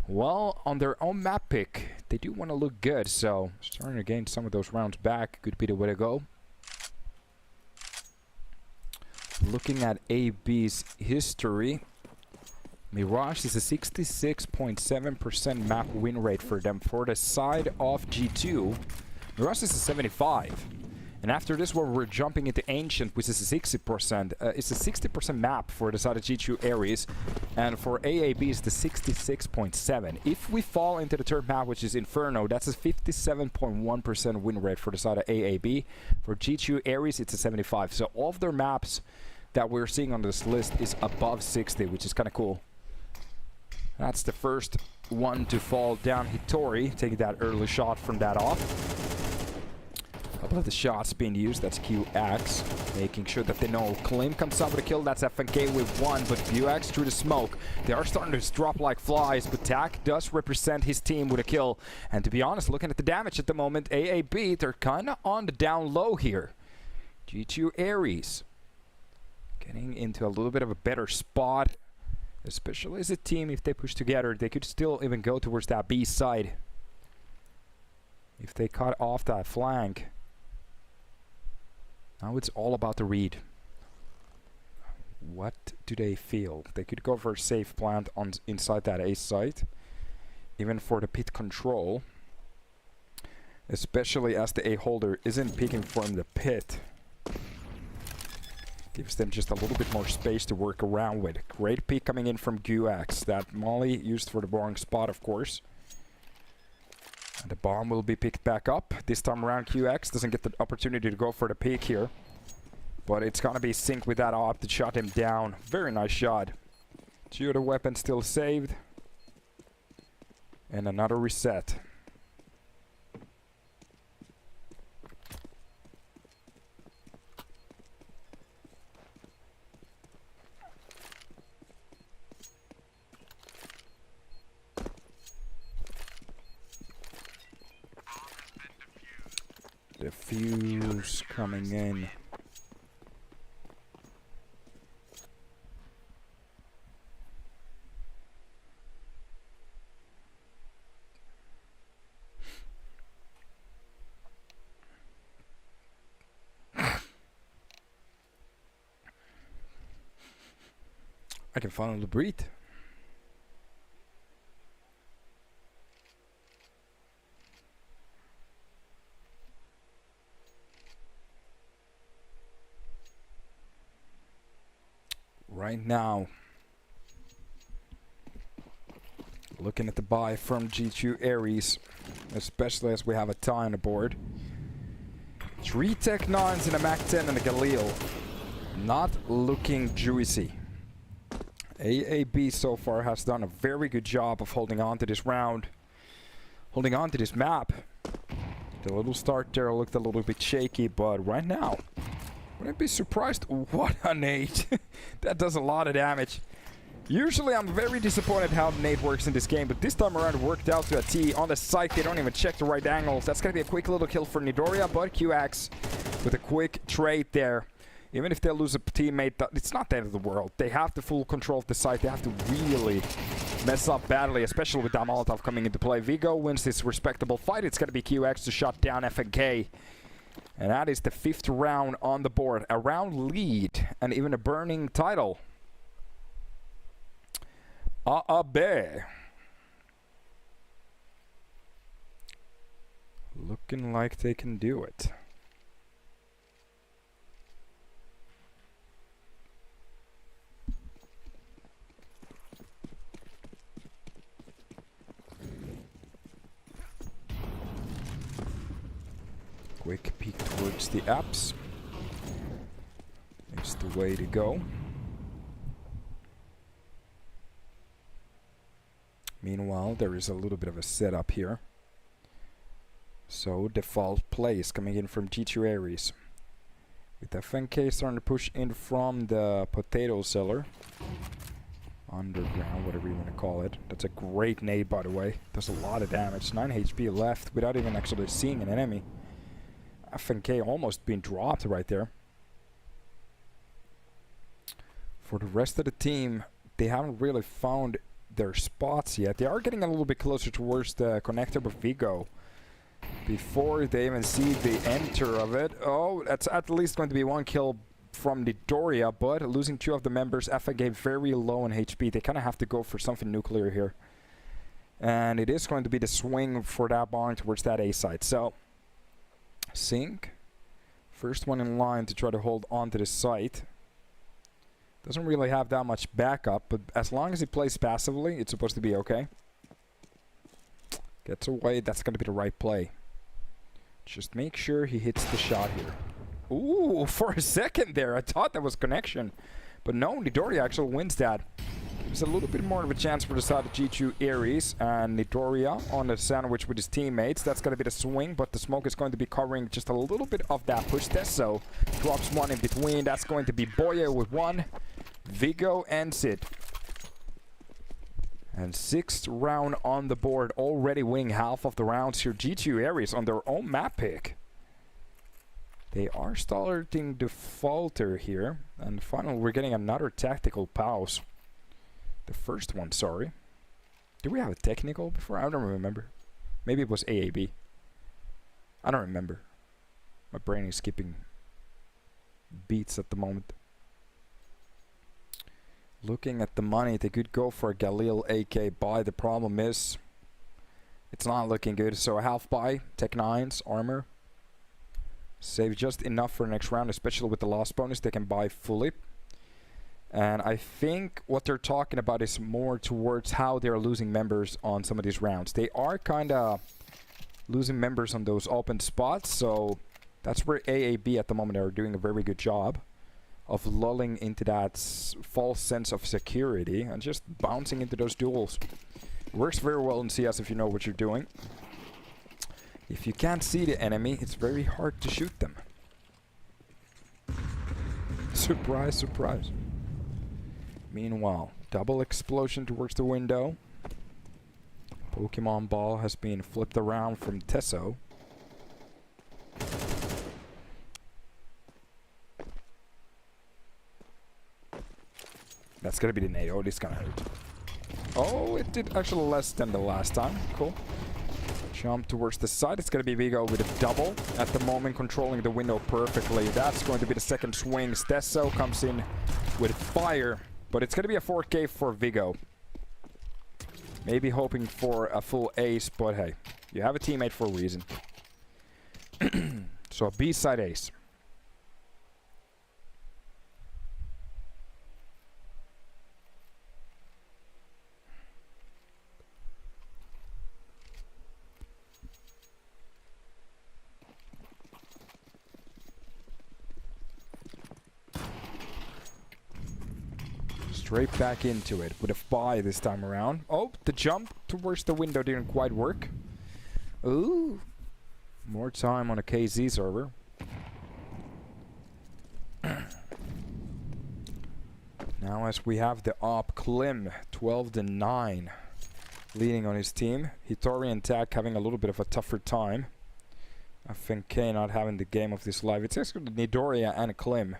A: well, on their own map pick, they do want to look good, so starting to gain some of those rounds back could be the way to go. Looking at AB's history, Mirage is a 66.7% map win rate for them. For the side of G2, Mirage is a 75. And after this one, we're jumping into Ancient, which is a 60%. It's a 60% map for the side of G2 Aries. And for AaB, it's the 66.7. If we fall into the 3rd map, which is Inferno, that's a 57.1% win rate for the side of AaB. For G2 Aries, it's a 75. So all of their maps that we're seeing on this list is above 60, which is kind of cool. That's the first one to fall down. Hitori taking that early shot from that off. A couple of the shots being used. That's QX, making sure that they know Klim comes up with a kill. That's FNK with 1, but QX through the smoke. They are starting to drop like flies, but Tak does represent his team with a kill. And to be honest, looking at the damage at the moment, AaB, they're kind of on the down low here. G2 Aries getting into a little bit of a better spot, especially as a team. If they push together, they could still even go towards that B side. If they cut off that flank. Now it's all about the read. What do they feel? They could go for a safe plant on inside that A site. Even for the pit control. Especially as the A holder isn't peeking from the pit. Gives them just a little bit more space to work around with. Great peek coming in from QX. That molly used for the boring spot, of course. And the bomb will be picked back up. This time around, QX doesn't get the opportunity to go for the peek here. But it's gonna be sync with that op to shut him down. Very nice shot. 2 of the weapons still saved. And another reset. The fuse coming in. I can finally breathe. Right now, looking at the buy from G2 Ares, especially as we have a tie on the board. 3 Tech 9s and a Mac 10 and a Galil. Not looking juicy. AaB so far has done a very good job of holding on to this round. Holding on to this map. The little start there looked a little bit shaky, but right now, wouldn't be surprised. What a nade. That does a lot of damage. Usually I'm very disappointed how the nade works in this game, but this time around it worked out to a T. On the site, they don't even check the right angles. That's going to be a quick little kill for Nidoria, but QX with a quick trade there. Even if they lose a teammate, it's not the end of the world. They have the full control of the site. They have to really mess up badly, especially with that Molotov coming into play. Vigo wins this respectable fight. It's going to be QX to shut down FNK. And that is the 5th round on the board. A round lead and even a burning title. AaB. Looking like they can do it. Quick peek towards the apps. It's the way to go. Meanwhile, there is a little bit of a setup here. So, default plays coming in from G2 Ares. With FNK starting to push in from the potato cellar. Underground, whatever you want to call it. That's a great nade, by the way. Does a lot of damage. 9 HP left without even actually seeing an enemy. FNK almost being dropped right there. For the rest of the team, they haven't really found their spots yet. They are getting a little bit closer towards the connector with Vigo. Before they even see the enter of it. Oh, that's at least going to be 1 kill from Nidoria, but losing 2 of the members. FNK very low in HP. They kind of have to go for something nuclear here. And it is going to be the swing for that barn towards that A side. So, Sync, first one in line to try to hold on to the site. Doesn't really have that much backup, but as long as he plays passively, it's supposed to be okay. Gets away, that's going to be the right play. Just make sure he hits the shot here. Ooh, for a second there, I thought that was connection. But no, Nidoria actually wins that. Gives a little bit more of a chance for the side of G2 Ares. And Nidoria on the sandwich with his teammates. That's going to be the swing, but the smoke is going to be covering just a little bit of that push test. So, drops 1 in between. That's going to be Boye with 1. Vigo ends it. And 6th round on the board. Already winning half of the rounds here. G2 Ares on their own map pick. They are starting to falter here. And finally, we're getting another tactical pause. The first one, sorry. Did we have a technical before? I don't remember. Maybe it was AaB. I don't remember. My brain is skipping beats at the moment. Looking at the money, they could go for a Galil AK buy. The problem is, it's not looking good. So a half buy, Tech 9s, armor. Save just enough for the next round, especially with the loss bonus. They can buy fully. And I think what they're talking about is more towards how they're losing members on some of these rounds. They are kind of losing members on those open spots. So that's where AaB at the moment are doing a very good job of lulling into that false sense of security and just bouncing into those duels. It works very well in CS if you know what you're doing. If you can't see the enemy, it's very hard to shoot them. Surprise, surprise. Meanwhile, double explosion towards the window. Pokemon ball has been flipped around from Tesso. That's gonna be the nade. Oh, this is gonna hurt. Oh, it did actually less than the last time. Cool. Jump towards the side. It's gonna be Vigo with a double. At the moment, controlling the window perfectly. That's going to be the second swing. Tesso comes in with fire. But it's going to be a 4K for Vigo. Maybe hoping for a full ace, but hey, you have a teammate for a reason. So a B-side ace. Straight back into it with a buy this time around. Oh, the jump towards the window didn't quite work. Ooh. More time on a KZ server. Now as we have the AaB Klim, 12-9, leading on his team. Hitori and Tak having a little bit of a tougher time. I think K not having the game of this live. It's actually Nidoria and Klim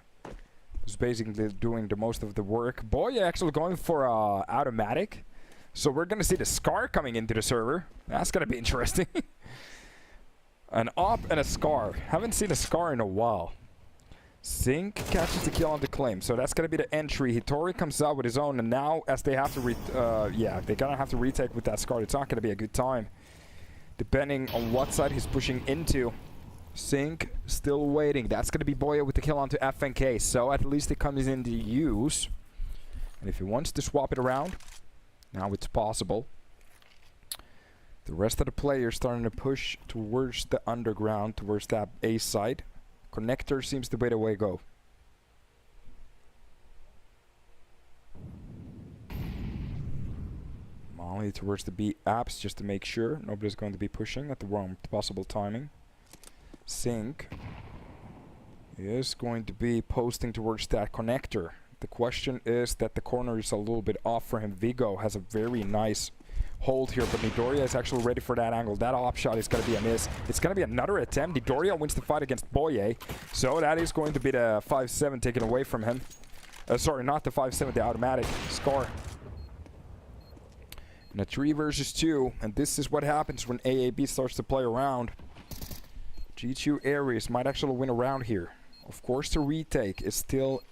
A: who's basically doing the most of the work. Boy, actually going for automatic. So we're gonna see the Scar coming into the server. That's gonna be interesting. An AaB and a Scar. Haven't seen a Scar in a while. Sync catches the kill on the claim. So that's gonna be the entry. Hitori comes out with his own, and now as they have to yeah, they're gonna have to retake with that Scar. It's not gonna be a good time. Depending on what side he's pushing into. Sync still waiting. That's gonna be Boya with the kill onto FNK. So at least it comes into use. And if he wants to swap it around, now it's possible. The rest of the players starting to push towards the underground, towards that A side. Connector seems to be the way to go. Molly towards the B apps just to make sure nobody's going to be pushing at the wrong possible timing. Sync is going to be posting towards that connector. The question is that the corner is a little bit off for him. Vigo has a very nice hold here, but Nidoria is actually ready for that angle. That op shot is going to be a miss. It's going to be another attempt. Nidoria wins the fight against Boye. So that is going to be the 5-7 taken away from him. Sorry, not the 5-7, the automatic. Scar. And a 3 versus 2. And this is what happens when AaB starts to play around. G2 Ares might actually win a round here. Of course, the retake is still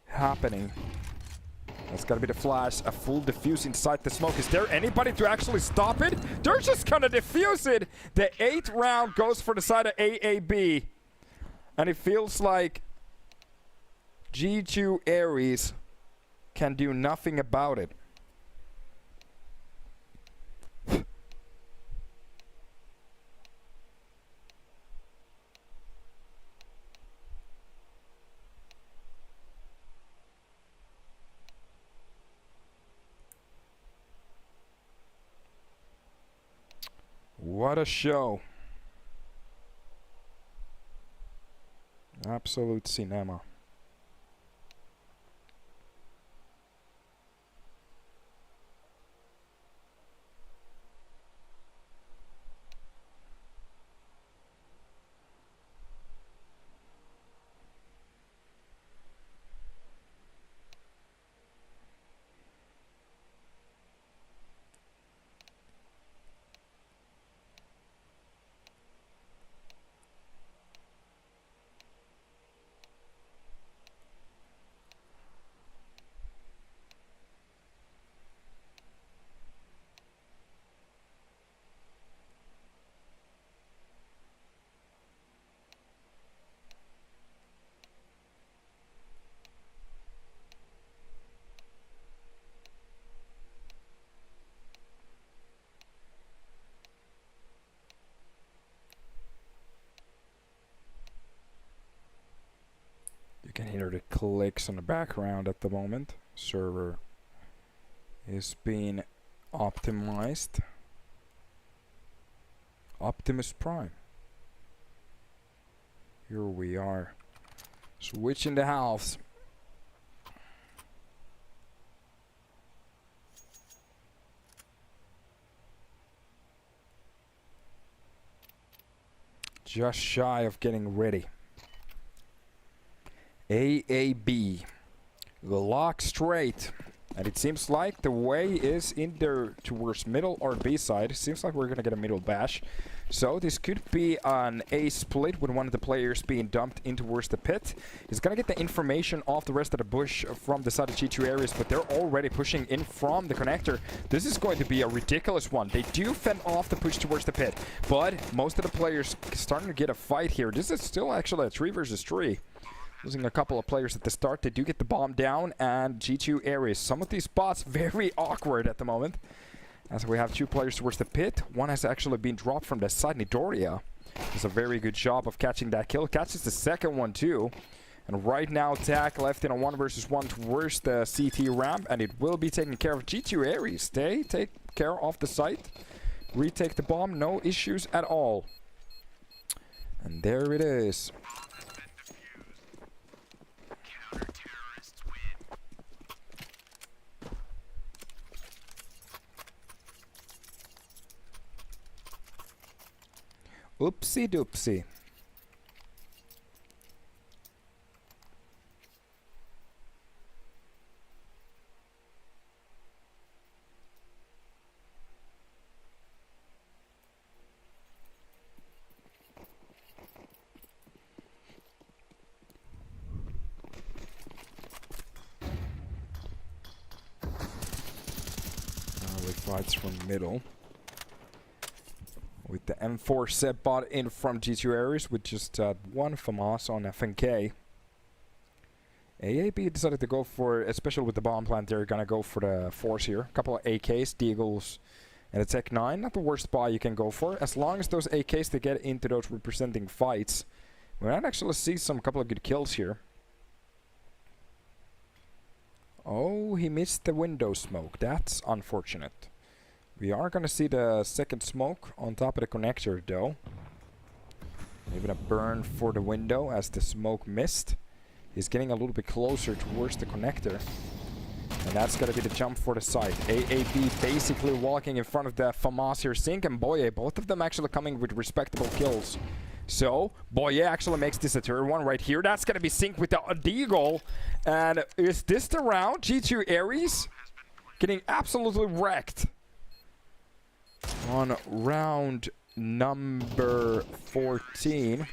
A: happening. That's gotta be the flash. A full diffuse inside the smoke. Is there anybody to actually stop it? They're just gonna diffuse it. The 8th round goes for the side of AaB. And it feels like G2 Ares can do nothing about it. What a show. Absolute cinema. You can hear the clicks in the background at the moment. Server is being optimized. Optimus Prime. Here we are. Switching the halves. Just shy of getting ready. AaB. The lock straight. And it seems like the way is in there towards middle or B side. Seems like we're gonna get a middle bash. So this could be an A split with one of the players being dumped in towards the pit. He's gonna get the information off the rest of the bush from the side of G2 areas, but they're already pushing in from the connector. This is going to be a ridiculous one. They do fend off the push towards the pit, but most of the players starting to get a fight here. This is still actually a 3 versus 3. Losing a couple of players at the start. They do get the bomb down, and G2 areas. Some of these spots very awkward at the moment. As we have 2 players towards the pit. One has actually been dropped from the side. Nidoria does a very good job of catching that kill. Catches the second one too. And right now, Tack left in a 1 versus 1 towards the CT ramp. And it will be taken care of. G2 Ares, they take care of the site. Retake the bomb, no issues at all. And there it is. Oopsie doopsie. We fights from middle. With the M4 set bot in from G2 Ares with just one FAMAS on FNK. AaB decided to go for, especially with the bomb plant, they're gonna go for the force here. A couple of AKs, Deagles, and a Tech 9. Not the worst buy you can go for. As long as those AKs they get into those representing fights, we might actually see some couple of good kills here. Oh, he missed the window smoke. That's unfortunate. We are going to see the second smoke on top of the connector though. Even a burn for the window as the smoke missed. He's getting a little bit closer towards the connector. And that's going to be the jump for the site. AaB basically walking in front of the FAMAS here. Sync and Boye, both of them actually coming with respectable kills. So, Boye actually makes this a third one right here. That's going to be Sync with the Deagle. And is this the round? G2 Ares getting absolutely wrecked. On round number 14.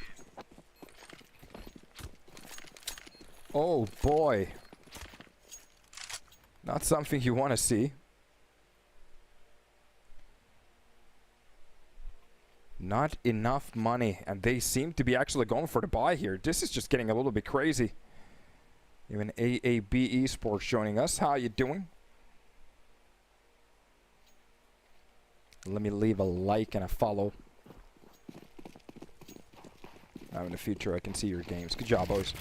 A: Oh boy. Not something you want to see. Not enough money, and they seem to be actually going for the buy here. This is just getting a little bit crazy. Even AaB Esports joining us. How you doing? Let me leave a like and a follow. Now in the future I can see your games. Good job, boys.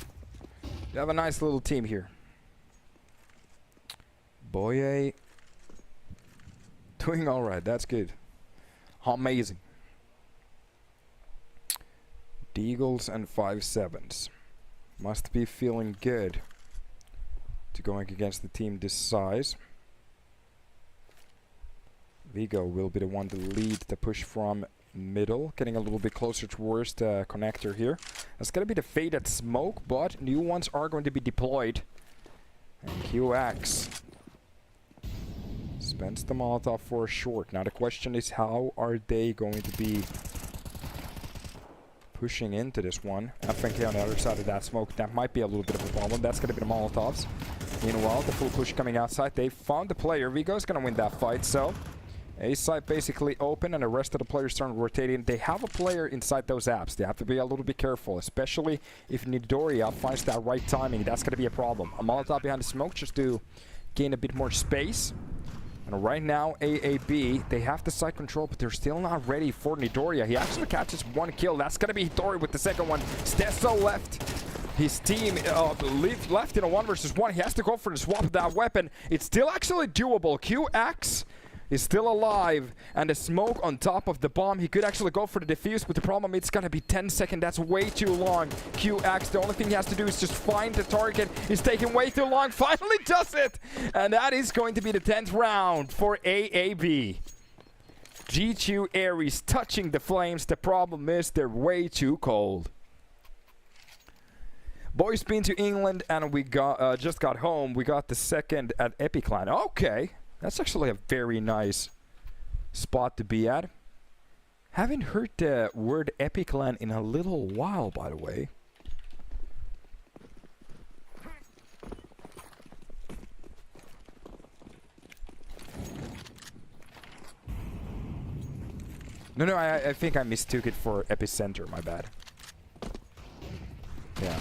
A: You have a nice little team here. Boye doing alright, that's good. Amazing. Deagles and 5-7s. Must be feeling good to going against the team this size. Vigo will be the one to lead the push from middle, getting a little bit closer towards the connector here. That's going to be the faded smoke, but new ones are going to be deployed. And QX spends the Molotov for a short. Now the question is, how are they going to be pushing into this one? FNK on the other side of that smoke, that might be a little bit of a problem. That's going to be the Molotovs. Meanwhile, the full push coming outside. They found the player. Vigo's going to win that fight, so A side basically open and the rest of the players start rotating. They have a player inside those apps. They have to be a little bit careful, especially if Nidoria finds that right timing. That's going to be a problem. A Molotov behind the smoke just to gain a bit more space. And right now, AaB, they have the side control, but they're still not ready for Nidoria. He actually catches one kill. That's going to be Hitori with the second one. Stesso left. His team left in a 1 versus 1. He has to go for the swap of that weapon. It's still actually doable. QX is still alive, and the smoke on top of the bomb. He could actually go for the defuse, but the problem it's gonna be 10 seconds. That's way too long. QX, the only thing he has to do is just find the target. He's taking way too long. Finally does it! And that is going to be the 10th round for AaB. G2 Ares touching the flames. The problem is they're way too cold. Boys been to England, and we got just got home. We got the second at Epiclan. Okay. That's actually a very nice spot to be at. Haven't heard the word Epic Land in a little while, by the way. No, I think I mistook it for Epicenter, my bad. Yeah.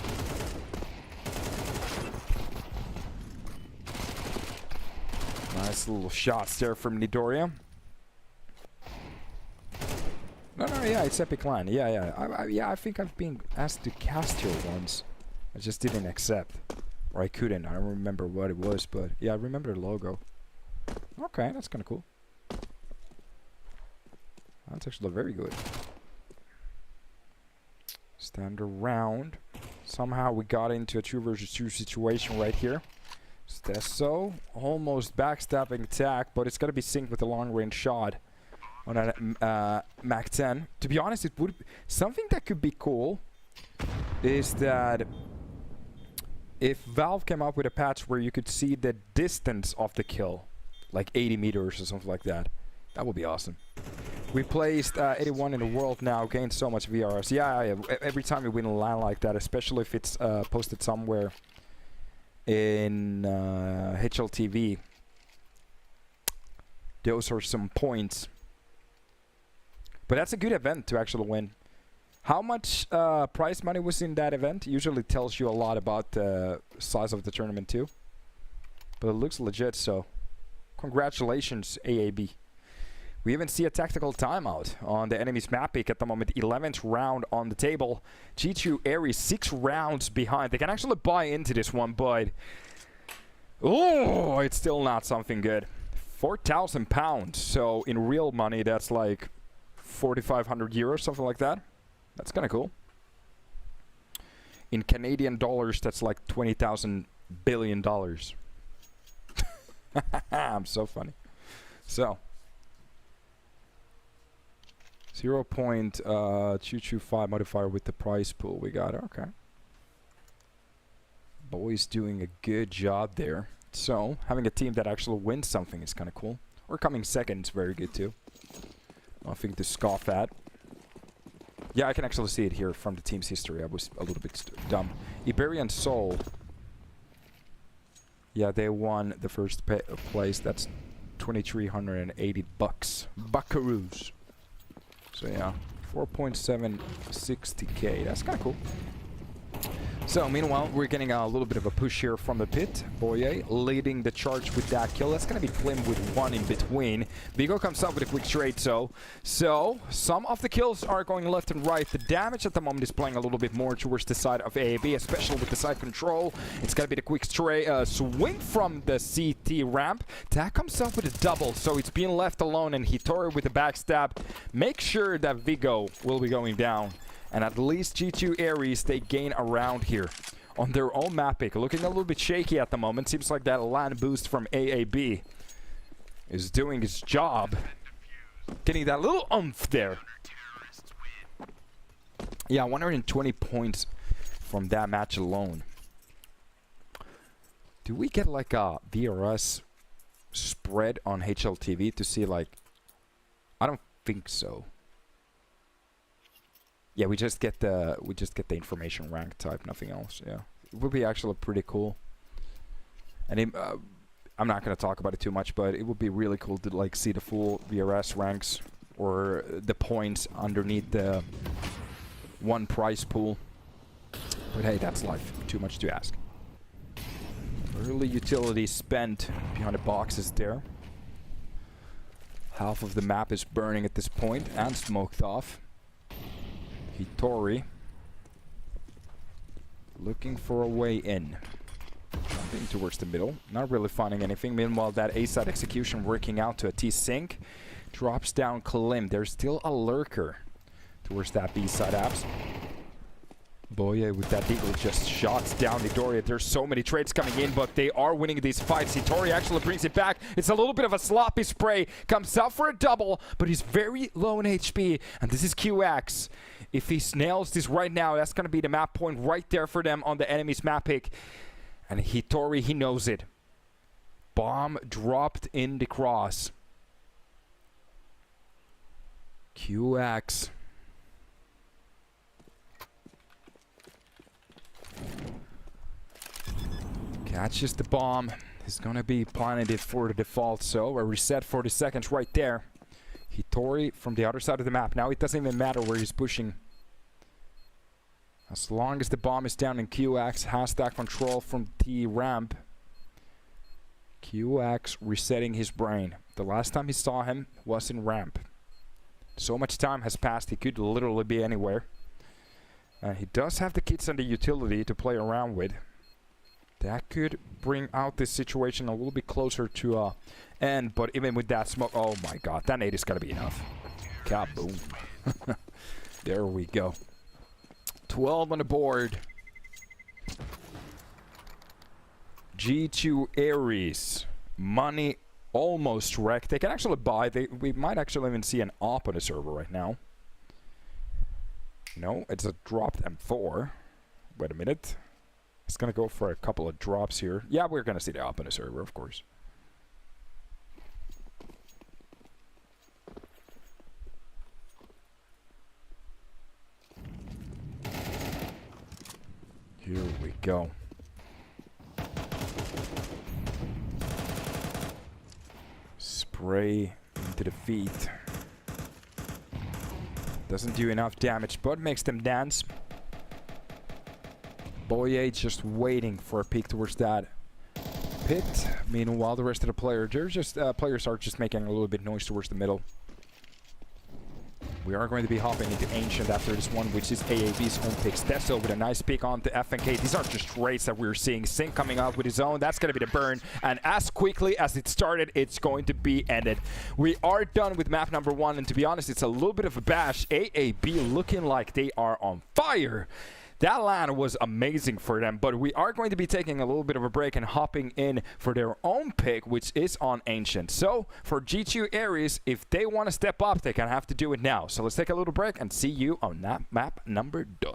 A: Nice little shots there from Nidoria. No, yeah, it's Epic Land. Yeah, I think I've been asked to cast here once. I just didn't accept. Or I couldn't. I don't remember what it was, but yeah, I remember the logo. Okay, that's kind of cool. That's actually very good. Stand around. Somehow we got into a 2 versus 2 situation right here. Stesso almost backstabbing attack, but it's got to be synced with a long range shot on a Mac 10. To be honest, it would something that could be cool is that if Valve came up with a patch where you could see the distance of the kill, like 80 meters or something like that, that would be awesome. We placed 81 in the world now, gained so much VRS. Yeah, every time we win a line like that, especially if it's posted somewhere in HLTV, those are some points. But that's a good event to actually win. How much prize money was in that event usually tells you a lot about the size of the tournament too. But it looks legit, so congratulations, AaB. We even see a tactical timeout on the enemy's map pick at the moment. 11th round on the table. G2 Aries 6 rounds behind. They can actually buy into this one, but oh, it's still not something good. 4,000 pounds. So in real money, that's like 4,500 euros, something like that. That's kind of cool. In Canadian dollars, that's like $20,000 billion. I'm so funny. So 0.225 modifier with the prize pool. We got it. Okay. Boys doing a good job there. So having a team that actually wins something is kind of cool. Or coming second is very good too. Nothing to scoff at. Yeah, I can actually see it here from the team's history. I was a little bit dumb. Iberian Soul. Yeah, they won the first place. That's 2,380 bucks. Buckaroos. So yeah, 4.760k. That's kind of cool. So meanwhile, we're getting a little bit of a push here from the pit. Boye leading the charge with that kill. That's going to be Klim with one in between. Vigo comes up with a quick trade, so some of the kills are going left and right. The damage at the moment is playing a little bit more towards the side of AaB, especially with the side control. It's going to be the quick swing from the CT ramp. That comes up with a double, so it's being left alone, and Hitori with a backstab. Make sure that Vigo will be going down. And at least G2 Aries, they gain around here on their own map pick. Looking a little bit shaky at the moment. Seems like that land boost from AaB is doing its job. Getting that little oomph there. Yeah, 120 points from that match alone. Do we get like a VRS spread on HLTV to see like... I don't think so. Yeah, we just get the information rank type, nothing else. Yeah, it would be actually pretty cool. And I'm not gonna talk about it too much, but it would be really cool to like see the full VRS ranks or the points underneath the one prize pool. But hey, that's life. Too much to ask. Early utility spent behind the boxes there. Half of the map is burning at this point and smoked off. Hitori looking for a way in. Jumping towards the middle. Not really finding anything. Meanwhile, that A-side execution working out to a T-Sync. Drops down Klim. There's still a lurker towards that B-side apps. Boye with that deagle just shots down Nidoria. There's so many trades coming in, but they are winning these fights. Hitori actually brings it back. It's a little bit of a sloppy spray. Comes out for a double, but he's very low in HP. And this is QX. If he nails this right now, that's going to be the map point right there for them on the enemy's map pick. And Hitori, he knows it. Bomb dropped in the cross. QX. Catches the bomb. He's gonna be planning it for the default, so a reset 40 seconds right there. Hitori from the other side of the map. Now it doesn't even matter where he's pushing. As long as the bomb is down and QX has that control from the ramp. QX resetting his brain. The last time he saw him was in ramp. So much time has passed, he could literally be anywhere. And he does have the kits and the utility to play around with. That could bring out this situation a little bit closer to end, but even with that smoke, oh my god, that nade is gonna be enough. Kaboom. There we go. 12 on the board. G2 Ares. Money almost wrecked. They can actually buy. We might actually even see an AaB on the server right now. No, it's a dropped M4. Wait a minute. It's gonna go for a couple of drops here. Yeah, we're gonna see the AaB on the server, of course. Here we go. Spray into the feet. Doesn't do enough damage, but makes them dance. Boye just waiting for a peek towards that pit. Meanwhile, the rest of the players are just making a little bit noise towards the middle. We are going to be hopping into Ancient after this one, which is AaB's home pick. Stesso with a nice pick on the FNK. These are just raids that we're seeing. Sync coming out with his own. That's going to be the burn. And as quickly as it started, it's going to be ended. We are done with map number 1. And to be honest, it's a little bit of a bash. AaB looking like they are on fire. That LAN was amazing for them, but we are going to be taking a little bit of a break and hopping in for their own pick, which is on Ancient. So for G2 Ares, if they want to step up, they can have to do it now. So let's take a little break and see you on that map number 2.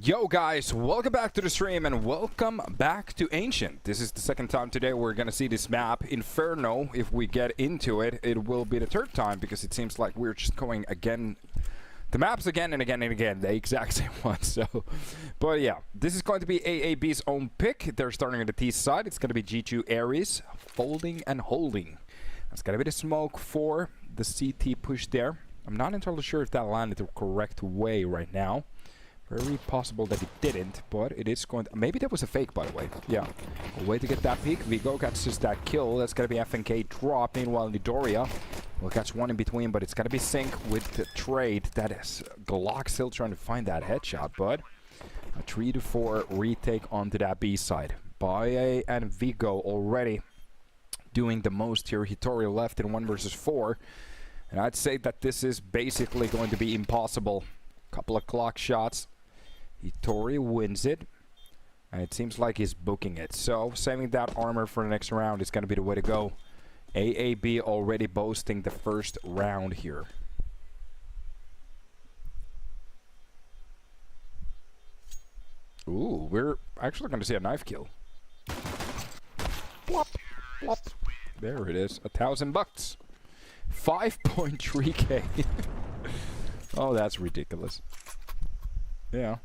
A: Yo guys, welcome back to the stream and welcome back to Ancient. This is the second time today we're gonna see this map, Inferno. If we get into it, it will be the third time because it seems like we're just going again, the maps again and again and again, the exact same one. So, but yeah, this is going to be AaB's own pick. They're starting on the T side. It's gonna be G2 Ares, folding and holding. That's gonna be the smoke for the CT push there. I'm not entirely sure if that landed the correct way right now. Very possible that it didn't, but it is going to... Maybe that was a fake, by the way. Yeah. A way to get that peek. Vigo catches that kill. That's going to be FNK drop. Meanwhile, Nidoria will catch one in between, but it's going to be Sync with the trade. That is Glock still trying to find that headshot, but a 3-4 retake onto that B side. Baye and Vigo already doing the most here. Hitori left in 1 versus 4. And I'd say that this is basically going to be impossible. Couple of clock shots. Hitori wins it, and it seems like he's booking it. So, saving that armor for the next round is going to be the way to go. AaB already boasting the first round here. Ooh, we're actually going to see a knife kill. Plop, plop. There it is, $1,000 bucks. 5.3k. Oh, that's ridiculous. Yeah.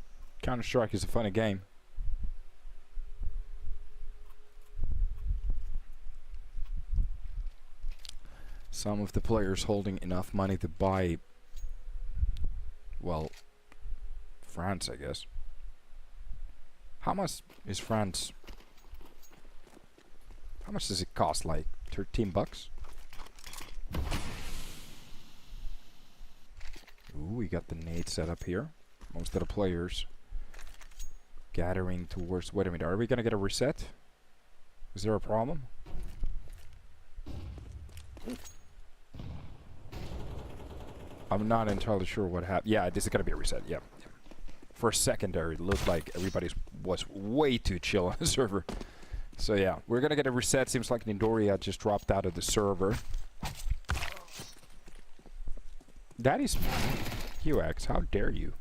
A: Counter-Strike is a funny game. Some of the players holding enough money to buy, well, France, I guess. How much is France? How much does it cost? Like 13 bucks? Ooh, we got the nade set up here. Most of the players gathering towards... Wait a minute, are we gonna get a reset? Is there a problem? I'm not entirely sure what happened. Yeah, this is gonna be a reset, yeah. For a second there, it looked like everybody was way too chill on the server. So yeah, we're gonna get a reset. Seems like Nidoria just dropped out of the server. That is... QX, how dare you?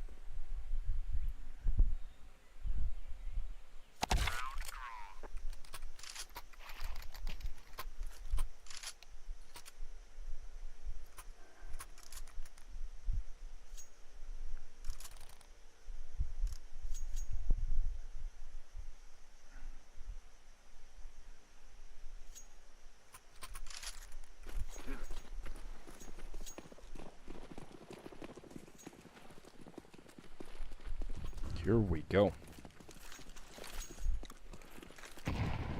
A: Here we go.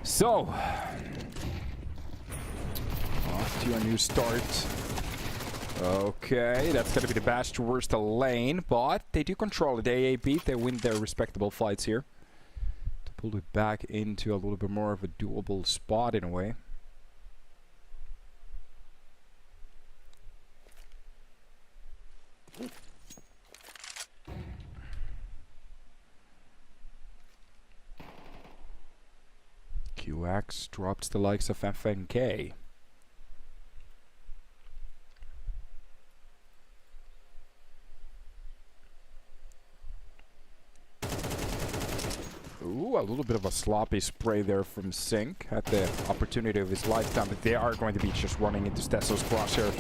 A: So, off to a new start. Okay, that's gonna be the bash towards the lane, but they do control it. AaB, they win their respectable fights here. To pull it back into a little bit more of a doable spot in a way. QX drops the likes of FNK. Ooh, a little bit of a sloppy spray there from Sync. Had the opportunity of his lifetime, but they are going to be just running into Stesso's crosshair.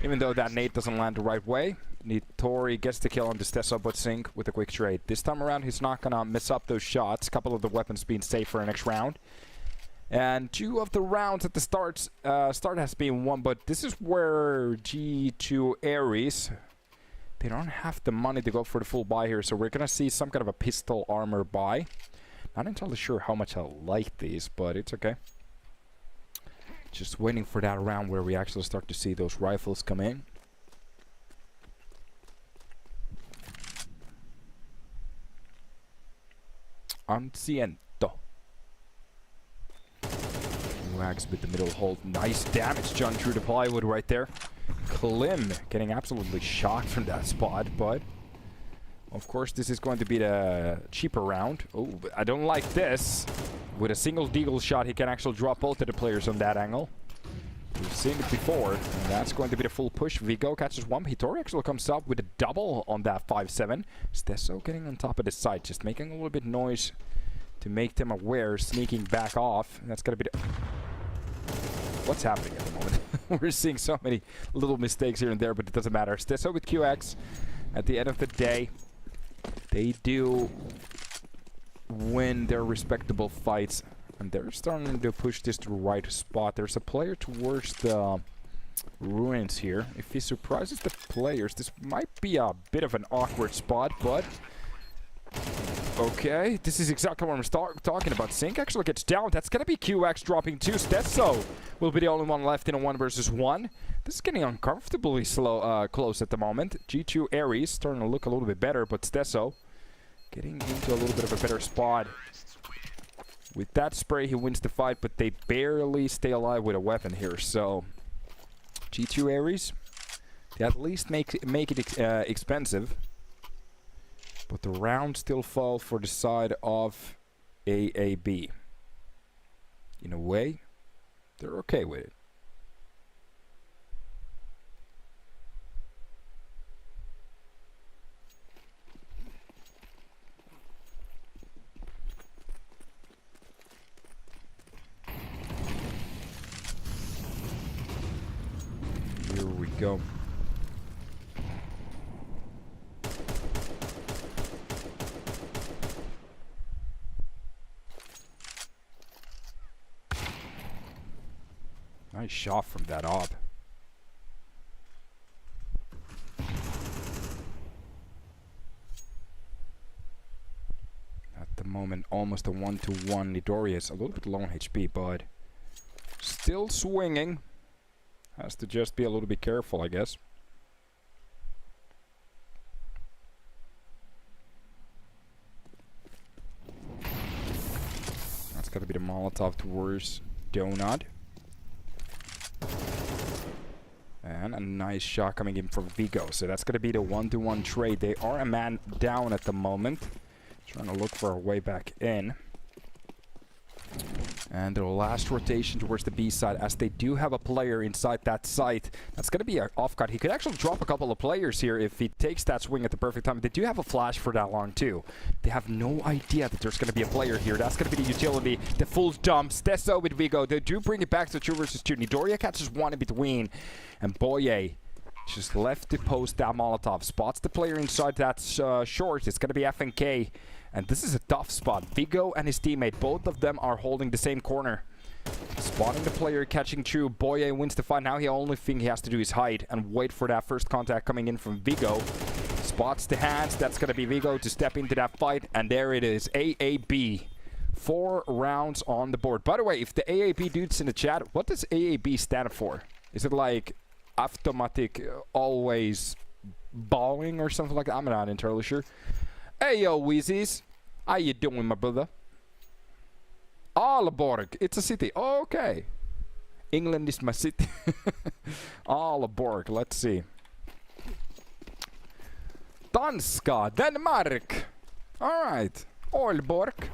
A: Even though that nade doesn't land the right way. Nitori gets the kill on the Stesso, but Sync with a quick trade. This time around, he's not gonna miss up those shots. A couple of the weapons being safe for the next round. And 2 of the rounds at the start has been won, but this is where G2 Ares, they don't have the money to go for the full buy here, so we're gonna see some kind of a pistol armor buy. Not entirely sure how much I like these, but it's okay. Just waiting for that round where we actually start to see those rifles come in. Anciento. Wags with the middle hold. Nice damage done through the plywood right there. Klim getting absolutely shocked from that spot, but of course this is going to be the cheaper round. Oh, I don't like this. With a single deagle shot, he can actually drop both of the players on that angle. We've seen it before, and that's going to be the full push. Vigo catches one. Hitori actually comes up with a double on that 5-7. Stesso getting on top of the side, just making a little bit noise to make them aware, sneaking back off. And that's going to be the... What's happening at the moment? We're seeing so many little mistakes here and there, but it doesn't matter. Stesso with QX. At the end of the day, they do win their respectable fights. And they're starting to push this to the right spot. There's a player towards the ruins here. If he surprises the players, this might be a bit of an awkward spot, but... Okay, this is exactly what I'm talking about. Sync actually gets down. That's going to be QX dropping 2. Stesso will be the only one left in a 1 versus 1. This is getting uncomfortably close at the moment. G2 Ares starting to look a little bit better, but Stesso getting into a little bit of a better spot. With that spray, he wins the fight, but they barely stay alive with a weapon here. So, G2 Ares, they at least make it expensive. But the rounds still fall for the side of AaB. In a way, they're okay with it. Here we go. Nice shot from that AaB. At the moment, almost a 1-to-1. Nidori is a little bit low on HP, but still swinging. Has to just be a little bit careful, I guess. That's got to be the Molotov towards Donut. And a nice shot coming in from Vigo. So that's going to be the 1-to-1 trade. They are a man down at the moment. Trying to look for a way back in. And their last rotation towards the B side, as they do have a player inside that site. That's going to be an off-cut. He could actually drop a couple of players here if he takes that swing at the perfect time. They do have a flash for that long too. They have no idea that there's going to be a player here. That's going to be the utility. The full dump. Stesso with Vigo. They do bring it back to 2 versus 2. Nidoria catches one in between. And Boye just left to post that Molotov. Spots the player inside that short. It's going to be FNK. And this is a tough spot. Vigo and his teammate, both of them are holding the same corner. Spotting the player, catching through. Boye wins the fight. Now the only thing he has to do is hide and wait for that first contact coming in from Vigo. Spots the hands. That's going to be Vigo to step into that fight. And there it is. AaB. 4 rounds on the board. By the way, if the AaB dudes in the chat, what does AaB stand for? Is it like automatic, always balling or something like that? I'm not entirely sure. Hey yo, Weezies. How you doing, my brother? Aalborg. It's a city. Oh, okay. England is my city. Aalborg. Let's see. Danska. Denmark. Alright. Aalborg.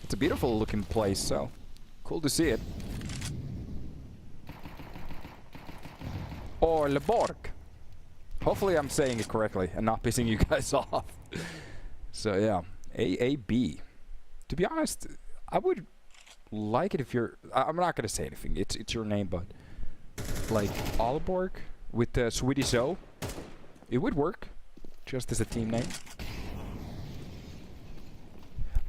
A: It's a beautiful looking place, so cool to see it. Aalborg. Hopefully I'm saying it correctly and not pissing you guys off. So yeah, AaB. To be honest, I would like it if you're... I'm not gonna say anything. It's your name, but like Aalborg with the Swedish O, it would work just as a team name.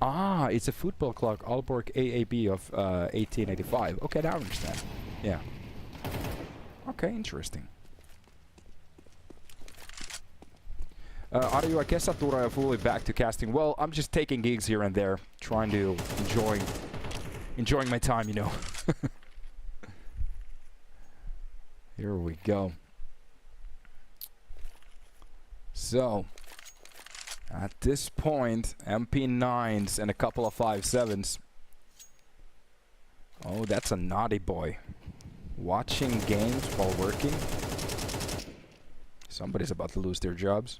A: Ah, it's a football club, Aalborg AaB of 1885. Okay, now I understand. Yeah. Okay, interesting. Arju, I guess Atura fully back to casting. Well, I'm just taking gigs here and there, trying to enjoying my time, you know. Here we go. So, at this point, MP9s and a couple of 5.7s. Oh, that's a naughty boy. Watching games while working. Somebody's about to lose their jobs.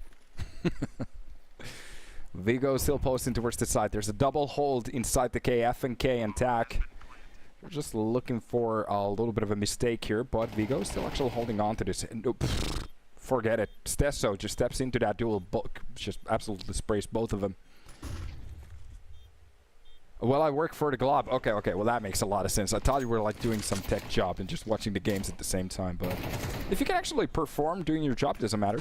A: Vigo still posting towards the side. There's a double hold inside the KF and K and TAC. We're just looking for a little bit of a mistake here, but Vigo is still actually holding on to this. And, forget it. Stesso just steps into that duel, just absolutely sprays both of them. Well, I work for the Glob. Okay, okay. Well, that makes a lot of sense. I thought you were like doing some tech job and just watching the games at the same time. But if you can actually perform doing your job, doesn't matter.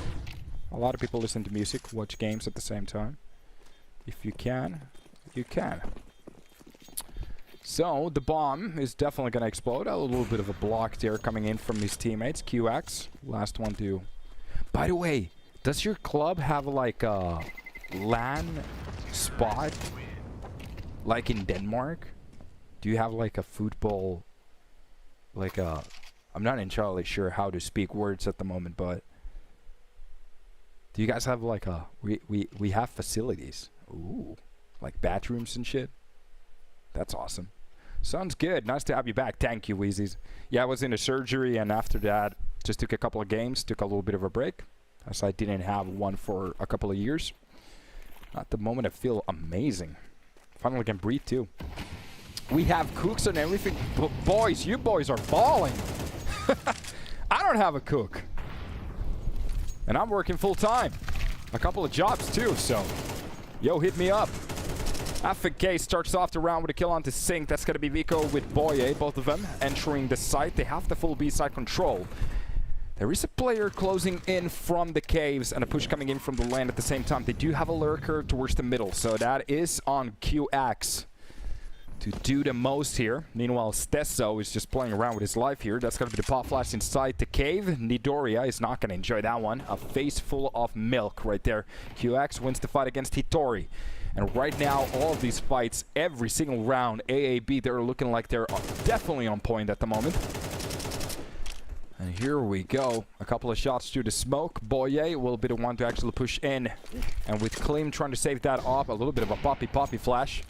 A: A lot of people listen to music, watch games at the same time. If you can, you can. So the bomb is definitely going to explode. A little bit of a block there coming in from his teammates. QX, last one to... By the way, does your club have like a LAN spot? Like in Denmark? Do you have like a football, like a... I'm not entirely sure how to speak words at the moment, but... Do you guys have like a... We have facilities. Ooh. Like bathrooms and shit? That's awesome. Sounds good. Nice to have you back. Thank you, Weezies. Yeah, I was in a surgery, and after that, just took a couple of games, took a little bit of a break, as I didn't have one for a couple of years. At the moment, I feel amazing. Finally can breathe too. We have cooks and everything. Boys, you boys are balling. I don't have a cook. And I'm working full time. A couple of jobs too, so yo, hit me up. FK starts off the round with a kill onto Sync. That's going to be Vico with Boye, both of them entering the site. They have the full B side control. There is a player closing in from the caves and a push coming in from the land at the same time. They do have a lurker towards the middle, so that is on QX to do the most here. Meanwhile, Stesso is just playing around with his life here. That's going to be the pop flash inside the cave. Nidoria is not going to enjoy that one. A face full of milk right there. QX wins the fight against Hitori. And right now, all of these fights, every single round, AaB, they're looking like they're definitely on point at the moment. And here we go. A couple of shots through the smoke. Boye will be the one to actually push in. And with Klim trying to save that off, a little bit of a poppy flash.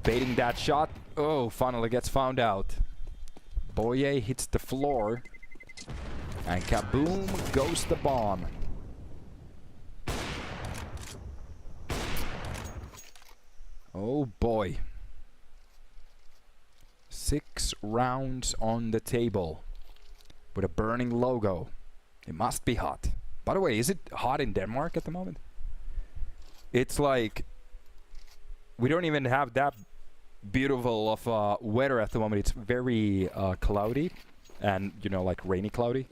A: Baiting that shot. Oh, finally gets found out. Boye hits the floor. And kaboom goes the bomb. Oh boy. 6 rounds on the table. With a burning logo. It must be hot. By the way, is it hot in Denmark at the moment? It's like... We don't even have that beautiful of weather at the moment. It's very cloudy. And, you know, like rainy cloudy.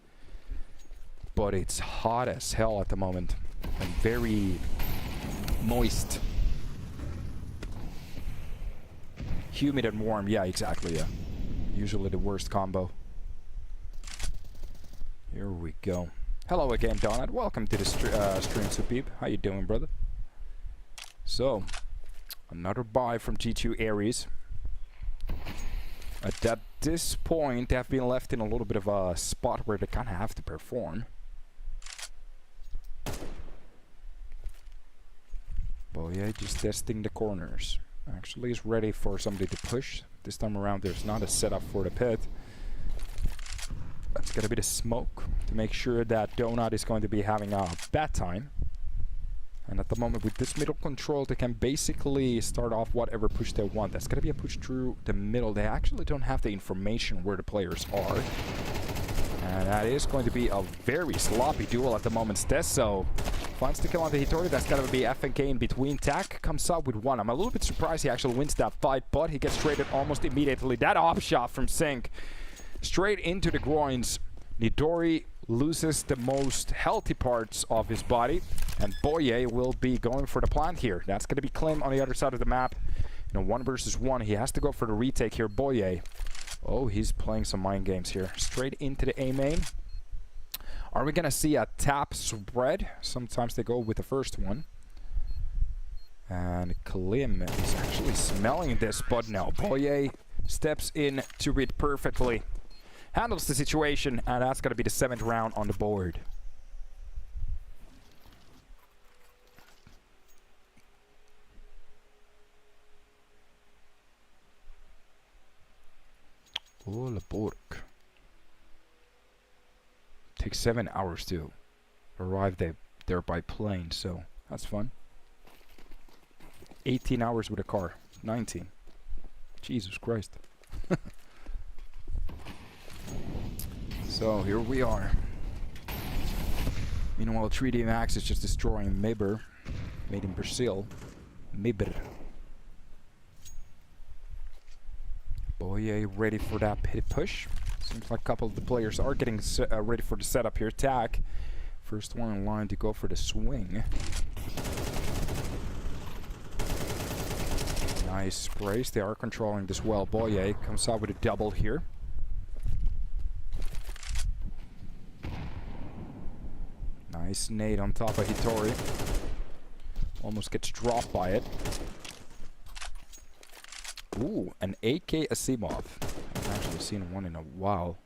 A: But it's hot as hell at the moment. And very moist. Humid and warm. Yeah, exactly, yeah. Usually the worst combo. Here we go. Hello again, Donut. Welcome to the stream, Supeep. How you doing, brother? So, another buy from G2 Ares. At this point, they have been left in a little bit of a spot where they kind of have to perform. Boye just testing the corners. Actually, is ready for somebody to push. This time around, there's not a setup for the pit. That's gonna be the smoke to make sure that Donut is going to be having a bad time. And at the moment with this middle control, they can basically start off whatever push they want. That's gonna be a push through the middle. They actually don't have the information where the players are. And that is going to be a very sloppy duel at the moment. Stesso finds the kill on the Hitori. That's gonna be FNK in between. Tak comes out with one. I'm a little bit surprised he actually wins that fight, but he gets traded almost immediately. That off shot from Sync. Straight into the groins. Nidori loses the most healthy parts of his body. And Boye will be going for the plant here. That's going to be Klim on the other side of the map. In a 1 versus 1, he has to go for the retake here. Boye. Oh, he's playing some mind games here. Straight into the A main. Are we going to see a tap spread? Sometimes they go with the first one. And Klim is actually smelling this, but no. Boye steps in to read perfectly. Handles the situation, and that's going to be the 7th round on the board. Oleborg. Takes 7 hours to arrive there by plane, so that's fun. 18 hours with a car. 19. Jesus Christ.
B: So here we are. Meanwhile, 3D Max is just destroying Mibber, made in Brazil. Mibber. Boye ready for that pit push. Seems like a couple of the players are getting ready for the setup here. Attack. First one in line to go for the swing. Nice sprays. They are controlling this well. Boye comes out with a double here. Nice nade on top of Hitori. Almost gets dropped by it. Ooh, an AK Asimov. I haven't actually seen one in a while.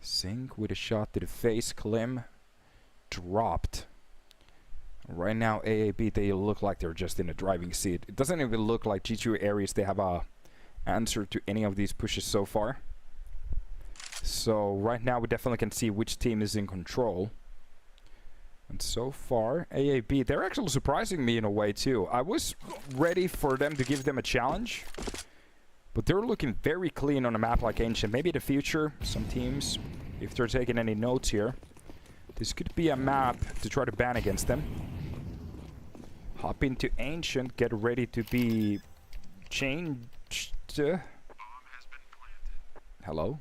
B: Sink with a shot to the face. Klim dropped. Right now, AaB, they look like they're just in a driving seat. It doesn't even look like G2 Aries, they have a answer to any of these pushes so far. So right now we definitely can see which team is in control. And so far, AaB, they're actually surprising me in a way too. I was ready for them to give them a challenge, but they're looking very clean on a map like Ancient. Maybe in the future, some teams, if they're taking any notes here, this could be a map to try to ban against them. Hop into Ancient, get ready to be changed. Hello?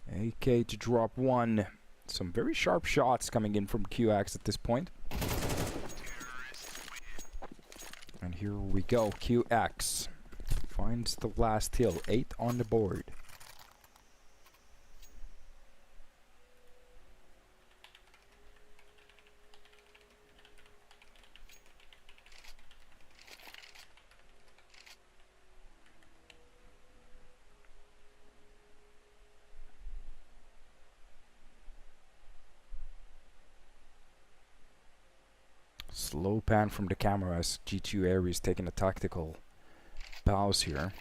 B: AK to drop one. Some very sharp shots coming in from QX at this point. And here we go. QX finds the last hill. 8 on the board. Slow pan from the camera as G2 Aries taking a tactical pause here.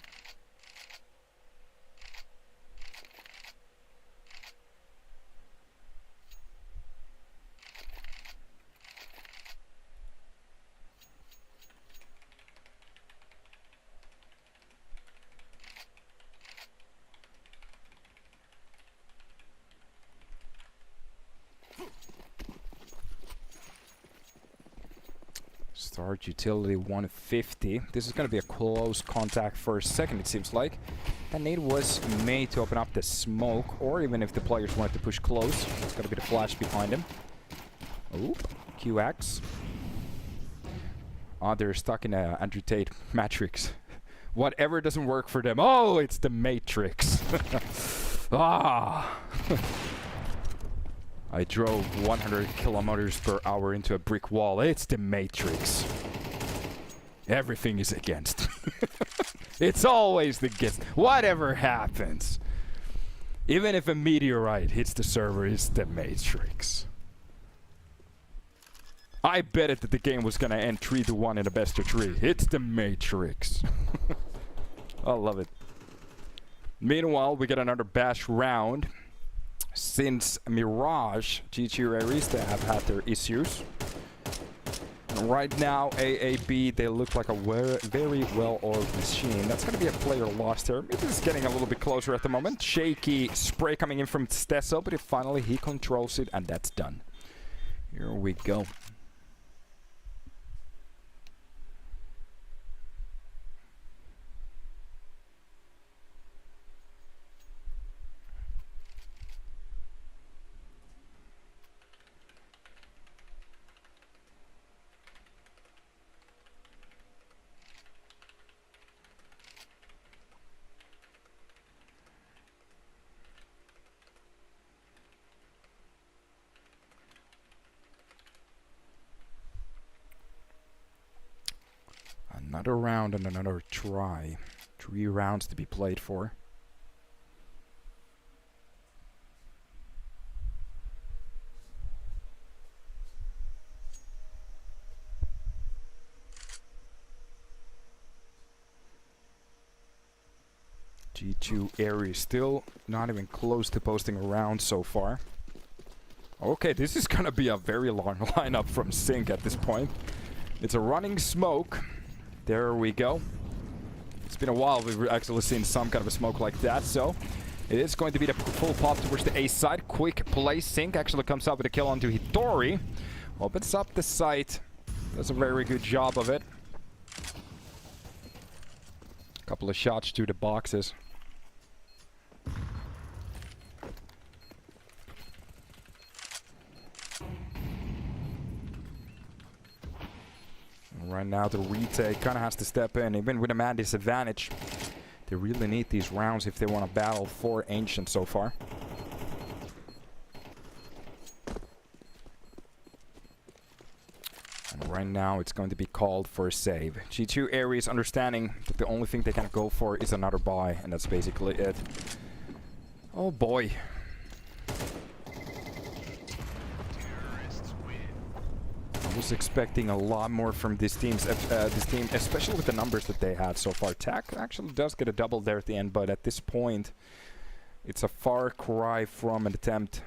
B: Start utility 150. This is going to be a close contact for a second, it seems like. That nade was made to open up the smoke, or even if the players wanted to push close. It's got to be the flash behind him. Oh, QX. Oh, they're stuck in a Andrew Tate matrix. Whatever doesn't work for them. Oh, it's the Matrix. Ah. I drove 100 kilometers per hour into a brick wall. It's the Matrix. Everything is against me. It's always the against. Whatever happens. Even if a meteorite hits the server, it's the Matrix. I bet it that the game was gonna end 3-1 in a best of 3. It's the Matrix. I love it. Meanwhile, we get another bash round. Since Mirage, G2 Aries, they have had their issues. And right now, AaB, they look like a very well-oiled machine. That's going to be a player lost here. Maybe it's getting a little bit closer at the moment. Shaky spray coming in from Stesso, but finally he controls it, and that's done. Here we go. Another round and another try. 3 rounds to be played for. G2 Aries still not even close to posting a round so far. Okay, this is gonna be a very long lineup from Sync at this point. It's a running smoke. There we go. It's been a while we've actually seen some kind of a smoke like that, so it is going to be the full pop towards the A side. Quick play. Sync actually comes up with a kill onto Hitori. Opens up the site. Does a very good job of it. Couple of shots to the boxes. Right now the retake kind of has to step in, even with a man disadvantage. They really need these rounds if they want to battle for Ancient so far. And right now it's going to be called for a save. G2 Ares understanding that the only thing they can go for is another buy, and that's basically it. Oh boy. I was expecting a lot more from this team, especially with the numbers that they had so far. Tak actually does get a double there at the end, but at this point, it's a far cry from an attempt.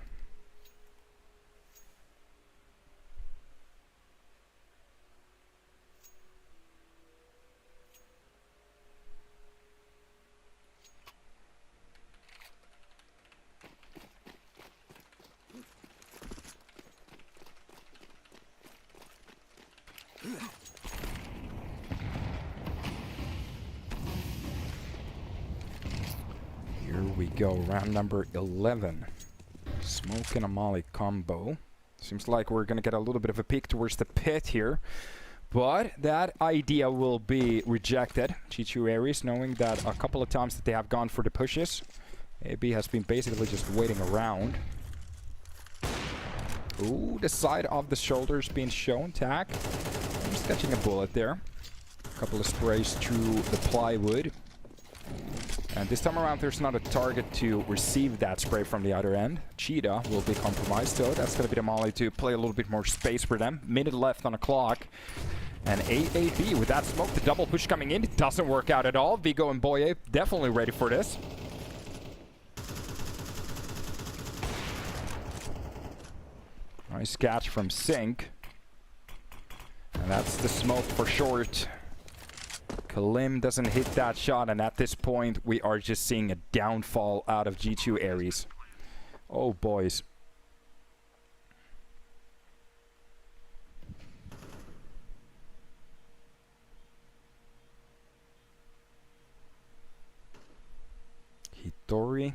B: Here we go, round number 11. Smoke and a molly combo. Seems like we're gonna get a little bit of a peek towards the pit here, but that idea will be rejected. G2 Ares, knowing that a couple of times that they have gone for the pushes, AaB has been basically just waiting around. Ooh, the side of the shoulders being shown. Tak just catching a bullet there. A couple of sprays through the plywood. And this time around, there's not a target to receive that spray from the other end. Cheetah will be compromised, so that's going to be the molly to play a little bit more space for them. Minute left on the clock. And AaB with that smoke, the double push coming in, it doesn't work out at all. Vigo and Boye definitely ready for this. Nice catch from Sync. And that's the smoke for short. Kalim doesn't hit that shot, and at this point we are just seeing a downfall out of G2 Ares. Oh boys. Hitori.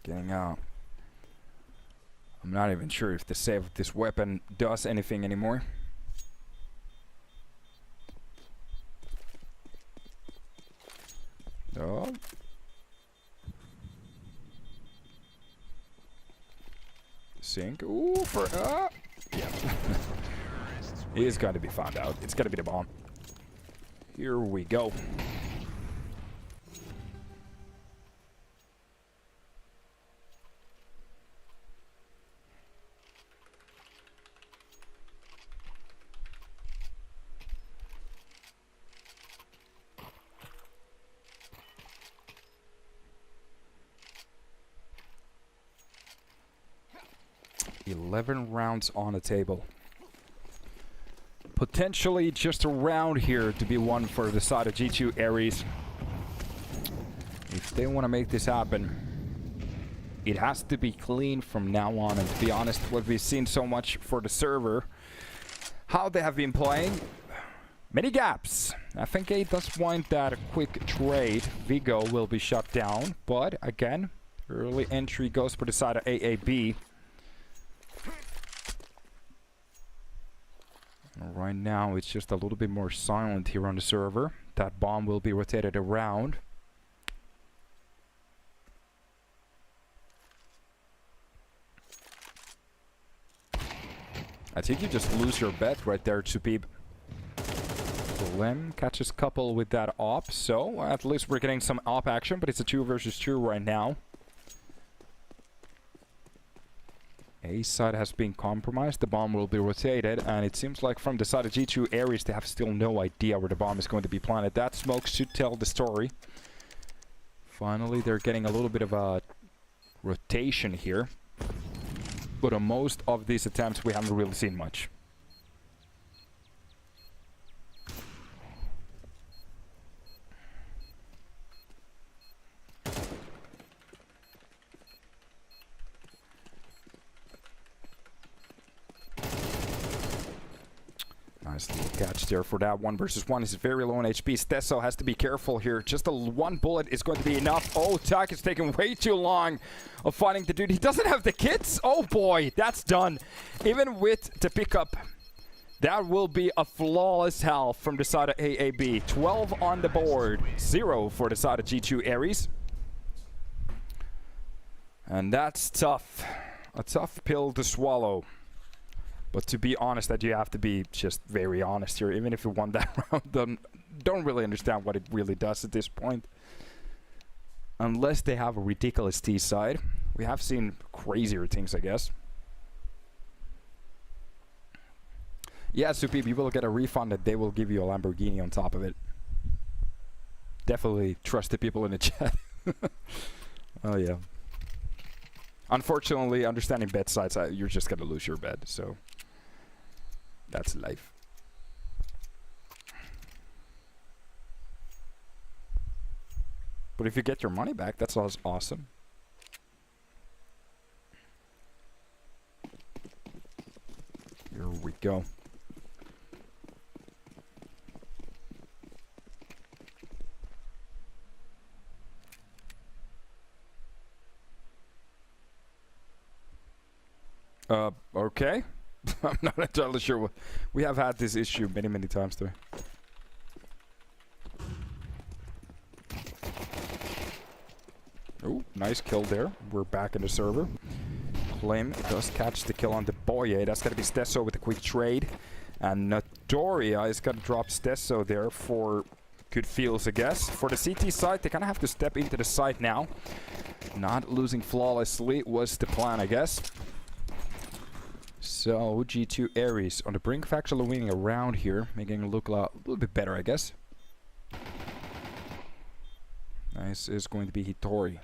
B: Getting out. I'm not even sure if the save of this weapon does anything anymore. Oh. Sync. Ooh, for yeah. He is going to be found out. It's going to be the bomb. Here we go. $11 rounds on the table. Potentially just a round here to be won for the side of G2 Ares. If they want to make this happen, it has to be clean from now on. And to be honest, what we've seen so much for the server, how they have been playing, many gaps. I think A does want that quick trade. Vigo will be shut down, but again, early entry goes for the side of AaB. Right now, it's just a little bit more silent here on the server. That bomb will be rotated around. I think you just lose your bet right there, Tsupeeb. Lem catches couple with that op, so at least we're getting some op action, but it's a 2 versus 2 right now. A side has been compromised, the bomb will be rotated, and it seems like from the side of G2 Ares they have still no idea where the bomb is going to be planted. That smoke should tell the story. Finally, they're getting a little bit of a rotation here. But on most of these attempts, we haven't really seen much. Nice little catch there for that 1v1. He's very low on HP. Stesso has to be careful here. Just a one bullet is going to be enough. Oh, Tak is taking way too long of fighting the dude. He doesn't have the kits. Oh boy, that's done. Even with the pickup, that will be a flawless health from the side of AaB. 12 on the board, 0 for the side of G2 Ares. And that's tough. A tough pill to swallow. But to be honest, that you have to be just very honest here. Even if you won that round, don't really understand what it really does at this point. Unless they have a ridiculous T side. We have seen crazier things, I guess. Yeah, Supib, you will get a refund that they will give you a Lamborghini on top of it. Definitely trust the people in the chat. Oh yeah. Unfortunately, understanding bet sides, you're just gonna lose your bet, so that's life. But if you get your money back, that's awesome. Here we go. Okay. I'm not entirely sure what. We have had this issue many times though. Oh, nice kill there. We're back in the server. Claim does catch the kill on the Boye. That's gonna be Stesso with a quick trade. And Notoria is gonna drop Stesso there for good feels, I guess. For the CT side, they kinda have to step into the site now. Not losing flawlessly was the plan, I guess. So, G2 Ares on the brink of actually winning a round here, making it look a little bit better, I guess. Nice is going to be Hitori.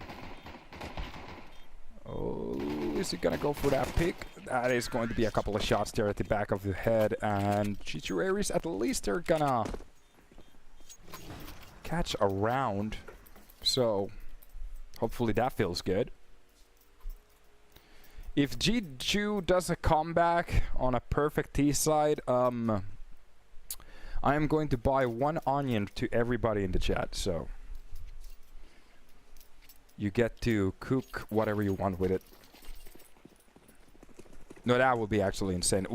B: Oh, is he gonna go for that pick? That is going to be a couple of shots there at the back of the head, and G2 Ares, at least they're gonna catch a round. So, hopefully that feels good. If G2 does a comeback on a perfect T side, I am going to buy 1 onion to everybody in the chat, so you get to cook whatever you want with it. No, that would be actually insane.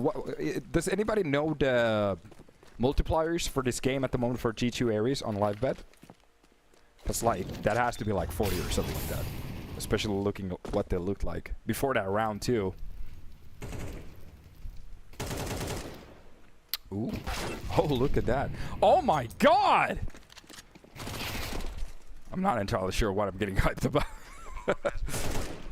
B: Does anybody know the multipliers for this game at the moment for G2 Ares on live bet? That's like, that has to be like 40 or something like that. Especially looking at what they looked like before that round too. Ooh. Oh, look at that. Oh my god! I'm not entirely sure what I'm getting hyped about.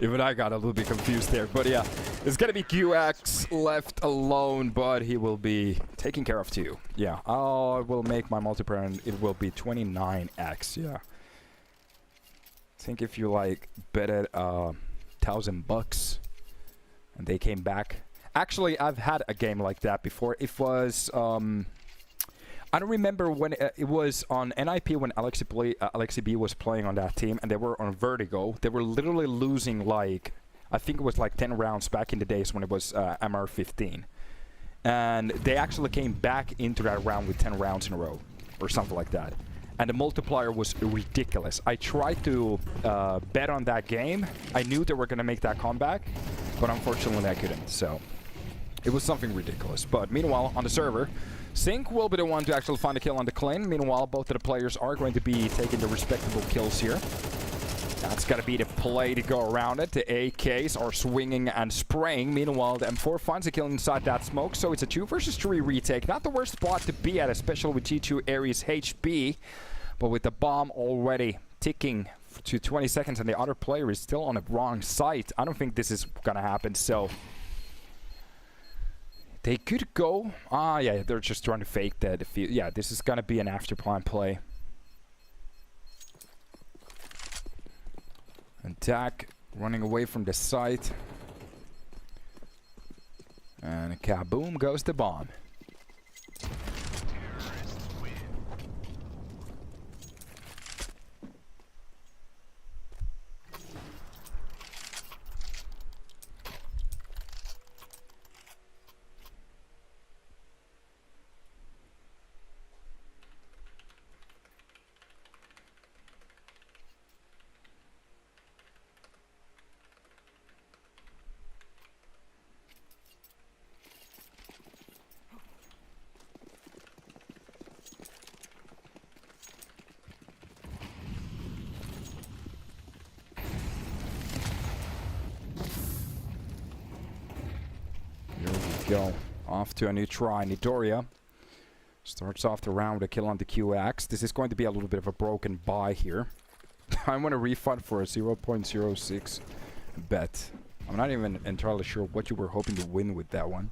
B: Even I got a little bit confused there. But yeah, it's gonna be QX left alone, but he will be taken care of too. Yeah, I will make my multiplayer and it will be 29x, yeah. I think if you like betted $1,000 and they came back. Actually, I've had a game like that before. It was I don't remember when it was on NIP when Alexi B was playing on that team, and they were on Vertigo. They were literally losing like, I think it was like 10 rounds back in the days when it was MR15, and they actually came back into that round with 10 rounds in a row or something like that. And the multiplier was ridiculous. I tried to bet on that game. I knew they were going to make that comeback, but unfortunately I couldn't. So it was something ridiculous. But meanwhile, on the server, Sync will be the one to actually find a kill on the Klein. Meanwhile, both of the players are going to be taking the respectable kills here. That's going to be the play to go around it. The AKs are swinging and spraying. Meanwhile, the M4 finds a kill inside that smoke. So it's a 2 versus 3 retake. Not the worst spot to be at, especially with G2 Ares HB. But with the bomb already ticking to 20 seconds and the other player is still on the wrong site, I don't think this is going to happen. So they could go. Yeah, they're just trying to fake the defeat. Yeah, this is going to be an after plan play. And Tak running away from the site. And kaboom goes the bomb. Go off to a new try. Nidoria starts off the round with a kill on the QX. This is going to be a little bit of a broken buy here. I want a refund for a 0.06 bet. I'm not even entirely sure what you were hoping to win with that one.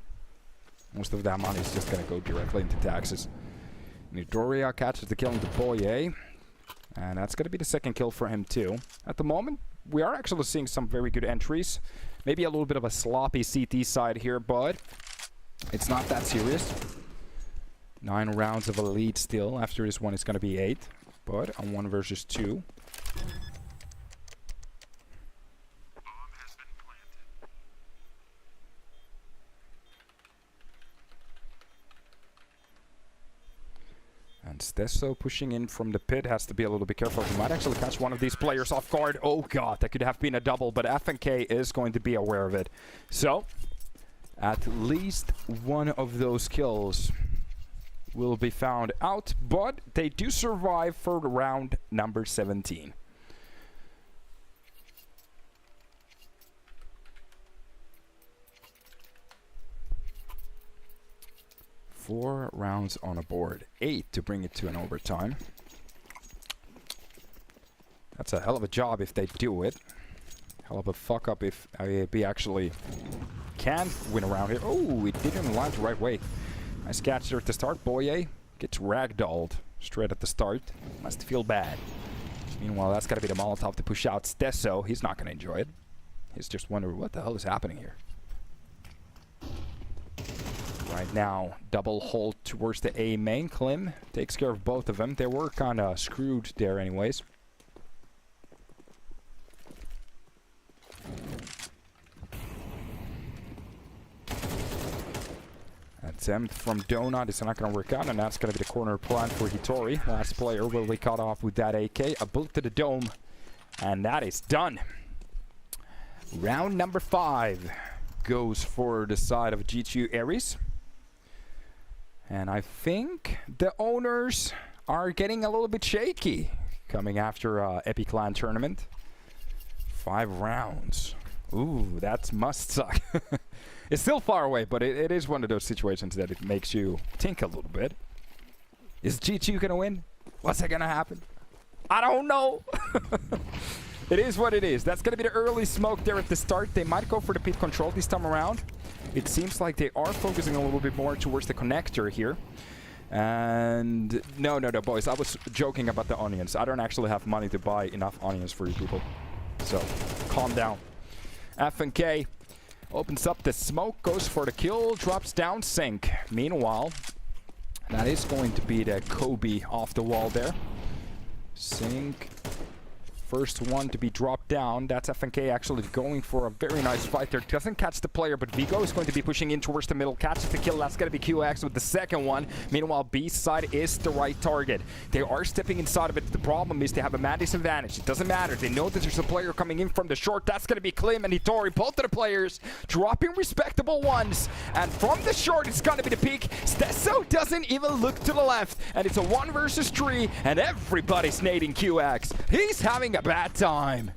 B: Most of that money is just going to go directly into taxes. Nidoria catches the kill on the Boye. And that's going to be the second kill for him too. At the moment, we are actually seeing some very good entries. Maybe a little bit of a sloppy CT side here, but it's not that serious. 9 rounds of a lead still. After this one, it's going to be 8. But on 1 versus 2. And Stesso pushing in from the pit has to be a little bit careful. He might actually catch one of these players off guard. Oh god, that could have been a double, but FNK is going to be aware of it. So, at least one of those kills will be found out, but they do survive for round number 17. Four rounds on a board. 8 to bring it to an overtime. That's a hell of a job if they do it. Hell of a fuck up if AaB actually can win around here. Oh, it didn't land the right way. Nice catch there at the start. Boye gets ragdolled straight at the start. Must feel bad. Meanwhile, that's got to be the Molotov to push out Stesso. He's not going to enjoy it. He's just wondering what the hell is happening here. Right now, double hold towards the A main. Klim takes care of both of them. They were kind of screwed there anyways. Attempt from Donut is not going to work out, and that's going to be the corner plan for Hitori. Last player will be cut off with that AK. A bullet to the dome, and that is done. Round number 5 goes for the side of G2 Ares. And I think the owners are getting a little bit shaky coming after Epic Clan tournament. 5 rounds. Ooh, that must suck. It's still far away, but it is one of those situations that it makes you think a little bit. Is G2 gonna win? What's that gonna happen? I don't know. It is what it is. That's gonna be the early smoke there at the start. They might go for the pit control this time around. It seems like they are focusing a little bit more towards the connector here. And no, boys. I was joking about the onions. I don't actually have money to buy enough onions for you people. So, calm down. FNK opens up the smoke, goes for the kill, drops down Sync. Meanwhile, that is going to be the Kobe off the wall there. Sync. First one to be dropped down. That's FNK actually going for a very nice fight there. Doesn't catch the player, but Vigo is going to be pushing in towards the middle. Catches the kill. That's going to be QX with the second one. Meanwhile, B side is the right target. They are stepping inside of it. The problem is they have a man disadvantage. It doesn't matter. They know that there's a player coming in from the short. That's going to be Klim and Hitori. Both of the players dropping respectable ones. And from the short, it's going to be the peak. Stesso doesn't even look to the left. And it's a 1 versus 3. And everybody's nading QX. He's having a bad time.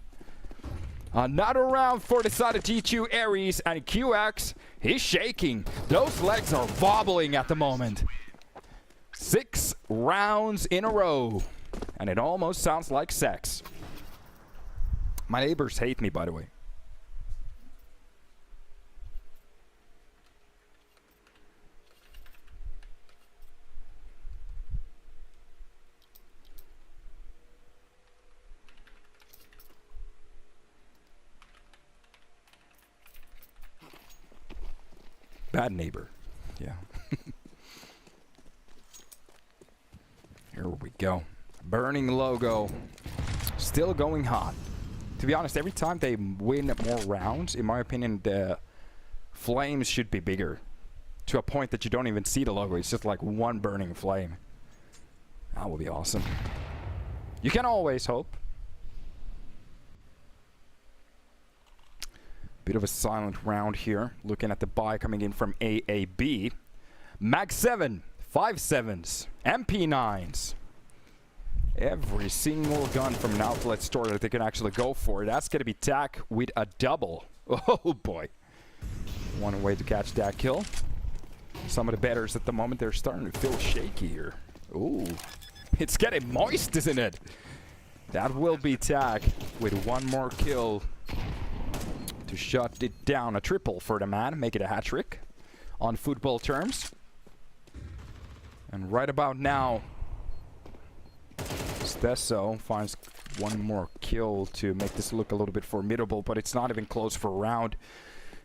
B: Another round for the side of G2 Ares, and QX, he's shaking. Those legs are wobbling at the moment. 6 rounds in a row, and it almost sounds like sex. My neighbors hate me, by the way. Bad neighbor. Yeah. Here we go. Burning logo. Still going hot. To be honest, every time they win more rounds, in my opinion, the flames should be bigger. To a point that you don't even see the logo. It's just like one burning flame. That would be awesome. You can always hope. Bit of a silent round here. Looking at the buy coming in from AaB. Mag 7, 5.7s, MP9s. Every single gun from an outlet store that they can actually go for. That's going to be TAC with a double. Oh boy. One way to catch that kill. Some of the betters at the moment, they're starting to feel shaky here. Ooh. It's getting moist, isn't it? That will be TAC with one more kill to shut it down. A triple for the man. Make it a hat trick on football terms. And right about now, Stesso finds one more kill to make this look a little bit formidable, but it's not even close for a round.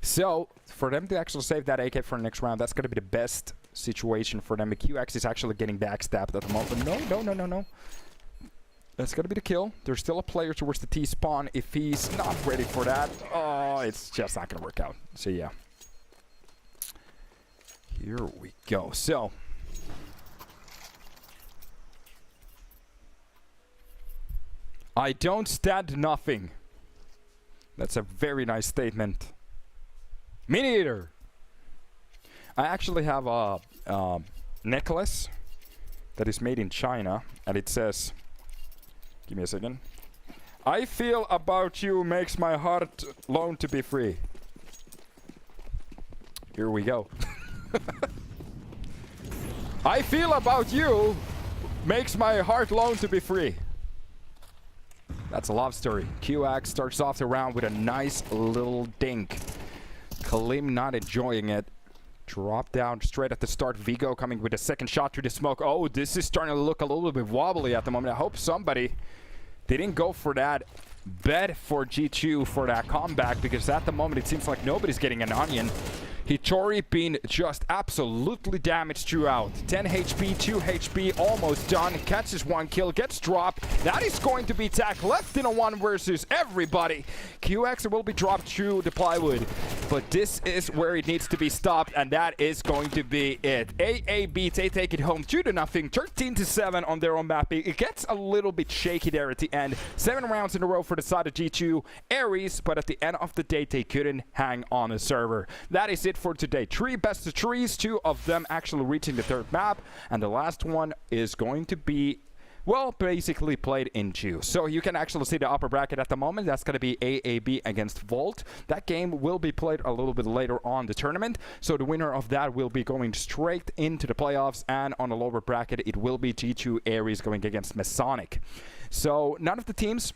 B: So, for them to actually save that AK for the next round, that's going to be the best situation for them. The QX is actually getting backstabbed at the moment. No. That's going to be the kill. There's still a player towards the T-spawn. If he's not ready for that, oh, it's just not going to work out. So, yeah. Here we go. So, I don't stand nothing. That's a very nice statement. Mini Eater. I actually have a necklace that is made in China, and it says, give me a second. I feel about you makes my heart long to be free. Here we go. I feel about you makes my heart long to be free. That's a love story. QX starts off the round with a nice little dink. Kalim not enjoying it. Drop down straight at the start. Vigo coming with a second shot through the smoke. Oh, this is starting to look a little bit wobbly at the moment. I hope somebody didn't go for that bet for G2 for that comeback, because at the moment it seems like nobody's getting an onion. Hitori being just absolutely damaged throughout. 10 HP, 2 HP, almost done. Catches one kill, gets dropped. That is going to be TAC left in a one versus everybody. QX will be dropped through the plywood, but this is where it needs to be stopped, and that is going to be it. AaB, they take it home 2-0, 13-7 on their own map. It gets a little bit shaky there at the end. 7 rounds in a row for the side of G2 Ares, but at the end of the day, they couldn't hang on a server. That is it for today. 3 best of 3s, 2 of them actually reaching the 3rd map, and the last one is going to be, well, basically played in 2. So you can actually see the upper bracket at the moment. That's going to be AaB against Volt. That game will be played a little bit later on the tournament. So the winner of that will be going straight into the playoffs, and on the lower bracket it will be G2 Ares going against Masonic. So none of the teams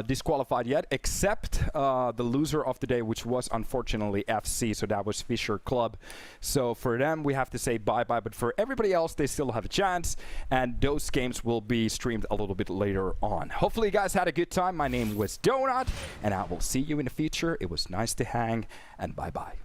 B: disqualified yet, except the loser of the day, which was unfortunately FC, so that was Fisher Club. So for them, we have to say bye-bye, but for everybody else, they still have a chance, and those games will be streamed a little bit later on. Hopefully you guys had a good time. My name was Donut, and I will see you in the future. It was nice to hang, and bye-bye.